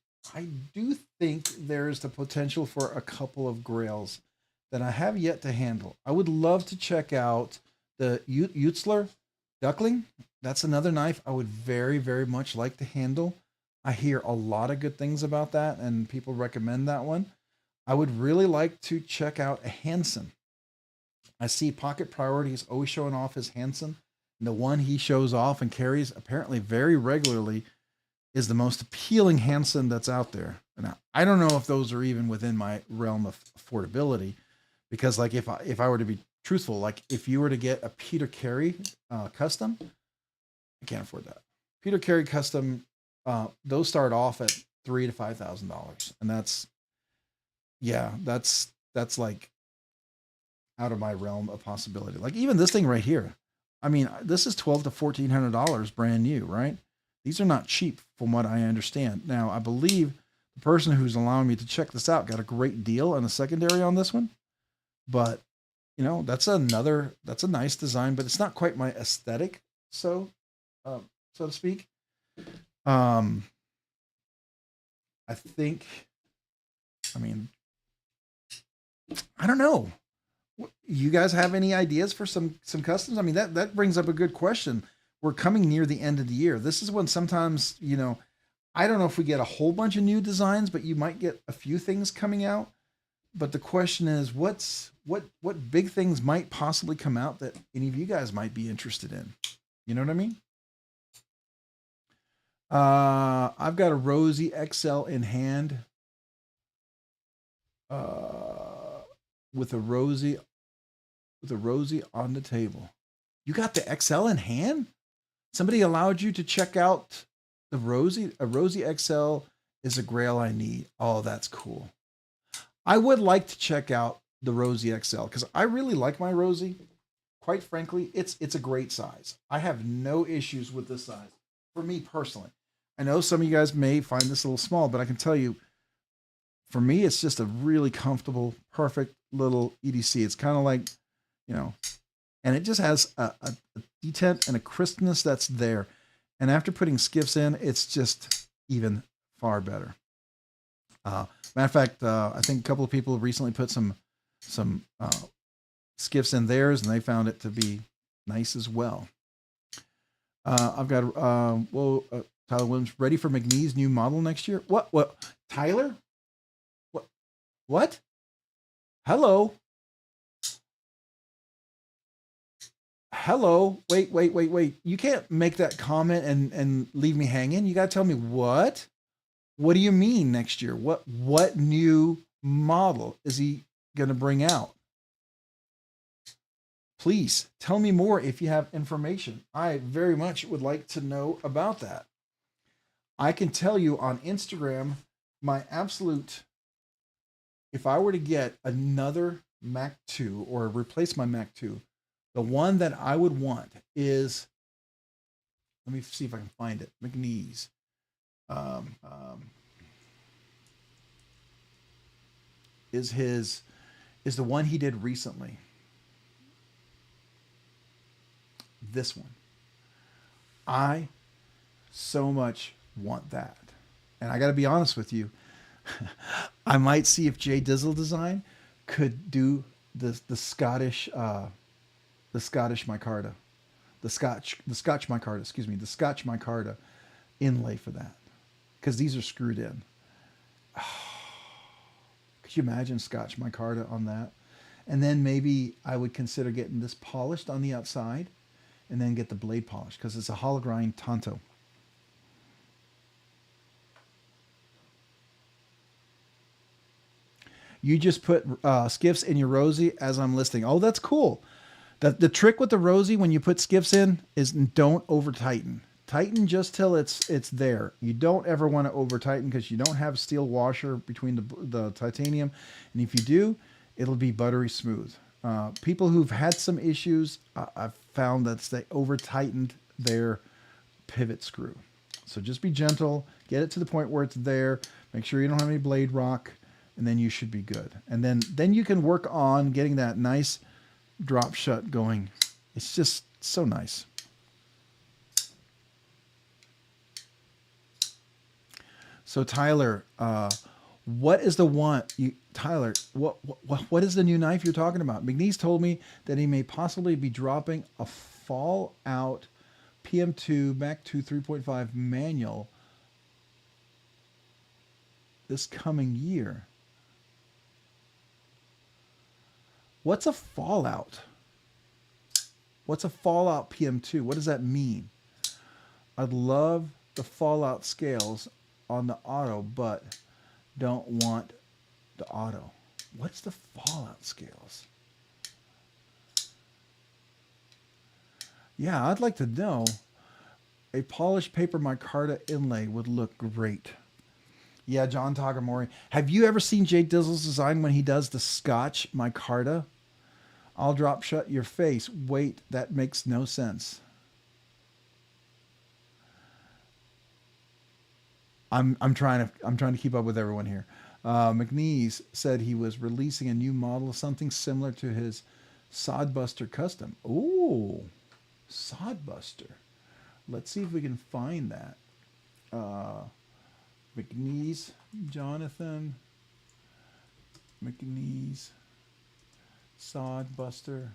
do think there is the potential for a couple of grails that I have yet to handle. I would love to check out the Utzler Duckling. That's another knife I would very, very much like to handle. I hear a lot of good things about that, and people recommend that one. I would really like to check out a Hansen. I see Pocket Priorities always showing off his Hansen. And the one he shows off and carries apparently very regularly is the most appealing Hansen that's out there. Now, I don't know if those are even within my realm of affordability, because like if I were to be truthful, like if you were to get a Peter Carey custom, I can't afford that. Peter Carey custom, those start off at $3,000 to $5,000, and that's like out of my realm of possibility. Like even this thing right here, I mean, this is $1,200 to $1,400 brand new, right? These are not cheap from what I understand. Now, I believe the person who's allowing me to check this out got a great deal on the secondary on this one. But, you know, that's a nice design, but it's not quite my aesthetic, so to speak. I think, I mean, I don't know. You guys have any ideas for some customs? I mean, that brings up a good question. We're coming near the end of the year. This is when sometimes, you know, I don't know if we get a whole bunch of new designs, but you might get a few things coming out. But the question is, what big things might possibly come out that any of you guys might be interested in? You know what I mean? I've got a Rosie XL in hand. With a Rosie on the table. You got the XL in hand? Somebody allowed you to check out the Rosie. A Rosie XL is a grail I need. Oh, that's cool. I would like to check out the Rosie XL because I really like my Rosie. Quite frankly, it's a great size. I have no issues with this size for me personally. I know some of you guys may find this a little small, but I can tell you, for me, it's just a really comfortable, perfect little EDC. It's kind of like, you know, and it just has a detent and a crispness that's there. And after putting skiffs in, it's just even far better. Matter of fact, I think a couple of people recently put some skiffs in theirs, and they found it to be nice as well. I've got Tyler Williams ready for McNee's new model next year. What? Tyler? What? Hello? Wait. You can't make that comment and leave me hanging. You got to tell me what? What do you mean next year? What new model is he going to bring out? Please tell me more if you have information. I very much would like to know about that. I can tell you on Instagram, my absolute, if I were to get another Mac 2 or replace my Mac 2, the one that I would want is, let me see if I can find it, McNee's. Is the one he did recently. This one. I so much want that. And I got to be honest with you. I might see if Jay Dizzle Design could do the Scottish micarta. The Scotch micarta, the Scotch micarta inlay for that. Because these are screwed in. Could you imagine Scotch micarta on that? And then maybe I would consider getting this polished on the outside and then get the blade polish because it's a hollow grind Tonto. You just put skiffs in your Rosie as I'm listing. Oh, that's cool. The trick with the Rosie when you put skiffs in is don't over tighten. Tighten just till it's there. You don't ever want to over tighten because you don't have steel washer between the titanium. And if you do, it'll be buttery smooth. People who've had some issues, I've found that they over tightened their pivot screw. So just be gentle, get it to the point where it's there. Make sure you don't have any blade rock, and then you should be good. And then you can work on getting that nice drop shut going. It's just so nice. So Tyler, what is the one you Tyler? What is the new knife you're talking about? McNeese told me that he may possibly be dropping a Fallout PM2 Mac 2 3.5 manual this coming year. What's a Fallout? What's a Fallout PM2? What does that mean? I'd love the Fallout scales on the auto, but don't want the auto. What's the Fallout scales? Yeah, I'd like to know. A polished paper micarta inlay would look great. Yeah, John Tagamori. Have you ever seen Jay Dizzle's design when he does the Scotch micarta? I'll drop shut your face. Wait, that makes no sense. I'm trying to keep up with everyone here. McNeese said he was releasing a new model of something similar to his Sodbuster Custom. Ooh, Sodbuster. Let's see if we can find that. McNeese, Jonathan. McNeese, Sodbuster.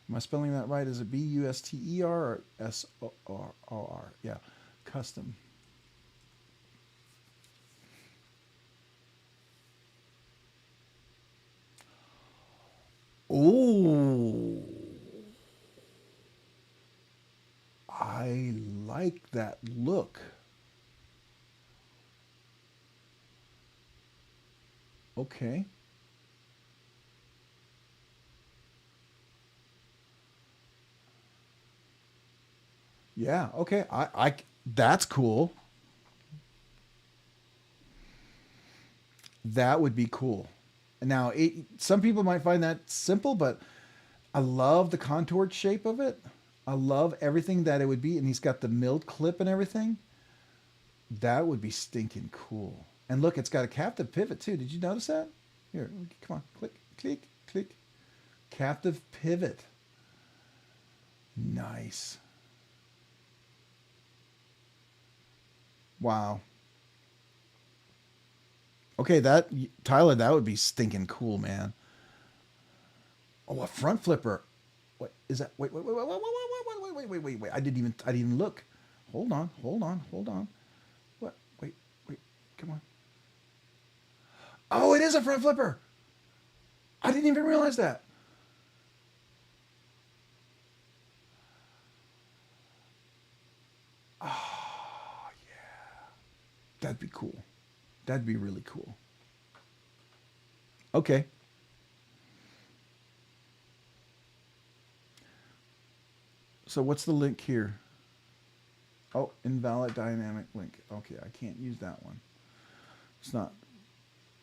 Am I spelling that right? Is it B-U-S-T-E-R or S-O-R-O-R? Yeah, custom. Oh, I like that look. Okay. Yeah, okay. That's cool. That would be cool. Now, some people might find that simple, but I love the contoured shape of it. I love everything that it would be, and he's got the milled clip and everything. That would be stinking cool. And look, it's got a captive pivot too. Did you notice that? Here, come on, click, click, click. Captive pivot. Nice. Wow. Okay, Tyler, that would be stinking cool, man. Oh, a front flipper. What is that? Wait. I didn't even look. Hold on. What? Wait. Come on. Oh, it is a front flipper. I didn't even realize that. Oh, yeah. That'd be cool. That'd be really cool. Okay. So what's the link here? Oh, invalid dynamic link. Okay, I can't use that one. It's not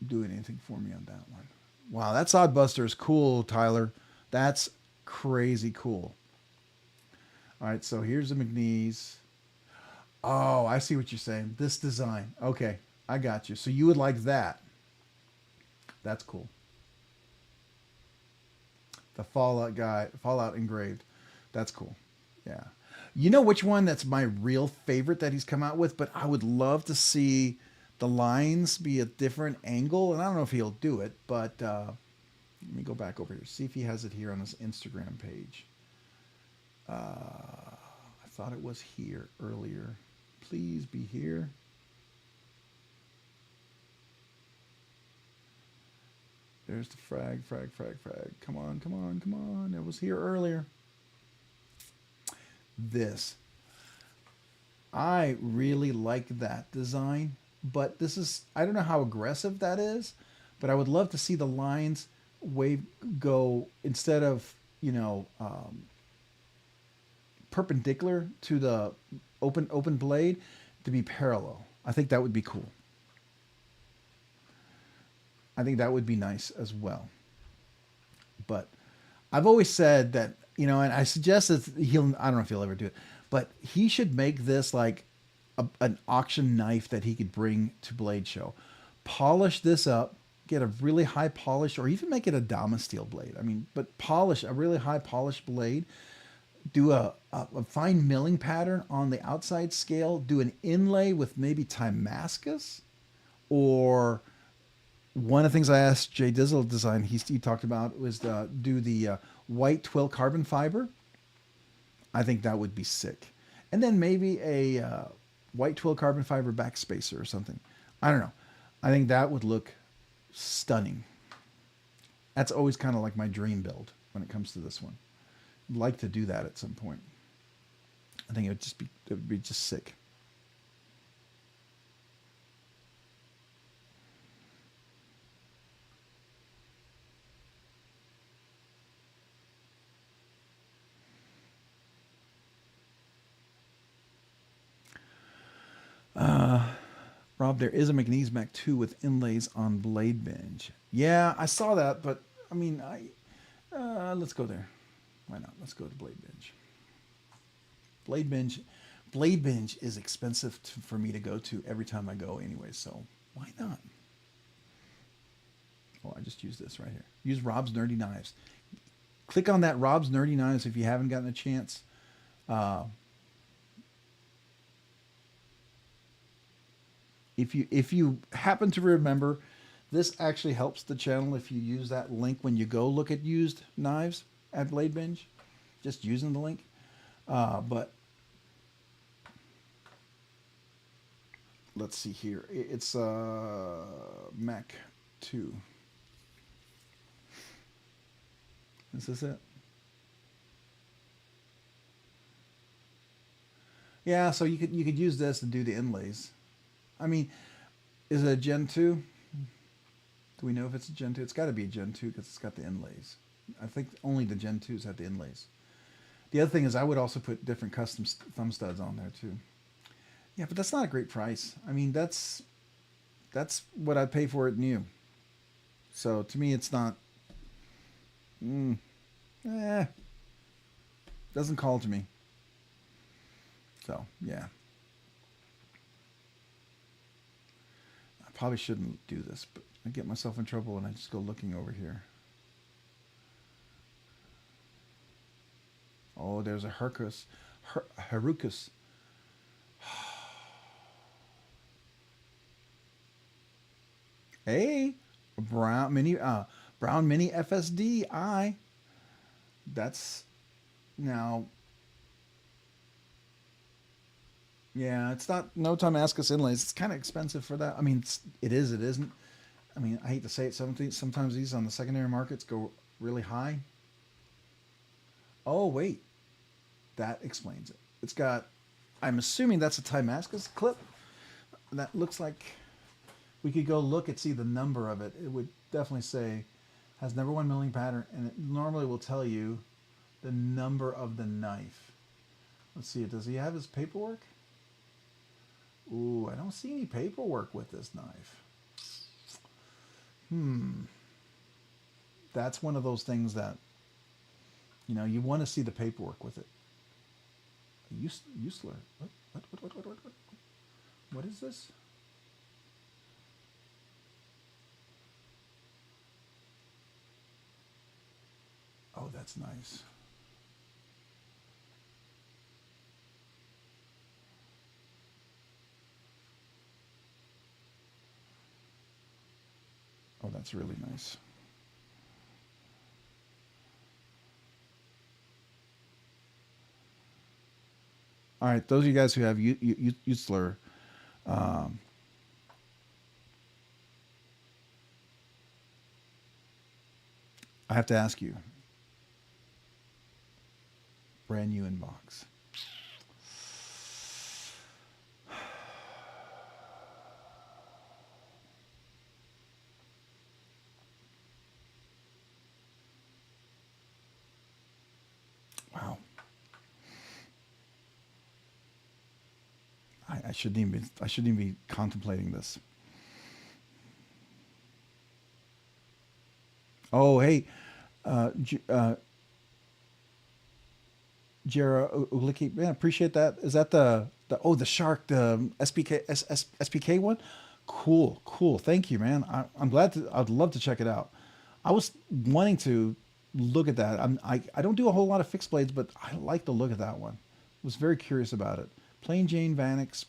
doing anything for me on that one. Wow, that Sodbuster is cool, Tyler. That's crazy cool. All right, so here's the McNeese. Oh, I see what you're saying. This design. Okay, I got you. So you would like that. That's cool. The Fallout engraved. That's cool. Yeah. You know which one that's my real favorite that he's come out with, but I would love to see the lines be a different angle, and I don't know if he'll do it, but let me go back over here. See if he has it here on his Instagram page. I thought it was here earlier. Please be here. There's the frag. Come on. It was here earlier. This. I really like that design, but this is, I don't know how aggressive that is, but I would love to see the lines go instead of, perpendicular to the open blade to be parallel. I think that would be cool. I think that would be nice as well. But I've always said that, and I suggest that I don't know if he'll ever do it, but he should make this like an auction knife that he could bring to Blade Show. Polish this up, get a really high polish, or even make it a Dama steel blade. I mean, but polish a really high polished blade. do a fine milling pattern on the outside scale, do an inlay with maybe Damascus, or one of the things I asked Jay Dizzle design, he talked about was do the white twill carbon fiber. I think that would be sick. And then maybe a white twill carbon fiber backspacer or something. I don't know. I think that would look stunning. That's always kind of like my dream build when it comes to this one. I'd like to do that at some point. I think it would be just sick. Rob, there is a McNeese Mac 2 with inlays on BladeBinge. Yeah, I saw that, but I mean, let's go there. Why not? Let's go to BladeBinge. BladeBinge is expensive for me to go to every time I go anyway, so why not? Oh, I just used this right here. Use Rob's Nerdy Knives. Click on that Rob's Nerdy Knives if you haven't gotten a chance. If you happen to remember, this actually helps the channel if you use that link when you go look at used knives at BladeBinge, just using the link. But let's see here. It's Mac 2. Is this it? Yeah, so you could use this to do the inlays. I mean, is it a Gen 2? Do we know if it's a Gen 2? It's got to be a Gen 2 because it's got the inlays. I think only the Gen 2s have the inlays. The other thing is I would also put different custom thumb studs on there too. Yeah, but that's not a great price. I mean, that's what I'd pay for it new. So to me, it's not... doesn't call to me. So, yeah. Probably shouldn't do this, but I get myself in trouble when I just go looking over here. Oh, there's a Harukus. Hey, brown mini FSD. That's now. Yeah, it's not no Damascus inlays. It's kind of expensive for that. I mean, it is. It isn't. I mean, I hate to say it. Sometimes these on the secondary markets go really high. Oh wait, that explains it. It's got. I'm assuming that's a Damascus clip. That looks like. We could go look and see the number of it. It would definitely say has number 1 milling pattern, and it normally will tell you the number of the knife. Let's see. Does he have his paperwork? Ooh, I don't see any paperwork with this knife. That's one of those things that, you know, you want to see the paperwork with it. Usler. What is this? Oh, that's nice. Oh, that's really nice. All right, those of you guys who have Usler, I have to ask you. Brand new inbox. Wow. I shouldn't even be contemplating this. Oh, hey, Jera Ulicki, man, appreciate that. Is that the shark, the SPK one? Cool. Thank you, man. I'm glad to. I'd love to check it out. I was wanting to look at that. I don't do a whole lot of fixed blades, but I like the look of that one. Was very curious about it. Plain Jane Vanix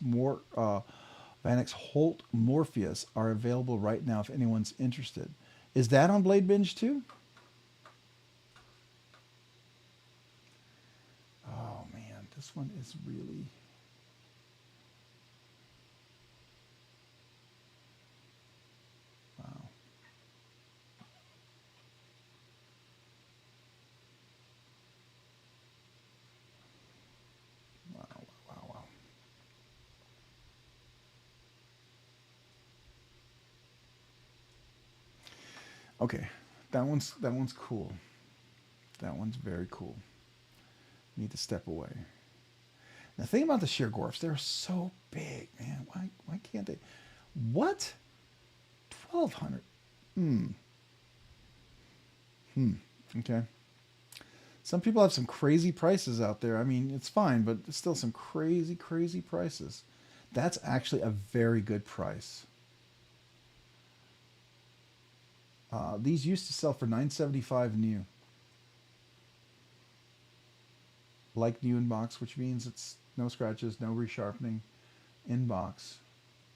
Holt Morpheus are available right now if anyone's interested. Is that on BladeBinge too? Oh man, this one is really... Wow. Wow, wow, wow. Okay, that one's cool. That one's very cool. Need to step away. The thing about the Sheargorfs, they're so big, man. Why can't they? What? 1,200. Okay. Some people have some crazy prices out there. I mean, it's fine, but it's still some crazy, crazy prices. That's actually a very good price. These used to sell for $9.75 new. Like new in box, which means it's no scratches, no resharpening in box.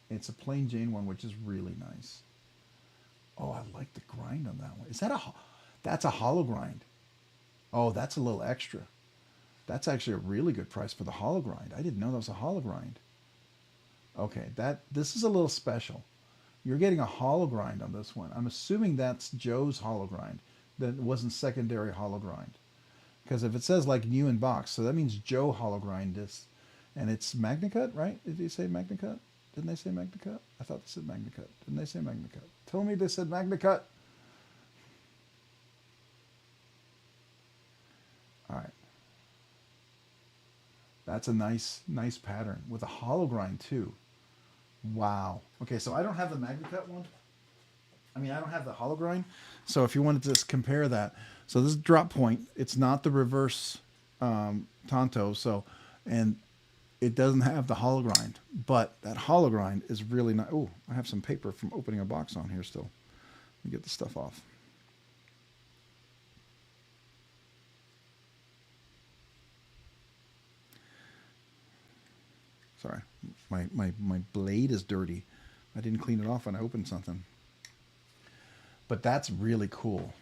It's a plain Jane one, which is really nice. Oh, I like the grind on that one. Is that that's a hollow grind? Oh, that's a little extra. That's actually a really good price for the hollow grind. I didn't know that was a hollow grind. Okay, this is a little special. You're getting a hollow grind on this one. I'm assuming that's Joe's hollow grind. That wasn't secondary hollow grind. Because if it says like new in box, so that means Joe hollow grind this. And it's MagnaCut, right? Did you say MagnaCut? Didn't they say MagnaCut? I thought they said MagnaCut. Didn't they say MagnaCut? Tell me they said MagnaCut. All right. That's a nice pattern with a hollow grind too. Wow. Okay, so I don't have the MagnaCut one. I mean, I don't have the hollow grind. So if you wanted to just compare that, so this is drop point. It's not the reverse Tonto. So, and it doesn't have the hollow grind, but that hollow grind is really nice. Oh, I have some paper from opening a box on here still. Let me get the stuff off. Sorry, my blade is dirty. I didn't clean it off when I opened something. But that's really cool.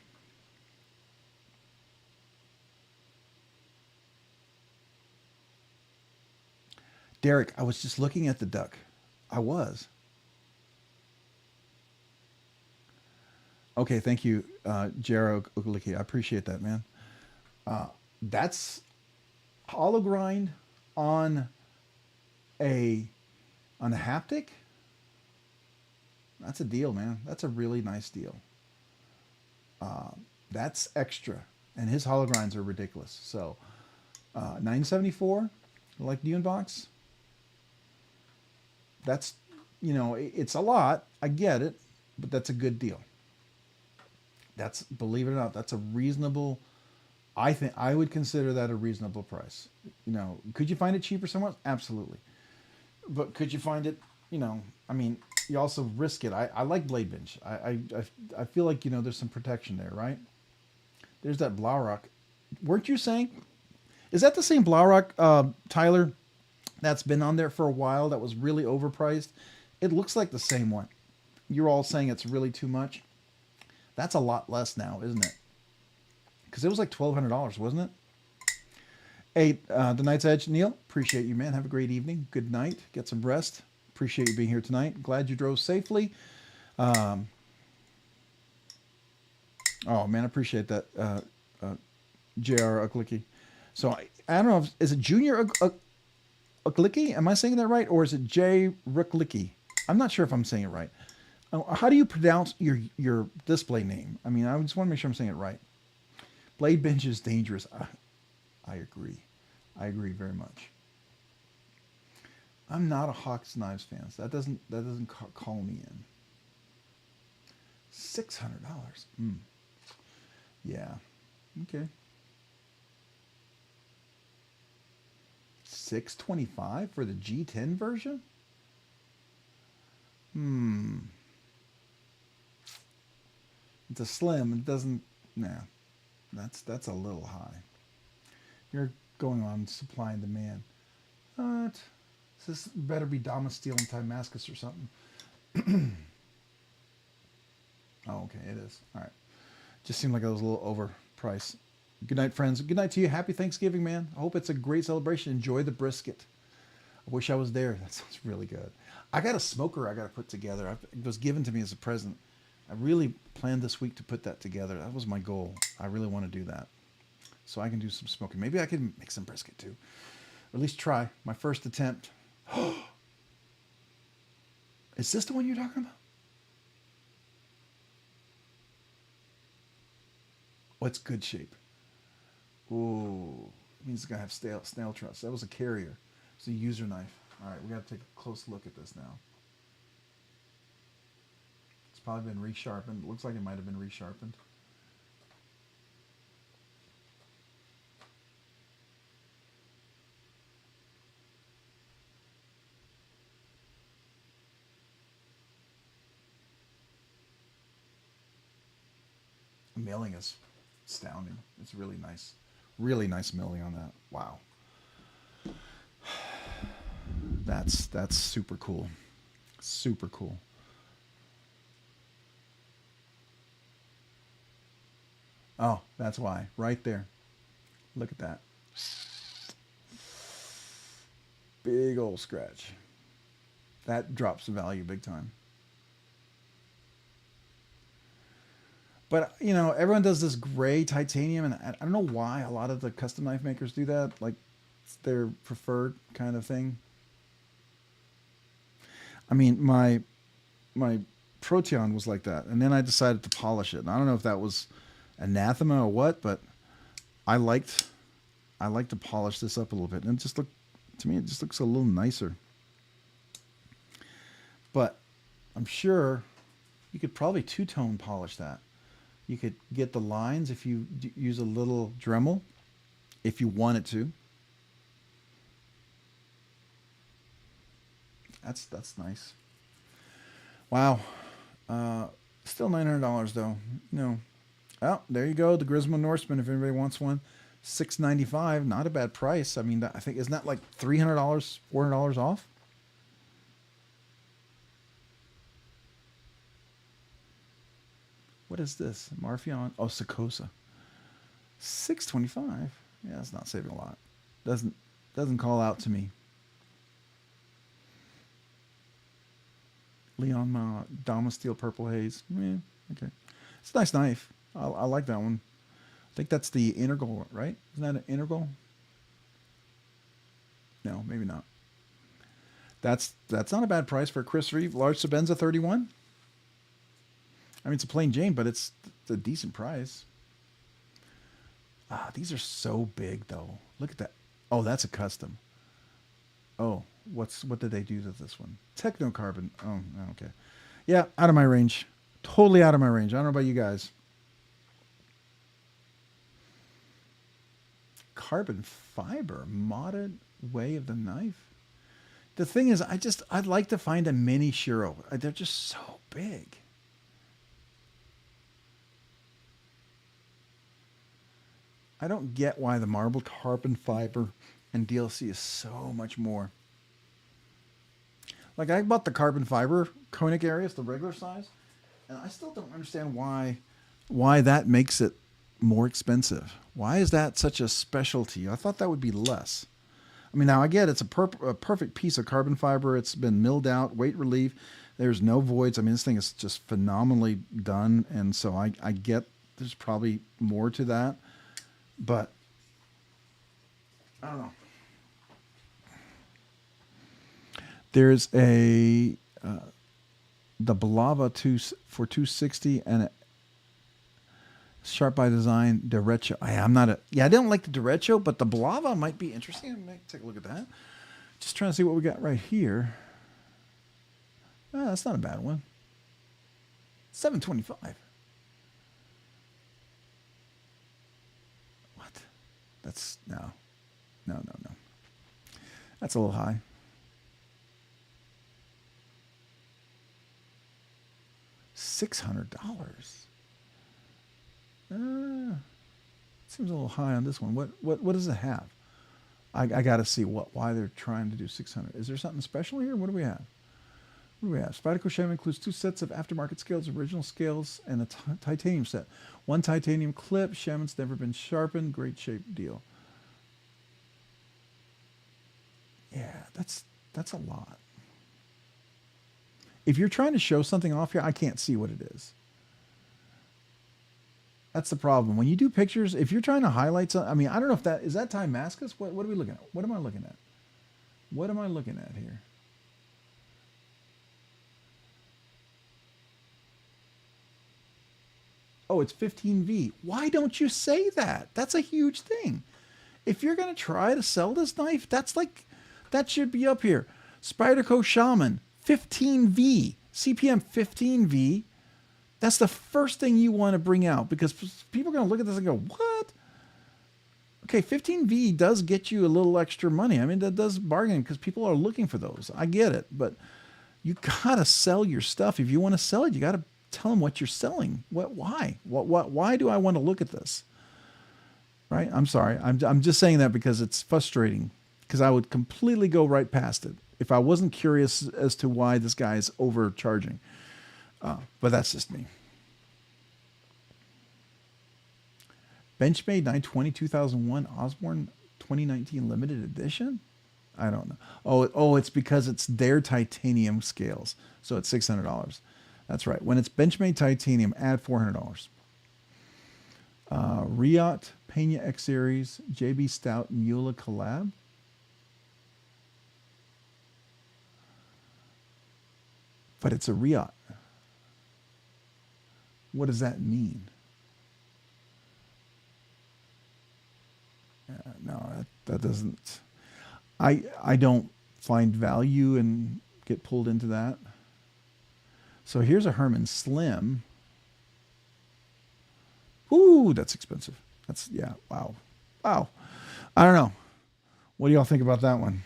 Derek, I was just looking at the duck. I was. Okay, thank you, Jaro Ukuliki. I appreciate that, man. That's hollow grind on a haptic. That's a deal, man. That's a really nice deal. That's extra, and his hollow grinds are ridiculous. So, $9.74, like new in box. That's, you know, it's a lot. I get it, but that's a good deal. That's, believe it or not, that's a reasonable. I think I would consider that a reasonable price. You know, could you find it cheaper somewhere? Absolutely. But could you find it, you know, I mean, you also risk it. I like BladeBinge. I feel like, you know, there's some protection there, right? There's that Blaurock. Weren't you saying, is that the same Blaurock, Tyler, that's been on there for a while that was really overpriced? It looks like the same one. You're all saying it's really too much. That's a lot less now, isn't it? Because it was like $1,200, wasn't it? Hey, the Night's Edge, Neil, appreciate you, man. Have a great evening. Good night. Get some rest. Appreciate you being here tonight. Glad you drove safely. Oh, man, I appreciate that, J.R. Uklicki. So I don't know, is it Junior Uklicki? Am I saying that right? Or is it J. Ruklicki? I'm not sure if I'm saying it right. How do you pronounce your display name? I mean, I just want to make sure I'm saying it right. BladeBinge is dangerous. I agree. I agree very much. I'm not a Hawks Knives fan, so that doesn't call me in. $600. Yeah. Okay. $625 for the G10 version? It's a slim. It doesn't. Nah. That's a little high. You're going on supply and demand. What? This better be Damasteel and Timascus or something. Oh, okay, it is. All right. Just seemed like it was a little overpriced. Good night, friends. Good night to you. Happy Thanksgiving, man. I hope it's a great celebration. Enjoy the brisket. I wish I was there. That sounds really good. I got a smoker I got to put together. It was given to me as a present. I really planned this week to put that together. That was my goal. I really want to do that. So I can do some smoking. Maybe I can make some brisket too. Or at least try. My first attempt. Is this the one you're talking about? Oh, it's good shape. Ooh. It means it's going to have snail truss. That was a carrier. It's a user knife. All right, we got to take a close look at this now. It's probably been resharpened. It looks like it might have been resharpened. The milling is astounding. It's really nice. Really nice milling on that. Wow. That's super cool. Super cool. Oh, that's why. Right there. Look at that. Big old scratch. That drops the value big time. But, you know, everyone does this gray titanium, and I don't know why a lot of the custom knife makers do that. Like, it's their preferred kind of thing. I mean, my Proteon was like that, and then I decided to polish it. And I don't know if that was anathema or what, but I liked to polish this up a little bit, and it just looked, to me, it just looks a little nicer. But I'm sure you could probably two-tone polish that. You could get the lines if you use a little Dremel, if you wanted to. That's nice. Wow. Still $900 though. No. Oh, there you go. The Grismo Norseman, if anybody wants one. $695. Not a bad price. I mean, I think, isn't that like $300, $400 off? What is this? Marfion. Oh, Secosa. $625. Yeah, it's not saving a lot. Doesn't call out to me. Leon Damasteel Purple Haze. Yeah, okay. It's a nice knife. I like that one. I think that's the integral, right? Isn't that an integral? No, maybe not. That's not a bad price for a Chris Reeve large Sabenza 31. I mean, it's a plain Jane, but it's a decent price. Ah, these are so big though. Look at that. Oh, that's a custom. Oh, what did they do to this one? Technocarbon. Oh, okay. Yeah, out of my range. Totally out of my range. I don't know about you guys. Carbon fiber, modded way of the knife. The thing is, I'd like to find a mini Shiro. They're just so big. I don't get why the marble carbon fiber and DLC is so much more. Like, I bought the carbon fiber conic areas, the regular size, and I still don't understand why that makes it more expensive. Why is that such a specialty? I thought that would be less. I mean, now I get it's a perfect piece of carbon fiber. It's been milled out, weight relief. There's no voids. I mean, this thing is just phenomenally done, and so I get there's probably more to that, but I don't know. There's the Balava 2 for 260 and a Sharp by Design Derecho. I don't like the Derecho, but the Balava might be interesting. I might take a look at that. Just trying to see what we got right here. That's not a bad one. $725. What? That's no. That's a little high. $600. seems a little high on this one. What does it have? I got to see why they're trying to do 600. Is there something special here? What do we have? What do we have? Spyderco Shaman includes 2 sets of aftermarket scales, original scales, and a titanium set. 1 titanium clip. Shaman's never been sharpened. Great shape deal. Yeah, that's a lot. If you're trying to show something off here, I can't see what it is. That's the problem. When you do pictures, if you're trying to highlight something, I mean, I don't know if that, is that Timascus? What are we looking at? What am I looking at? What am I looking at here? Oh, it's 15V. Why don't you say that? That's a huge thing. If you're going to try to sell this knife, that's like, that should be up here. Spyderco Shaman, 15V, CPM 15V. That's the first thing you want to bring out, because people are going to look at this and go, what? Okay, 15V does get you a little extra money. I mean, that does bargain because people are looking for those. I get it, but you got to sell your stuff. If you want to sell it, you got to tell them what you're selling. Why? Why do I want to look at this? Right? I'm sorry. I'm just saying that because it's frustrating, because I would completely go right past it if I wasn't curious as to why this guy is overcharging. But that's just me. Benchmade 920 2001 Osborne 2019 limited edition? I don't know. Oh, it's because it's their titanium scales. So it's $600. That's right. When it's Benchmade titanium, add $400. Riot Pena X Series JB Stout Mula collab. But it's a Riot. What does that mean? No, that doesn't. I don't find value and get pulled into that. So here's a Herman Slim. Ooh, that's expensive. That's, yeah, wow. Wow. I don't know. What do y'all think about that one?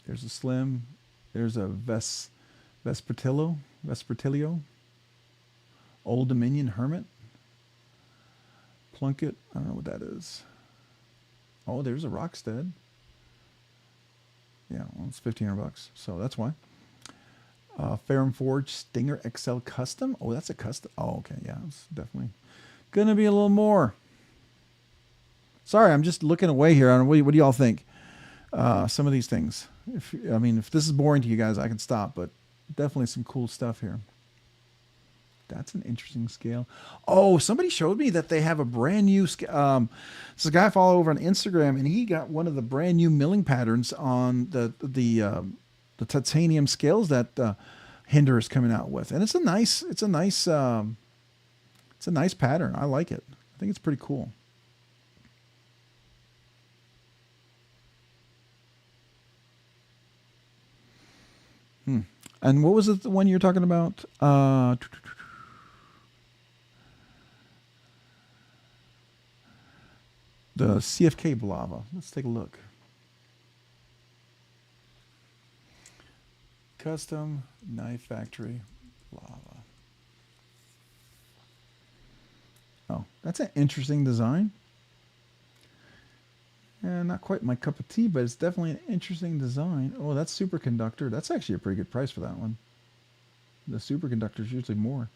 There's a Slim. There's a Vespertilio. Old Dominion Hermit. Plunkett. I don't know what that is. Oh, there's a Rockstead. Yeah, well, it's $1,500. So that's why. Ferrum Forge Stinger XL Custom. Oh, that's a custom. Oh, okay. Yeah, it's definitely going to be a little more. Sorry, I'm just looking away here. I don't know, what do y'all think? Some of these things. If this is boring to you guys, I can stop, but definitely some cool stuff here. That's an interesting scale. Oh, somebody showed me that they have a brand new scale. There's a guy I follow over on Instagram, and he got one of the brand new milling patterns on the titanium scales that Hinder is coming out with, and it's a nice pattern. I like it. I think it's pretty cool. And what was it, the one you're talking about? The CFK Blava. Let's take a look. Custom Knife Factory Blava. Oh, that's an interesting design. And not quite my cup of tea, but it's definitely an interesting design. Oh, that's superconductor. That's actually a pretty good price for that one. The superconductor is usually more.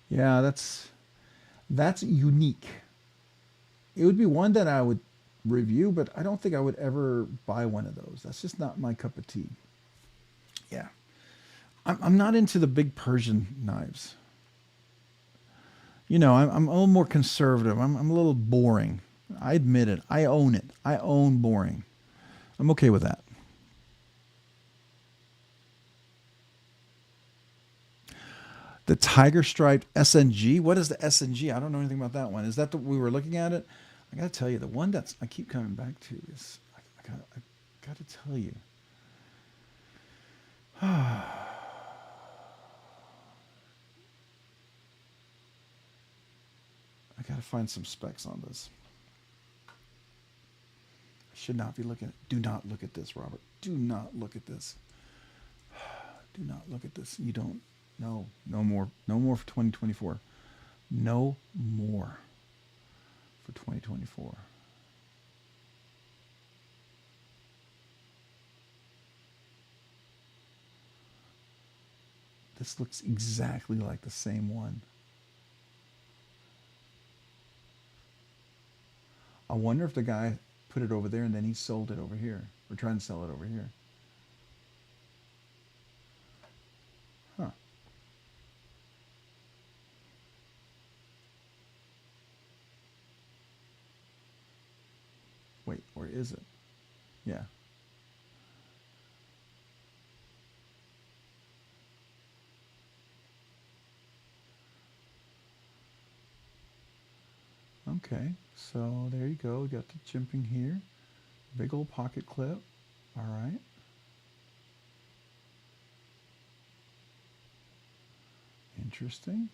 Yeah, that's unique. It would be one that I would review, but I don't think I would ever buy one of those. That's just not my cup of tea. Yeah. I'm not into the big Persian knives. You know, I'm a little more conservative. I'm a little boring. I admit it. I own it. I own boring. I'm okay with that. The Tiger Striped SNG. What is the SNG? I don't know anything about that one. Is that the we were looking at it? I got to tell you, the one that's I keep coming back to is I got to tell you. I got to find some specs on this. should not be looking at. Do not look at this, Robert. Do not look at this. Do not look at this. You don't. No. No more. No more for 2024. No more for 2024. This looks exactly like the same one. I wonder if the guy put it over there and then he sold it over here. Or trying to sell it over here. Huh. Wait, or is it? Yeah. Okay, so there you go. We got the jimping here. Big old pocket clip. All right. Interesting.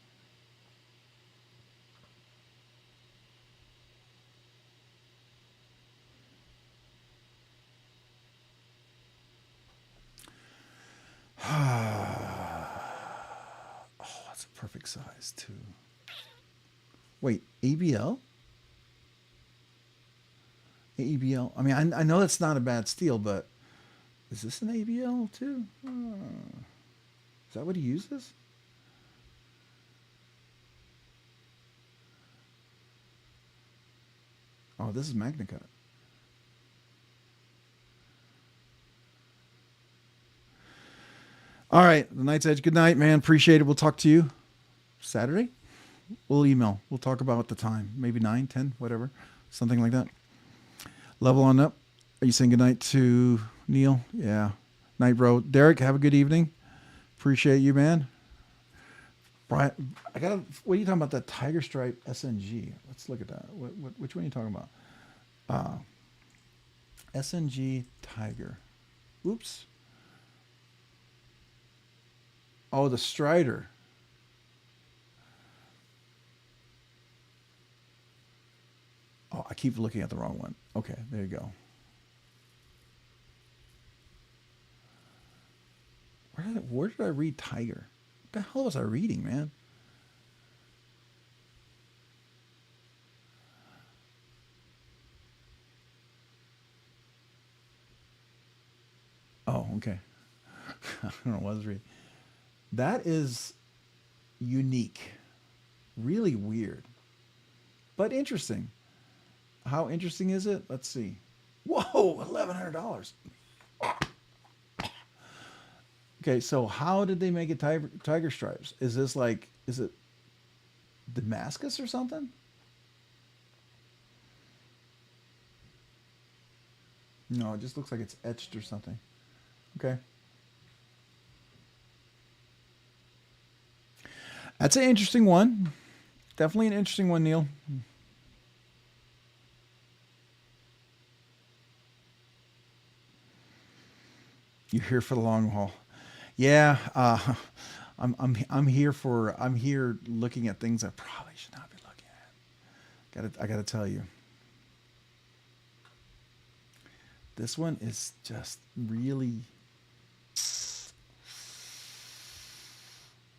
Oh, that's a perfect size too. Wait, ABL? ABL. I mean, I know that's not a bad steel, but is this an ABL too? Is that what he uses? Oh, this is MagnaCut. All right, the Night's Edge. Good night, man. Appreciate it. We'll talk to you Saturday. We'll email. We'll talk about the time. Maybe 9, 10, whatever. Something like that. Level on up. Are you saying goodnight to Neil? Yeah. Night, bro. Derek, have a good evening. Appreciate you, man. Brian, what are you talking about? That Tiger Stripe SNG. Let's look at that. Which one are you talking about? SNG Tiger. Oops. Oh, the Strider. Oh, I keep looking at the wrong one. Okay, there you go. Where did I read Tiger? What the hell was I reading, man? Oh, okay. I don't know what I was reading. That is unique. Really weird. But interesting. How interesting is it? Let's see. Whoa, $1,100. Okay, so how did they make it tiger stripes? Is this like, is it Damascus or something? No, it just looks like it's etched or something. Okay. That's an interesting one. Definitely an interesting one, Neil. You're here for the long haul. Yeah, I'm here looking at things I probably should not be looking at. I gotta tell you. This one is just really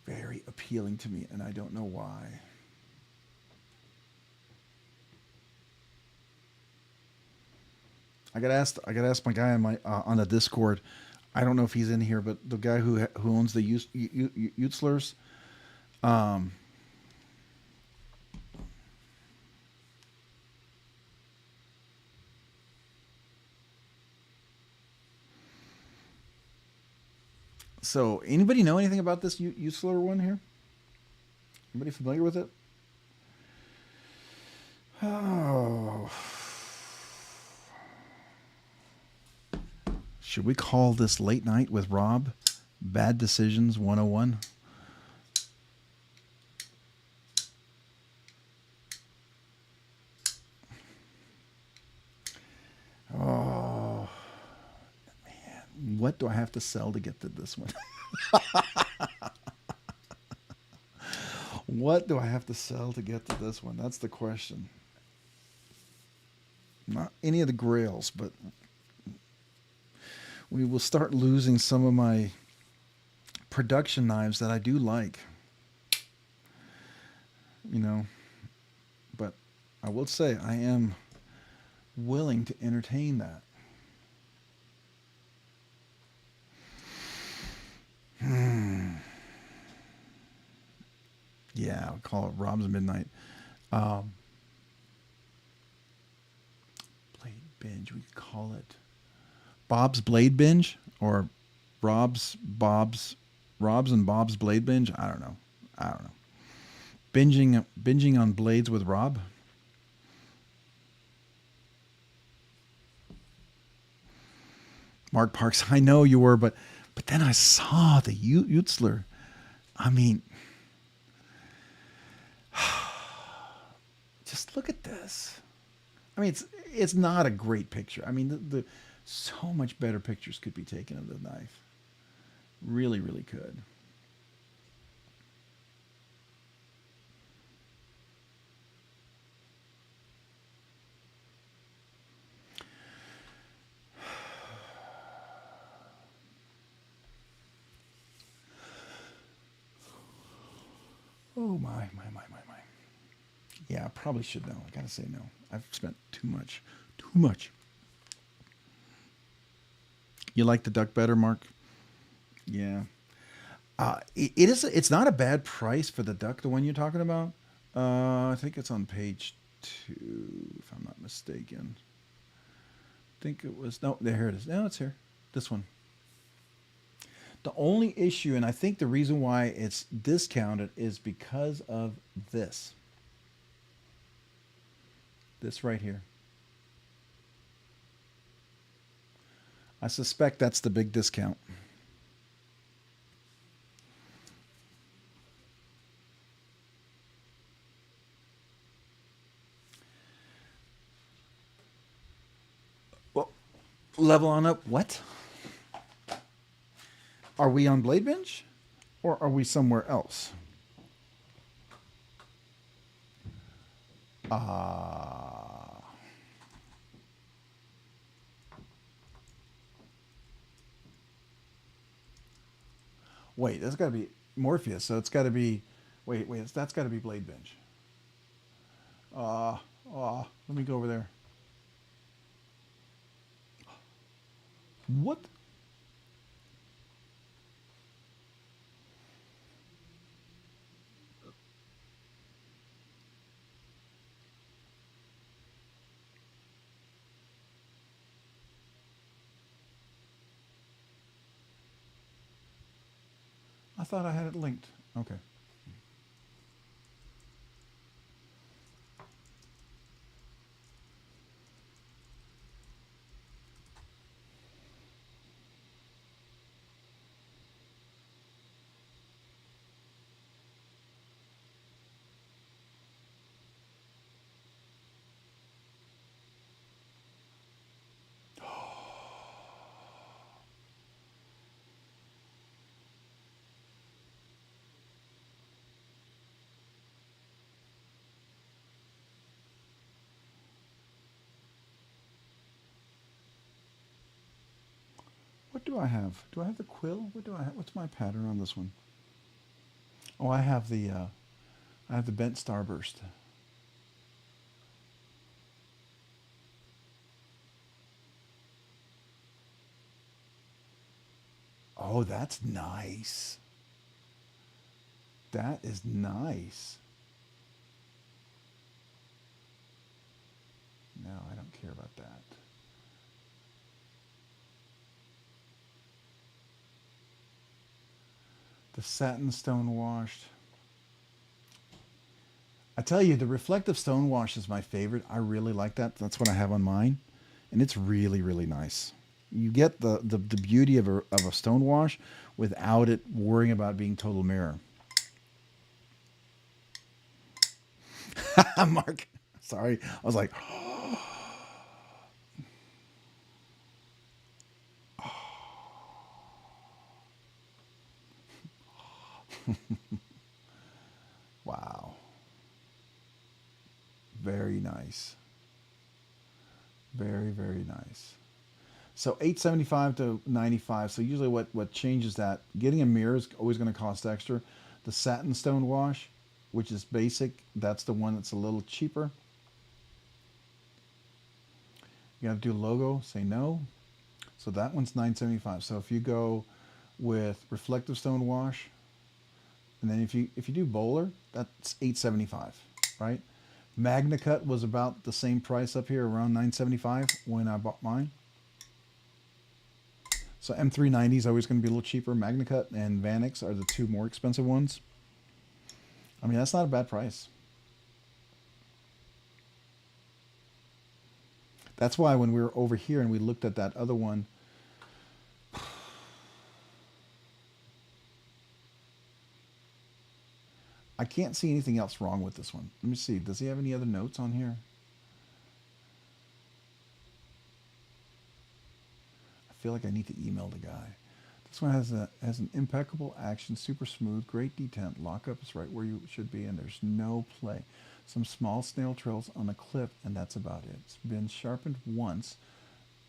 very appealing to me, and I don't know why. I got asked my guy on the Discord. I don't know if he's in here, but the guy who owns the Utzlers, so anybody know anything about this Utzler one here? Anybody familiar with it? Oh. Should we call this Late Night with Rob? Bad Decisions 101? Oh, man. What do I have to sell to get to this one? What do I have to sell to get to this one? That's the question. Not any of the grails, but we will start losing some of my production knives that I do like. You know, but I will say I am willing to entertain that. Yeah, I'll call it Rob's Midnight. Blade Binge, we could call it Bob's Blade Binge or Rob's and Bob's Blade Binge. I don't know. Binging on blades with Rob. Mark Parks, I know you were, but then I saw the Utzler. I mean, just look at this. I mean, it's not a great picture. I mean, the so much better pictures could be taken of the knife. Really, really could. Oh my. Yeah, I probably should know. I gotta say no. I've spent too much. You like the duck better, Mark? Yeah. It's not a bad price for the duck, the one you're talking about. I think it's on page 2, if I'm not mistaken. I think it was, no, there it is. No, it's here. This one. The only issue, and I think the reason why it's discounted, is because of this. This right here. I suspect that's the big discount. Well, level on up. What? Are we on BladeBinge? Or are we somewhere else? Wait, that's got to be Morpheus. So it's got to be. Wait, that's got to be BladeBinge. Let me go over there. What? I thought I had it linked. Okay. What do I have? Do I have the quill? What do I have? What's my pattern on this one? Oh, I have the bent starburst. Oh, that's nice. That is nice. No, I don't care about that. The satin stone washed. I tell you, the reflective stone wash is my favorite. I really like that. That's what I have on mine. And it's really, really nice. You get the beauty of a stone wash without it worrying about being total mirror. Mark, sorry. I was like, wow. Very nice. Very, very nice. So 875 to 95. So usually what changes that, getting a mirror is always going to cost extra. The satin stone wash, which is basic, that's the one that's a little cheaper. You got to do logo, say no. So that one's 975. So if you go with reflective stone wash, and then if you do bowler, that's 875, right? Magna Cut was about the same price up here, around 975 when I bought mine. So M390 is always going to be a little cheaper. Magna Cut and Vanix are the two more expensive ones. I mean, that's not a bad price. That's why when we were over here and we looked at that other one, I can't see anything else wrong with this one. Let me see. Does he have any other notes on here? I feel like I need to email the guy. This one has an impeccable action, super smooth, great detent. Lockup is right where you should be, and there's no play. Some small snail trails on a clip, and that's about it. It's been sharpened once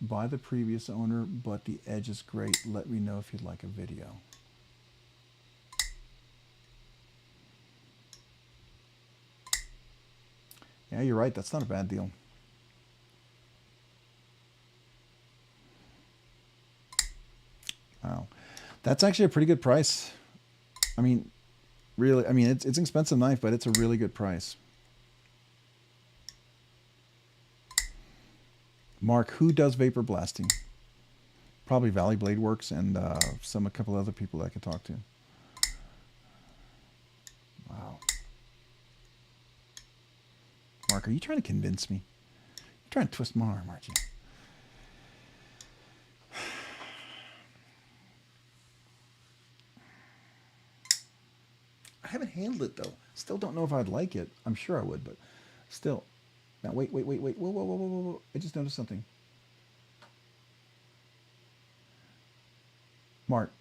by the previous owner, but the edge is great. Let me know if you'd like a video. Yeah, you're right. That's not a bad deal. Wow. That's actually a pretty good price. I mean, really, I mean, it's an expensive knife, but it's a really good price. Mark, who does vapor blasting? Probably Valley Blade Works and a couple other people that I could talk to. Wow. Mark, are you trying to convince me? You're trying to twist my arm, aren't you? I haven't handled it though. Still don't know if I'd like it. I'm sure I would, but still. Now wait. Whoa. I just noticed something. Mark,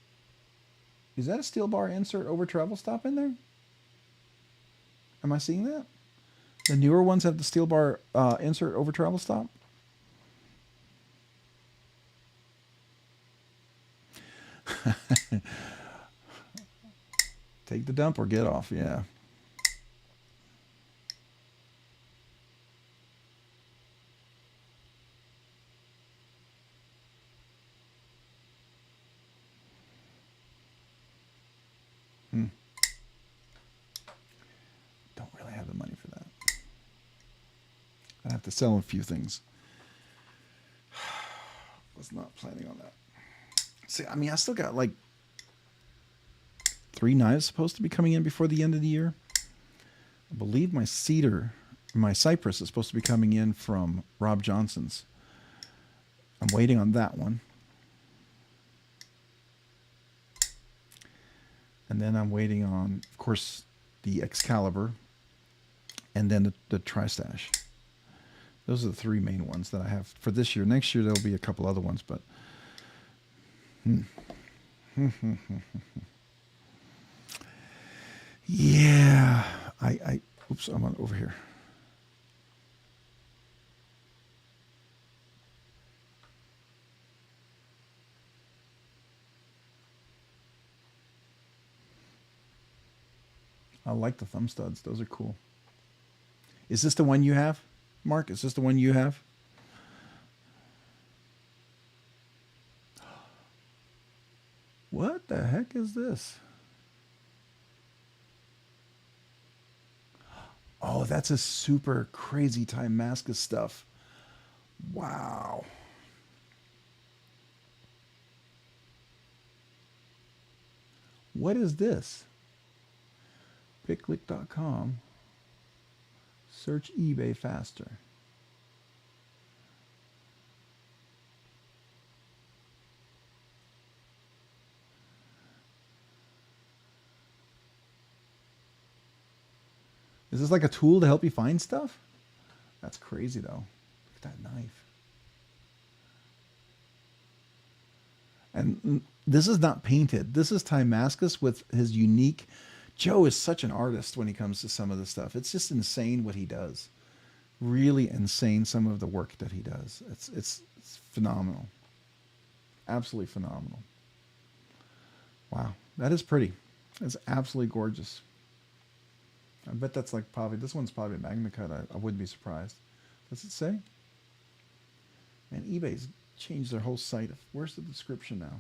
is that a steel bar insert over travel stop in there? Am I seeing that? The newer ones have the steel bar insert over travel stop. Take the dump or get off, yeah. Don't really have the money for that. I have to sell a few things. Was not planning on that. See, I mean, I still got like 3 knives supposed to be coming in before the end of the year. I believe my cypress is supposed to be coming in from Rob Johnson's. I'm waiting on that one. And then I'm waiting on, of course, the Excalibur and then the Tri-Stash. Those are the 3 main ones that I have for this year. Next year, there'll be a couple other ones, but... Yeah, oops, I'm on over here. I like the thumb studs. Those are cool. Is this the one you have, Mark? Is this the one you have? What the heck is this? Oh, that's a super crazy Timascus stuff. Wow. What is this? Picklick.com. Search eBay faster. Is this like a tool to help you find stuff? That's crazy, though. Look at that knife. And this is not painted. This is Timascus with his unique... Joe is such an artist when he comes to some of this stuff. It's just insane what he does. really insane, some of the work that he does. It's phenomenal. Absolutely phenomenal. Wow, that is pretty. It's absolutely gorgeous. I bet that's like probably, this one's probably a Magna Cut. I wouldn't be surprised. Does it say? And eBay's changed their whole site. Where's the description now?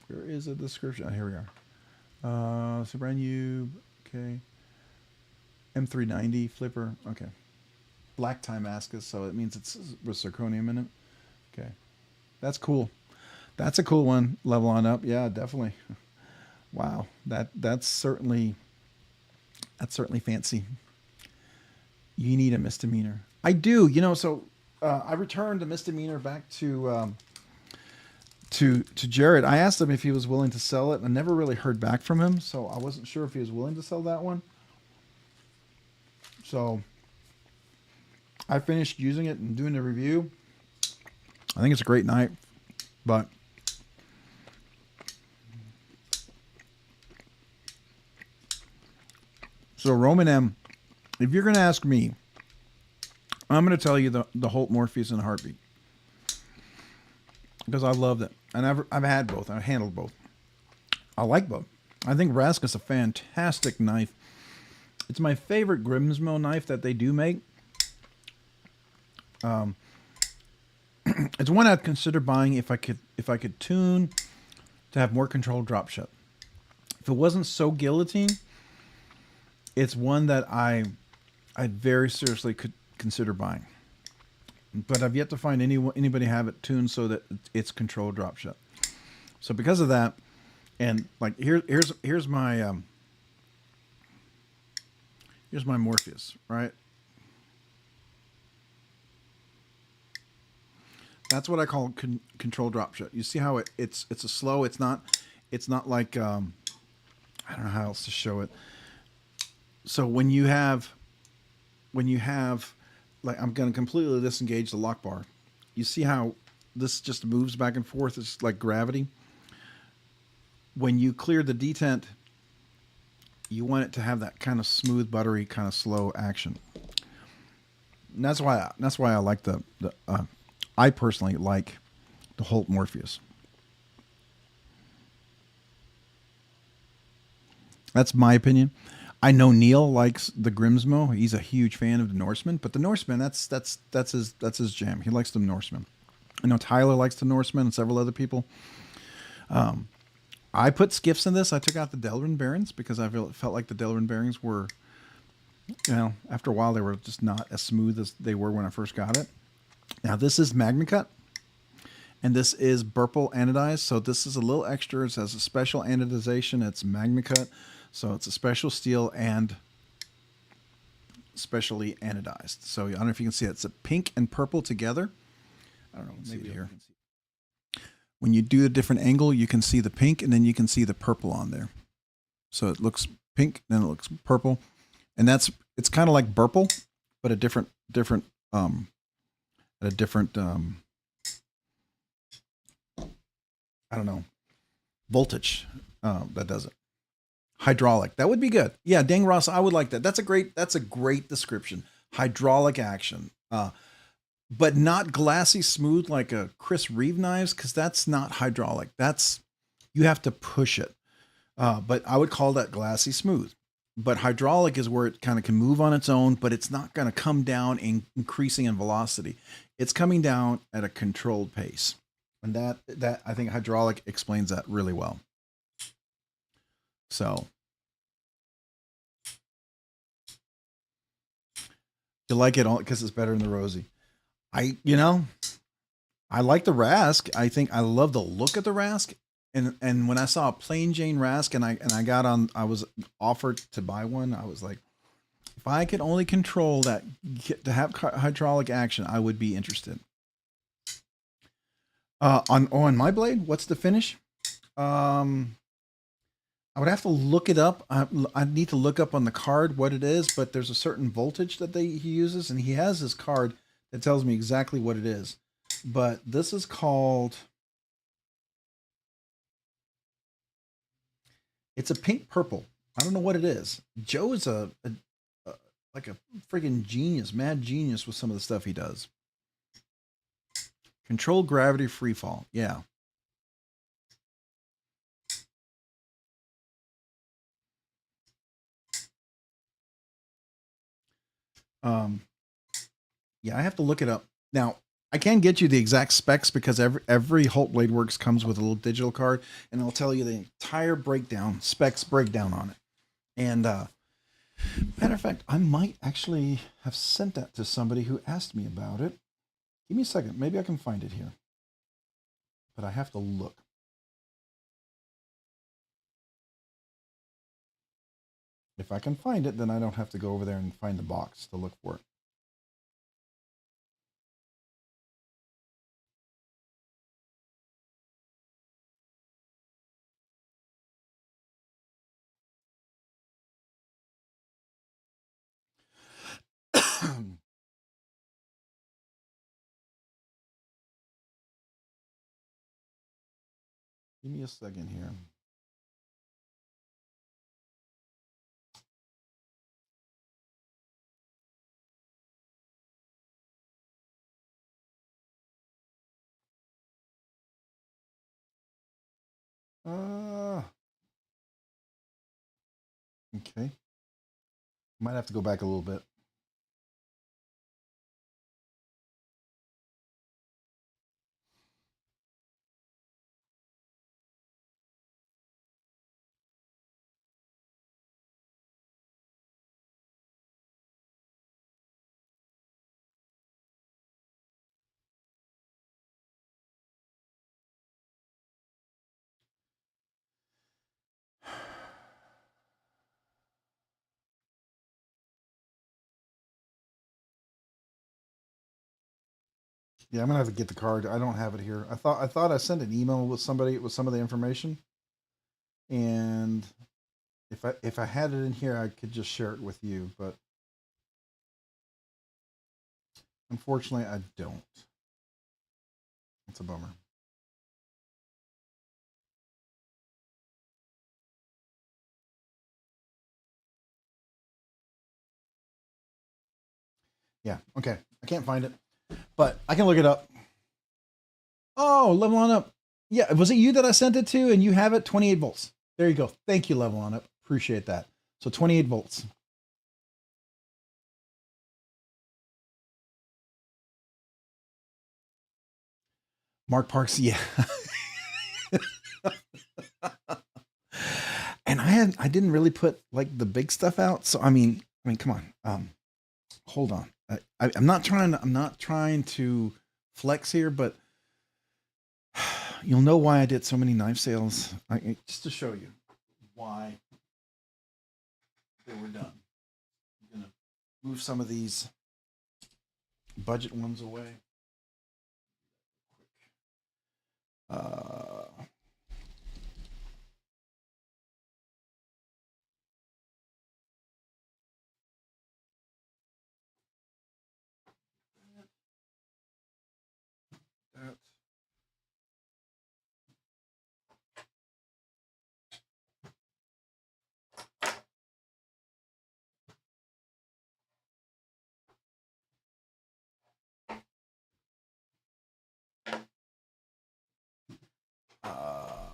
Where is a description? Oh, here we are. So brand new. Okay. M390 flipper. Okay. Black Timascus, so it means it's with zirconium in it. Okay. That's cool. That's a cool one. Level on up. Yeah, definitely. Wow. That's certainly fancy. You need a misdemeanor. I do. You know, so I returned a misdemeanor back to Jared. I asked him if he was willing to sell it, and I never really heard back from him, so I wasn't sure if he was willing to sell that one. So I finished using it and doing the review. I think it's a great knife, but so Roman M, if you're going to ask me, I'm going to tell you the Holt Morpheus in a heartbeat, because I loved it, and I've had both. I've handled both. I like both. I think Raska's a fantastic knife. It's my favorite Grimsmo knife that they do make. It's one I'd consider buying if I could tune to have more controlled drop shot. If it wasn't so guillotine, it's one that I very seriously could consider buying. But I've yet to find anybody have it tuned so that it's controlled drop shot. So because of that, and like here's my Morpheus, right? That's what I call control drop shot. You see how it's a slow. It's not like I don't know how else to show it. So when you have like, I'm going to completely disengage the lock bar. You see how this just moves back and forth? It's like gravity. When you clear the detent, you want it to have that kind of smooth, buttery, kind of slow action. And that's why I like I personally like the Holt Morpheus. That's my opinion. I know Neil likes the Grimsmo. He's a huge fan of the Norseman, but the Norseman, that's his jam. He likes the Norseman. I know Tyler likes the Norseman and several other people. I put skiffs in this. I took out the Delrin bearings because I felt like the Delrin bearings were, you know, after a while they were just not as smooth as they were when I first got it. Now this is Magna Cut, and this is Burple anodized, so this is a little extra. It has a special anodization. It's Magna Cut, so it's a special steel and specially anodized. So I don't know if you can see it. It's a pink and purple together. I don't know. Maybe here. When you do a different angle, you can see the pink, and then you can see the purple on there. So it looks pink, then it looks purple, and it's kind of like Burple, but a different I don't know, voltage that does it. Hydraulic, that would be good. Yeah, dang Ross, I would like that. That's a great description. Hydraulic action, but not glassy smooth like a Chris Reeve knives, because that's not hydraulic. You have to push it. But I would call that glassy smooth. But hydraulic is where it kind of can move on its own, but it's not going to come down in increasing in velocity. It's coming down at a controlled pace. And that I think hydraulic explains that really well. So you like it all because it's better than the Rosie. I like the Rask. I think I love the look of the Rask. And when I saw a plain Jane Rask and I was offered to buy one, I was like, if I could only control that to have hydraulic action, I would be interested. On my blade, what's the finish? I would have to look it up. I need to look up on the card what it is, but there's a certain voltage that he uses, and he has this card that tells me exactly what it is. But this is called, It's a pink purple. I don't know what it is. Joe is like a friggin' genius, mad genius with some of the stuff he does. Controlled gravity free fall. Yeah. Yeah, I have to look it up. Now, I can get you the exact specs because every Holt Blade Works comes with a little digital card, and I'll tell you the entire specs breakdown on it. And matter of fact, I might actually have sent that to somebody who asked me about it. Give me a second. Maybe I can find it here. But I have to look. If I can find it, then I don't have to go over there and find the box to look for it. Give me a second here. Okay. Might have to go back a little bit. Yeah, I'm gonna have to get the card. I don't have it here. I thought I sent an email with somebody with some of the information, and if I had it in here, I could just share it with you. But unfortunately, I don't. It's a bummer. Yeah. Okay. I can't find it, but I can look it up. Oh, Level On Up. Yeah. Was it you that I sent it to? And you have it 28 volts. There you go. Thank you, Level On Up. Appreciate that. So 28 volts. Mark Parks. Yeah. And I didn't really put like the big stuff out. So I mean, come on. Hold on. I'm not trying to flex here, but you'll know why I did so many knife sales. Just to show you why they were done. I'm gonna move some of these budget ones away. That.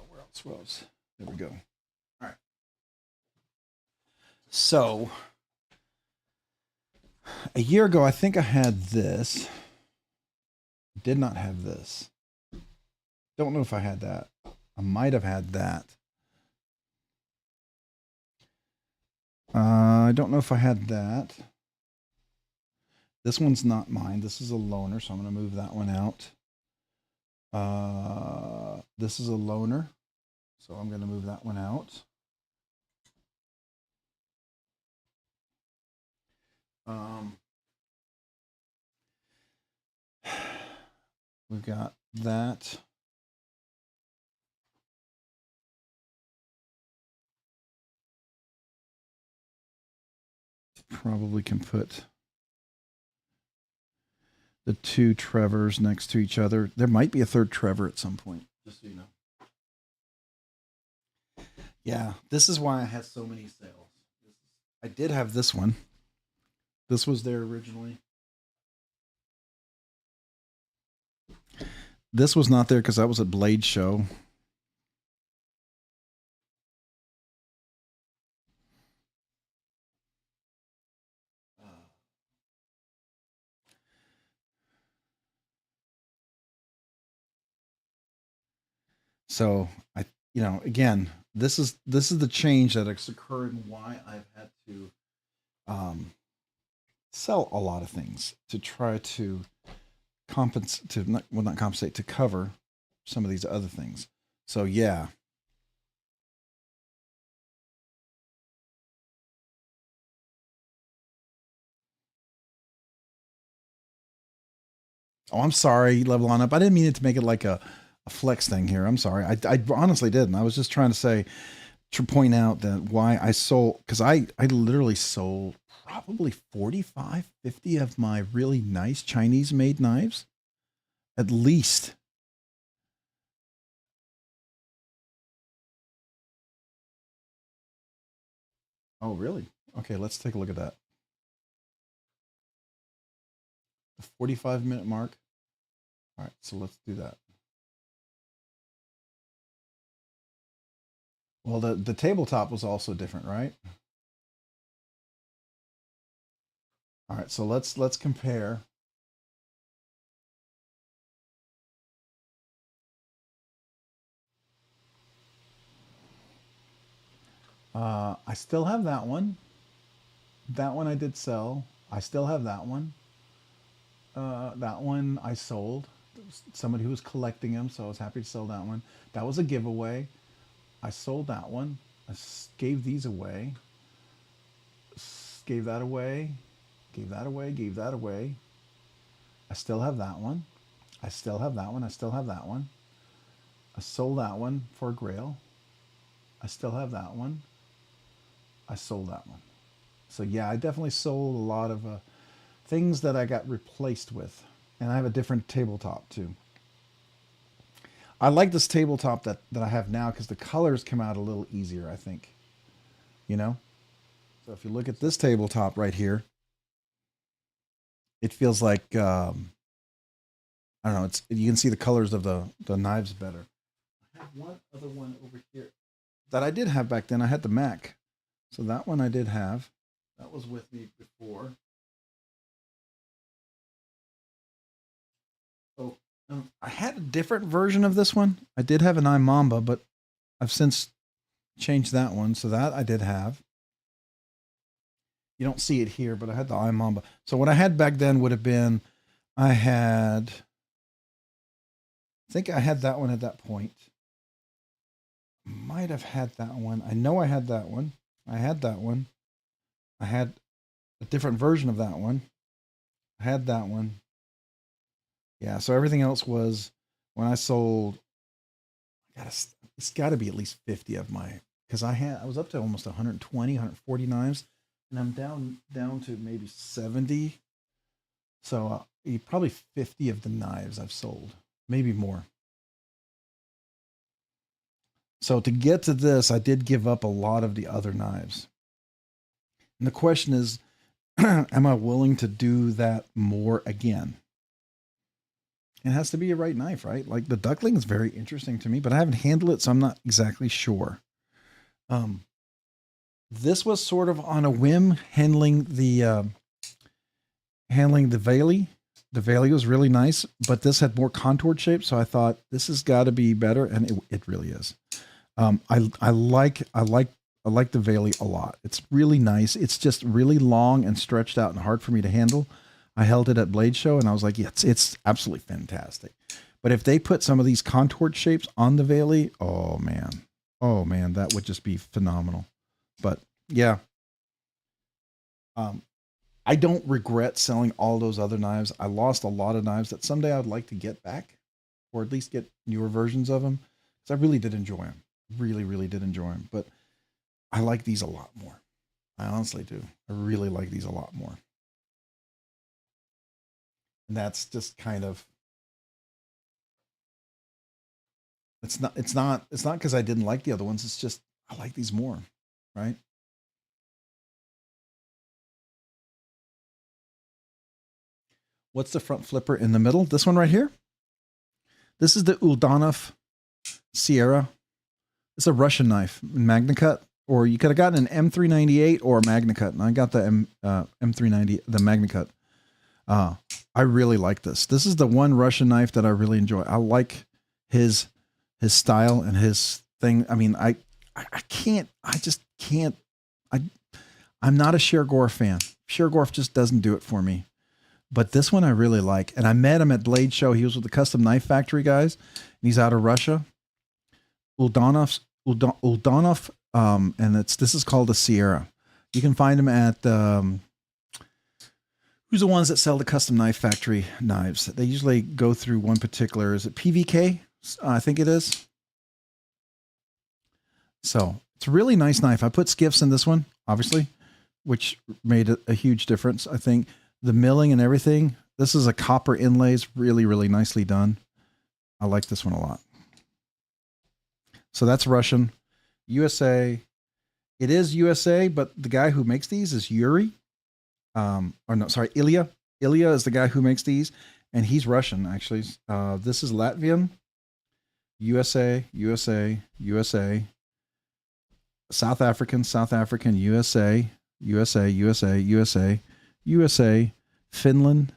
Where else was? There we go. All right. So a year ago, I think I had this. Did not have this. Don't know if I had that. I might have had that. I don't know if I had that. This one's not mine. This is a loaner, so I'm going to move that one out. This is a loaner, so I'm going to move that one out. We've got that. Probably can put the two Trevors next to each other. There might be a third Trevor at some point, just so you know. Yeah, this is why I had so many sales. I did have this one. This was there originally. This was not there because that was a Blade show. So I, again, this is the change that is occurring. Why I've had to sell a lot of things to try to compensate, not compensate, to cover some of these other things. So yeah. Oh, I'm sorry, level on up. I didn't mean it to make it like a flex thing here. I'm sorry. I honestly didn't. I was just trying to say, to point out that why I sold, because I literally sold probably 45, 50 of my really nice Chinese made knives, at least. Oh, really? Okay, let's take a look at that. The 45-minute mark. All right, so let's do that. Well, the tabletop was also different, right? All right, so let's compare. I still have that one. That one I did sell. I still have that one. That one I sold. Somebody who was collecting them, so I was happy to sell that one. That was a giveaway. I sold that one. I gave these away. Gave that away. Gave that away. Gave that away. I still have that one. I still have that one. I still have that one. I sold that one for a grail. I still have that one. I sold that one. So yeah, I definitely sold a lot of things that I got replaced with. And I have a different tabletop too. I like this tabletop that I have now because the colors come out a little easier, I think. You know? So if you look at this tabletop right here, it feels like I don't know, you can see the colors of the knives better. I have one other one over here that I did have back then. I had the Mac. So that one I did have. That was with me before. So I had a different version of this one. I did have an iMamba, but I've since changed that one. So that I did have. You don't see it here, but I had the iMamba. So what I had back then would have been, I think I had that one at that point. Might have had that one. I know I had that one. I had that one. I had a different version of that one. I had that one. Yeah, so everything else was when I sold. It's got to be at least 50 of my, because I was up to almost 120, 140 knives, and I'm down to maybe 70. So probably 50 of the knives I've sold, maybe more. So to get to this, I did give up a lot of the other knives. And the question is, am I willing to do that more again? It has to be a right knife, right? Like the duckling is very interesting to me, but I haven't handled it, so I'm not exactly sure. This was sort of on a whim, handling the Valley. The Valley was really nice, but this had more contoured shape, so I thought this has got to be better, and it really is. I like the Valley a lot. It's really nice. It's just really long and stretched out and hard for me to handle. I held it at Blade Show and I was like, yeah, it's absolutely fantastic. But if they put some of these contoured shapes on the Valley, oh man, that would just be phenomenal. But yeah, I don't regret selling all those other knives. I lost a lot of knives that someday I'd like to get back, or at least get newer versions of them, because I really did enjoy them. Really, really did enjoy them. But I like these a lot more. I honestly do. I really like these a lot more. And that's just kind of, it's not because I didn't like the other ones. It's just I like these more, right? What's the front flipper in the middle? This one right here. This is the Uldanov Sierra. It's a Russian knife, MagnaCut, or you could have gotten an M398 or a MagnaCut. And I got the M390, the MagnaCut. I really like this. This is the one Russian knife that I really enjoy. I like his style and his thing. I mean, I just can't. I'm not a Shergorf fan. Shergorf just doesn't do it for me. But this one I really like. And I met him at Blade Show. He was with the Custom Knife Factory guys. And he's out of Russia. Uldanov, and this is called a Sierra. You can find him at who's the ones that sell the Custom Knife Factory knives. They usually go through one particular, is it PVK? I think it is. So it's a really nice knife. I put skiffs in this one, obviously, which made a huge difference. I think the milling and everything, this is a copper inlays, really, really nicely done. I like this one a lot. So that's Russian. USA. It is USA, but the guy who makes these is Yuri. Or no, sorry, Ilya. Ilya is the guy who makes these, and he's Russian, actually. This is Latvian. USA, USA, USA. South African, South African, USA, USA, USA, USA, USA, Finland,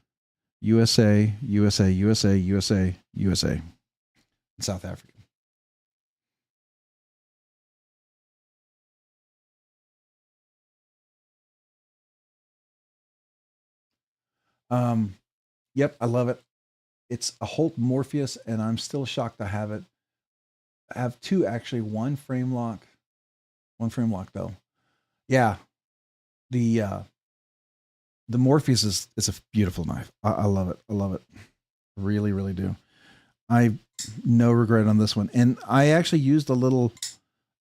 USA, USA, USA, USA, USA, and South Africa. Yep, I love it. It's a Holt Morpheus, and I'm still shocked I have it. I have two, actually, one frame lock though. Yeah, the Morpheus is a beautiful knife. I love it. I love it. Really, really do. I no regret on this one. And I actually used a little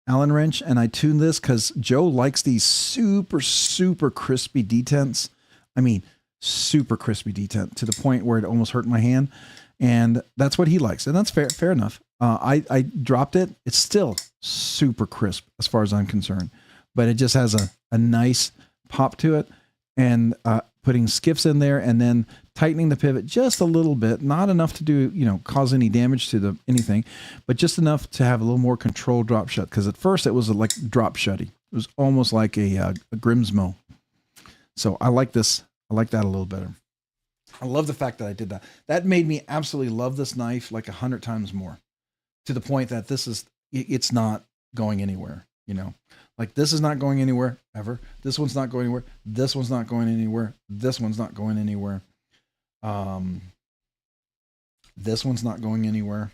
Allen wrench and I tuned this because Joe likes these super, super crispy detents. I mean, super crispy detent to the point where it almost hurt my hand. And that's what he likes. And that's fair enough. I dropped it. It's still super crisp as far as I'm concerned, but it just has a nice pop to it. And putting skiffs in there and then tightening the pivot just a little bit, not enough to do, cause any damage to anything, but just enough to have a little more controlled drop shut. Because at first it was like drop shutty. It was almost like a Grimsmo. So I like this. I like that a little better. I love the fact that I did that. That made me absolutely love this knife like 100 times more, to the point that it's not going anywhere, Like this is not going anywhere ever. This one's not going anywhere. This one's not going anywhere. This one's not going anywhere. This one's not going anywhere.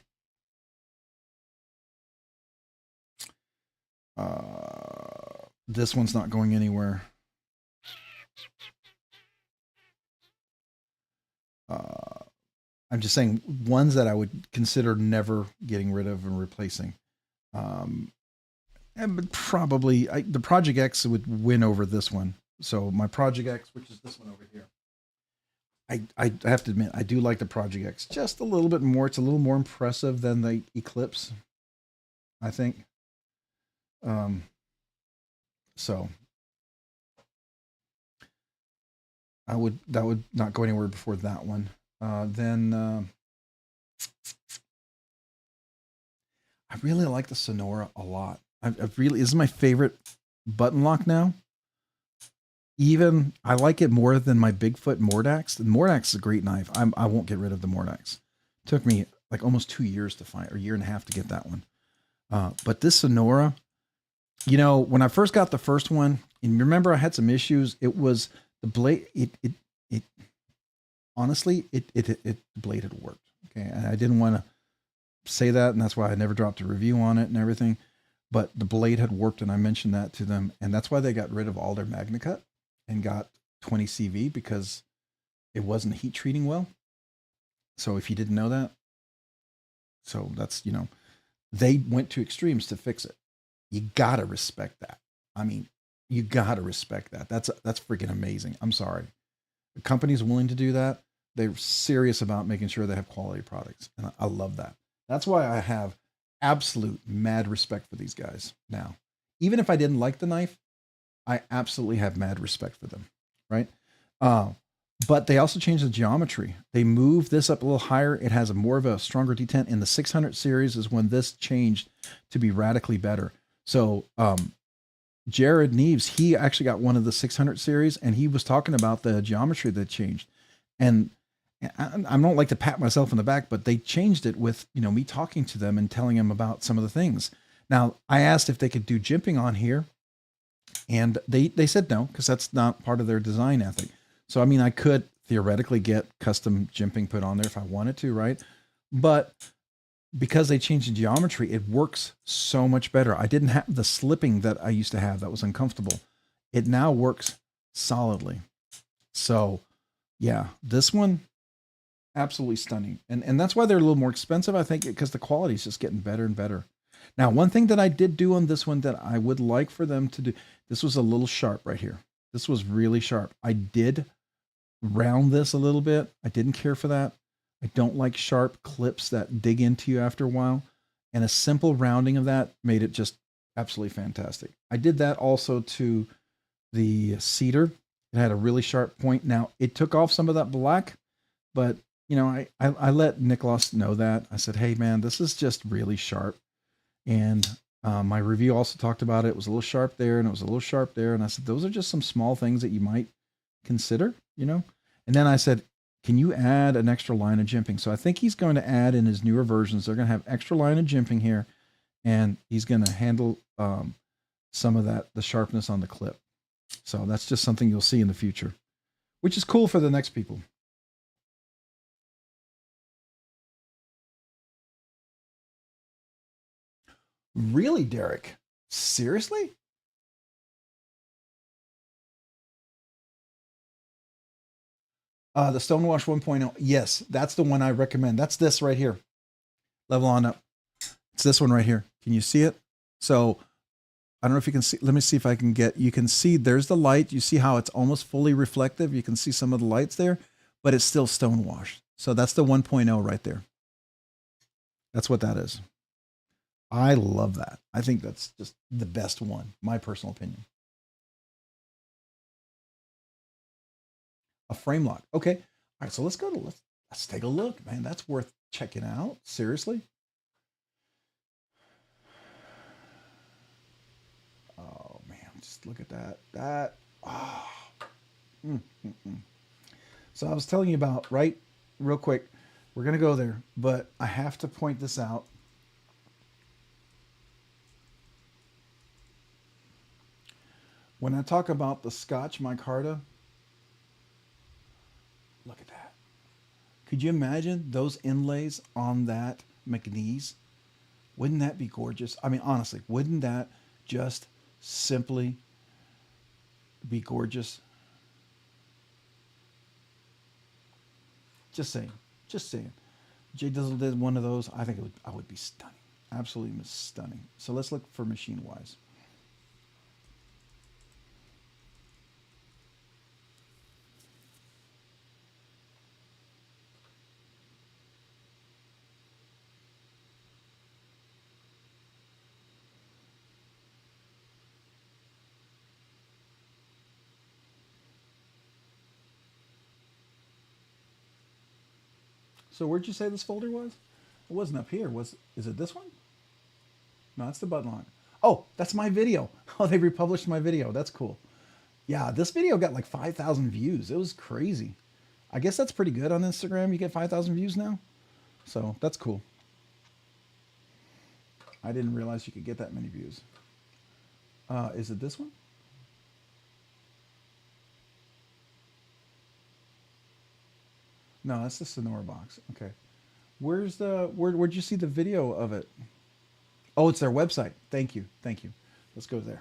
This one's not going anywhere. I'm just saying ones that I would consider never getting rid of and replacing. And probably the Project X would win over this one. So my Project X, which is this one over here, I have to admit, I do like the Project X just a little bit more. It's a little more impressive than the Eclipse, I think. So that would not go anywhere before that one. Then I really like the Sonora a lot. I've really, this is my favorite button lock now. Even I like it more than my Bigfoot Mordax. The Mordax is a great knife. I won't get rid of the Mordax. It took me like almost 2 years to find, or a year and a half to get that one. But this Sonora, when I first got the first one, and remember I had some issues. It was the blade. Honestly, the blade had worked. Okay, and I didn't want to say that, and that's why I never dropped a review on it and everything. But the blade had worked, and I mentioned that to them, and that's why they got rid of all their MagnaCut and got 20 CV, because it wasn't heat treating well. So if you didn't know that, so that's, they went to extremes to fix it. You gotta respect that. I mean, you gotta respect that. That's freaking amazing. I'm sorry. The company's willing to do that. They're serious about making sure they have quality products, and I love that. That's why I have absolute mad respect for these guys now. even if I didn't like the knife, I absolutely have mad respect for them, right? Uh, but they also changed the geometry. They moved this up a little higher. It has a more of a stronger detent. In the 600 series is when this changed to be radically better. So Jared Neves, he actually got one of the 600 series, and he was talking about the geometry that changed. And I don't like to pat myself on the back, but they changed it with, you know, me talking to them and telling them about some of the things. Now, I asked if they could do jimping on here, and they said no, because that's not part of their design ethic. So, I mean, I could theoretically get custom jimping put on there if I wanted to, right? But because they changed the geometry, it works so much better. I didn't have the slipping that I used to have that was uncomfortable. It now works solidly. So, yeah, this one, absolutely stunning. And that's why they're a little more expensive, I think, because the quality is just getting better and better. Now, one thing that I did do on this one that I would like for them to do, this was a little sharp right here. This was really sharp. I did round this a little bit. I didn't care for that. I don't like sharp clips that dig into you after a while. And a simple rounding of that made it just absolutely fantastic. I did that also to the cedar. It had a really sharp point. Now, it took off some of that black, but you know, I let Nicholas know that. I said, hey man, this is just really sharp. And my review also talked about it. It was a little sharp there and it was a little sharp there. And I said, those are just some small things that you might consider, you know? And then I said, can you add an extra line of jimping? So I think he's going to add in his newer versions, they're going to have extra line of jimping here. And he's going to handle some of that, the sharpness on the clip. So that's just something you'll see in the future, which is cool for the next people. Really, Derek? Seriously? The Stonewash 1.0. Yes, that's the one I recommend. That's this right here. Level on up. It's this one right here. Can you see it? So I don't know if you can see. Let me see if I can get. You can see there's the light. You see how it's almost fully reflective. You can see some of the lights there, but it's still stonewashed. So that's the 1.0 right there. That's what that is. I love that. I think that's just the best one, my personal opinion. A frame lock. Okay. All right. So let's take a look, man. That's worth checking out. Seriously. Oh man, just look at that. That. Oh. Mm, mm, mm. So I was telling you about, right? Real quick. We're gonna go there, but I have to point this out. When I talk about the Scotch micarta, look at that. Could you imagine those inlays on that McNeese? Wouldn't that be gorgeous? I mean, honestly, wouldn't that just simply be gorgeous? Just saying. Just saying. Jay Dizzle did one of those. I think I would be stunning. Absolutely stunning. So let's look for machine wise. So where'd you say this folder was? It wasn't up here. Is it this one? No, that's the button line. Oh, that's my video. Oh, they republished my video. That's cool. Yeah, this video got like 5,000 views. It was crazy. I guess that's pretty good on Instagram. You get 5,000 views now. So that's cool. I didn't realize you could get that many views. Is it this one? No, that's the Sonora box. Okay. Where'd you see the video of it? Oh, it's their website. Thank you. Thank you. Let's go there.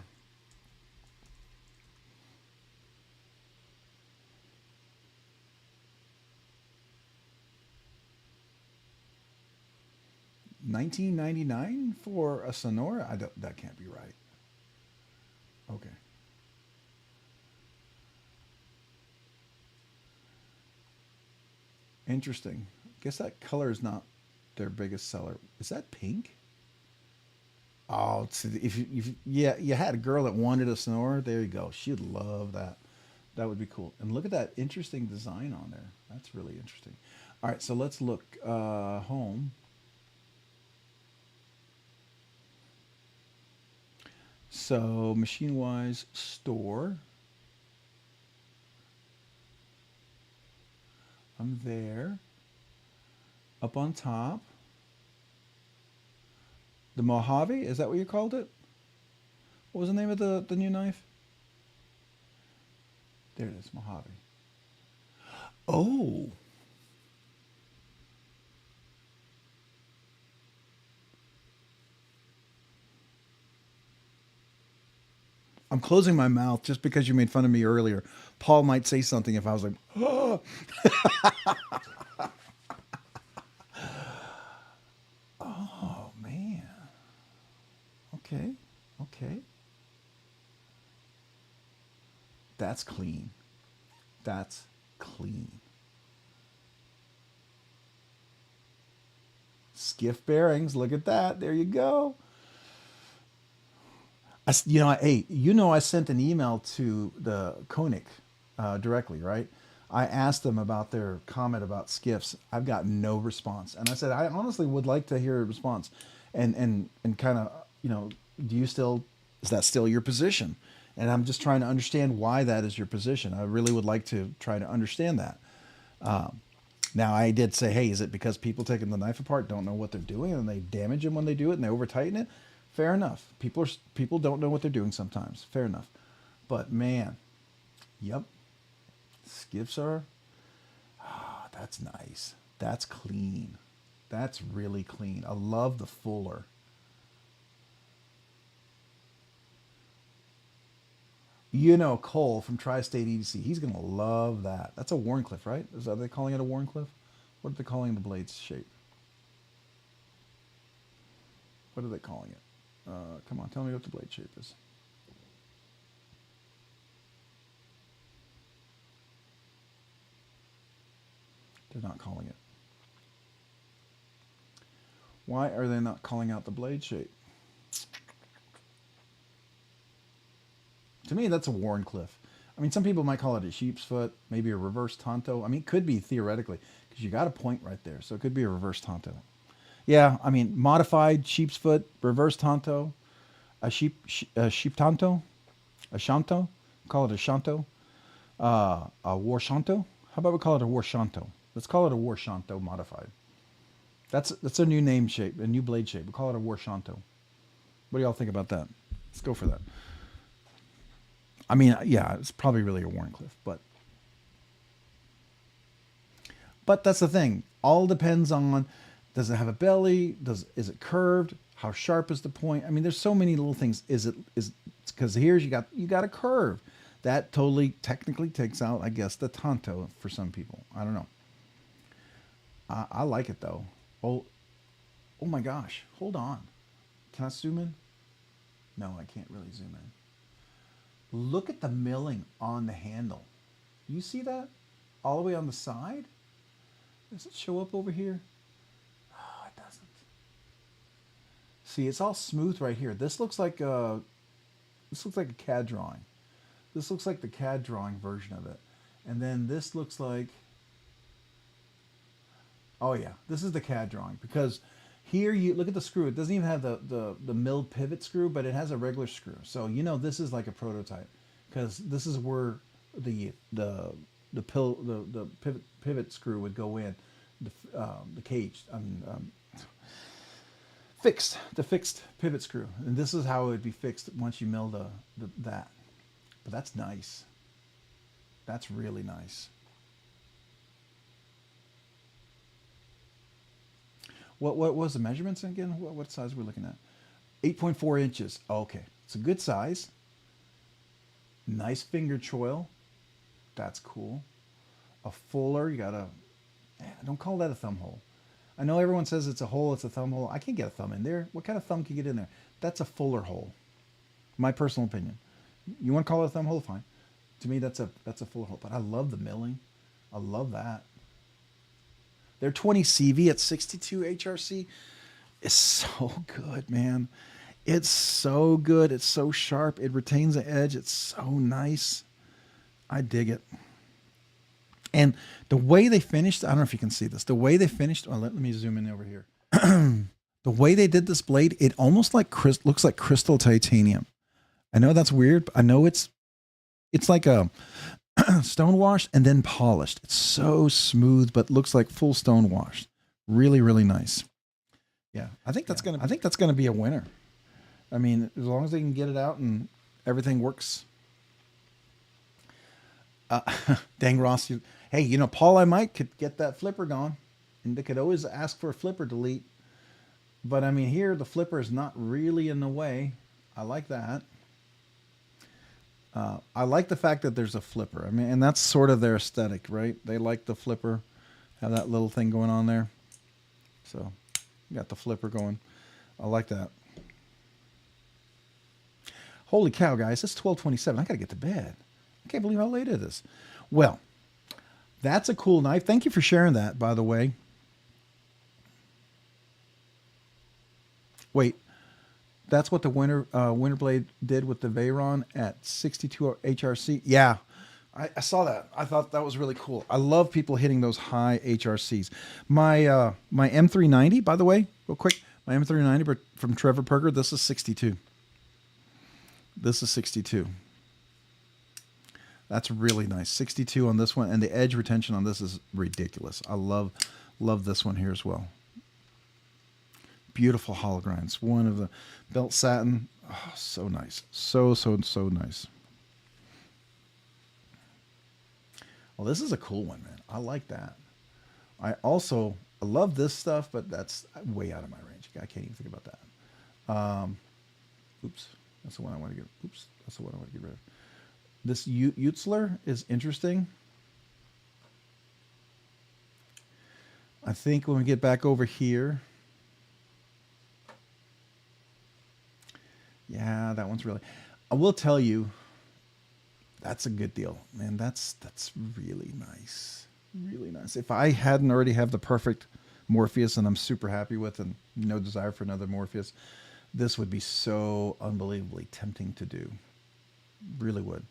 $19.99 for a Sonora? That can't be right. Okay. Interesting. Guess that color is not their biggest seller. Is that pink? Oh, if yeah, you had a girl that wanted a snore, there you go. She'd love that. That would be cool. And look at that interesting design on there. That's really interesting. All right, so let's look home. So machine wise store. I'm there. Up on top. The Mojave, is that what you called it? What was the name of the new knife? There it is, Mojave. Oh. I'm closing my mouth just because you made fun of me earlier. Paul might say something if I was like, oh, oh man. Okay. Okay. That's clean. That's clean. Skiff bearings. Look at that. There you go. Hey, I sent an email to the Koenig directly, right? I asked them about their comment about skiffs. I've got no response, and I said I honestly would like to hear a response, and kind of, do you still is that still your position? And I'm just trying to understand why that is your position. I really would like to try to understand that. Now, I did say, hey, is it because people taking the knife apart don't know what they're doing and they damage them when they do it and they over tighten it? Fair enough. People don't know what they're doing sometimes. Fair enough. But man, yep, skiffs are. Ah, that's nice. That's clean. That's really clean. I love the fuller. Cole from Tri-State EDC. He's gonna love that. That's a Warncliffe, right? Are they calling it a Warncliffe? What are they calling the blade's shape? What are they calling it? Come on, tell me what the blade shape is. They're not calling it. Why are they not calling out the blade shape? To me, that's a Warncliffe. I mean, some people might call it a sheep's foot, maybe a reverse Tonto. I mean, it could be theoretically, because you got a point right there, so it could be a reverse Tonto. Yeah, I mean, modified sheep's foot, reverse Tonto, a sheep Tonto, a Shanto, call it a Shanto, a War Shanto. How about we call it a War Shanto? Let's call it a War Shanto modified. That's a new name shape, a new blade shape. We call it a War Shanto. What do y'all think about that? Let's go for that. I mean, yeah, it's probably really a Warncliffe, but that's the thing. All depends on, does it have a belly? Is it curved? How sharp is the point? I mean, there's so many little things. Is because here's you got a curve. That totally technically takes out, I guess, the Tonto for some people. I don't know. I like it though. Oh my gosh. Hold on. Can I zoom in? No, I can't really zoom in. Look at the milling on the handle. You see that? All the way on the side? Does it show up over here? Oh, it doesn't. See, it's all smooth right here. This looks like a CAD drawing. This looks like the CAD drawing version of it. And then this looks like, oh yeah, this is the CAD drawing, because here you look at the screw. It doesn't even have the milled pivot screw, but it has a regular screw. So this is like a prototype, because this is where the pivot screw would go in, the cage. The fixed pivot screw, and this is how it would be fixed once you mill that. But that's nice. That's really nice. What was the measurements again? What size we're looking at? 8.4 inches. Oh, okay, it's a good size. Nice finger choil. That's cool. A fuller. You got a. Don't call that a thumb hole. I know everyone says it's a hole. It's a thumb hole. I can't get a thumb in there. What kind of thumb can you get in there? That's a fuller hole. My personal opinion. You want to call it a thumb hole? Fine. To me, that's a fuller hole. But I love the milling. I love that. Their 20 CV at 62 HRC is so good, man. It's so good. It's so sharp. It retains the edge. It's so nice. I dig it. And the way they finished, I don't know if you can see this. The way they finished, let me zoom in over here. The way they did this blade, it almost like looks like crystal titanium. I know that's weird, but I know it's like a stone washed and then polished. It's so smooth, but looks like full stone washed. Really, really nice. Yeah, I think that's gonna be a winner. I mean, as long as they can get it out and everything works. Dang Ross, hey, you know, Paul, I might could get that flipper gone, and they could always ask for a flipper delete. But I mean, here the flipper is not really in the way. I like that. I like the fact that there's a flipper. I mean, and that's sort of their aesthetic, right? They like the flipper, have that little thing going on there. So, you got the flipper going. I like that. Holy cow, guys! It's 12:27. I gotta get to bed. I can't believe how late it is. Well, that's a cool knife. Thank you for sharing that, by the way. Wait, that's what the Winter Blade did with the Veyron at 62 HRC. Yeah, I saw that. I thought that was really cool. I love people hitting those high HRCs. My my M390, by the way, real quick, my M390 from Trevor Perger. This is 62. This is 62. That's really nice. 62 on this one, and the edge retention on this is ridiculous. I love this one here as well. Beautiful hollow grinds. One of the belt satin. Oh, so nice. So nice. Well, this is a cool one, man. I like that. I love this stuff, but that's way out of my range. I can't even think about that. Oops. That's the one I want to get. Oops. That's the one I want to get rid of. This Utzler is interesting. I think when we get back over here. Yeah, that one's really. I will tell you, that's a good deal, man. That's really nice, really nice. If I hadn't already have the perfect Morpheus, and I'm super happy with, and no desire for another Morpheus, this would be so unbelievably tempting to do. Really would.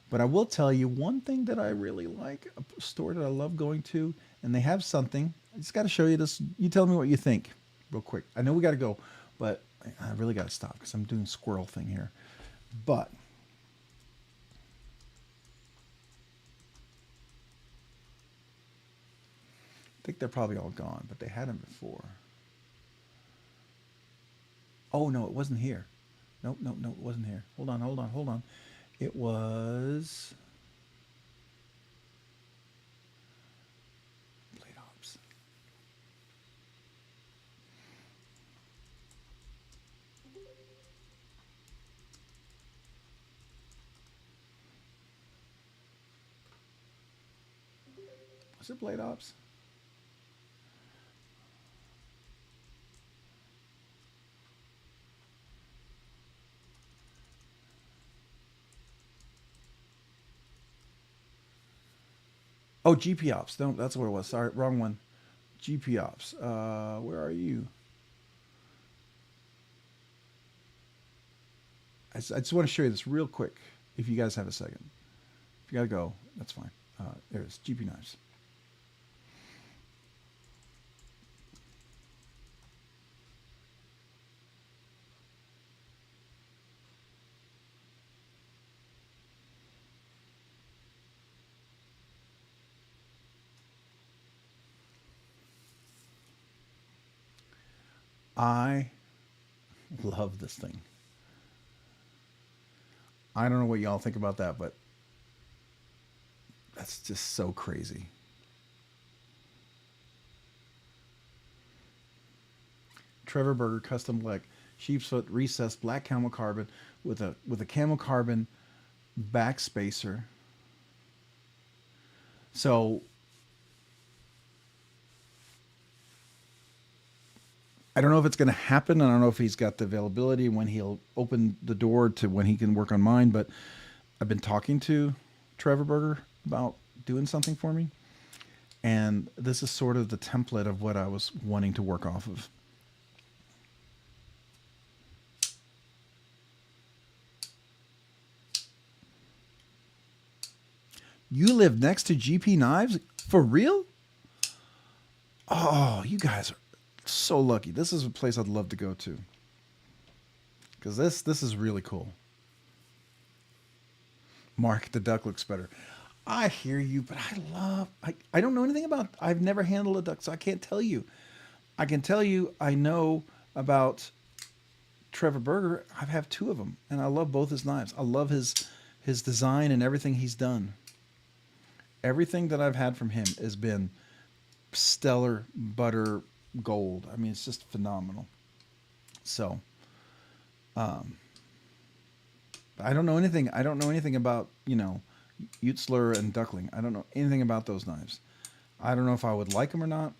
But I will tell you one thing that I really like, a store that I love going to, and they have something. I just got to show you this. You tell me what you think real quick. I know we got to go, but I really got to stop because I'm doing squirrel thing here. But I think they're probably all gone, but they had them before. Oh, no, it wasn't here. Nope, it wasn't here. Hold on. It was Blade Ops. Was it Blade Ops? Oh, GP Ops. No, that's what it was. Sorry, wrong one. GP Ops. Where are you? I just want to show you this real quick, if you guys have a second. If you got to go, that's fine. There it is. GP Knives. I love this thing. I don't know what y'all think about that, but that's just so crazy. Trevor Berger custom black sheepsfoot recessed black camel carbon with a camel carbon back spacer. So I don't know if it's going to happen. I don't know if he's got the availability when he'll open the door to when he can work on mine, but I've been talking to Trevor Berger about doing something for me. And this is sort of the template of what I was wanting to work off of. You live next to GP Knives? For real? Oh, you guys are so lucky. This is a place I'd love to go to. Because this is really cool. Mark, the duck looks better. I hear you, but I don't know anything about, I've never handled a duck, so I can't tell you. I can tell you I know about Trevor Berger. I have 2 of them, and I love both his knives. I love his design and everything he's done. Everything that I've had from him has been stellar, butter, gold. I mean, it's just phenomenal. So, I don't know anything. I don't know anything about, you know, Utzler and Duckling. I don't know anything about those knives. I don't know if I would like them or not.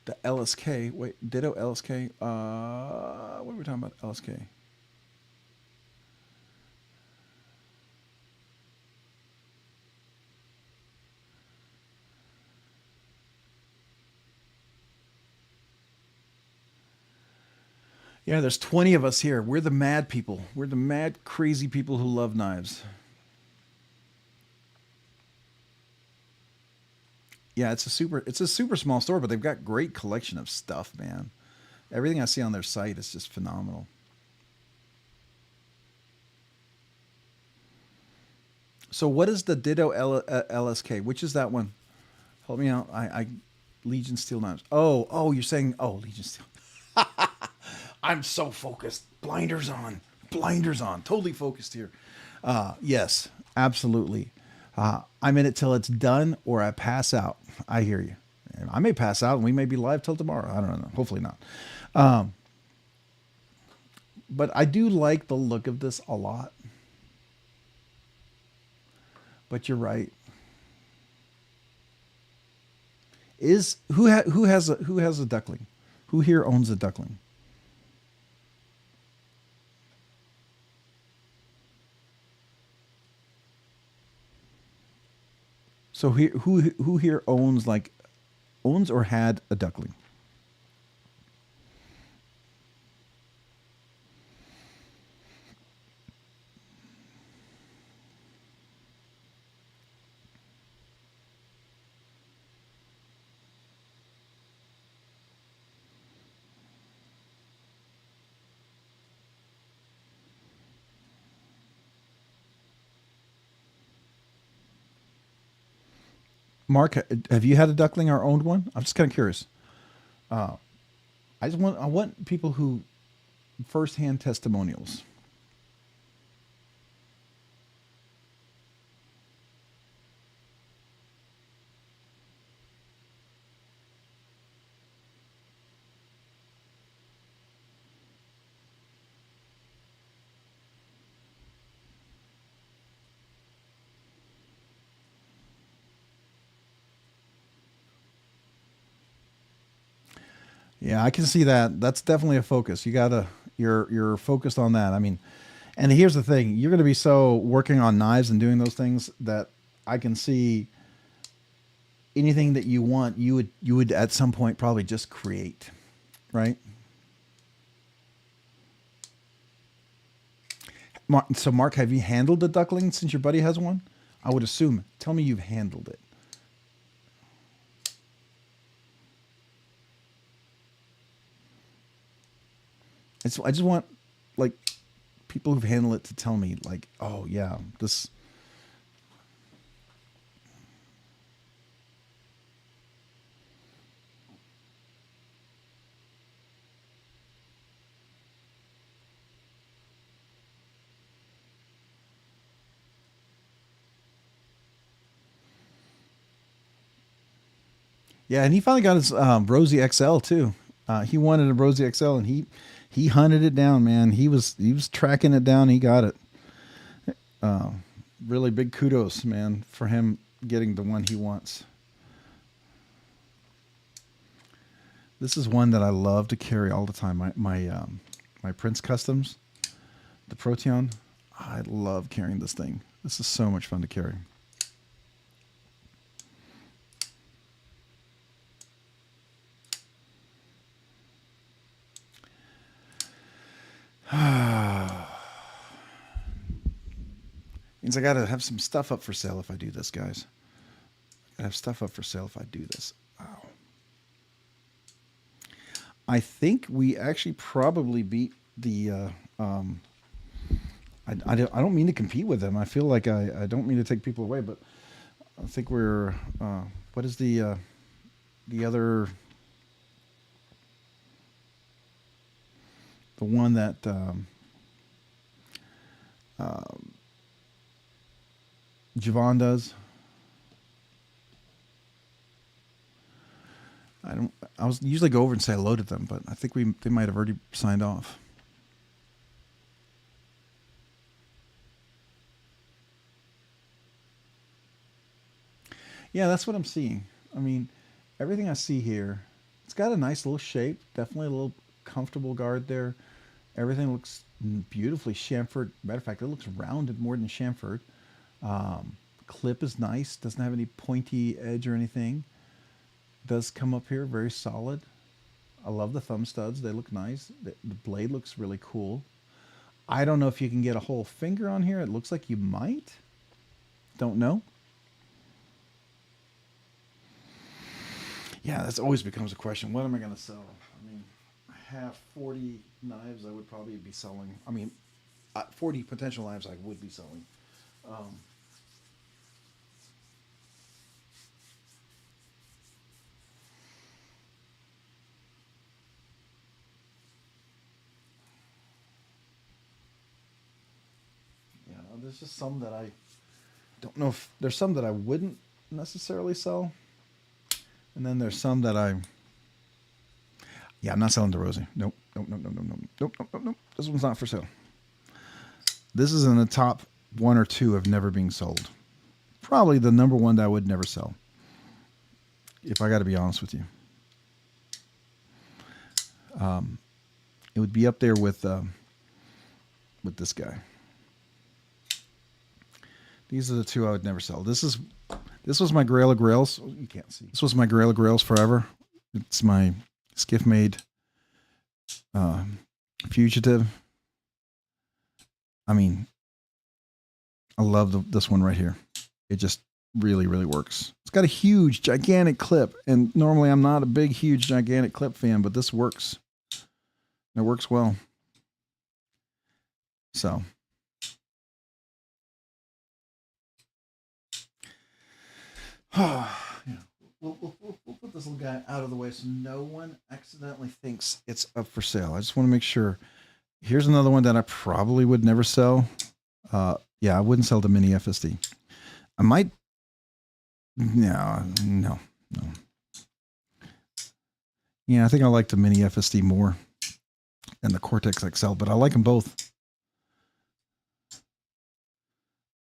The LSK. Wait, Ditto LSK. What are we talking about? LSK. Yeah, there's 20 of us here. We're the mad people. We're the mad, crazy people who love knives. Yeah, it's a super small store, but they've got great collection of stuff, man. Everything I see on their site is just phenomenal. So what is the Ditto LSK? Which is that one? Help me out. I Legion Steel Knives. Oh, you're saying, oh, Legion Steel. I'm so focused. Blinders on. Blinders on. Totally focused here. Yes, absolutely. I'm in it till it's done or I pass out. I hear you. And I may pass out and we may be live till tomorrow. I don't know. Hopefully not. But I do like the look of this a lot. But you're right. Who has a duckling? Who here owns a duckling? So who here owns or had a duckling? Mark, have you had a duckling or owned one? I'm just kind of curious. I want people who firsthand testimonials. Yeah, I can see that. That's definitely a focus. You're focused on that. I mean, and here's the thing: you're going to be so working on knives and doing those things that I can see anything that you want. You would at some point probably just create, right? So, Mark, have you handled the duckling since your buddy has one? I would assume. Tell me you've handled it. I just want like people who've handled it to tell me like, oh yeah, this. Yeah, and he finally got his Rosie XL too. He wanted a Rosie XL, and he hunted it down, man. He was tracking it down. He got it. Really big kudos, man, for him getting the one he wants. This is one that I love to carry all the time. My Prince Customs, the Proteon. I love carrying this thing. This is so much fun to carry. means I gotta have some stuff up for sale if I do this, guys. I gotta have stuff up for sale if I do this. Wow. I think we actually probably beat the. I don't mean to compete with them. I feel like I don't mean to take people away, but I think we're. What is the other? The one that Javon does. I was usually go over and say hello to them, but I think they might have already signed off. Yeah, that's what I'm seeing. I mean, everything I see here, it's got a nice little shape. Definitely a little comfortable guard there. Everything looks beautifully chamfered. Matter of fact, it looks rounded more than chamfered. Clip is nice. Doesn't have any pointy edge or anything. Does come up here very solid. I love the thumb studs. They look nice. The blade looks really cool. I don't know if you can get a whole finger on here. It looks like you might. Don't know. Yeah, that always becomes a question. What am I going to sell? I mean, I have 40 knives I would probably be selling. I mean, 40 potential knives I would be selling. Yeah, there's just some that I don't know if there's some that I wouldn't necessarily sell. And then there's some that yeah, I'm not selling to Rosie. Nope. Nope. This one's not for sale. This is in the top 1 or 2 of never being sold. Probably the number 1 that I would never sell. If I got to be honest with you. It would be up there with this guy. These are the 2 I would never sell. This was my Grail of Grails. You can't see. This was my Grail of Grails forever. It's my Skiff made Fugitive. I mean, I love this one right here. It just really, really works. It's got a huge, gigantic clip, and normally I'm not a big, huge, gigantic clip fan, but this works. It works well. So. Yeah. We'll put this little guy out of the way so no one accidentally thinks it's up for sale. I just want to make sure. Here's another one that I probably would never sell. Yeah, I wouldn't sell the mini FSD. I might. No. Yeah, I think I like the mini FSD more than the Cortex XL, but I like them both.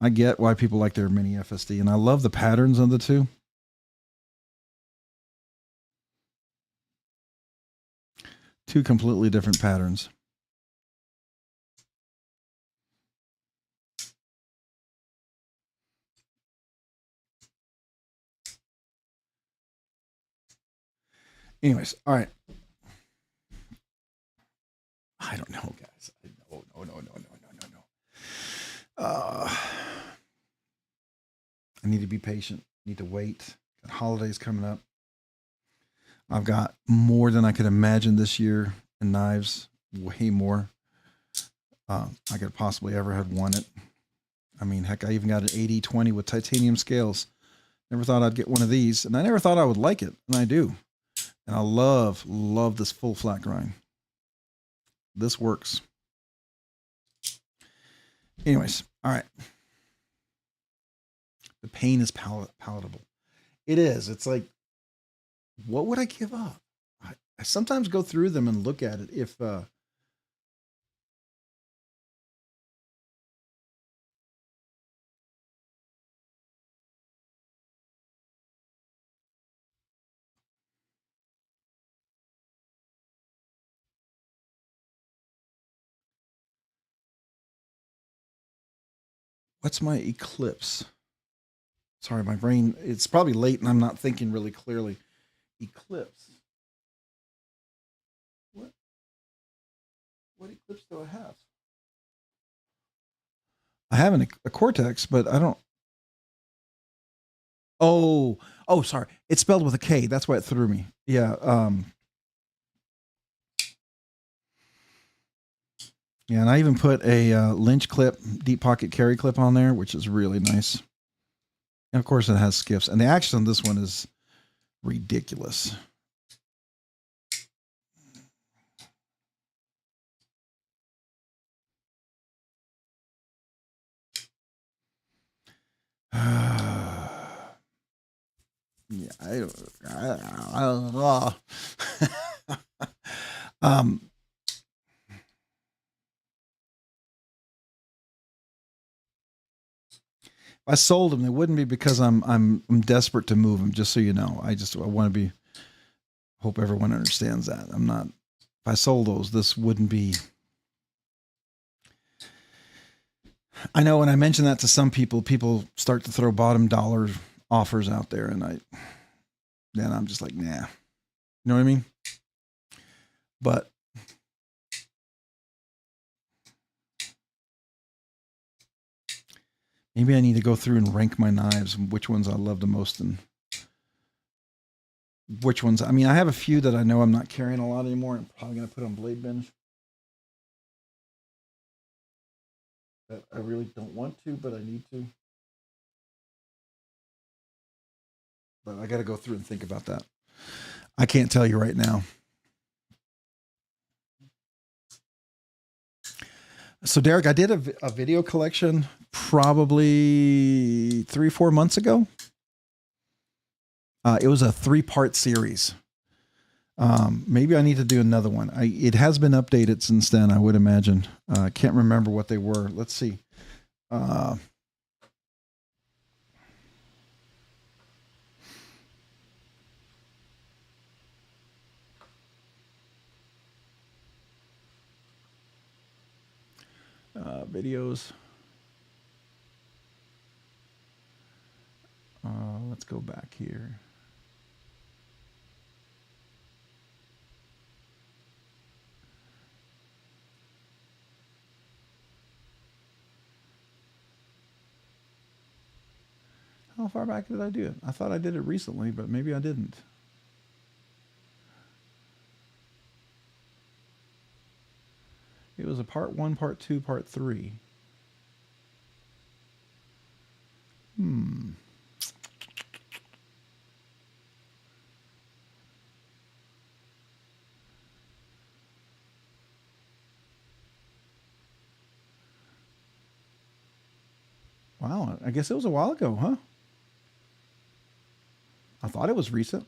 I get why people like their mini FSD, and I love the patterns on the 2. Two completely different patterns. Anyways, all right. I don't know, guys. No. I need to be patient. Need to wait. Got holidays coming up. I've got more than I could imagine this year in knives. Way more. I could possibly ever have wanted. I mean, heck, I even got an 80-20 with titanium scales. Never thought I'd get one of these, and I never thought I would like it, and I do. And I love this full flat grind. This works. Anyways, all right. The pain is palatable. It is. It's like, what would I give up? I sometimes go through them and look at it. If what's my Eclipse? Sorry, my brain, it's probably late and I'm not thinking really clearly. Eclipse. What Eclipse do I have? I have a Cortex, but I don't. Oh, sorry. It's spelled with a K. That's why it threw me. Yeah. Yeah, and I even put a Lynch clip, deep pocket carry clip on there, which is really nice. And of course, it has skiffs. And the action on this one is ridiculous. Yeah, if I sold them, it wouldn't be because I'm desperate to move them. Just so you know, I want to be. Hope everyone understands that. I'm not. If I sold those, this wouldn't be. I know when I mention that to some people, people start to throw bottom dollar offers out there, and then I'm just like, nah. You know what I mean? But maybe I need to go through and rank my knives and which ones I love the most and which ones. I mean, I have a few that I know I'm not carrying a lot anymore. I'm probably going to put on BladeBinge. That I really don't want to, but I need to. But I got to go through and think about that. I can't tell you right now. So, Derek, I did a video collection probably 3-4 months ago. It was a 3-part series. Maybe I need to do another one. It has been updated since then, I would imagine. I can't remember what they were. Let's see. Videos. Let's go back here. How far back did I do it? I thought I did it recently, but maybe I didn't. It was a part 1, part 2, part 3. Wow, I guess it was a while ago, huh? I thought it was recent.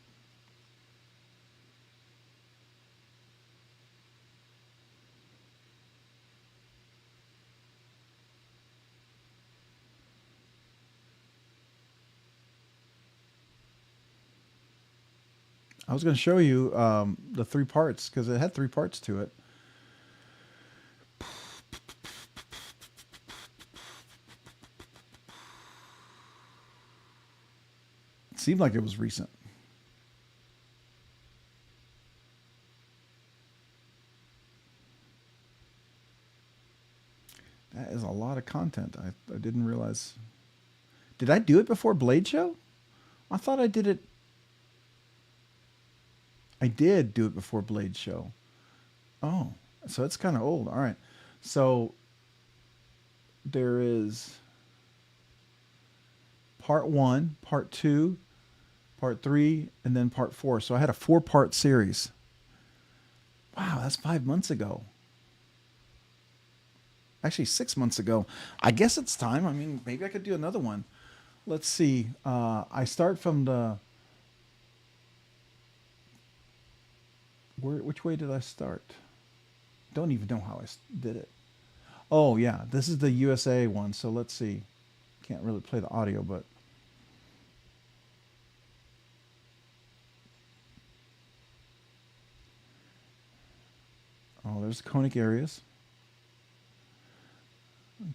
I was going to show you the 3 parts because it had 3 parts to it. It seemed like it was recent. That is a lot of content. I didn't realize. Did I do it before Blade Show? I thought I did it. I did do it before Blade Show. Oh, so it's kind of old. All right. So there is part 1, part 2, part 3, and then part 4. So I had a 4-part series. Wow, that's 5 months ago. Actually, 6 months ago. I guess it's time. I mean, maybe I could do another one. Let's see. I start from the... Which way did I start? Don't even know how I did it. Oh, yeah. This is the USA one. So let's see. Can't really play the audio, but... Oh, there's the conic areas.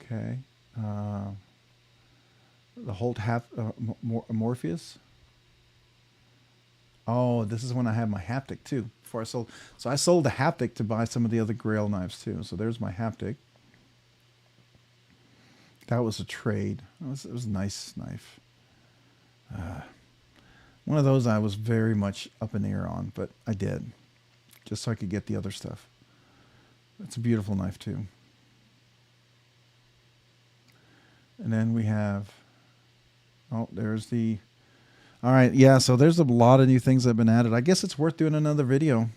Okay. The Holt Morpheus. Oh, this is when I had my haptic too. Before I sold, so I sold the haptic to buy some of the other Grail knives too. So there's my haptic. That was a trade. It was a nice knife. One of those I was very much up in the air on, but I did, just so I could get the other stuff. It's a beautiful knife too. And then we have, oh, there's the, all right, yeah, so there's a lot of new things that have been added. I guess it's worth doing another video.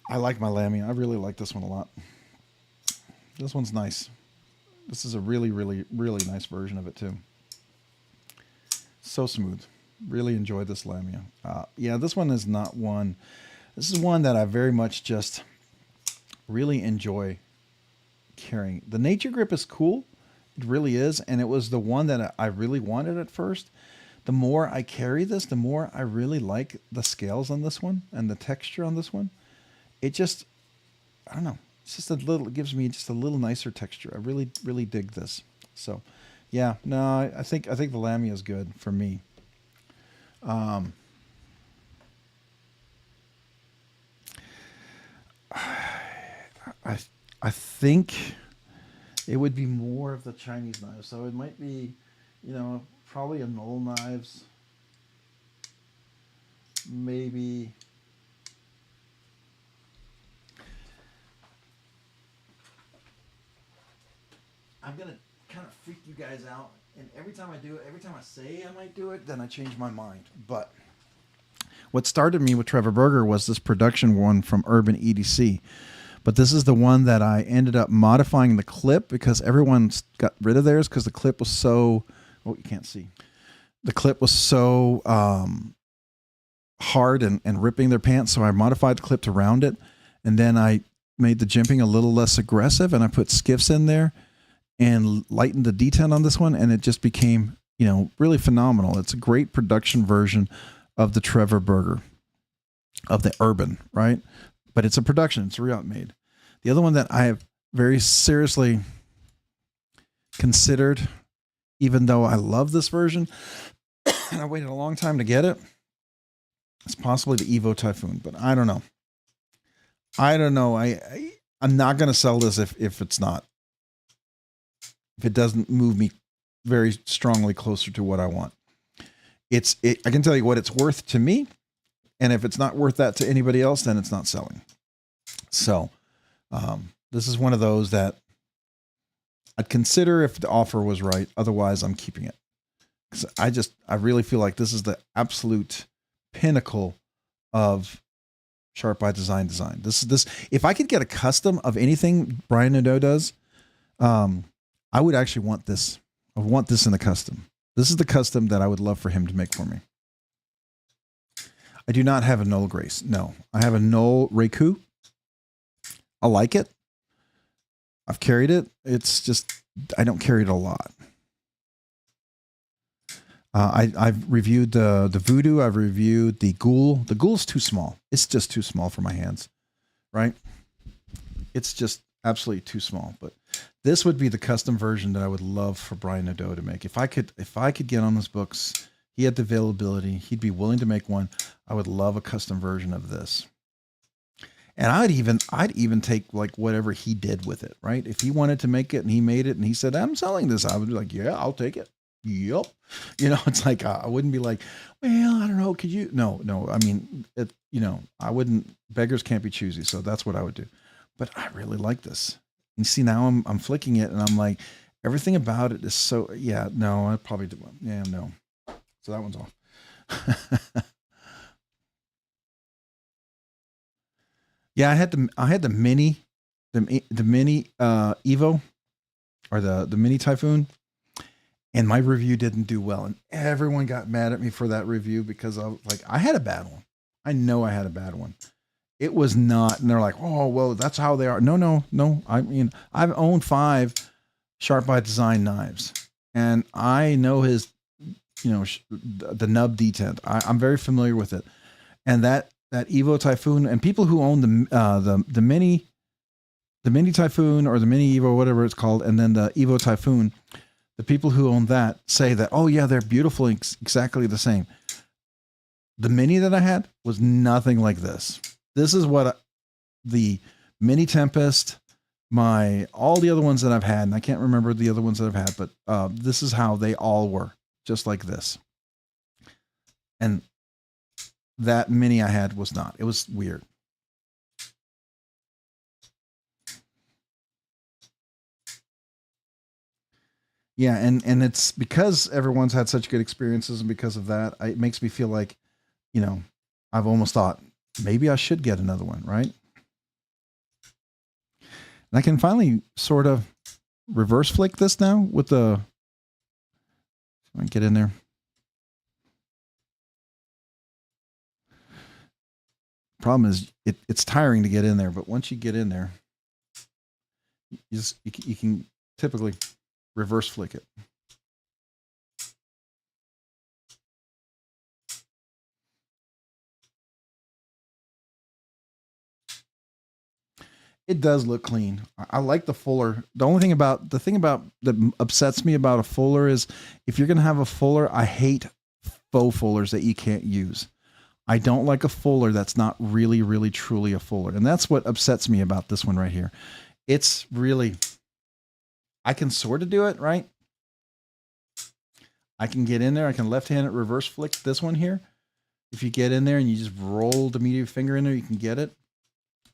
I like my Lamia. I really like this one a lot. This one's nice. This is a really, really, really nice version of it too. So smooth. Really enjoyed this Lamia. Yeah, this one is not one. This is one that I very much just really enjoy carrying. The Nature Grip is cool. It really is. And it was the one that I really wanted at first. The more I carry this, the more I really like the scales on this one and the texture on this one. It just, I don't know. It's just a little, it gives me just a little nicer texture. I really, really dig this. So yeah, no, I think the Lamia is good for me. I think it would be more of the Chinese knives. So it might be, you know, probably a Knoll Knives. Maybe. I'm going to kind of freak you guys out. And every time I do it, every time I say I might do it, then I change my mind. But what started me with Trevor Berger was this production one from Urban EDC. But this is the one that I ended up modifying the clip because everyone got rid of theirs because the clip was so, oh, you can't see. The clip was so hard and ripping their pants. So I modified the clip to round it. And then I made the jimping a little less aggressive and I put skiffs in there and lightened the detent on this one. And it just became, you know, really phenomenal. It's a great production version of the Trevor Berger, of the Urban, right? But it's a production. It's real made. The other one that I have very seriously considered, even though I love this version, and I waited a long time to get it, it's possibly the Evo Typhoon, but I don't know. I don't know. I'm not going to sell this if it's not. If it doesn't move me very strongly closer to what I want. I can tell you what it's worth to me. And if it's not worth that to anybody else, then it's not selling. So this is one of those that I'd consider if the offer was right. Otherwise, I'm keeping it. Because I really feel like this is the absolute pinnacle of Sharp by Design. This. If I could get a custom of anything Brian Nadeau does, I would actually want this. I want this in the custom. This is the custom that I would love for him to make for me. I do not have a Knoll Grace. No, I have a Knoll Reiku. I like it. I've carried it. It's just, I don't carry it a lot. I've reviewed the Voodoo. I've reviewed the Ghoul. The Ghoul's too small. It's just too small for my hands, right? It's just absolutely too small. But this would be the custom version that I would love for Brian Nadeau to make. If I could get on his books, he had the availability, he'd be willing to make one. I would love a custom version of this. And I'd even take like whatever he did with it, right? If he wanted to make it and he made it and he said, I'm selling this, I would be like, yeah, I'll take it. Yep. You know, it's like, I wouldn't be like, well, I don't know. Could you? No. I mean, you know, I wouldn't, beggars can't be choosy. So that's what I would do. But I really like this. You see, now I'm flicking it and I'm like, everything about it is so, yeah, no, I probably do. Yeah, no. So that one's off. Yeah, I had the mini Evo or the mini Typhoon, and my review didn't do well, and everyone got mad at me for that review because I had a bad one. I know I had a bad one. It was not, and they're like, oh well, that's how they are. No. I mean, I've owned 5 Sharp by Design knives, and I know his, you know, the nub detent. I'm very familiar with it, and that Evo Typhoon, and people who own the mini Typhoon or the mini Evo, whatever it's called, and then the Evo Typhoon, the people who own that say that, oh yeah, they're beautiful, exactly the same. The mini that I had was nothing like this. This is what the Mini Tempest, all the other ones that I've had, and I can't remember the other ones that I've had, but this is how they all were, just like this. And that Mini I had was not. It was weird. Yeah, and it's because everyone's had such good experiences, and because of that, it makes me feel like, you know, I've almost thought maybe I should get another one, right? And I can finally sort of reverse flick this now with the, I get in there. Problem is it's tiring to get in there, but once you get in there, you can typically reverse flick it. It does look clean. I like the fuller. The thing about that upsets me about a fuller is if you're going to have a fuller, I hate faux fullers that you can't use. I don't like a fuller that's not really, really, truly a fuller. And that's what upsets me about this one right here. It's really, I can sort of do it, right? I can get in there. I can left-handed reverse flick this one here. If you get in there and you just roll the medium finger in there, you can get it.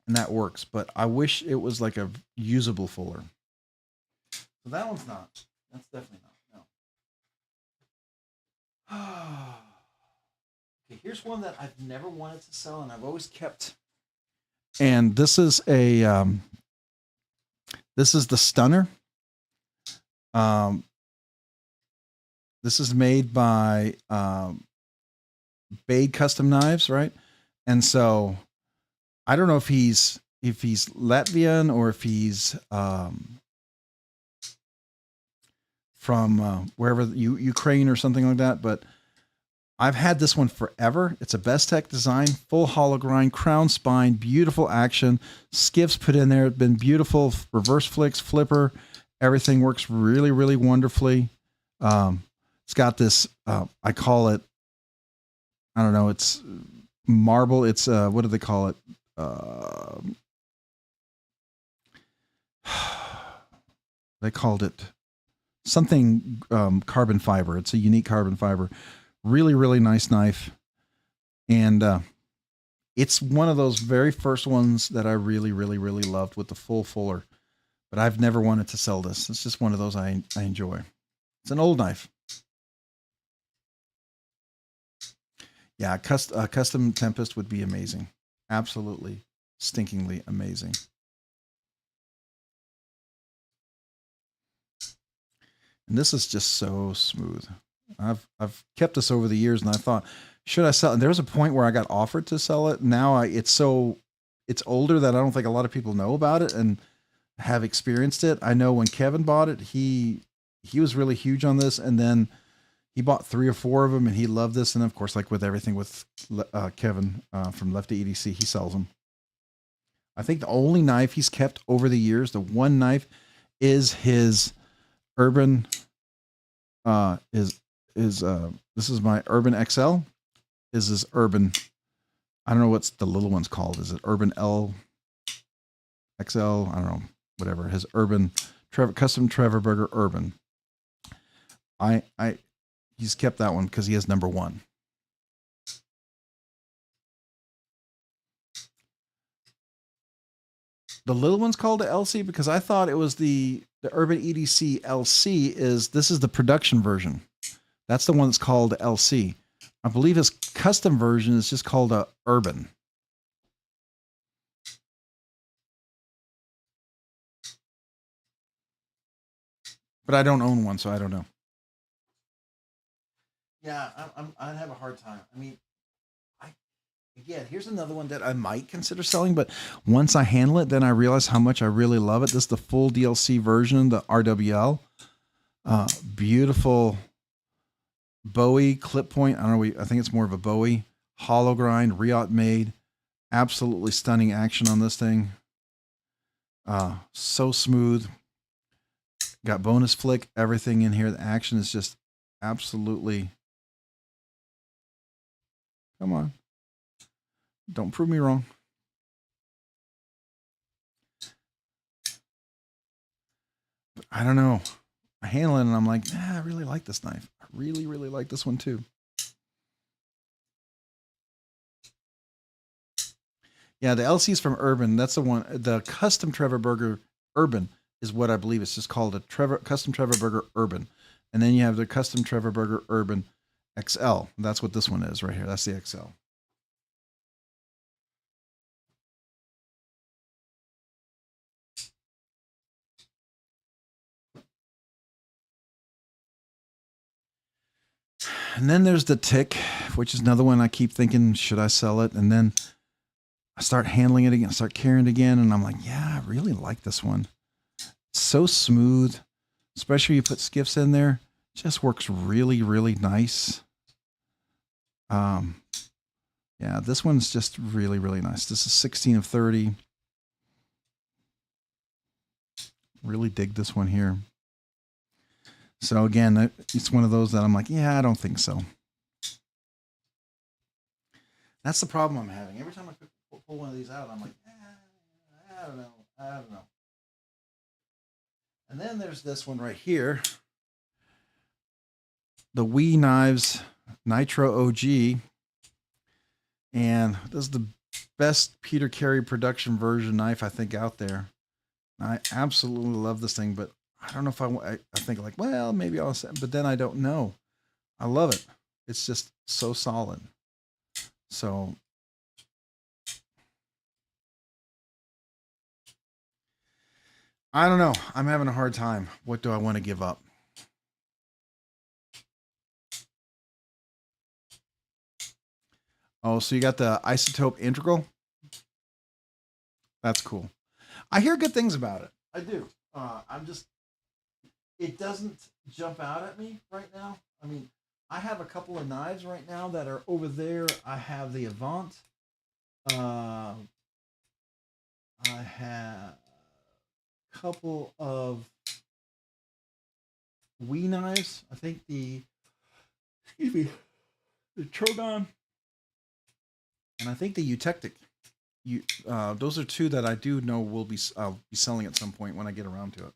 And that works. But I wish it was like a usable fuller. So that one's not. That's definitely not. No. Okay, here's one that I've never wanted to sell and I've always kept. And this is the Stunner. This is made by BladeBinge Custom Knives, right? And so I don't know if he's Latvian or if he's from wherever, Ukraine or something like that, but I've had this one forever. It's a Bestech design, full hollow grind, crown spine, beautiful action, skiffs put in there. It's been beautiful, reverse flicks, flipper, everything works really, really wonderfully. It's got this, I call it, I don't know, it's marble. It's, what do they call it? They called it something carbon fiber. It's a unique carbon fiber. Really, really nice knife. And it's one of those very first ones that I really, really, really loved with the full fuller. But I've never wanted to sell this. It's just one of those I enjoy. It's an old knife. Yeah, custom Tempest would be amazing. Absolutely, stinkingly amazing. And this is just so smooth. I've kept this over the years, and I thought, should I sell it? And there was a point where I got offered to sell it. Now it's older that I don't think a lot of people know about it and have experienced it. I know when Kevin bought it, he was really huge on this, and then he bought 3 or 4 of them, and he loved this. And of course, like with everything with Kevin from Lefty EDC, he sells them. I think the only knife he's kept over the years, the one knife, is his Urban. This is my Urban XL. Is this Urban? I don't know what's the little one's called. Is it Urban L XL? I don't know. Whatever. His Urban custom Trevor Burger Urban. He's kept that one because he has number 1. The little one's called the LC because I thought it was the Urban EDC LC this is the production version. That's the one that's called LC. I believe his custom version is just called a Urban. But I don't own one, so I don't know. Yeah, I'd have a hard time. I mean, again, here's another one that I might consider selling, but once I handle it, then I realize how much I really love it. This is the full DLC version, the RWL. Beautiful Bowie clip point. I don't know. I think it's more of a Bowie hollow grind, Riot made. Absolutely stunning action on this thing. So smooth. Got bonus flick, everything in here. The action is just absolutely. Come on. Don't prove me wrong. I don't know. I handle it and I'm like, nah, I really like this knife. I really, really like this one too. Yeah, the LC's from Urban. That's the one. The custom Trevor Burger Urban is what I believe it's just called, a custom Trevor Burger Urban. And then you have the custom Trevor Burger Urban XL. That's what this one is right here. That's the XL. And then there's the Tick, which is another one I keep thinking, should I sell it? And then I start handling it again, I start carrying it again, and I'm like, yeah, I really like this one. It's so smooth, especially you put skiffs in there. It just works really, really nice. Yeah, this one's just really, really nice. This is 16 of 30. Really dig this one here. So again, it's one of those that I'm like, yeah, I don't think so. That's the problem I'm having. Every time I pull one of these out, I'm like, I don't know. I don't know. And then there's this one right here. The WE Knives Nitro OG. And this is the best Peter Carey production version knife I think out there. I absolutely love this thing, but I don't know if I think like, well, maybe I'll say, but then I don't know. I love it. It's just so solid. So I don't know. I'm having a hard time. What do I want to give up? Oh, so you got the Isotope Integral? That's cool. I hear good things about it. I do. It doesn't jump out at me right now. I mean, I have a couple of knives right now that are over there. I have the Avant. I have a couple of WE knives. I think the Trogon, and I think the Eutectic. Those are two that I do know will be selling at some point when I get around to it.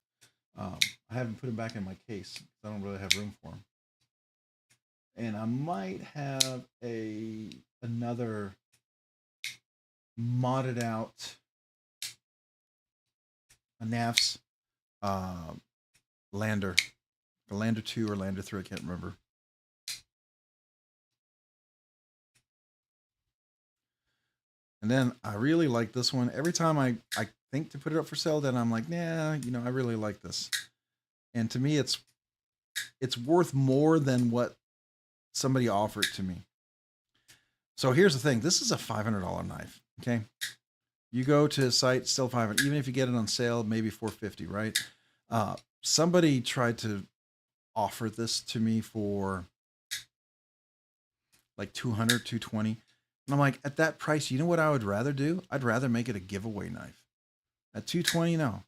I haven't put them back in my case. I don't really have room for them. And I might have another modded out a NAFS Lander, the Lander 2 or Lander 3, I can't remember. And then I really like this one. Every time I think to put it up for sale, then I'm like, nah, I really like this. And to me, it's worth more than what somebody offered to me. So here's the thing. This is a $500 knife, okay? You go to a site, still $500. Even if you get it on sale, maybe $450, right? Somebody tried to offer this to me for like $200, $220. And I'm like, at that price, you know what I would rather do? I'd rather make it a giveaway knife. At $220, no.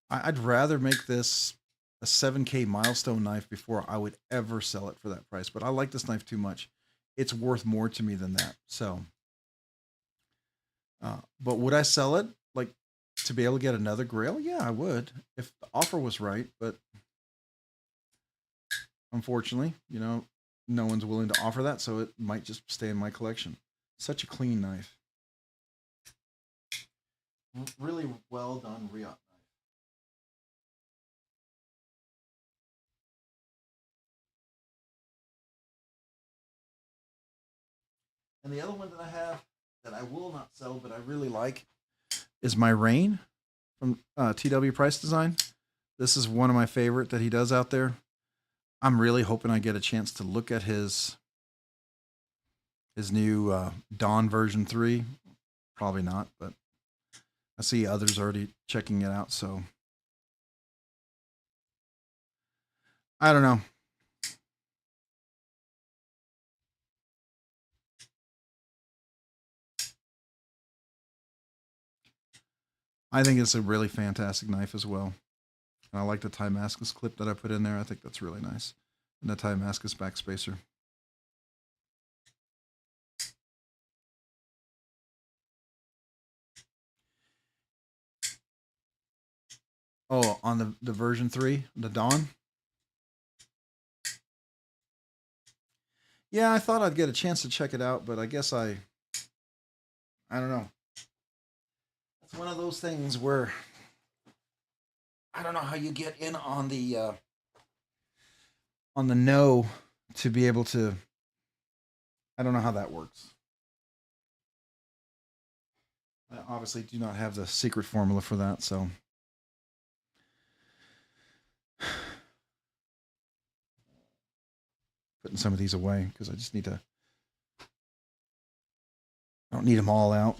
I'd rather make this a 7K milestone knife before I would ever sell it for that price. But I like this knife too much. It's worth more to me than that. So, but would I sell it like to be able to get another Grail? Yeah, I would if the offer was right. But unfortunately, no one's willing to offer that, so it might just stay in my collection. Such a clean knife. Really well done Riot knife. And the other one that I have that I will not sell, but I really like, is my Rain from TW Price Design. This is one of my favorite that he does out there. I'm really hoping I get a chance to look at his new Dawn version 3. Probably not, but I see others already checking it out, so I don't know. I think it's a really fantastic knife as well. And I like the Timascus clip that I put in there. I think that's really nice. And the Timascus backspacer. Oh, on the version 3, the Dawn. Yeah, I thought I'd get a chance to check it out, but I guess I don't know. It's one of those things where I don't know how you get in on the no to be able to. I don't know how that works. I obviously do not have the secret formula for that, so putting some of these away because I just need to. I don't need them all out.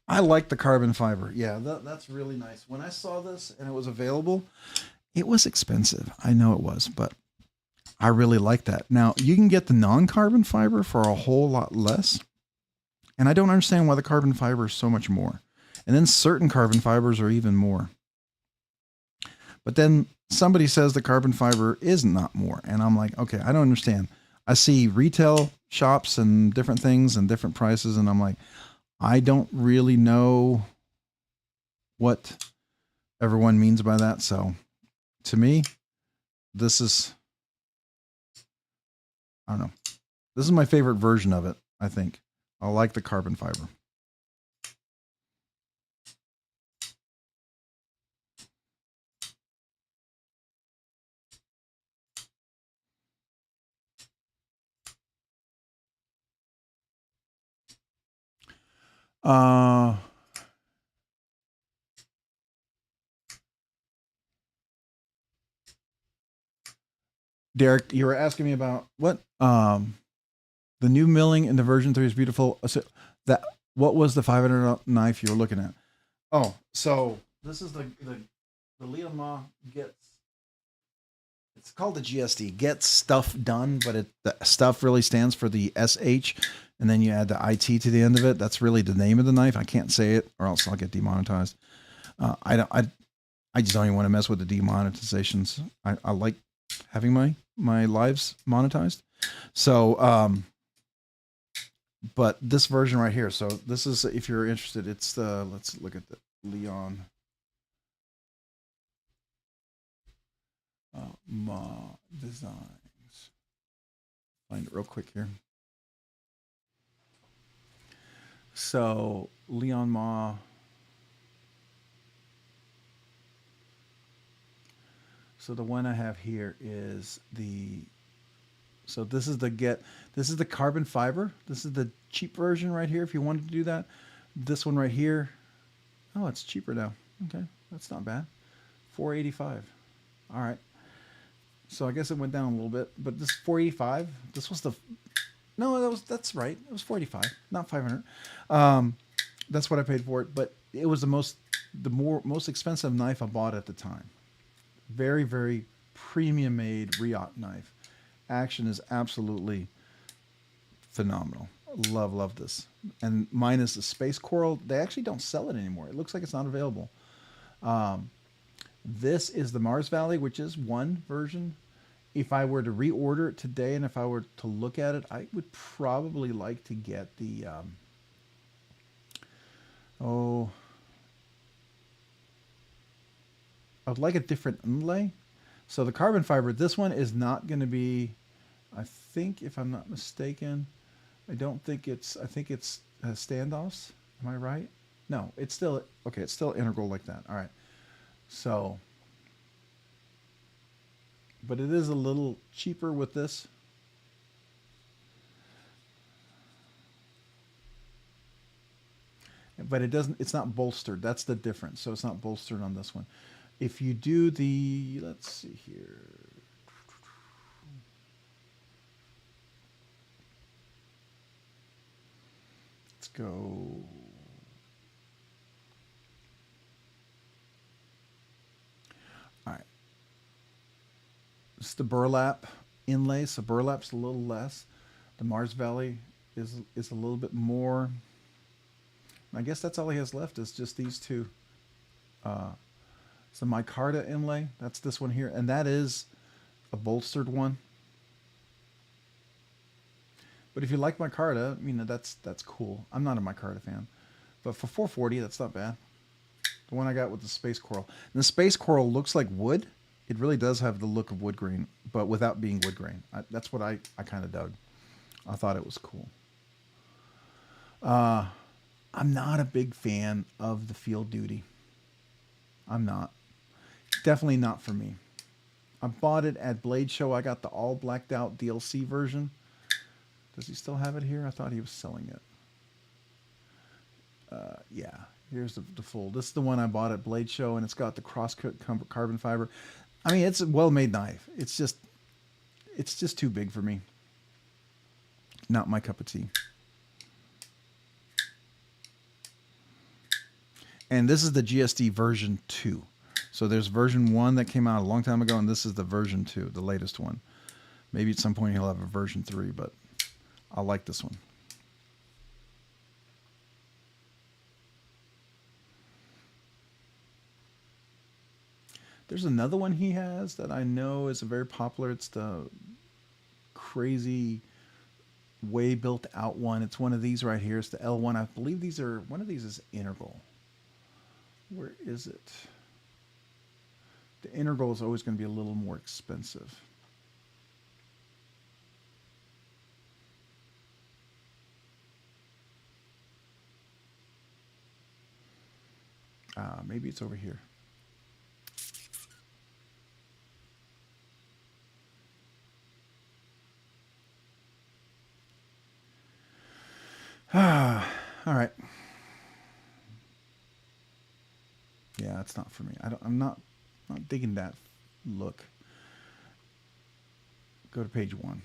I like the carbon fiber. Yeah, that's really nice. When I saw this and it was available, it was expensive. I know it was, but I really like that. Now, you can get the non-carbon fiber for a whole lot less. And I don't understand why the carbon fiber is so much more. And then certain carbon fibers are even more. But then somebody says the carbon fiber is not more. And I'm like, okay, I don't understand. I see retail shops and different things and different prices. And I'm like, I don't really know what everyone means by that. So to me, this is, I don't know. This is my favorite version of it, I think. I like the carbon fiber. Derek, you were asking me about what? The new milling in the version 3 is beautiful. So that what was the 500 knife you were looking at? Oh, so this is the Leon Ma gets. It's called the GSD, Get Stuff Done, but the stuff really stands for the SH, and then you add the IT to the end of it. That's really the name of the knife. I can't say it, or else I'll get demonetized. I just don't even want to mess with the demonetizations. I like having my lives monetized. So, but this version right here. So this is, if you're interested, it's the, let's look at the Leon Ma Designs. Find it real quick here. So Leon Ma. So the one I have here is the, so this is this is the carbon fiber. This is the cheap version right here if you wanted to do that. This one right here, oh, it's cheaper now. Okay, that's not bad. $485. All right. So I guess it went down a little bit, but this $485. This was the, no, that's right. It was $485, not $500. That's what I paid for it, but it was the most expensive knife I bought at the time. Very, very premium made Riot knife. Action is absolutely phenomenal. Love this. And mine is the Space Coral. They actually don't sell it anymore. It looks like it's not available. This is the Mars Valley, which is one version. If I were to reorder it today and if I were to look at it, I would probably like to get the, I'd like a different inlay. So the carbon fiber, this one is not going to be, I think, if I'm not mistaken, I think it's standoffs. Am I right? No, it's still, okay, it's still integral like that. All right. So, but it is a little cheaper with this. But it's not bolstered. That's the difference. So it's not bolstered on this one. If you do the, let's see here. Let's go. All right. It's the burlap inlay. So burlap's a little less. The Mars Valley is a little bit more. I guess that's all he has left is just these two. So micarta inlay, that's this one here, and that is a bolstered one. But if you like micarta, you know, that's cool. I'm not a micarta fan. But for $4.40, that's not bad. The one I got with the space coral. And the space coral looks like wood. It really does have the look of wood grain, but without being wood grain. That's what I kind of dug. I thought it was cool. I'm not a big fan of the Field Duty. I'm not. Definitely not for me. I bought it at Blade Show. I got the all blacked out DLC version. Does he still have it here? I thought he was selling it. Yeah, here's the full. This is the one I bought at Blade Show, and it's got the cross-cut carbon fiber. I mean, it's a well-made knife. It's just too big for me. Not my cup of tea. And this is the GSD version 2. So there's version 1 that came out a long time ago, and this is the version 2, the latest one. Maybe at some point he'll have a version 3, but I like this one. There's another one he has that I know is a very popular. It's the crazy way built out one. It's one of these right here. It's the L1. I believe these are, one of these is integral. Where is it? The integral is always going to be a little more expensive. Maybe it's over here. All right. Yeah, it's not for me. I'm not digging that look. Go to page 1.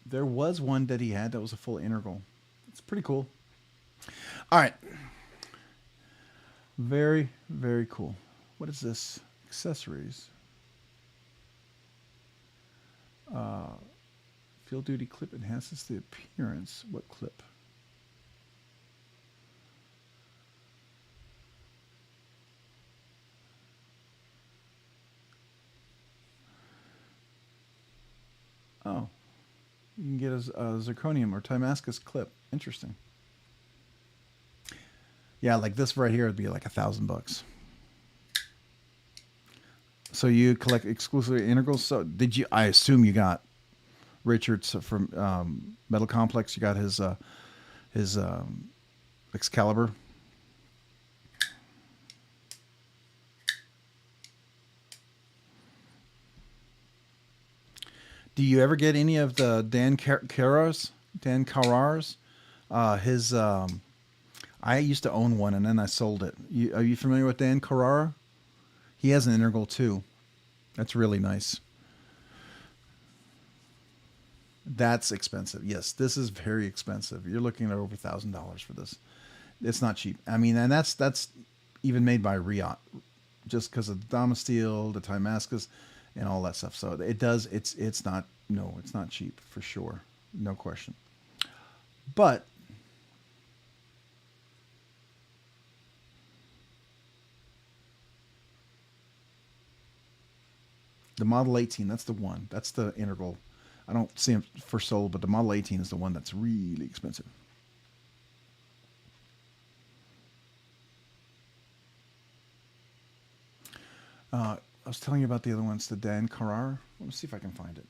There was one that he had that was a full integral. It's pretty cool. All right. Very, very cool. What is this? Accessories. Field Duty clip enhances the appearance. What clip? Oh. You can get a zirconium or Damascus clip. Interesting. Yeah, like this right here would be like $1,000. So you collect exclusively integrals. So did you? I assume you got Richard's from Metal Complex. You got his Excalibur. Do you ever get any of the Dan Carrar's? His I used to own one and then I sold it. Are you familiar with Dan Carrara? He has an integral too. That's really nice. That's expensive. Yes, this is very expensive. You're looking at over $1,000 for this. It's not cheap. I mean, and that's even made by Riot, just because of the Damasteel, the Damascus, and all that stuff. So it does. It's not. No, it's not cheap for sure. No question. But the Model 18, that's the one. That's the integral. I don't see them for sold, but the Model 18 is the one that's really expensive. I was telling you about the other ones, the Dan Carrara. Let me see if I can find it.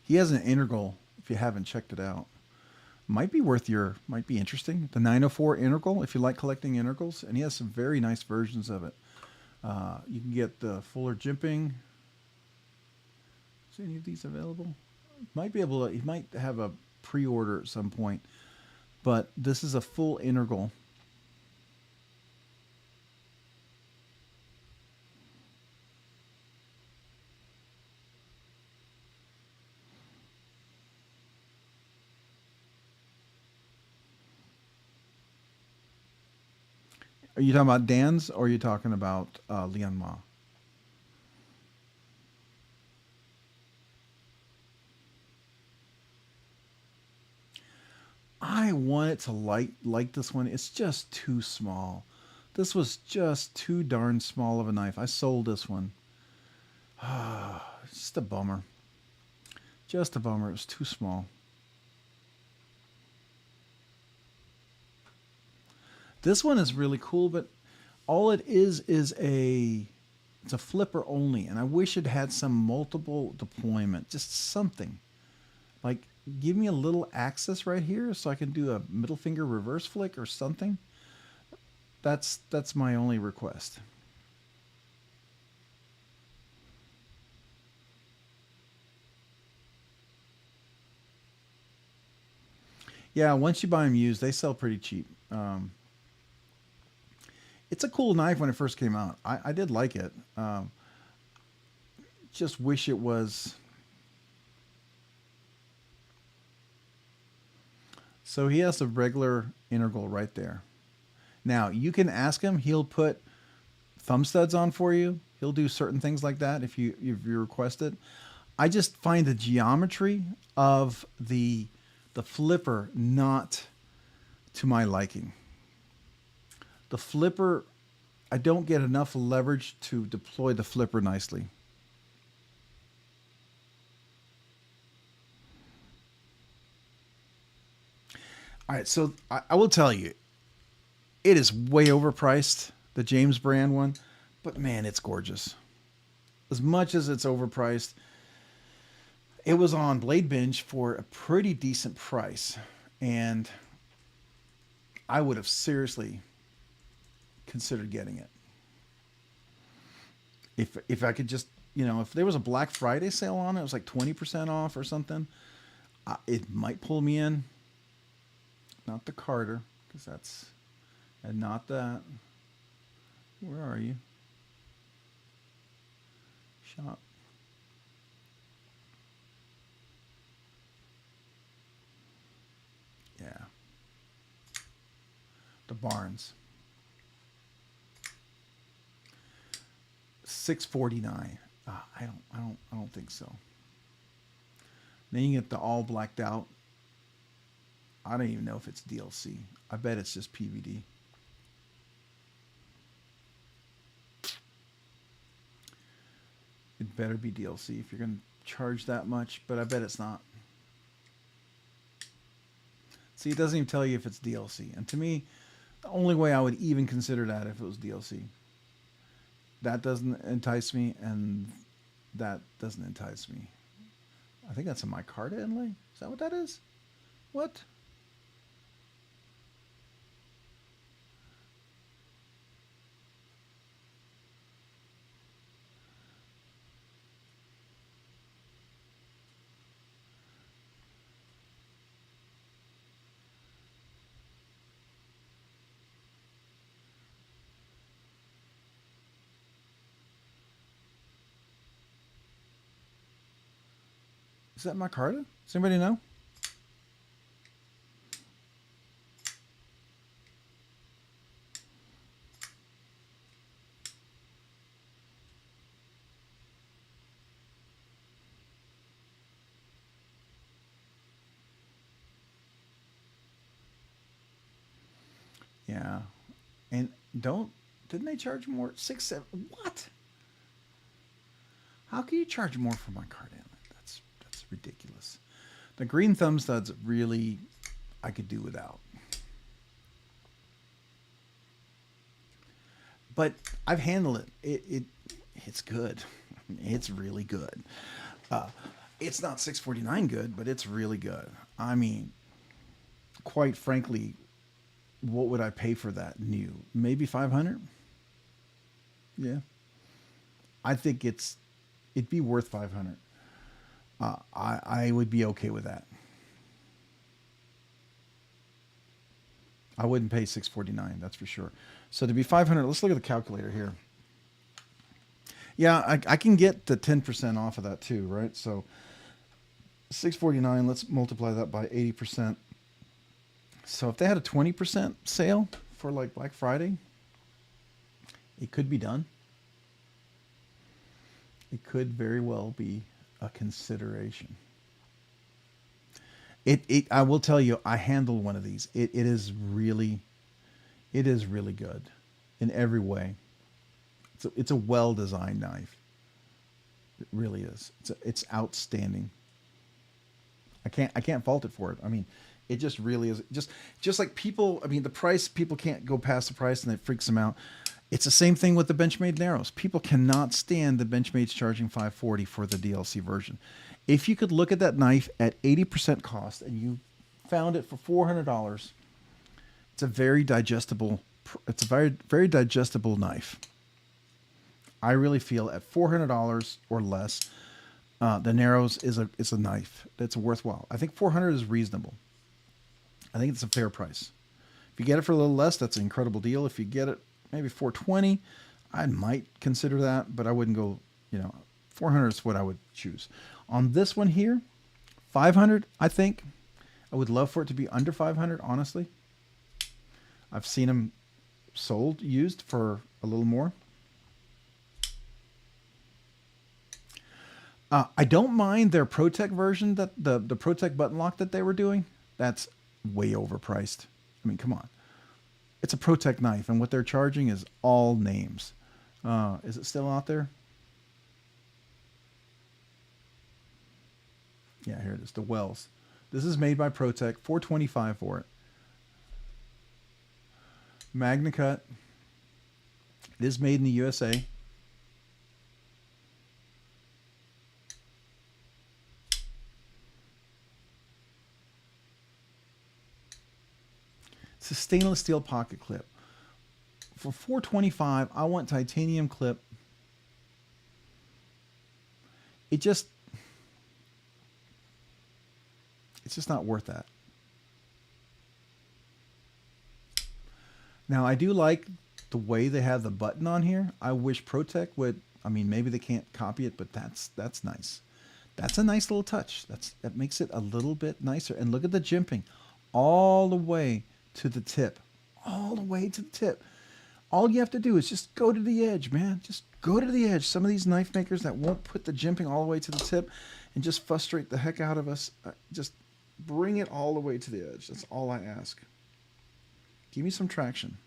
He has an integral, if you haven't checked it out. Might be interesting. The 904 integral, if you like collecting integrals, and he has some very nice versions of it. You can get the fuller jimping. Is any of these available? Might be able to. He might have a pre-order at some point, but this is a full integral. Are you talking about Dan's or are you talking about Leon Ma? I want it to like this one. It's just too small. This was just too darn small of a knife. I sold this one. Just a bummer. Just a bummer. It was too small. This one is really cool, but all it is it's a flipper only, and I wish it had some multiple deployment, just something. Like, give me a little access right here so I can do a middle finger reverse flick or something. That's my only request. Yeah, once you buy them used, they sell pretty cheap. It's a cool knife when it first came out. I did like it. Just wish it was. So he has a regular integral right there. Now, you can ask him. He'll put thumb studs on for you. He'll do certain things like that if you request it. I just find the geometry of the flipper not to my liking. The flipper, I don't get enough leverage to deploy the flipper nicely. All right, so I will tell you, it is way overpriced, the James brand one, but man, it's gorgeous. As much as it's overpriced, it was on BladeBinge for a pretty decent price, and I would have seriously considered getting it. If I could just, if there was a Black Friday sale on it, it was like 20% off or something, it might pull me in. Not the Carter, because that's, and not that. Where are you? Shop. Yeah. The Barnes. $649. I don't think so. Then you get the all blacked out. I don't even know if it's DLC. I bet it's just PVD. It better be DLC if you're going to charge that much, but I bet it's not. See, it doesn't even tell you if it's DLC. And to me, the only way I would even consider that if it was DLC. That doesn't entice me, and that doesn't entice me. I think that's a micarta inlay. Is that what that is? What? Is that micarta? Does anybody know? Yeah. And didn't they charge more? 6, 7, what? How can you charge more for micarta inlay? That's ridiculous. The green thumb studs really, I could do without. But I've handled it. It's good. It's really good. It's not $649 good, but it's really good. I mean, quite frankly, what would I pay for that new? Maybe $500? Yeah. I think it'd be worth $500. I would be okay with that. I wouldn't pay $649, that's for sure. So to be $500, let's look at the calculator here. Yeah, I can get the 10% off of that too, right? So $649, let's multiply that by 80%. So if they had a 20% sale for like Black Friday, it could be done. It could very well be a consideration. I will tell you, I handled one of these. It is really good in every way. It's a well-designed knife. It really is. It's outstanding. I can't fault it for it. I mean, it just really is. Just like people, I mean, the price, people can't go past the price and it freaks them out. It's the same thing with the Benchmade Narrows. People cannot stand the Benchmade's charging $540 for the DLC version. If you could look at that knife at 80% cost and you found it for $400, it's a very digestible. It's a very digestible knife. I really feel at $400 or less, the Narrows is a knife that's worthwhile. I think $400 is reasonable. I think it's a fair price. If you get it for a little less, that's an incredible deal. If you get it maybe $420, I might consider that, but I wouldn't go. $400 is what I would choose. On this one here, $500. I think I would love for it to be under $500. Honestly, I've seen them sold used for a little more. I don't mind their ProTech version, that the ProTech button lock that they were doing. That's way overpriced. I mean, come on. It's a ProTech knife, and what they're charging is all names. Is it still out there? Yeah, here it is, the Wells. This is made by ProTech, $425 for it. Magna Cut. It is made in the USA. It's a stainless steel pocket clip. For $425, I want titanium clip. It's just not worth that. Now, I do like the way they have the button on here. I wish ProTech would. I mean, maybe they can't copy it, but that's nice. That's a nice little touch. That makes it a little bit nicer. And look at the jimping all the way to the tip. All the way to the tip. All you have to do is just go to the edge, man. Just go to the edge. Some of these knife makers that won't put the jimping all the way to the tip and just frustrate the heck out of us. Just bring it all the way to the edge. That's all I ask. Give me some traction.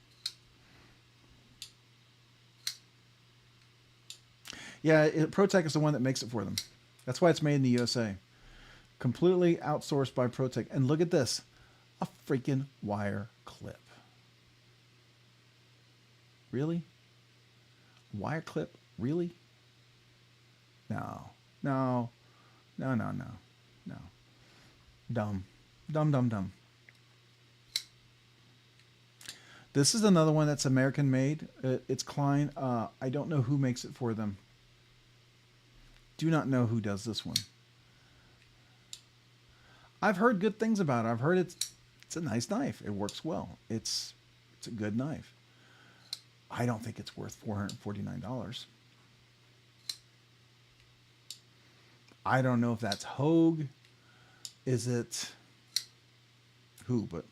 Yeah, ProTech is the one that makes it for them. That's why it's made in the USA. Completely outsourced by ProTech. And look at this. A freaking wire clip. Really? Wire clip? Really? No. No. No, no, no. No. Dumb. Dumb, dumb, dumb. This is another one that's American made. It's Klein. I don't know who makes it for them. Do not know who does this one. I've heard good things about it. I've heard it's a nice knife. It works well. It's a good knife. I don't think it's worth $449. I don't know if that's Hogue. Is it who? But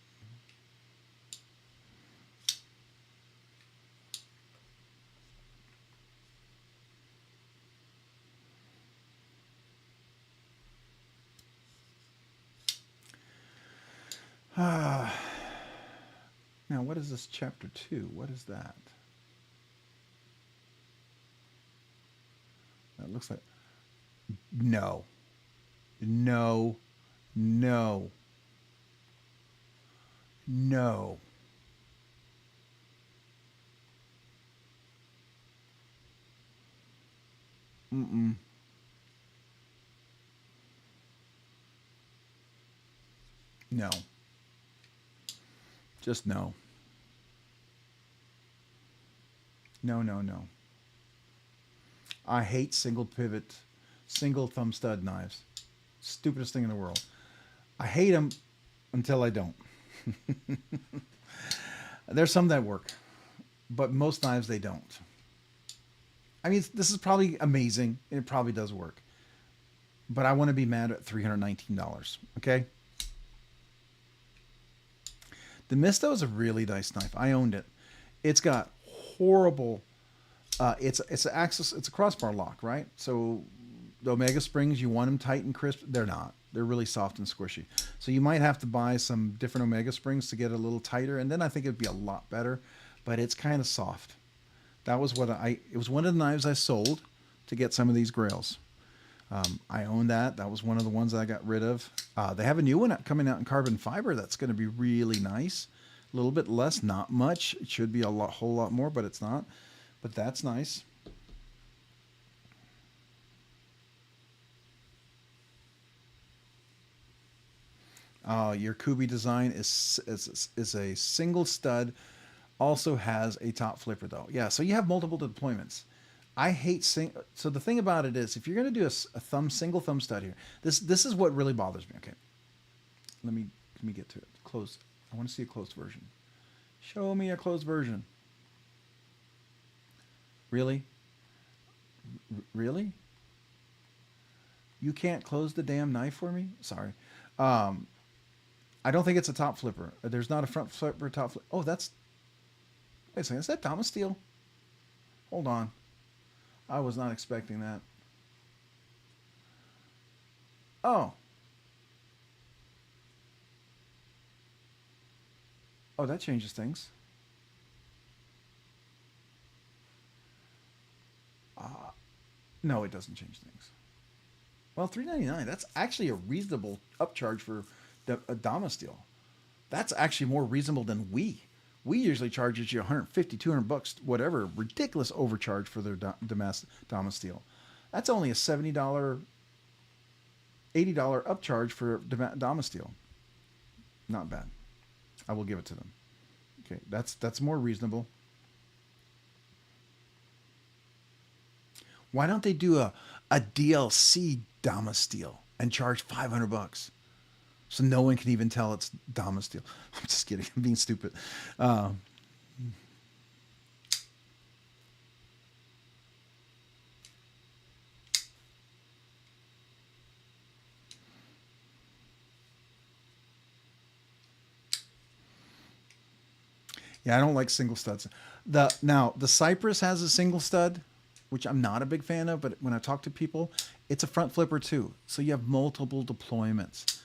now, what is this chapter 2? What is that? That looks like no. No. No. No. Mm-mm. No. Just no. No, no, no. I hate single pivot, single thumb stud knives. Stupidest thing in the world. I hate them until I don't. There's some that work, but most knives they don't. I mean, this is probably amazing. It probably does work. But I want to be mad at $319, okay? The Misto is a really nice knife. I owned it. It's got horrible. It's an axis. It's a crossbar lock, right? So the Omega springs, you want them tight and crisp. They're not. They're really soft and squishy. So you might have to buy some different Omega springs to get it a little tighter, and then I think it'd be a lot better. But it's kind of soft. That was what it was one of the knives I sold to get some of these grails. I own that. That was one of the ones I got rid of. They have a new one coming out in carbon fiber that's going to be really nice. A little bit less, not much. It should be a whole lot more, but it's not. But that's nice. Your Kubi design is a single stud. Also has a top flipper though. Yeah, so you have multiple deployments. I hate so the thing about it is, if you're going to do a single thumb stud here, this is what really bothers me. Okay, let me get to it. Close. I want to see a closed version. Show me a closed version. Really? Really? You can't close the damn knife for me? Sorry. I don't think it's a top flipper. There's not a front flipper, top flipper. Oh, that's... Wait a second. Is that Thomas steel? Hold on. I was not expecting that. Oh. Oh, that changes things. No, it doesn't change things. Well, $3.99. That's actually a reasonable upcharge for a Dama steel. That's actually more reasonable than we. We usually charge you 150, 200 bucks, whatever, ridiculous overcharge for their Dama steel. That's only a $70, $80 upcharge for Dama steel. Not bad. I will give it to them. Okay, that's more reasonable. Why don't they do a DLC Dama steel and charge 500 bucks? So no one can even tell it's Dama steel. I'm just kidding. I'm being stupid. Yeah, I don't like single studs. Now the Cypress has a single stud, which I'm not a big fan of, but when I talk to people, it's a front flipper too. So you have multiple deployments.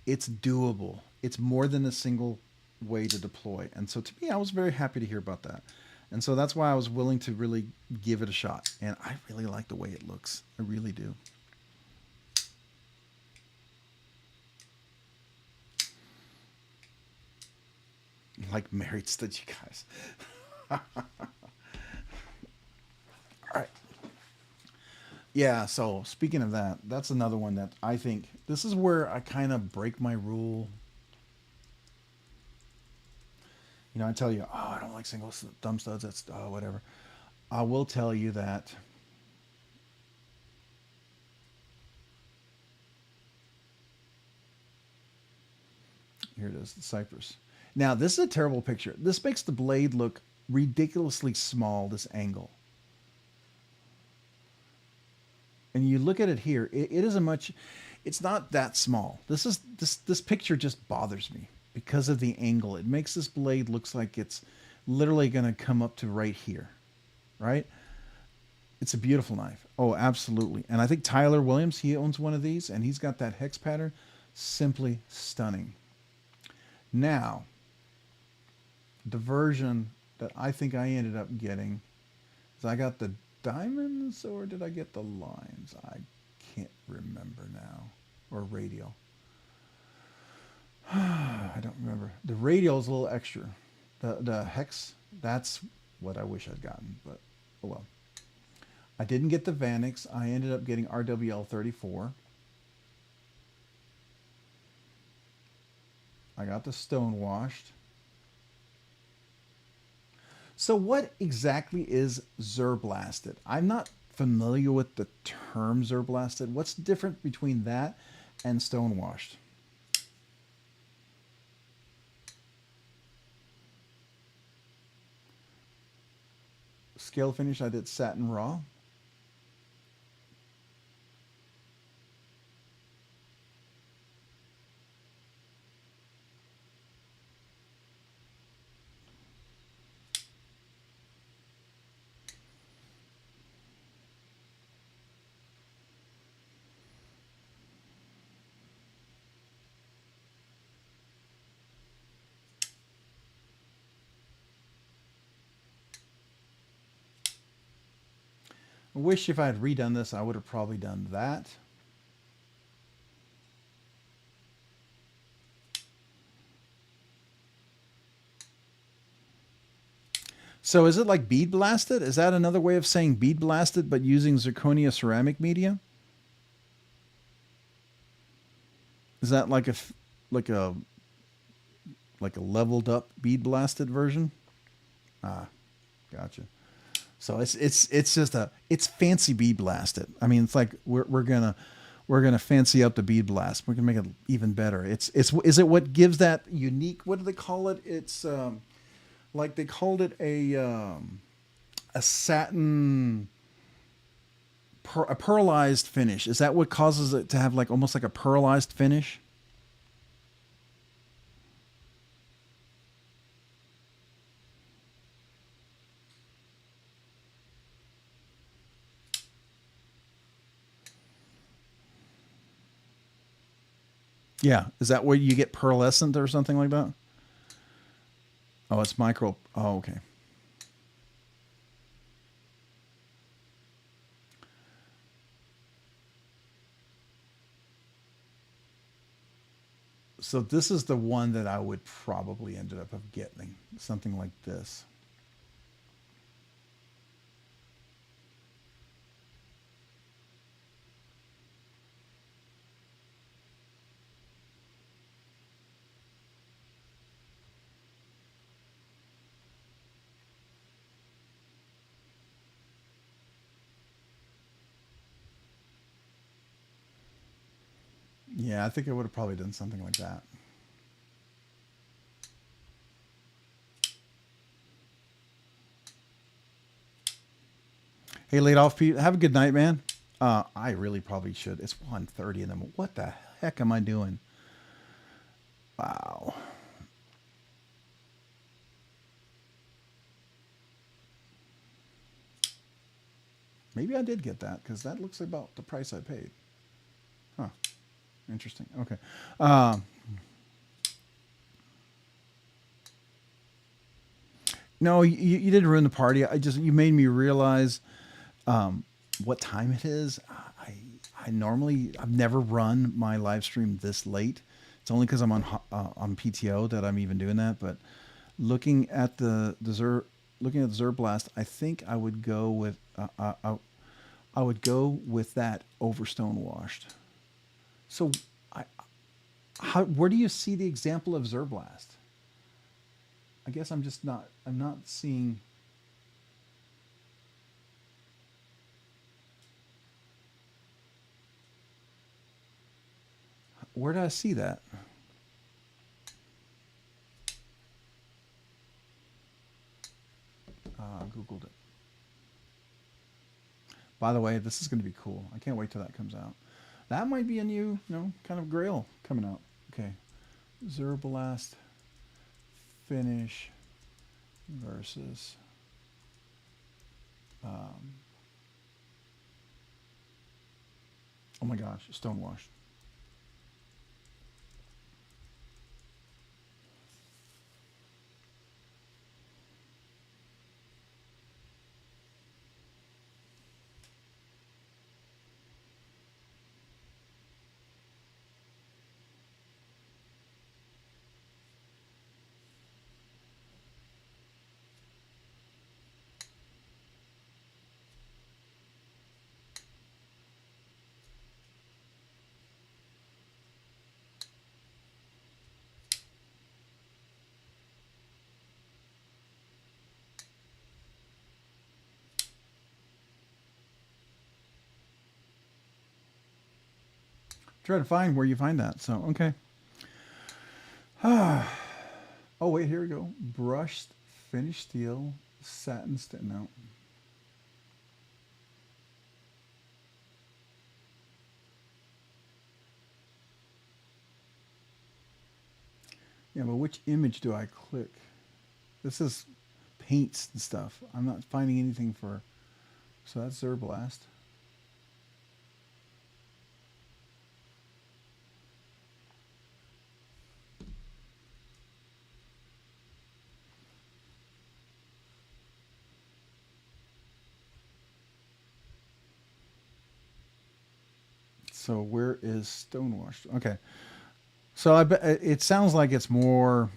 It's doable. It's more than a single way to deploy. And so to me, I was very happy to hear about that. And so that's why I was willing to really give it a shot. And I really like the way it looks. I really do. Like married studs, you guys. All right. Yeah, so speaking of that, that's another one that I think, this is where I kind of break my rule. You know, I tell you, oh, I don't like single thumb studs, that's whatever. I will tell you that here it is, the Cypress. Now, this is a terrible picture. This makes the blade look ridiculously small, this angle. And you look at it here, it isn't much, it's not that small. This picture just bothers me because of the angle. It makes this blade looks like it's literally going to come up to right here, right? It's a beautiful knife. Oh, absolutely. And I think Tyler Williams, he owns one of these, and he's got that hex pattern. Simply stunning. Now, the version that I think I ended up getting is I got the diamonds, or did I get the lines? I can't remember now. Or radial. I don't remember. The radial is a little extra. The hex, that's what I wish I'd gotten, but oh well. I didn't get the Vanix. I ended up getting RWL34. I got the stonewashed. So what exactly is Zerblasted? I'm not familiar with the term Zerblasted. What's different between that and stonewashed? Scale finish, I did satin raw. wish if I had redone this, I would have probably done that. So is it like bead blasted? Is that another way of saying bead blasted, but using zirconia ceramic media? Is that like like a like a leveled up bead blasted version? Ah, gotcha. So it's just it's fancy bead blasted. I mean, it's like we're gonna fancy up the bead blast. We're gonna make it even better. Is it what gives that unique? What do they call it? It's like they called it a satin a pearlized finish. Is that what causes it to have like almost like a pearlized finish? Yeah. Is that where you get pearlescent or something like that? Oh, it's micro. Oh, okay. So this is the one that I would probably ended up of getting, something like this. Yeah, I think I would have probably done something like that. Hey, laid off Pete, have a good night, man. I really probably should. It's 1:30 in the morning. What the heck am I doing? Wow. Maybe I did get that because that looks about the price I paid. Huh. Interesting. Okay. No, you didn't ruin the party. You made me realize what time it is. I've never run my live stream this late. It's only because I'm on PTO that I'm even doing that. But looking at looking at the Zerblast, I think I would go with I would go with that over stonewashed. So, where do you see the example of Zerblast? I guess I'm not seeing. Where did I see that? Googled it. By the way, this is going to be cool. I can't wait till that comes out. That might be a new, kind of grail coming out. Okay. Zerblast finish versus oh my gosh, stonewashed. Try to find where you find that. So, okay. Oh, wait, here we go. Brushed finished steel, satin steel. No. Yeah, but which image do I click? This is paints and stuff. I'm not finding anything for. So that's Zerblast. So where is stonewashed? Okay. So I bet it sounds like it's more.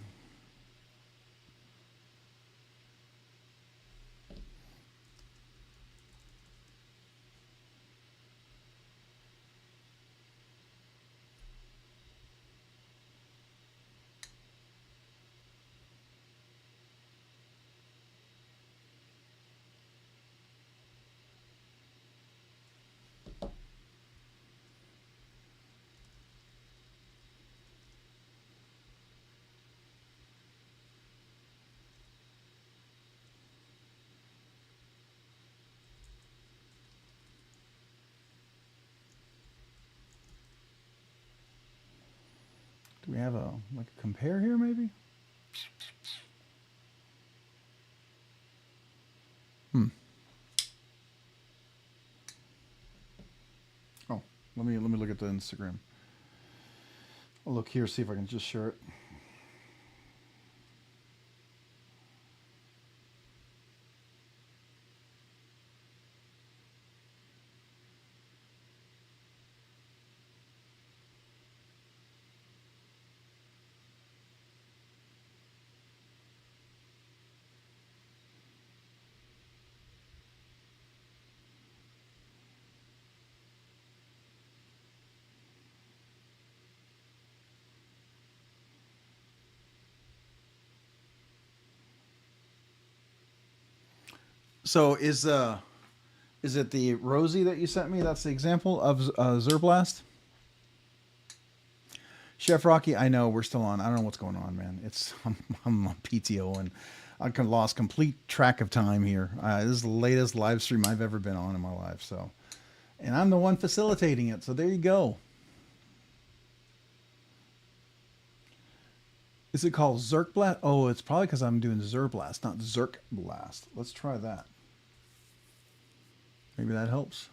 Do we have a like a compare here maybe? Oh, let me look at the Instagram. I'll look here, see if I can just share it. So is it the Rosie that you sent me? That's the example of Zerblast. Chef Rocky, I know we're still on. I don't know what's going on, man. I'm on PTO and I lost complete track of time here. This is the latest live stream I've ever been on in my life. So, and I'm the one facilitating it. So there you go. Is it called Zerkblast? Oh, it's probably because I'm doing Zerblast, not Zerkblast. Let's try that. Maybe that helps.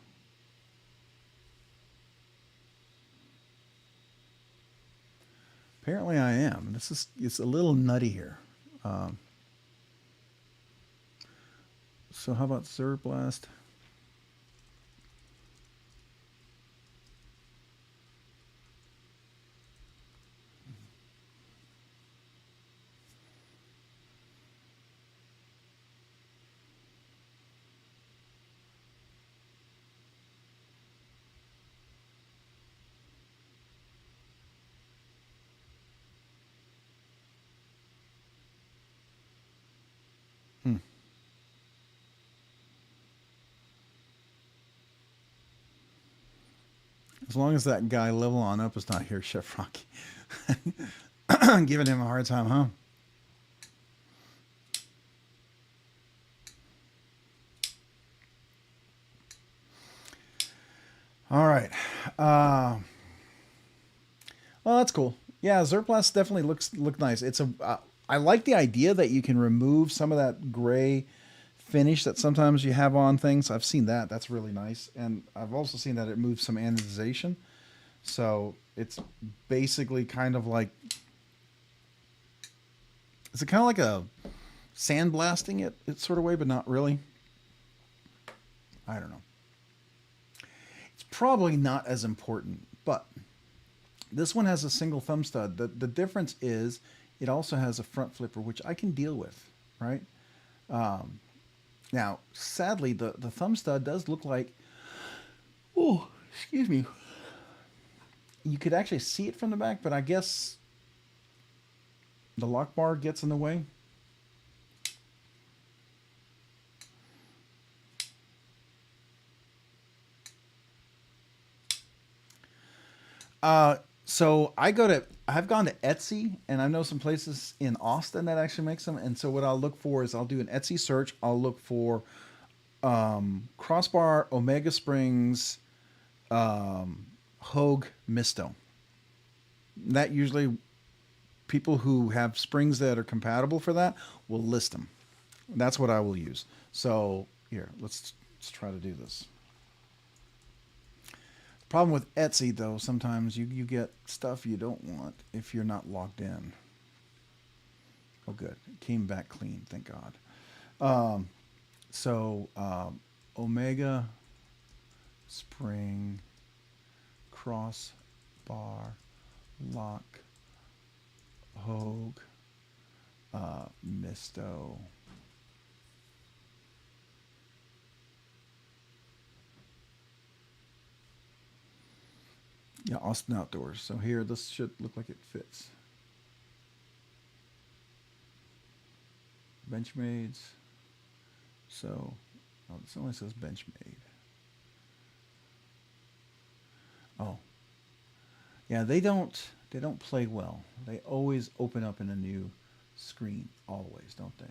Apparently I am. It's a little nutty here. So how about Zerblast? Hmm. As long as that guy level on up is not here, Chef Rocky. Giving him a hard time, huh? All right. Well, that's cool. Yeah, Zerblast definitely look nice. I like the idea that you can remove some of that gray finish that sometimes you have on things. I've seen that. That's really nice. And I've also seen that it moves some anodization. So it's basically kind of like, is it kind of like a sandblasting it sort of way, but not really? I don't know. It's probably not as important, but this one has a single thumb stud. The difference is it also has a front flipper, which I can deal with, right? Now, sadly, the thumb stud does look like, oh, excuse me. You could actually see it from the back, but I guess the lock bar gets in the way. So I've gone to Etsy, and I know some places in Austin that actually makes them. And so what I'll look for is I'll do an Etsy search. I'll look for crossbar Omega Springs Hogue Misto. That usually people who have springs that are compatible for that will list them. That's what I will use. So here, let's try to do this. Problem with Etsy, though, sometimes you get stuff you don't want if you're not logged in. Oh, good. It came back clean, thank God. Omega Spring crossbar, lock, hogue, misto. Yeah, Austin Outdoors. So here, this should look like it fits. Benchmades. So, oh, this only says Benchmade. Oh, yeah, they don't play well. They always open up in a new screen, always, don't they?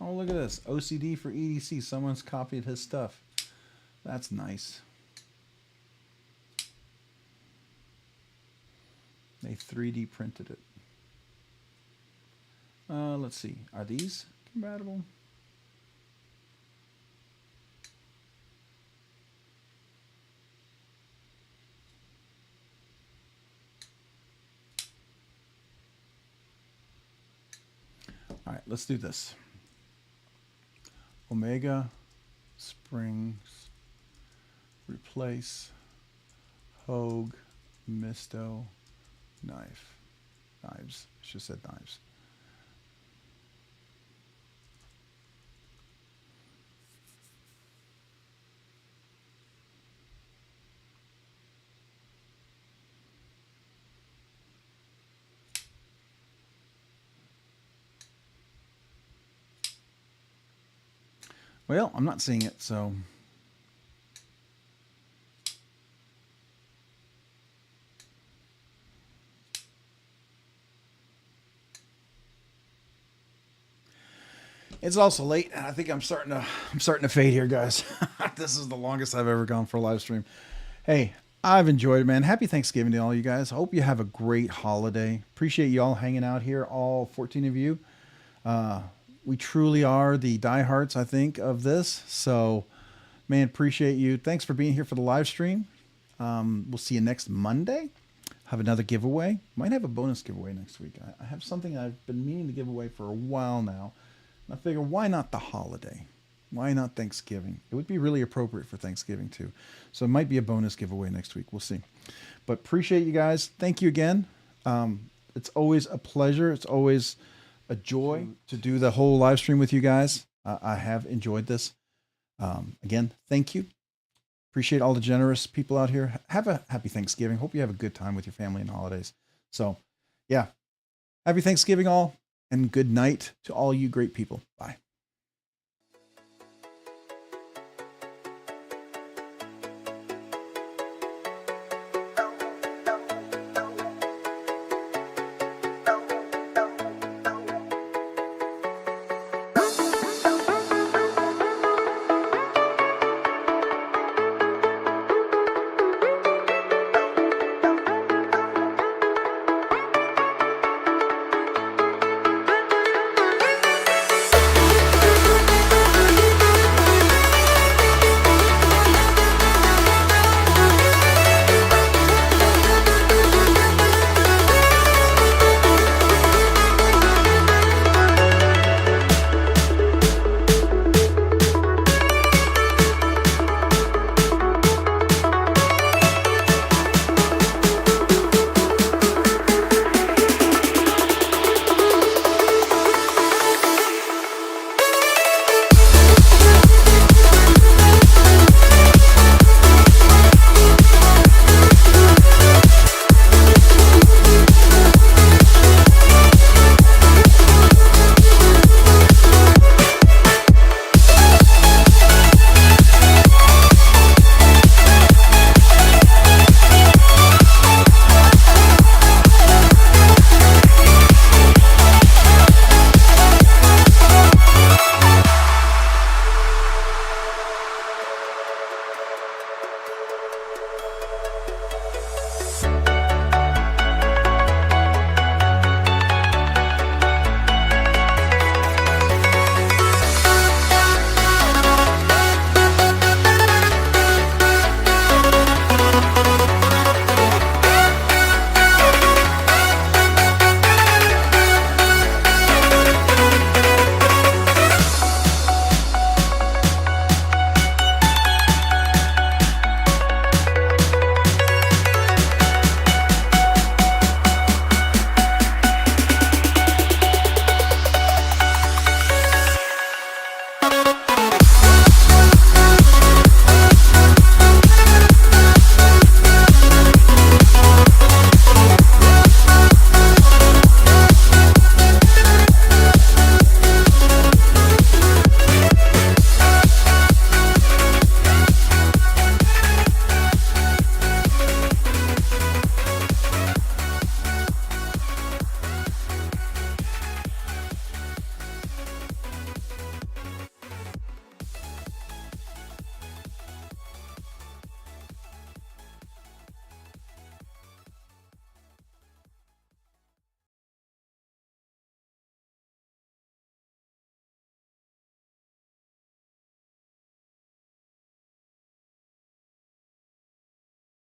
Oh, look at this. OCD for EDC. Someone's copied his stuff. That's nice. They 3D printed it. Let's see. Are these compatible? All right, let's do this. Omega springs, replace, hogue, misto, knives. I should have said knives. Well, I'm not seeing it, so. It's also late, and I think I'm starting to fade here, guys. This is the longest I've ever gone for a live stream. Hey, I've enjoyed it, man. Happy Thanksgiving to all you guys. I hope you have a great holiday. Appreciate you all hanging out here, all 14 of you. We truly are the diehards, I think, of this. So, man, appreciate you. Thanks for being here for the live stream. We'll see you next Monday. Have another giveaway. Might have a bonus giveaway next week. I have something I've been meaning to give away for a while now. And I figure, why not the holiday? Why not Thanksgiving? It would be really appropriate for Thanksgiving, too. So it might be a bonus giveaway next week. We'll see. But appreciate you guys. Thank you again. It's always a pleasure. It's always a joy to do the whole live stream with you guys. I have enjoyed this. Again, thank you. Appreciate all the generous people out here. Have a happy Thanksgiving. Hope you have a good time with your family and holidays. So, yeah. Happy Thanksgiving all, and good night to all you great people. Bye.